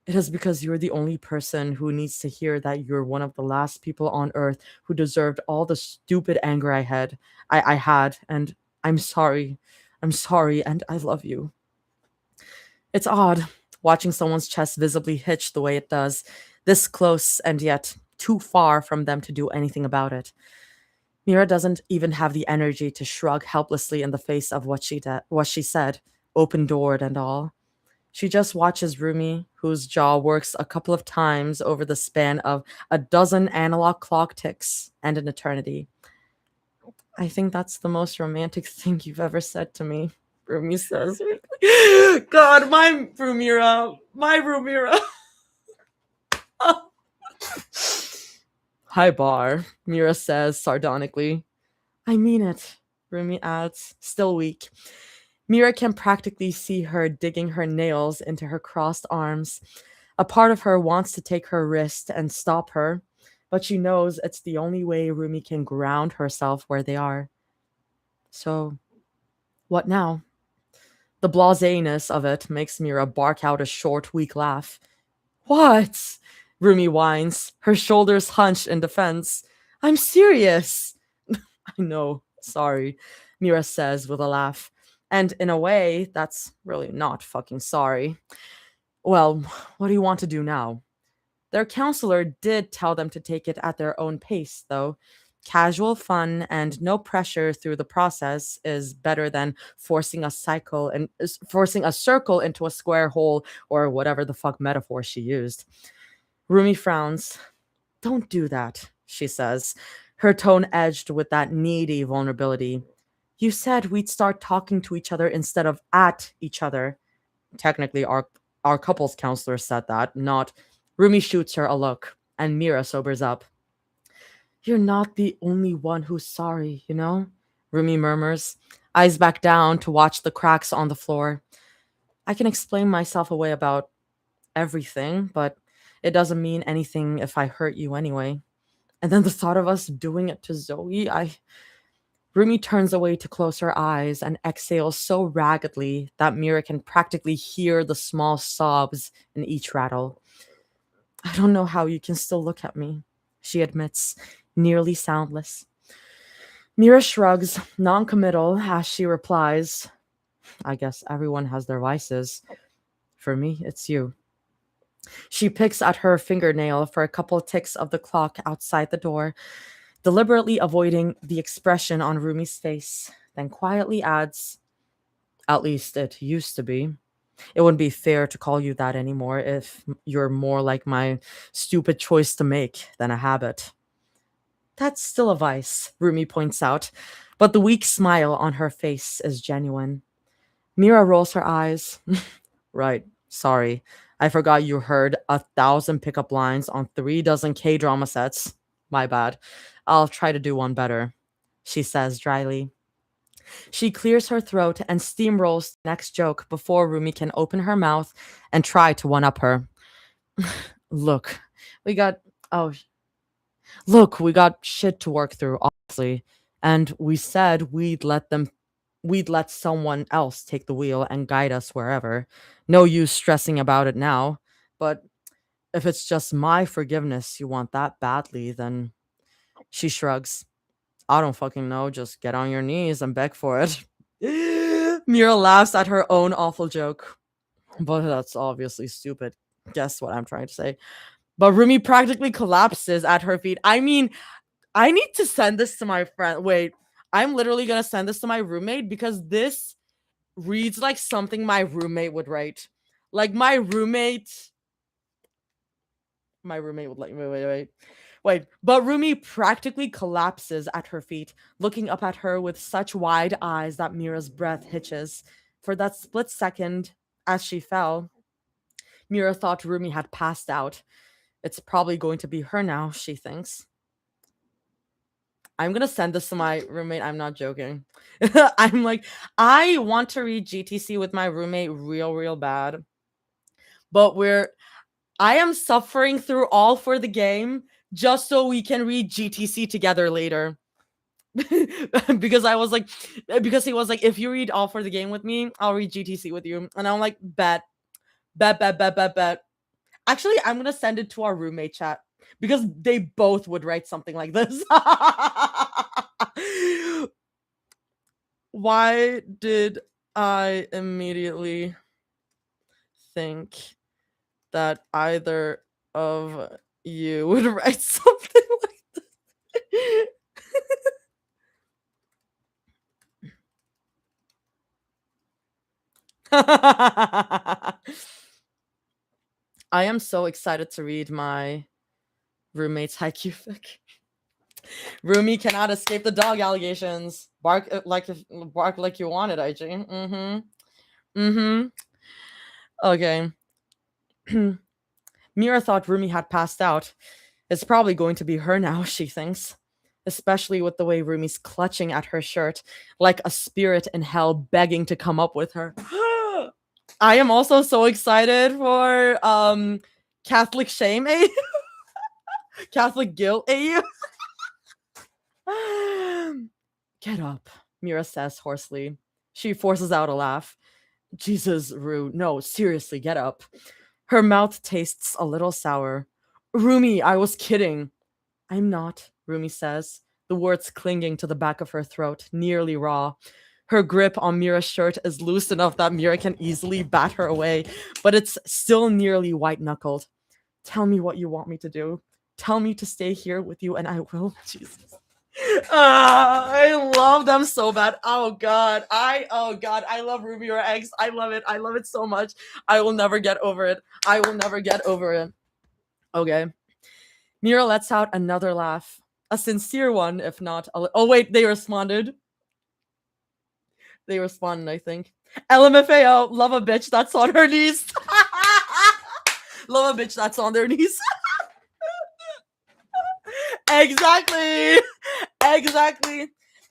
It is because you're the only person who needs to hear that you're one of the last people on earth who deserved all the stupid anger I had, and I'm sorry. I'm sorry, and I love you. It's odd watching someone's chest visibly hitch the way it does, this close and yet too far from them to do anything about it. Mira doesn't even have the energy to shrug helplessly in the face of what she said, open-doored and all. She just watches Rumi, whose jaw works a couple of times over the span of a dozen analog clock ticks and an eternity. I think that's the most romantic thing you've ever said to me, Rumi says. God, my Rumira. My Rumira. Hi, Bar, Mira says sardonically. I mean it, Rumi adds, still weak. Mira can practically see her digging her nails into her crossed arms. A part of her wants to take her wrist and stop her, but she knows it's the only way Rumi can ground herself where they are. So, what now? The blaseness of it makes Mira bark out a short, weak laugh. What? Rumi whines, her shoulders hunched in defense. I'm serious. I know, sorry, Mira says with a laugh. And in a way, that's really not fucking sorry. Well, what do you want to do now? Their counselor did tell them to take it at their own pace, though. Casual fun and no pressure through the process is better than forcing a circle into a square hole or whatever the fuck metaphor she used. Rumi frowns. Don't do that, she says, her tone edged with that needy vulnerability. You said we'd start talking to each other instead of at each other. Technically, our couples counselor said that, not. Rumi shoots her a look, and Mira sobers up. You're not the only one who's sorry, you know? Rumi murmurs, eyes back down to watch the cracks on the floor. I can explain myself away about everything, but it doesn't mean anything if I hurt you anyway. And then the thought of us doing it to Zoe, Rumi turns away to close her eyes and exhales so raggedly that Mira can practically hear the small sobs in each rattle. I don't know how you can still look at me, she admits, nearly soundless. Mira shrugs, non-committal, as she replies, I guess everyone has their vices. For me, it's you. She picks at her fingernail for a couple ticks of the clock outside the door, deliberately avoiding the expression on Rumi's face, then quietly adds, at least it used to be. It wouldn't be fair to call you that anymore if you're more like my stupid choice to make than a habit. That's still a vice, Rumi points out, but the weak smile on her face is genuine. Mira rolls her eyes. Right, sorry. I forgot you heard 1,000 pickup lines on 3 dozen K-drama sets. My bad. I'll try to do one better, she says dryly. She clears her throat and steamrolls the next joke before Rumi can open her mouth and try to one-up her. Look, we got oh Look, we got shit to work through, honestly. And we said we'd let them we'd let someone else take the wheel and guide us wherever. No use stressing about it now. But if it's just my forgiveness you want that badly, then she shrugs. I don't fucking know. Just get on your knees and beg for it. Mira laughs at her own awful joke. But that's obviously stupid. Guess what I'm trying to say. But Rumi practically collapses at her feet. I mean, I need to send this to my friend. Wait, I'm literally gonna send this to my roommate because this reads like something my roommate would write. Like my roommate would like wait. But Rumi practically collapses at her feet, looking up at her with such wide eyes that Mira's breath hitches. For that split second, as she fell, Mira thought Rumi had passed out. It's probably going to be her now, she thinks. I'm gonna send this to my roommate. I'm not joking. I'm like, I want to read GTC with my roommate real bad. But I am suffering through all for the game just so we can read GTC together later. because he was like, if you read all for the game with me, I'll read GTC with you. And I'm like, bet. Actually, I'm gonna send it to our roommate chat because they both would write something like this. Why did I immediately think that either of you would write something like this? I am so excited to read my roommate's haiku fic. Rumi cannot escape the dog allegations. Bark like you wanted, IG. Okay. Mira thought Rumi had passed out. It's probably going to be her now, she thinks. Especially with the way Rumi's clutching at her shirt, like a spirit in hell begging to come up with her. I am also so excited for Catholic shame AU. Catholic guilt AU. Get up, Mira says hoarsely. She forces out a laugh. Jesus, Rue, no, seriously, get up. Her mouth tastes a little sour. Rumi, I was kidding. I'm not, Rumi says, the words clinging to the back of her throat, nearly raw. Her grip on Mira's shirt is loose enough that Mira can easily bat her away, but it's still nearly white-knuckled. Tell me what you want me to do. Tell me to stay here with you and I will. Jesus. I love them so bad. Oh god, I love Ruby or Eggs. I love it so much. I will never get over it. Okay. Mira lets out another laugh, a sincere one, if not oh wait, they responded, I think. LMFAO, love a bitch that's on her knees. Love a bitch that's on their knees. Exactly.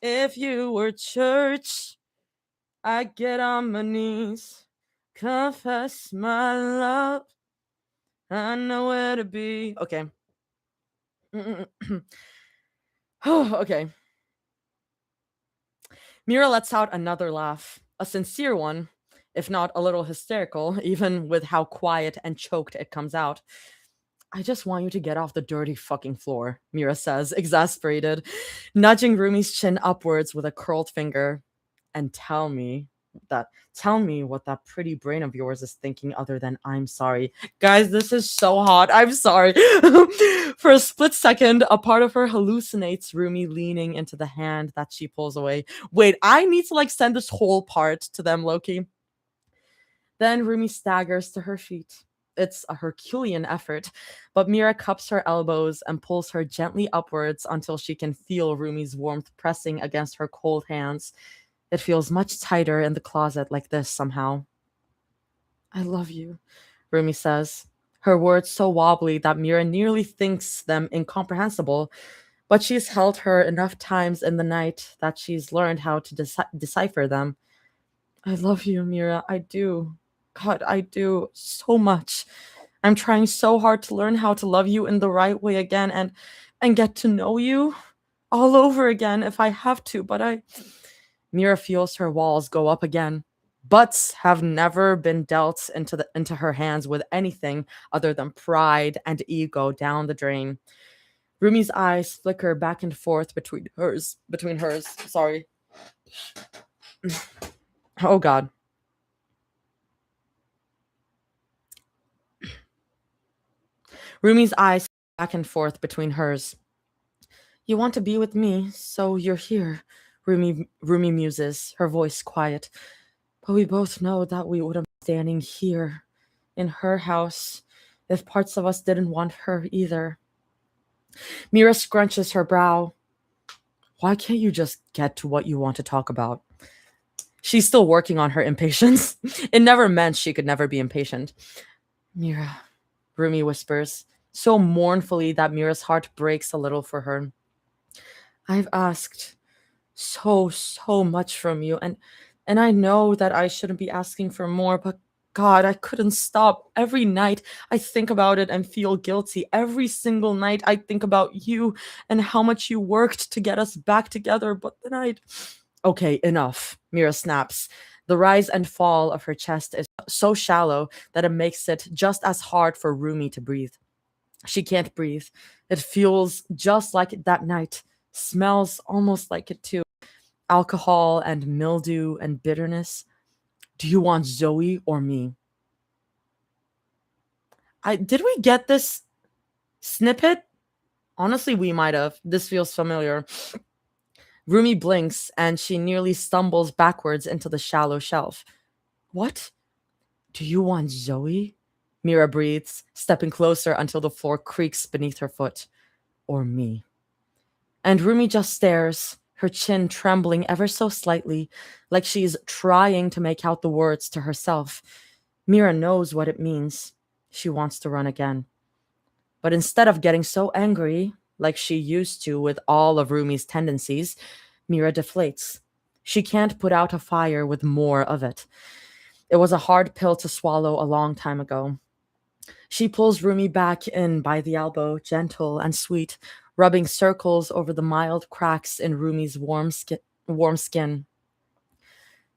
If you were church, I'd get on my knees, confess my love. I know where to be. Okay. Okay. Mira lets out another laugh, a sincere one, if not a little hysterical, even with how quiet and choked it comes out. I just want you to get off the dirty fucking floor, Mira says, exasperated, nudging Rumi's chin upwards with a curled finger. And tell me what that pretty brain of yours is thinking other than I'm sorry. Guys, this is so hot. I'm sorry. For a split second, a part of her hallucinates Rumi leaning into the hand that she pulls away. Wait, I need to send this whole part to them, Loki. Then Rumi staggers to her feet. It's a Herculean effort, but Mira cups her elbows and pulls her gently upwards until she can feel Rumi's warmth pressing against her cold hands. It feels much tighter in the closet like this somehow. I love you, Rumi says, her words so wobbly that Mira nearly thinks them incomprehensible, but she's held her enough times in the night that she's learned how to decipher them. I love you, Mira. I do. God, I do so much. I'm trying so hard to learn how to love you in the right way again and get to know you all over again if I have to, but Mira feels her walls go up again. Butts have never been dealt into her hands with anything other than pride and ego down the drain. Rumi's eyes flicker back and forth between hers. Sorry. Oh god. Rumi's eyes back and forth between hers. You want to be with me, so you're here. Rumi muses, her voice quiet. But we both know that we wouldn't be standing here, in her house, if parts of us didn't want her either. Mira scrunches her brow. Why can't you just get to what you want to talk about? She's still working on her impatience. It never meant she could never be impatient. Mira, Rumi whispers, so mournfully that Mira's heart breaks a little for her. I've asked so much from you, and I know that I shouldn't be asking for more, but God, I couldn't stop. Every night I think about it and feel guilty. Every single night I think about you and how much you worked to get us back together, but then I'd Okay, enough, Mira snaps. The rise and fall of her chest is so shallow that it makes it just as hard for Rumi to breathe. She can't breathe. It feels just like that night. Smells almost like it too. Alcohol and mildew and bitterness. Do you want Zoe or me? I did we get this snippet? Honestly, we might have. This feels familiar. Rumi blinks and she nearly stumbles backwards into the shallow shelf. What? Do you want Zoe? Mira breathes, stepping closer until the floor creaks beneath her foot. Or me? And Rumi just stares, her chin trembling ever so slightly, like she's trying to make out the words to herself. Mira knows what it means. She wants to run again. But instead of getting so angry, like she used to with all of Rumi's tendencies, Mira deflates. She can't put out a fire with more of it. It was a hard pill to swallow a long time ago. She pulls Rumi back in by the elbow, gentle and sweet, rubbing circles over the mild cracks in Rumi's warm skin.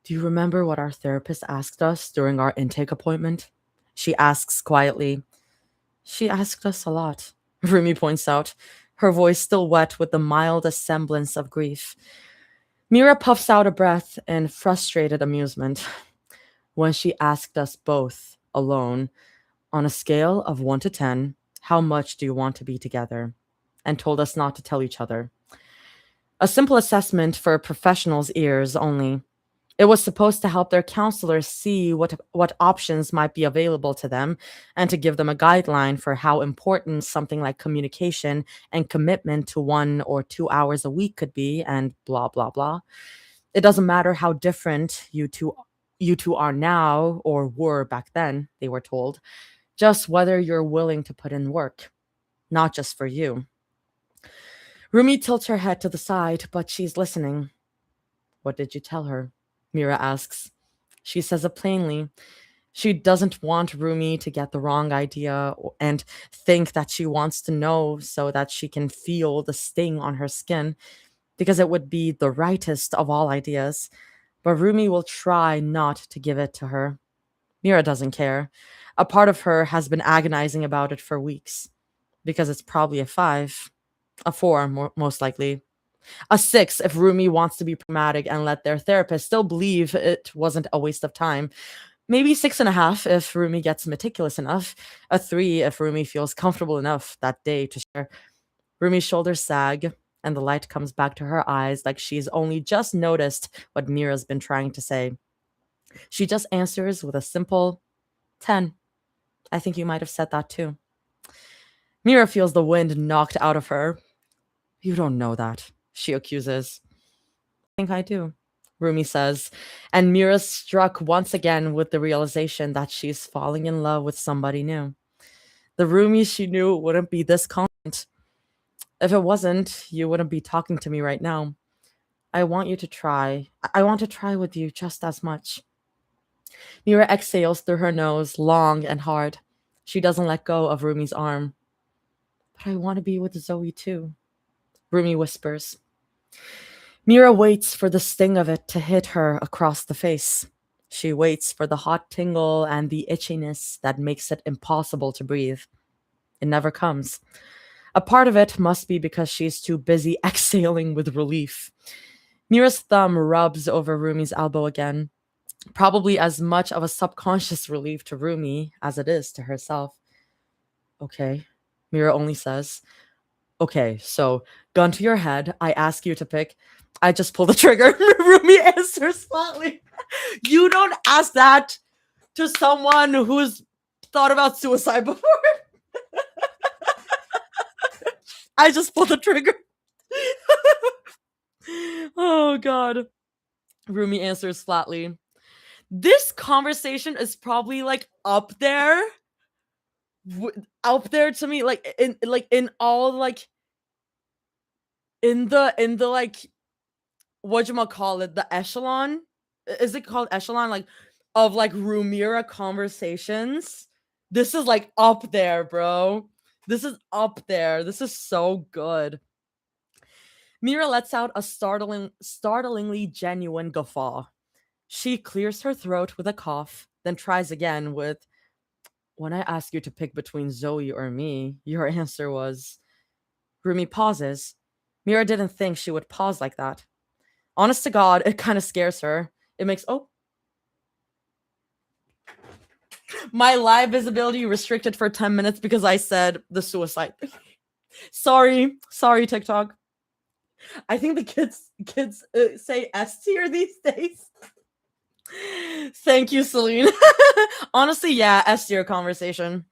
Do you remember what our therapist asked us during our intake appointment? She asks quietly. She asked us a lot, Rumi points out, her voice still wet with the mildest semblance of grief. Mira puffs out a breath in frustrated amusement. When she asked us both, alone, on a scale of 1 to 10, how much do you want to be together? And told us not to tell each other. A simple assessment for professionals' ears only. It was supposed to help their counselors see what options might be available to them and to give them a guideline for how important something like communication and commitment to 1 or 2 hours a week could be, and blah, blah, blah. It doesn't matter how different you two are now or were back then, they were told, just whether you're willing to put in work, not just for you. Rumi tilts her head to the side, but she's listening. What did you tell her? Mira asks. She says it plainly. She doesn't want Rumi to get the wrong idea and think that she wants to know so that she can feel the sting on her skin, because it would be the rightest of all ideas. But Rumi will try not to give it to her. Mira doesn't care. A part of her has been agonizing about it for weeks, because it's probably a 5, a 4, most likely. A 6 if Rumi wants to be pragmatic and let their therapist still believe it wasn't a waste of time. Maybe 6.5 if Rumi gets meticulous enough. A 3 if Rumi feels comfortable enough that day to share. Rumi's shoulders sag, and the light comes back to her eyes like she's only just noticed what Mira's been trying to say. She just answers with a simple 10. I think you might have said that too. Mira feels the wind knocked out of her. You don't know that, she accuses. I think I do, Rumi says, and Mira's struck once again with the realization that she's falling in love with somebody new. The Rumi she knew wouldn't be this confident. If it wasn't, you wouldn't be talking to me right now. I want you to try. I want to try with you just as much. Mira exhales through her nose, long and hard. She doesn't let go of Rumi's arm. But I want to be with Zoe too, Rumi whispers. Mira waits for the sting of it to hit her across the face. She waits for the hot tingle and the itchiness that makes it impossible to breathe. It never comes. A part of it must be because she's too busy exhaling with relief. Mira's thumb rubs over Rumi's elbow again, probably as much of a subconscious relief to Rumi as it is to herself. Okay, Mira only says. Okay, so gun to your head. I ask you to pick. I just pull the trigger. Rumi answers flatly. You don't ask that to someone who's thought about suicide before. I just pull the trigger. Oh, God. Rumi answers flatly. This conversation is probably like up there, up there to me, like in all like in the like what you call it, the echelon. Is it called echelon? Like of like Rumira conversations. This is like up there, bro. This is up there. This is so good. Mira lets out a startlingly genuine guffaw. She clears her throat with a cough, then tries again with, when I asked you to pick between Zoe or me, your answer was. Rumi pauses. Mira didn't think she would pause like that. Honest to God, it kind of scares her. It makes, oh, my live visibility restricted for 10 minutes because I said the suicide. Sorry, TikTok. I think the kids say S tier these days. Thank you, Celine. Honestly, yeah, S tier conversation.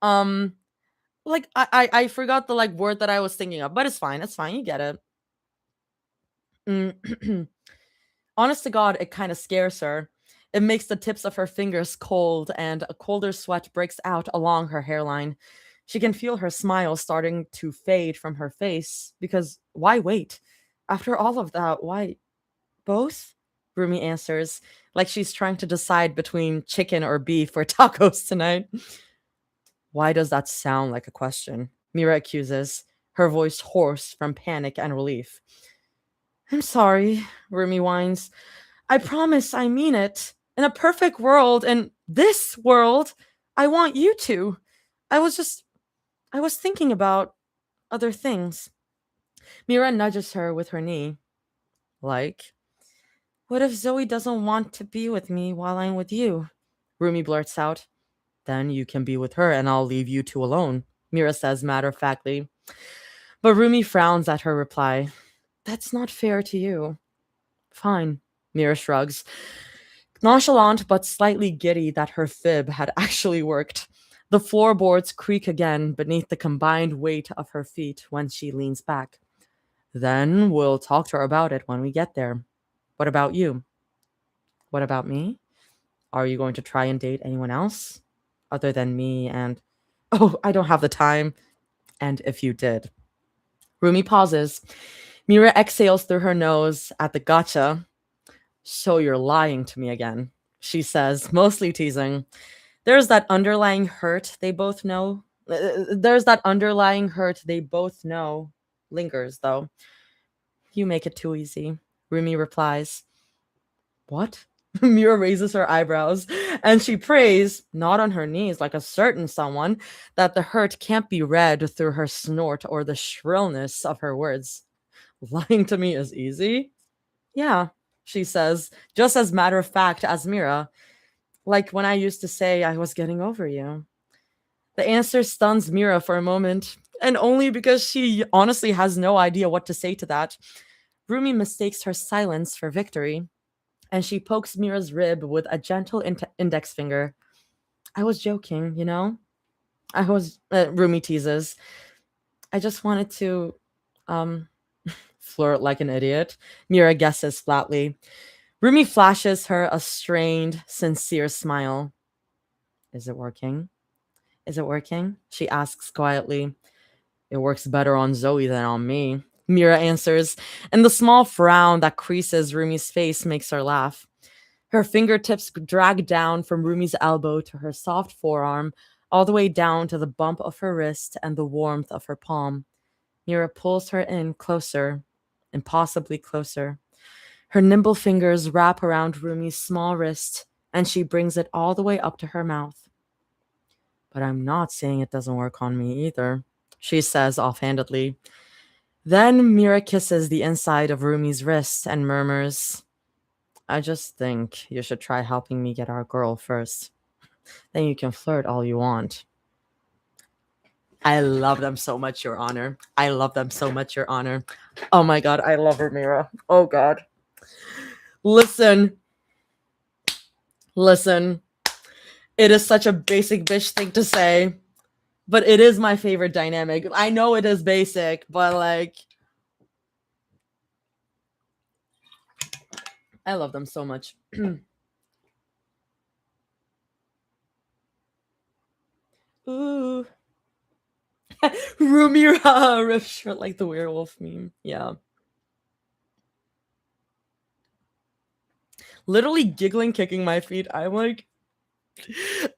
Like I forgot the like word that I was thinking of, but it's fine. It's fine. You get it. Honest to God, it kind of scares her. It makes the tips of her fingers cold, and a colder sweat breaks out along her hairline. She can feel her smile starting to fade from her face because why wait? After all of that, why both? Rumi answers, like she's trying to decide between chicken or beef for tacos tonight. Why does that sound like a question? Mira accuses, her voice hoarse from panic and relief. I'm sorry, Rumi whines. I promise I mean it. In a perfect world, in this world, I want you to. I was thinking about other things. Mira nudges her with her knee. Like, what if Zoe doesn't want to be with me while I'm with you? Rumi blurts out. Then you can be with her and I'll leave you two alone, Mira says matter of factly. But Rumi frowns at her reply. That's not fair to you. Fine, Mira shrugs, nonchalant but slightly giddy that her fib had actually worked. The floorboards creak again beneath the combined weight of her feet when she leans back. Then we'll talk to her about it when we get there. What about you? What about me? Are you going to try and date anyone else? Other than me and... Oh, I don't have the time. And if you did. Rumi pauses. Mira exhales through her nose at the gotcha. So you're lying to me again, she says, mostly teasing. There's that underlying hurt they both know. Lingers, though. You make it too easy, Rumi replies. What? Mira raises her eyebrows, and she prays, not on her knees like a certain someone, that the hurt can't be read through her snort or the shrillness of her words. Lying to me is easy? Yeah, she says, just as matter of fact as Mira. Like when I used to say I was getting over you. The answer stuns Mira for a moment, and only because she honestly has no idea what to say to that. Rumi mistakes her silence for victory, and she pokes Mira's rib with a gentle index finger. I was joking, you know? Rumi teases. I just wanted to, um, flirt like an idiot. Mira guesses flatly. Rumi flashes her a strained, sincere smile. Is it working? Is it working? She asks quietly. It works better on Zoe than on me, Mira answers, and the small frown that creases Rumi's face makes her laugh. Her fingertips drag down from Rumi's elbow to her soft forearm, all the way down to the bump of her wrist and the warmth of her palm. Mira pulls her in closer. impossibly closer. Her nimble fingers wrap around Rumi's small wrist, and she brings it all the way up to her mouth. But I'm not saying it doesn't work on me either, she says offhandedly. Then Mira kisses the inside of Rumi's wrist and murmurs, I just think you should try helping me get our girl first. Then you can flirt all you want. I love them so much, Your Honor. I love them so much, Your Honor. Oh my god, I love her, Mira. Oh god. Listen. It is such a basic bitch thing to say, but it is my favorite dynamic. I know it is basic, but like, I love them so much. Ooh. Rumira riff shirt like the werewolf meme. Yeah. Literally giggling, kicking my feet. I'm like,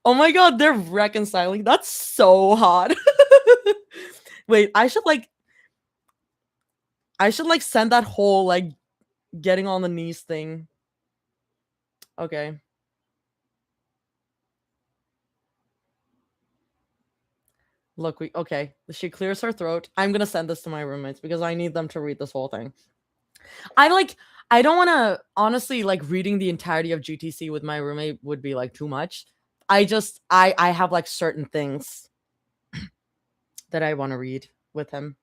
oh my god, they're reconciling. That's so hot. Wait, I should send that whole like getting on the knees thing. Okay. Look, okay. She clears her throat. I'm gonna send this to my roommates because I need them to read this whole thing. I don't want to, honestly, like reading the entirety of GTC with my roommate would be like too much. I have like certain things that I want to read with him.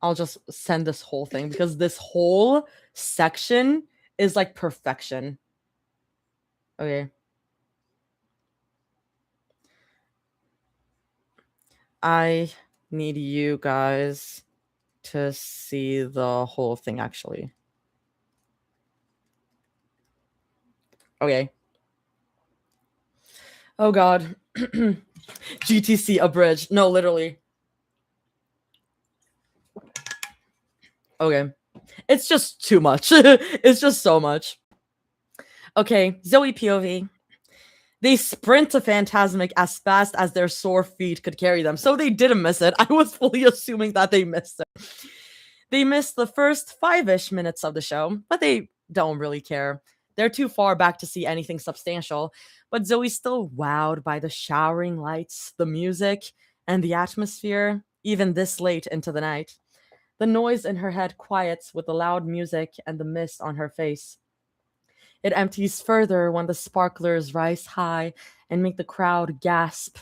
I'll just send this whole thing because this whole section is like perfection. Okay. I need you guys to see the whole thing, actually. Okay. Oh god. GTC abridged. No, literally. Okay. It's just too much. It's just so much. Okay, Zoe POV. They sprint to Phantasmic as fast as their sore feet could carry them. So they didn't miss it. I was fully assuming that they missed it. They missed the first 5-ish minutes of the show, but they don't really care. They're too far back to see anything substantial. But Zoe's still wowed by the showering lights, the music, and the atmosphere, even this late into the night. The noise in her head quiets with the loud music and the mist on her face. It empties further when the sparklers rise high and make the crowd gasp,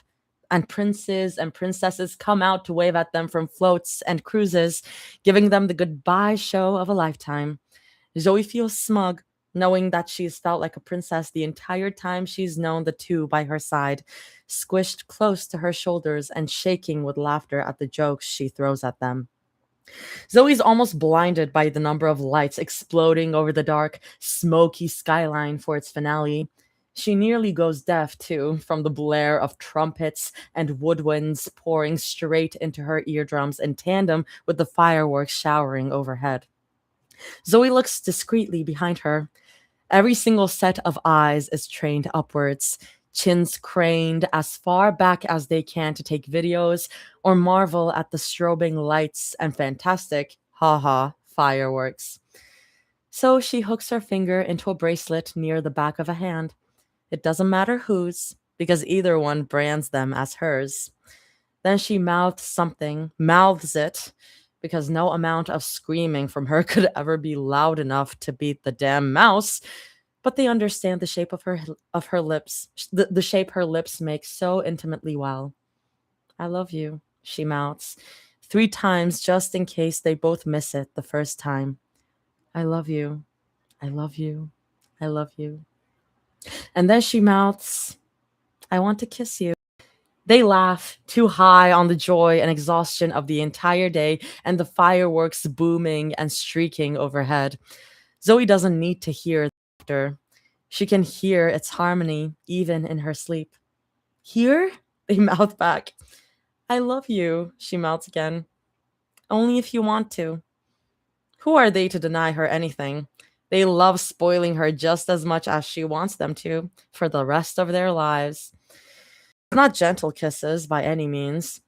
and princes and princesses come out to wave at them from floats and cruises, giving them the goodbye show of a lifetime. Zoe feels smug, knowing that she's felt like a princess the entire time she's known the two by her side, squished close to her shoulders and shaking with laughter at the jokes she throws at them. Zoe's almost blinded by the number of lights exploding over the dark, smoky skyline for its finale. She nearly goes deaf, too, from the blare of trumpets and woodwinds pouring straight into her eardrums in tandem with the fireworks showering overhead. Zoe looks discreetly behind her. Every single set of eyes is trained upwards, chins craned as far back as they can to take videos or marvel at the strobing lights and fantastic, haha, fireworks. So she hooks her finger into a bracelet near the back of a hand. It doesn't matter whose, because either one brands them as hers. Then she mouths it, because no amount of screaming from her could ever be loud enough to beat the damn mouse. But they understand the shape of her lips, the shape her lips make so intimately well. I love you, she mouths, 3 times just in case they both miss it the first time. I love you. I love you. I love you. And then she mouths, I want to kiss you. They laugh, too high on the joy and exhaustion of the entire day and the fireworks booming and streaking overhead. Zoe doesn't need to hear laughter. She can hear its harmony even in her sleep. Hear? They mouth back. I love you, she mouths again. Only if you want to. Who are they to deny her anything? They love spoiling her just as much as she wants them to for the rest of their lives. Not gentle kisses by any means.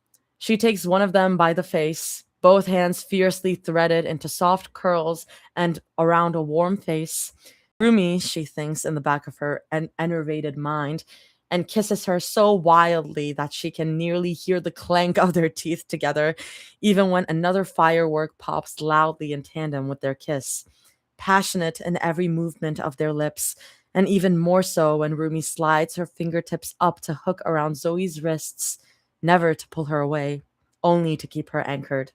She takes one of them by the face, both hands fiercely threaded into soft curls and around a warm face. Rumi, she thinks in the back of her enervated mind, and kisses her so wildly that she can nearly hear the clank of their teeth together, even when another firework pops loudly in tandem with their kiss. Passionate in every movement of their lips, and even more so when Rumi slides her fingertips up to hook around Zoe's wrists, never to pull her away, only to keep her anchored.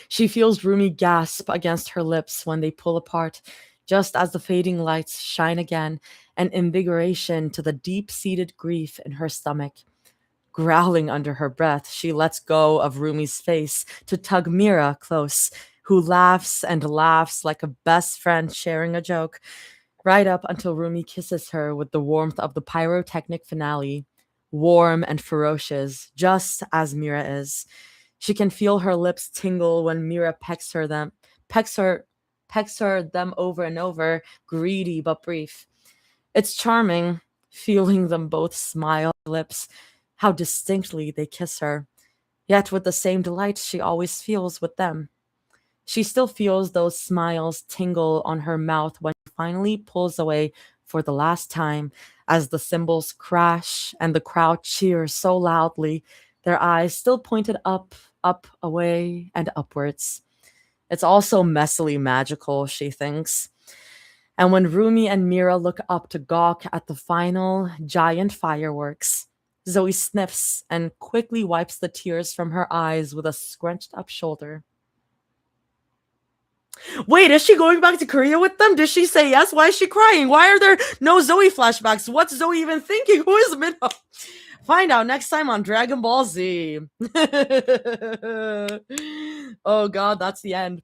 She feels Rumi gasp against her lips when they pull apart, just as the fading lights shine again, an invigoration to the deep-seated grief in her stomach. Growling under her breath, she lets go of Rumi's face to tug Mira close, who laughs and laughs like a best friend sharing a joke, right up until Rumi kisses her with the warmth of the pyrotechnic finale, warm and ferocious, just as Mira is. She can feel her lips tingle when Mira pecks her them over and over, greedy but brief. It's charming, feeling them both smile lips, how distinctly they kiss her, yet with the same delight she always feels with them. She still feels those smiles tingle on her mouth when she finally pulls away for the last time as the cymbals crash and the crowd cheers so loudly, their eyes still pointed up, away, and upwards. It's also messily magical, she thinks. And when Rumi and Mira look up to gawk at the final giant fireworks, Zoe sniffs and quickly wipes the tears from her eyes with a scrunched up shoulder. Wait, is she going back to Korea with them? Did she say yes? Why is she crying? Why are there no Zoe flashbacks? What's Zoe even thinking? Who is Minho? Find out next time on Dragon Ball Z. Oh god, that's the end.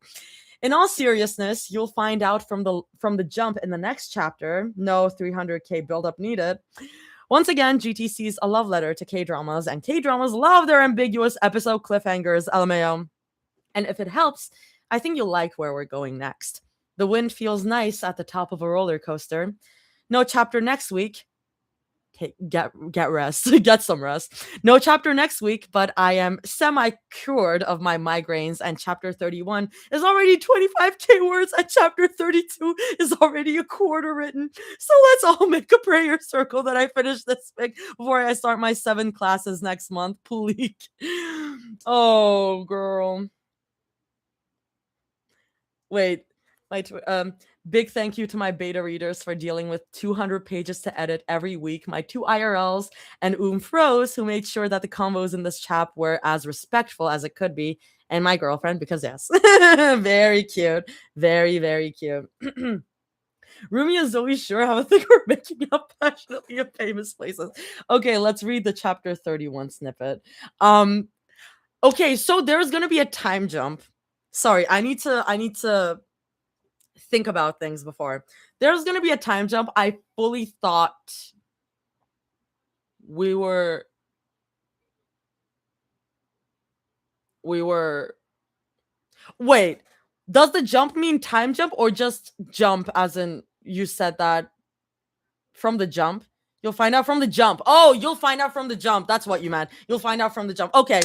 In all seriousness, you'll find out from the jump in the next chapter. No 300k buildup needed. Once again, GTC is a love letter to K-dramas, and K-dramas love their ambiguous episode cliffhangers, LMAO. And if it helps, I think you'll like where we're going next. The wind feels nice at the top of a roller coaster. No chapter next week. Get rest. Get some rest. No chapter next week, but I am semi-cured of my migraines, and chapter 31 is already 25k words, and chapter 32 is already a quarter written. So let's all make a prayer circle that I finish this fic before I start my 7 classes next month. Please. Oh, girl. Wait, big thank you to my beta readers for dealing with 200 pages to edit every week, my 2 IRLs, and Froze, who made sure that the combos in this chap were as respectful as it could be, and my girlfriend, because yes. Very cute. Very, very cute. Rumi and Zoe sure have a thing for making up passionately in famous places. Okay, let's read the chapter 31 snippet. Okay, so there's gonna be a time jump. Sorry, I need to think about things before. There's gonna be a time jump. I fully thought we were wait, does the jump mean time jump or just jump as in you said that from the jump? You'll find out from the jump. Oh, you'll find out from the jump. That's what you meant. You'll find out from the jump. Okay.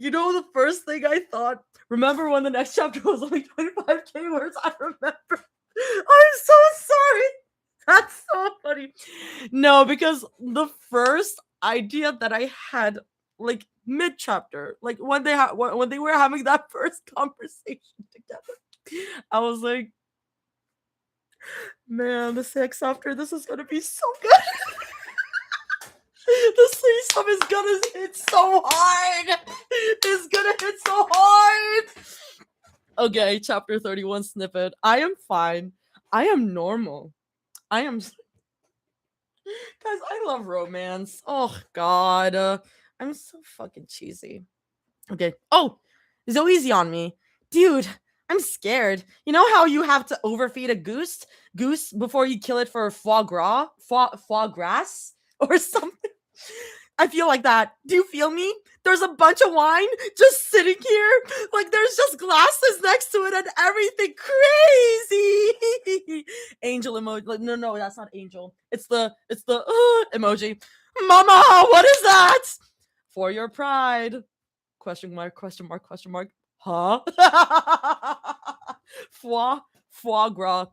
You know the first thing I thought? Remember when the next chapter was only 25k words? I remember. I'm so sorry. That's so funny. No, because the first idea that I had, like mid-chapter, like when they were having that first conversation together, I was like, man, the sex after this is gonna be so good. The threesome is gonna hit so hard. It's gonna hit so hard. Okay, chapter 31 snippet. I am fine. I am normal. I am. Guys, I love romance. Oh, God. I'm so fucking cheesy. Okay. Oh, Zoe's on me. Dude, I'm scared. You know how you have to overfeed a goose before you kill it for foie gras? Foie gras? Or something? I feel like that. Do you feel me? There's a bunch of wine just sitting here. Like there's just glasses next to it and everything crazy. Angel emoji. Like, no, that's not angel. It's the emoji. Mama, what is that? For your pride. Question mark, question mark, question mark. Huh? Foie gras.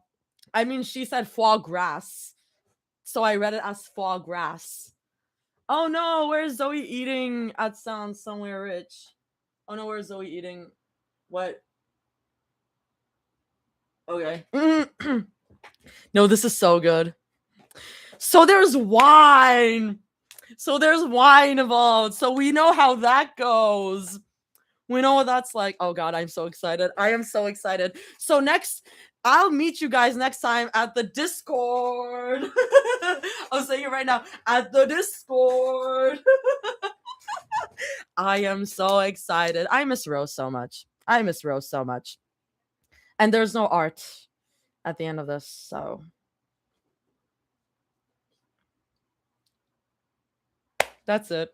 I mean, she said foie gras. So I read it as foie gras. Oh no, where's Zoe eating at Sounds Somewhere Rich? Oh no, where's Zoe eating? What? Okay. No, this is so good. So there's wine. So there's wine involved. So we know how that goes. We know what that's like. Oh god, I'm so excited. I am so excited. So next, I'll meet you guys next time at the Discord. I'm saying it right now. At the Discord. I am so excited. I miss Rose so much. I miss Rose so much. And there's no art at the end of this, so that's it.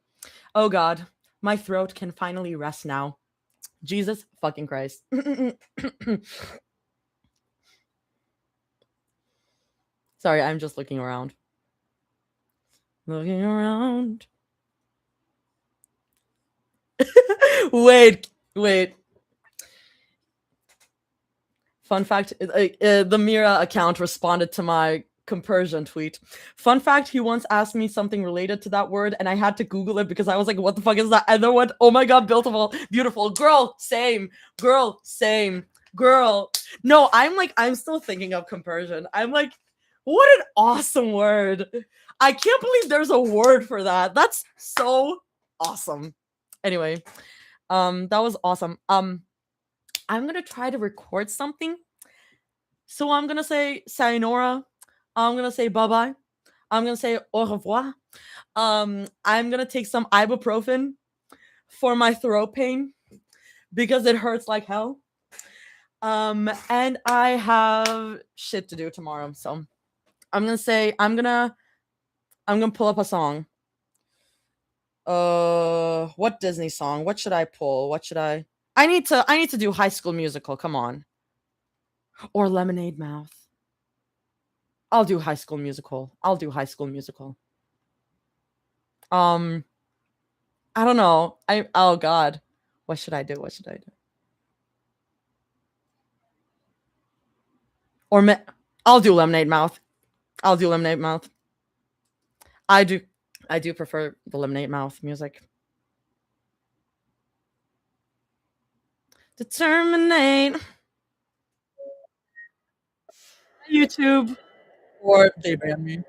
Oh god, my throat can finally rest now. Jesus fucking Christ. Sorry, I'm just looking around. Looking around. Wait. Fun fact, the Mira account responded to my compersion tweet. Fun fact, he once asked me something related to that word, and I had to Google it because I was like, what the fuck is that? And then went, oh my god, beautiful. Girl, same. Girl, same. Girl. No, I'm still thinking of compersion. I'm like, what an awesome word. I can't believe there's a word for that. That's so awesome. Anyway, that was awesome. I'm gonna try to record something. So I'm gonna say sayonara. I'm gonna say bye-bye. I'm gonna say au revoir. I'm gonna take some ibuprofen for my throat pain because it hurts like hell. And I have shit to do tomorrow. So I'm gonna pull up a song. What Disney song? What should I pull? What should I need to do High School Musical. Come on. Or Lemonade Mouth. I'll do High School Musical. I don't know. Oh god. What should I do? Or I'll do Lemonade Mouth. I do prefer the Lemonade Mouth music. Determinate. YouTube. Or they ban me.